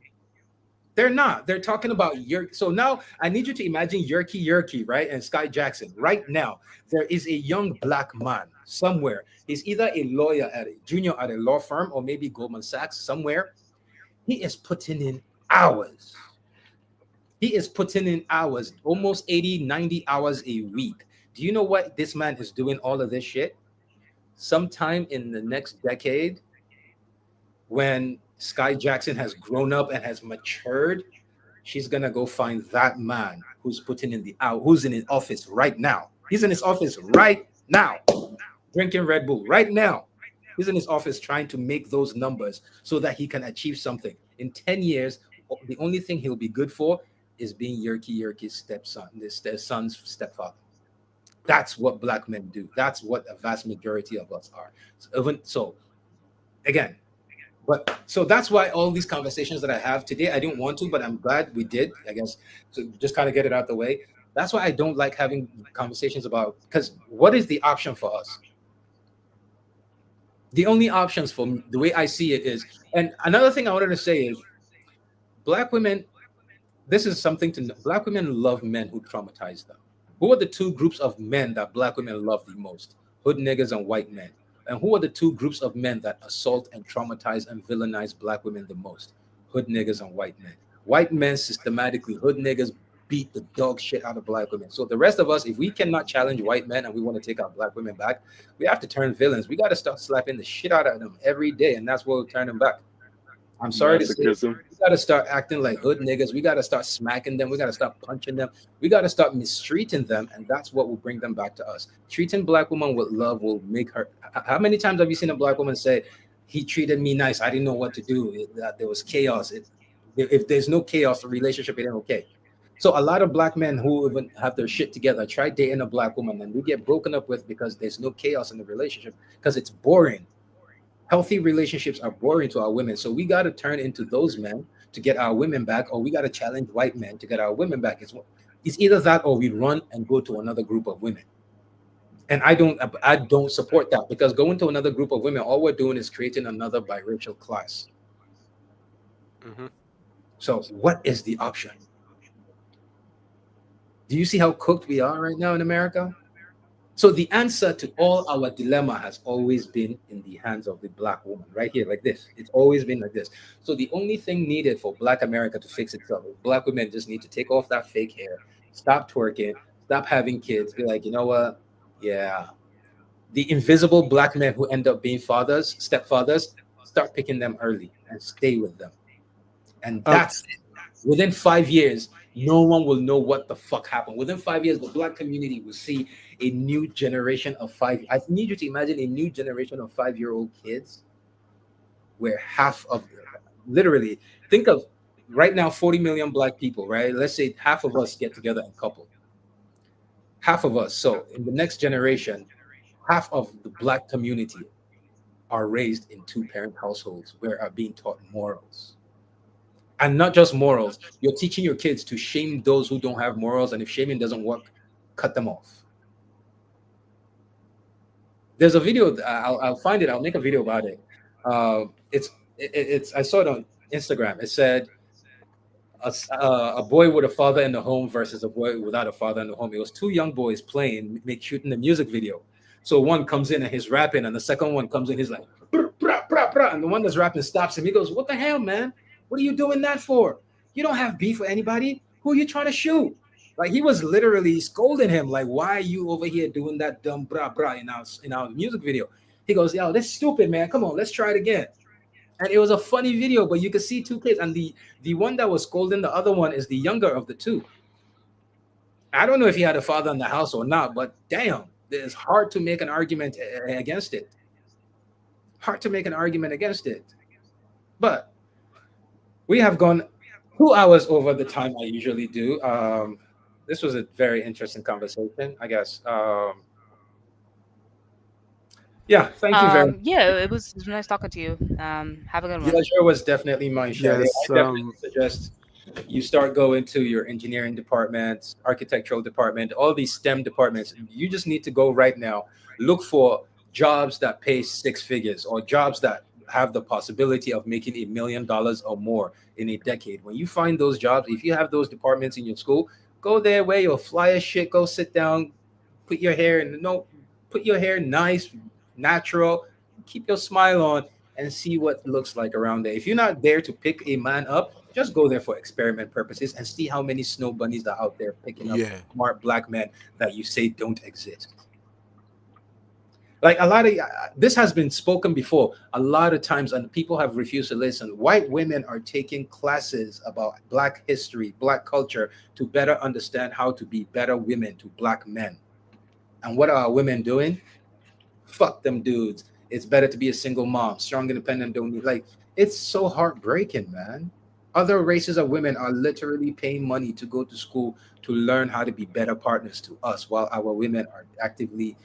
Speaker 1: They're not. They're talking about Yerky. So now I need you to imagine Yerky, right? And Sky Jackson. Right now, there is a young black man somewhere. He's either a lawyer junior at a law firm or maybe Goldman Sachs somewhere. He is putting in hours. He is putting in hours, almost 80, 90 hours a week. Do you know what this man is doing all of this shit? Sometime in the next decade, when Sky Jackson has grown up and has matured, she's gonna go find that man who's putting in the hour, who's in his office right now. He's in his office right now, drinking Red Bull right now. He's in his office trying to make those numbers so that he can achieve something. In 10 years, the only thing he'll be good for is being Yerky's stepson, their son's stepfather. That's what black men do. That's what a vast majority of us are. So that's why all these conversations that I have today, I didn't want to, but I'm glad we did, I guess, to just kind of get it out the way. That's why I don't like having conversations about, because what is the option for us? The only options for me, the way I see it is, and another thing I wanted to say is, black women, this is something to know. Black women love men who traumatize them. Who are the two groups of men that black women love the most? Hood niggas and white men. And who are the two groups of men that assault and traumatize and villainize black women the most? Hood niggas and white men. White men systematically, hood niggas beat the dog shit out of black women. So the rest of us, if we cannot challenge white men and we want to take our black women back, we have to turn villains. We got to start slapping the shit out of them every day, and that's what will turn them back. I'm sorry to say, we got to start acting like hood niggas. We got to start smacking them. We got to start punching them. We got to start mistreating them, and that's what will bring them back to us. Treating black woman with love will make her. How many times have you seen a black woman say, "He treated me nice. I didn't know what to do. There was chaos." If there's no chaos, the relationship ain't okay. So a lot of black men who even have their shit together try dating a black woman and we get broken up with because there's no chaos in the relationship because it's boring. Healthy relationships are boring to our women. So we got to turn into those men to get our women back, or we got to challenge white men to get our women back. It's either that or we run and go to another group of women. And I don't support that because going to another group of women, all we're doing is creating another biracial class.
Speaker 5: Hmm.
Speaker 1: So what is the option? Do you see how cooked we are right now in America? So the answer to all our dilemma has always been in the hands of the black woman, right here, like this. It's always been like this. So the only thing needed for Black America to fix itself is black women just need to take off that fake hair, stop twerking, stop having kids, be like, you know what? Yeah, the invisible black men who end up being fathers, stepfathers, start picking them early and stay with them. And
Speaker 5: Um,
Speaker 1: that's it. Within 5 years, no one will know what the fuck happened. Within 5 years, the black community will see a new generation of five. I need you to imagine a new generation of 5-year-old kids where half of literally think of right now 40 million black people, right? Let's say half of us get together and couple. Half of us. So in the next generation, half of the black community are raised in two-parent households where are being taught morals. And not just morals. You're teaching your kids to shame those who don't have morals, and if shaming doesn't work, cut them off. There's a video. I'll find it. I'll make a video about it. It's. I saw it on Instagram. It said a boy with a father in the home versus a boy without a father in the home. It was two young boys playing, shooting the music video. So one comes in and he's rapping, and the second one comes in, he's like, "Brr, brah, brah, brah," and the one that's rapping stops him. He goes, "What the hell, man? What are you doing that for? You don't have beef with anybody. Who are you trying to shoot?" Like he was literally scolding him, like, "Why are you over here doing that dumb brah brah in our music video?" He goes, "Yo, that's stupid, man. Come on, let's try it again." And it was a funny video, but you could see two kids, and the one that was scolding the other one is the younger of the two. I don't know if he had a father in the house or not, but damn, it's hard to make an argument against it. Hard to make an argument against it. But we have gone 2 hours over the time I usually do. This was a very interesting conversation, I guess. Yeah, thank you very much.
Speaker 7: Yeah, it was nice talking to you. Have a good
Speaker 5: yeah,
Speaker 7: one.
Speaker 1: Pleasure was definitely mine, Shadi. I
Speaker 5: yes.
Speaker 1: definitely suggest you start going to your engineering departments, architectural department, all these STEM departments. You just need to go right now. Look for jobs that pay six figures or jobs that have the possibility of making $1 million or more in a decade. When you find those jobs, if you have those departments in your school, go there, wear your fly as shit, go sit down, put your hair in no, put your hair nice, natural, keep your smile on, and see what it looks like around there. If you're not there to pick a man up, just go there for experiment purposes and see how many snow bunnies are out there picking up
Speaker 5: Yeah.
Speaker 1: smart black men that you say don't exist. Like a lot of this has been spoken before a lot of times, and people have refused to listen. White women are taking classes about black history, black culture to better understand how to be better women to black men. And what are our women doing? Fuck them dudes. It's better to be a single mom, strong, independent, don't need like it's so heartbreaking, man. Other races of women are literally paying money to go to school to learn how to be better partners to us, while our women are actively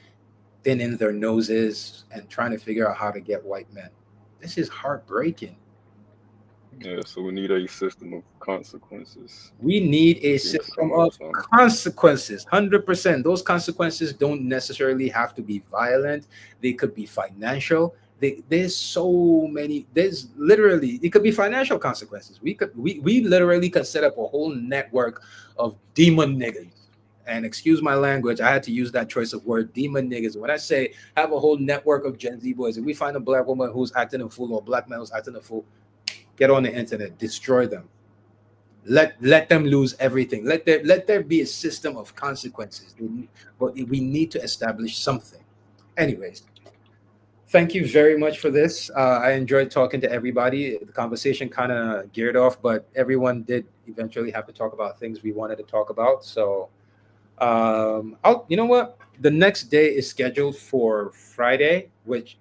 Speaker 1: thinning their noses and trying to figure out how to get white men. This is heartbreaking.
Speaker 6: Yeah, so we need a system of consequences.
Speaker 1: We need a
Speaker 6: Just need
Speaker 1: system
Speaker 6: some more
Speaker 1: of
Speaker 6: time.
Speaker 1: consequences. 100%. Those consequences don't necessarily have to be violent. They could be financial. There's so many. There's literally it could be financial consequences. We literally could set up a whole network of demon niggas. And excuse my language, I had to use that choice of word, demon niggas. When I say have a whole network of Gen Z boys, if we find a black woman who's acting a fool or a black man who's acting a fool, get on the internet, destroy them, let them lose everything. Let there be a system of consequences. But we need to establish something. Anyways, thank you very much for this. I enjoyed talking to everybody. The conversation kind of geared off, but everyone did eventually have to talk about things we wanted to talk about. So, I'll. You know what? The next day is scheduled for Friday, which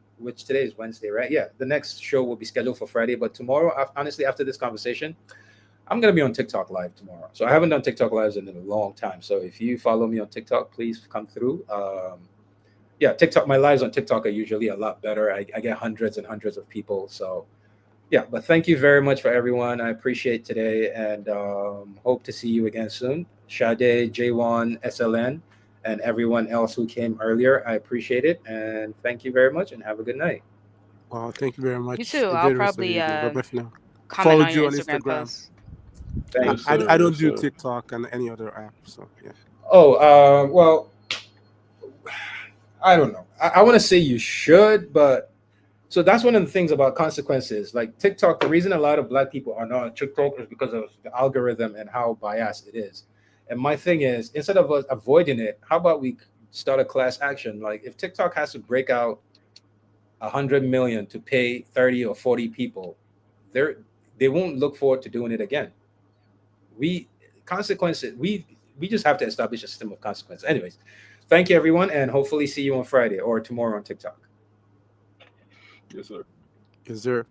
Speaker 1: today is Wednesday, right? Yeah, the next show will be scheduled for Friday. But tomorrow, honestly, after this conversation, I'm gonna be on TikTok live tomorrow. So I haven't done TikTok lives in a long time. So if you follow me on TikTok, please come through. Yeah, TikTok. My lives on TikTok are usually a lot better. I get hundreds and hundreds of people. So yeah, but thank you very much for everyone. I appreciate today and hope to see you again soon. Sade, J1, SLN, and everyone else who came earlier. I appreciate it and thank you very much and have a good night.
Speaker 5: Well, thank you very
Speaker 7: You
Speaker 5: much.
Speaker 7: too.
Speaker 5: Enjoy
Speaker 7: I'll
Speaker 5: the rest of your
Speaker 7: probably
Speaker 5: evening. Bye bye for now.
Speaker 7: comment
Speaker 5: Followed
Speaker 7: on your
Speaker 5: you on
Speaker 7: Instagram
Speaker 5: Instagram.
Speaker 7: post.
Speaker 1: Thank
Speaker 6: Yes,
Speaker 1: you.
Speaker 5: I
Speaker 6: sir.
Speaker 5: don't
Speaker 6: Yes,
Speaker 5: do
Speaker 6: sir.
Speaker 5: TikTok and any other app. So yeah.
Speaker 1: Oh, well, I don't know. I want to say you should, but so that's one of the things about consequences. Like TikTok, the reason a lot of black people are not on TikTok is because of the algorithm and how biased it is. And my thing is, instead of us avoiding it, how about we start a class action? Like if TikTok has to break out 100 million to pay 30 or 40 people, they're they won't look forward to doing it again. We consequences we just have to establish a system of consequence. Anyways, thank you everyone, and hopefully see you on Friday or tomorrow on TikTok.
Speaker 6: Yes, sir.
Speaker 5: Is there